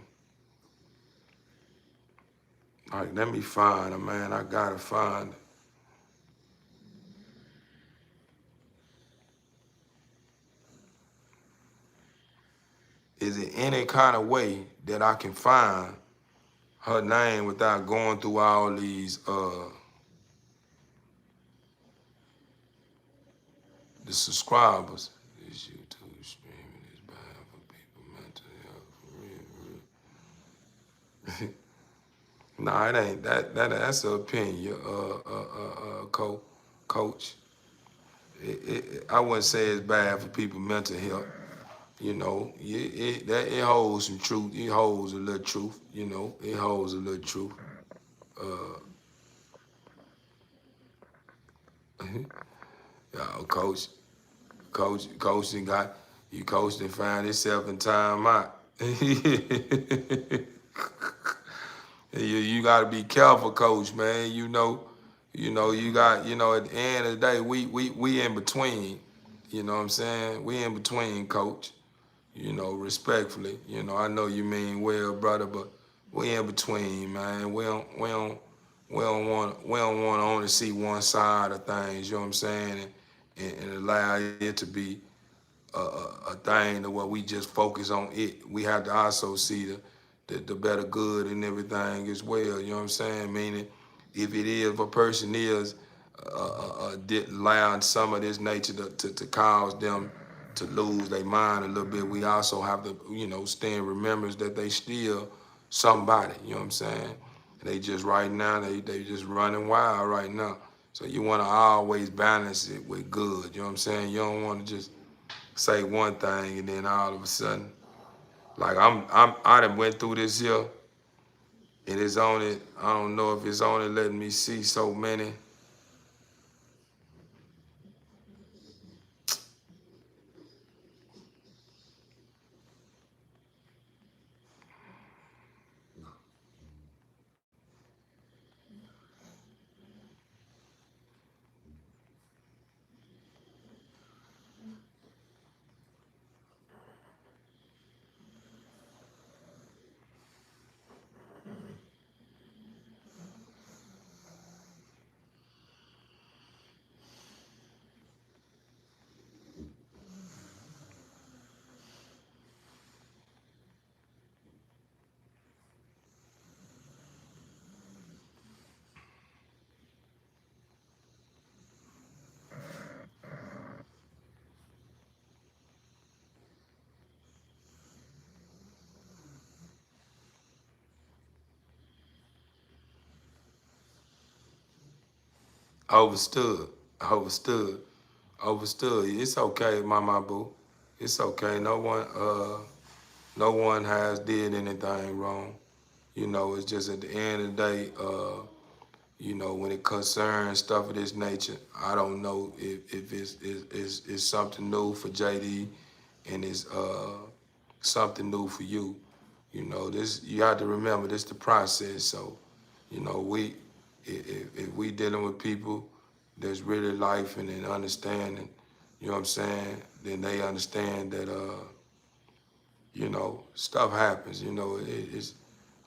A: like, let me find it, man. I gotta find it. Is it any kind of way that I can find her name without going through all these, the subscribers? This YouTube streaming is bad for people mental health, for real. Nah, it ain't. That's an opinion, coach. I wouldn't say it's bad for people mental health. You know, it holds some truth. It holds a little truth. You know, it holds a little truth. Uh, coach, coach, and got you coached and found yourself in time out. You got to be careful, coach, man. You got, at the end of the day, we in between. You know what I'm saying? We in between, coach. Respectfully. I know you mean well, brother, but we in between, man. We don't want to only see one side of things. You know what I'm saying? And allow it to be a thing to where we just focus on it. We have to also see the better good and everything as well. You know what I'm saying? Meaning, if a person is allowing some of this nature to cause them to lose their mind a little bit, we also have to, stay in remembrance that they still somebody. You know what I'm saying? They just right now, they just running wild right now. So you want to always balance it with good. You know what I'm saying? You don't want to just say one thing and then all of a sudden, like I done went through this here, and it's only, I don't know if it's only letting me see so many. Overstood, overstood, overstood. It's okay, mama boo. It's okay. No one has did anything wrong. It's just at the end of the day, when it concerns stuff of this nature, I don't know if it's something new for JD and it's something new for you. This, you have to remember, this the process. So, we, if we dealing with people that's really life and understanding, you know what I'm saying, then they understand that stuff happens. It's,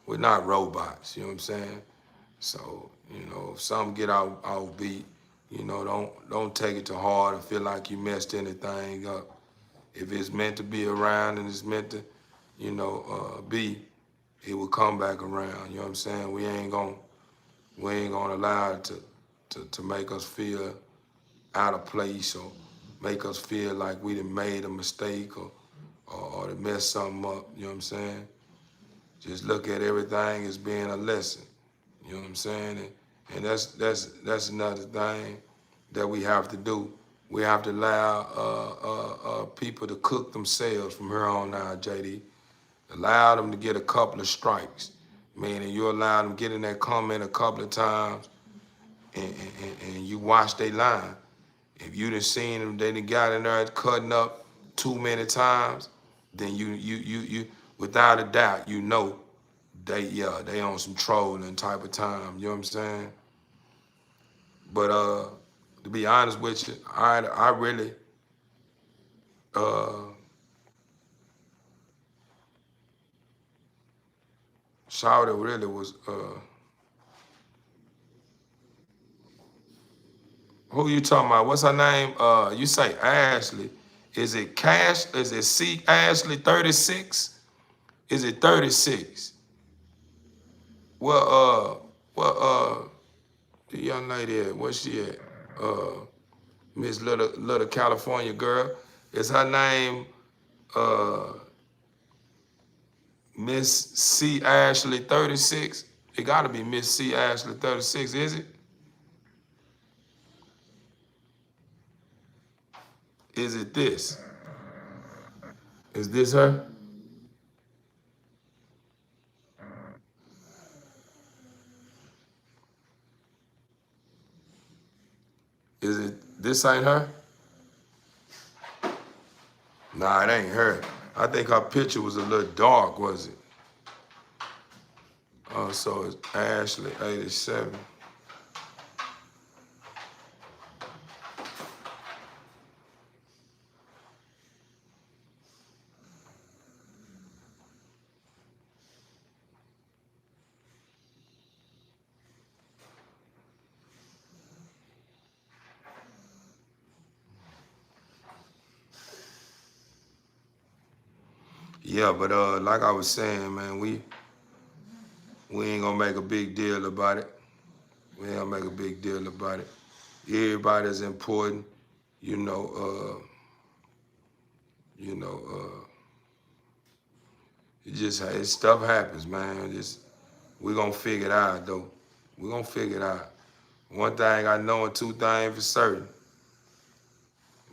A: we're not robots. You know what I'm saying? So, if something get off beat, don't take it to heart or feel like you messed anything up. If it's meant to be around and it's meant to, be, it will come back around. You know what I'm saying? We ain't gonna allow it to make us feel out of place or make us feel like we done made a mistake or to mess something up. You know what I'm saying? Just look at everything as being a lesson. You know what I'm saying? And that's another thing that we have to do. We have to allow people to cook themselves from here on out, JD. Allow them to get a couple of strikes. Meaning you allow them to get in that comment a couple of times and you watch they line. If you done seen them, they done got in there cutting up too many times, then you without a doubt, they on some trolling type of time. You know what I'm saying? But to be honest with you, I really Shawty really was who you talking about? What's her name? You say Ashley. Is it Cash? Is it C Ashley 36? Is it 36? Well, the young lady at, where's she at? Miss Little California girl. Is her name Miss C Ashley 36? It gotta be Miss C Ashley 36, is it? Is it this? Is this her? Is it, this ain't her? Nah, it ain't her. I think her picture was a little dark, was it? Oh, so it's Ashley, 87. Yeah, but like I was saying, man, we ain't gonna make a big deal about it. We ain't gonna make a big deal about it. Everybody's important, you know. You know, stuff happens, man. Just we gonna figure it out though. We gonna figure it out. One thing I know and two things for certain.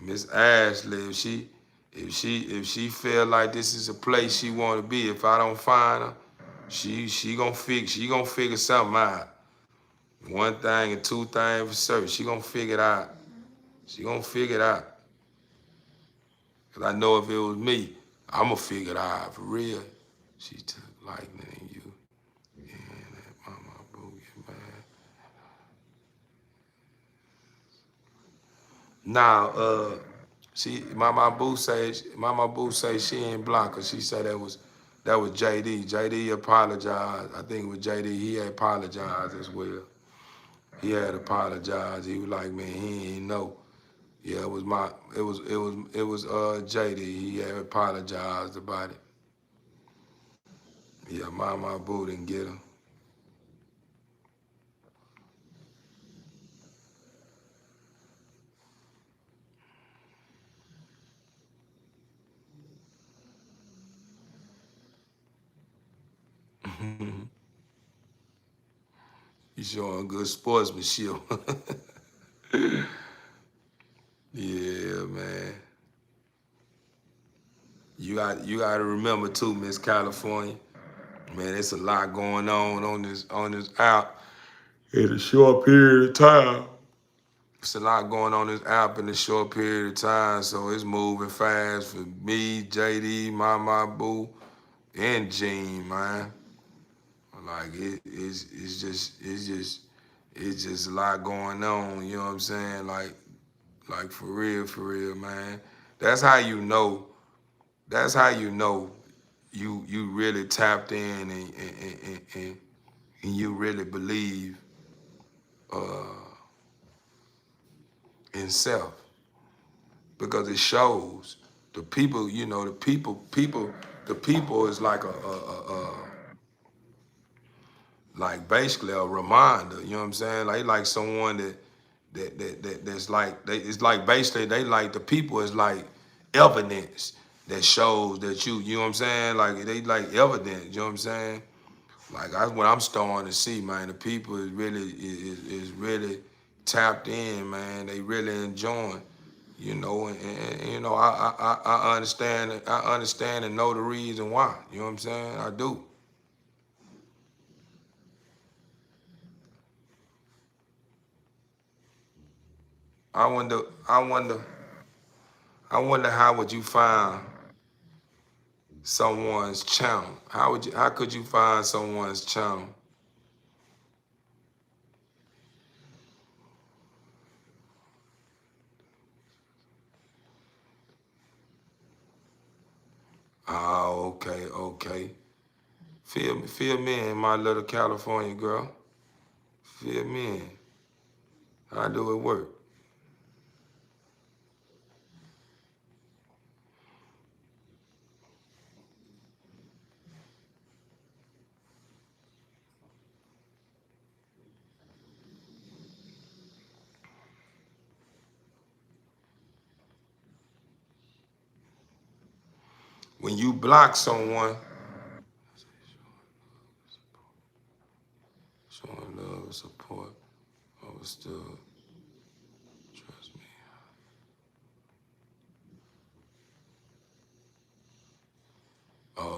A: Miss Ashley, if she feel like this is a place she wanna be, if I don't find her, she gonna figure something out. One thing and two things for certain. She gonna figure it out. She gonna figure it out. Cause I know if it was me, I'ma figure it out for real. She took lightning in you. Yeah, that mama boo get mad. Now, Mama Boo say she ain't block her. She said that was JD. JD apologized. I think it was JD. He had apologized as well. He had apologized. He was like, man, he ain't know. Yeah, it was JD. He had apologized about it. Yeah, Mama Boo didn't get her. You showing good sportsmanship. Yeah, man. You got to remember too, Miss California. Man, it's a lot going on this app in a short period of time. It's a lot going on this app in a short period of time, so it's moving fast for me, JD, Mama Boo, and Gene, man. Like it's just a lot going on. You know what I'm saying? Like for real, man. That's how you know. That's how you know you really tapped in and you really believe uh, in self because it shows the people. You know the people is like like basically a reminder. You know what I'm saying? Like someone that's like it's like basically they like the people is like evidence that shows that you know what I'm saying? Like they like evidence. You know what I'm saying? Like that's what I'm starting to see, man. The people is really tapped in, man. They really enjoying, you know, and you know I understand and know the reason why. You know what I'm saying? I do. I wonder I wonder I wonder how would you find someone's channel? How could you find someone's channel? Ah, okay, okay. Fill me in, my little California girl. Fill me in. How do it work? When you block someone, showing love and support, understood, trust me.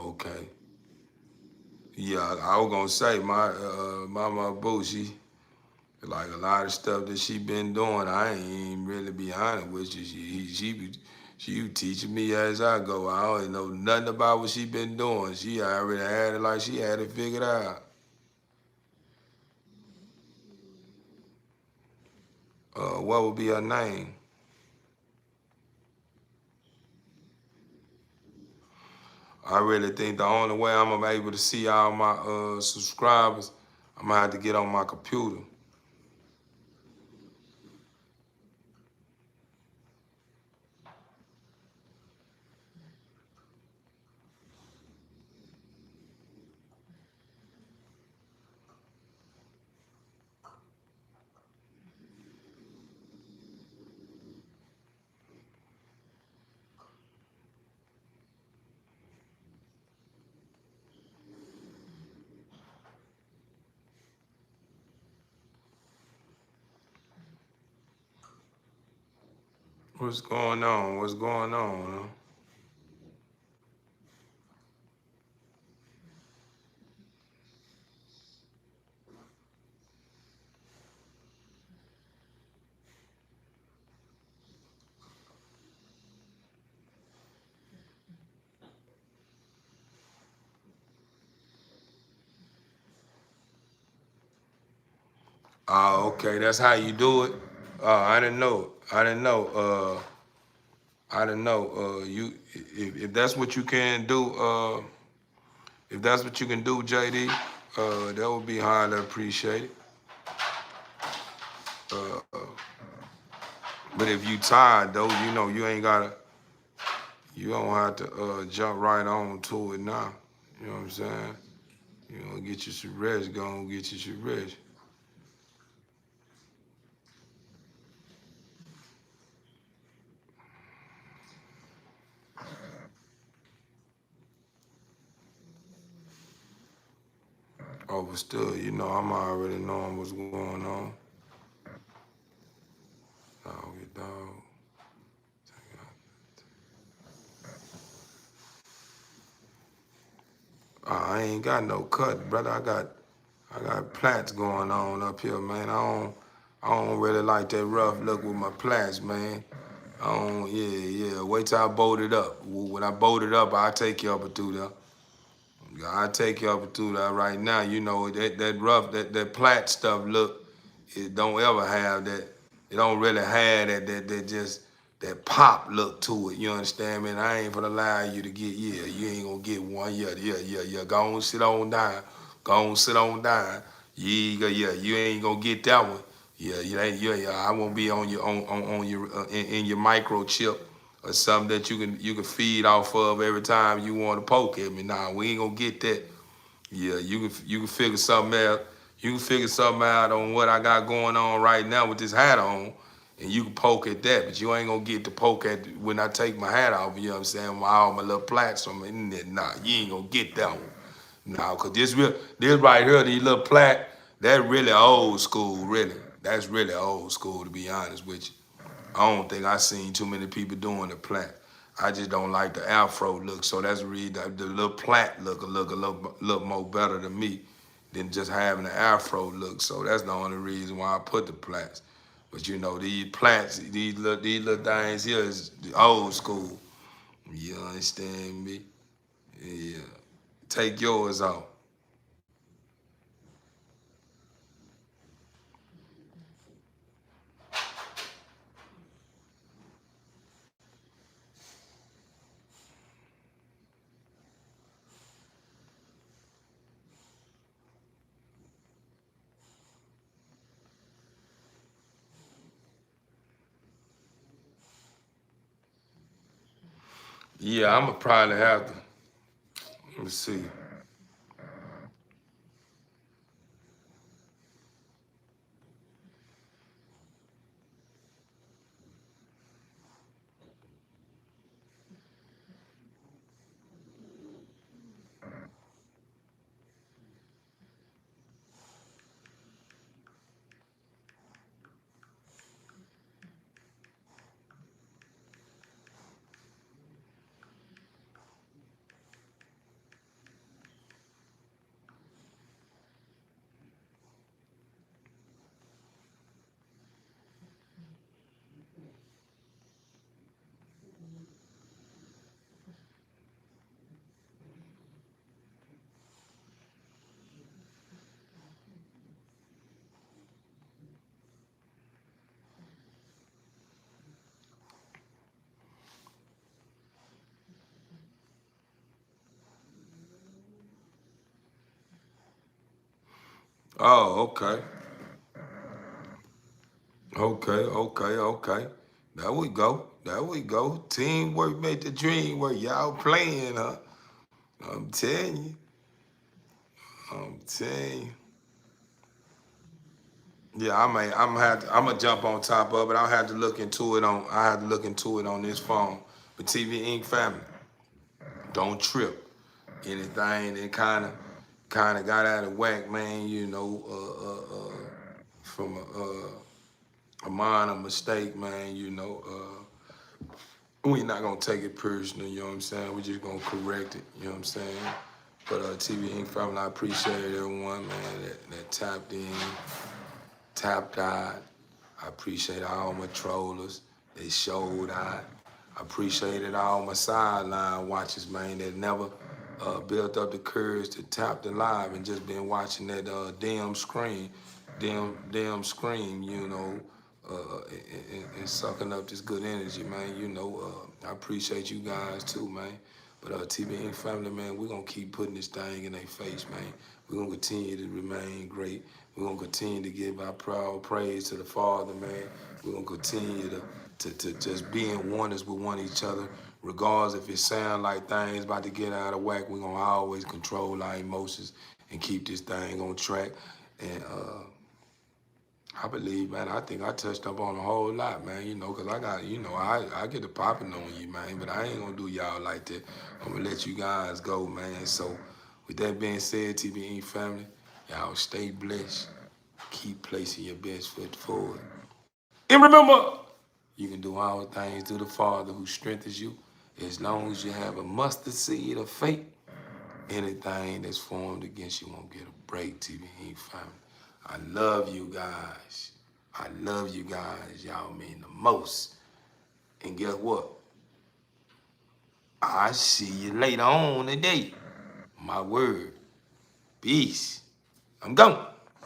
A: Okay. Yeah, I was gonna say my Mama Boo, she like a lot of stuff that she been doing. I ain't even really be honest with you. She teaching me as I go. I don't know nothing about what she been doing. She already had it like she had it figured out. What would be her name? I really think the only way I'm gonna be able to see all my subscribers, I'm gonna have to get on my computer. What's going on? What's going on? Oh, okay. That's how you do it. I didn't know. I didn't know. I didn't know. You, if that's what you can do, if that's what you can do, JD, that would be highly appreciated. Uh, but if you tired though, you know you ain't gotta. You don't have to jump right on to it now. You know what I'm saying? You know, get you some rest. Go and get you some rest. Oh, but still, you know, I'm already knowing what's going on. Doggy dog. I ain't got no cut, brother. I got plaits going on up here, man. I don't really like that rough look with my plaits, man. I don't, yeah. Wait till I bolt it up. When I bolt it up, I'll take you up and through there. I'll take you up and through there right now. You know, that rough, that plat stuff look, it don't ever have that. It don't really have that just that pop look to it. You understand me? And I ain't gonna allow you to get, yeah, you ain't gonna get one. Yeah. Go on, sit on down. Go on, sit on down. You ain't gonna get that one. Yeah. I won't be on your on your in your microchip or something that you can feed off of every time you want to poke at me. Nah, we ain't gonna get that. Yeah, you can figure something out. You can figure something out on what I got going on right now with this hat on, and you can poke at that. But you ain't gonna get to poke at when I take my hat off. You know what I'm saying? With all my little plaits on my internet. Nah, you ain't gonna get that one. Nah, cause this right here, these little plaque, that really old school. Really, that's really old school to be honest with you. I don't think I seen too many people doing the plat. I just don't like the afro look, so that's really the little plat look a little more better to me than just having the afro look. So that's the only reason why I put the plats. But you know these plats, these little things here is the old school. You understand me? Yeah. Take yours off. Yeah, I'ma probably have to. Let me see. Oh, okay. Okay. There we go. There we go. Teamwork make the dream work. Y'all playing, huh? I'm telling you. I'm telling you. Yeah, I'm gonna jump on top of it. I'll have to look into it on. I have to look into it on this phone. But TV Inc. family, don't trip. Anything that kind of got out of whack, man. You know, from a minor mistake, man. You know, we not gonna take it personal. You know what I'm saying? We just gonna correct it. You know what I'm saying? But TV Inc. family, I appreciate everyone, man, that tapped in, tapped out. I appreciate all my trollers. They showed out. I appreciated all my sideline watchers, man, that never built up the courage to tap the live and just been watching that damn screen, scream, you know, and sucking up this good energy, man. You know, I appreciate you guys too, man. But TBN family, man, we're going to keep putting this thing in their face, man. We're going to continue to remain great. We're going to continue to give our proud praise to the Father, man. We're going to continue to just be in oneness with one each other. Regardless if it sounds like things about to get out of whack, we're going to always control our emotions and keep this thing on track. And I believe, man, I think I touched up on a whole lot, man, you know, because I got, you know, I get the popping on you, man, but I ain't going to do y'all like that. I'm going to let you guys go, man. So with that being said, TBE family, y'all stay blessed. Keep placing your best foot forward. And remember, you can do all things through the Father who strengthens you. As long as you have a mustard seed of faith, anything that's formed against you won't get a break, TBE family. I love you guys. I love you guys. Y'all mean the most. And guess what? I see you later on today. My word. Peace. I'm gone.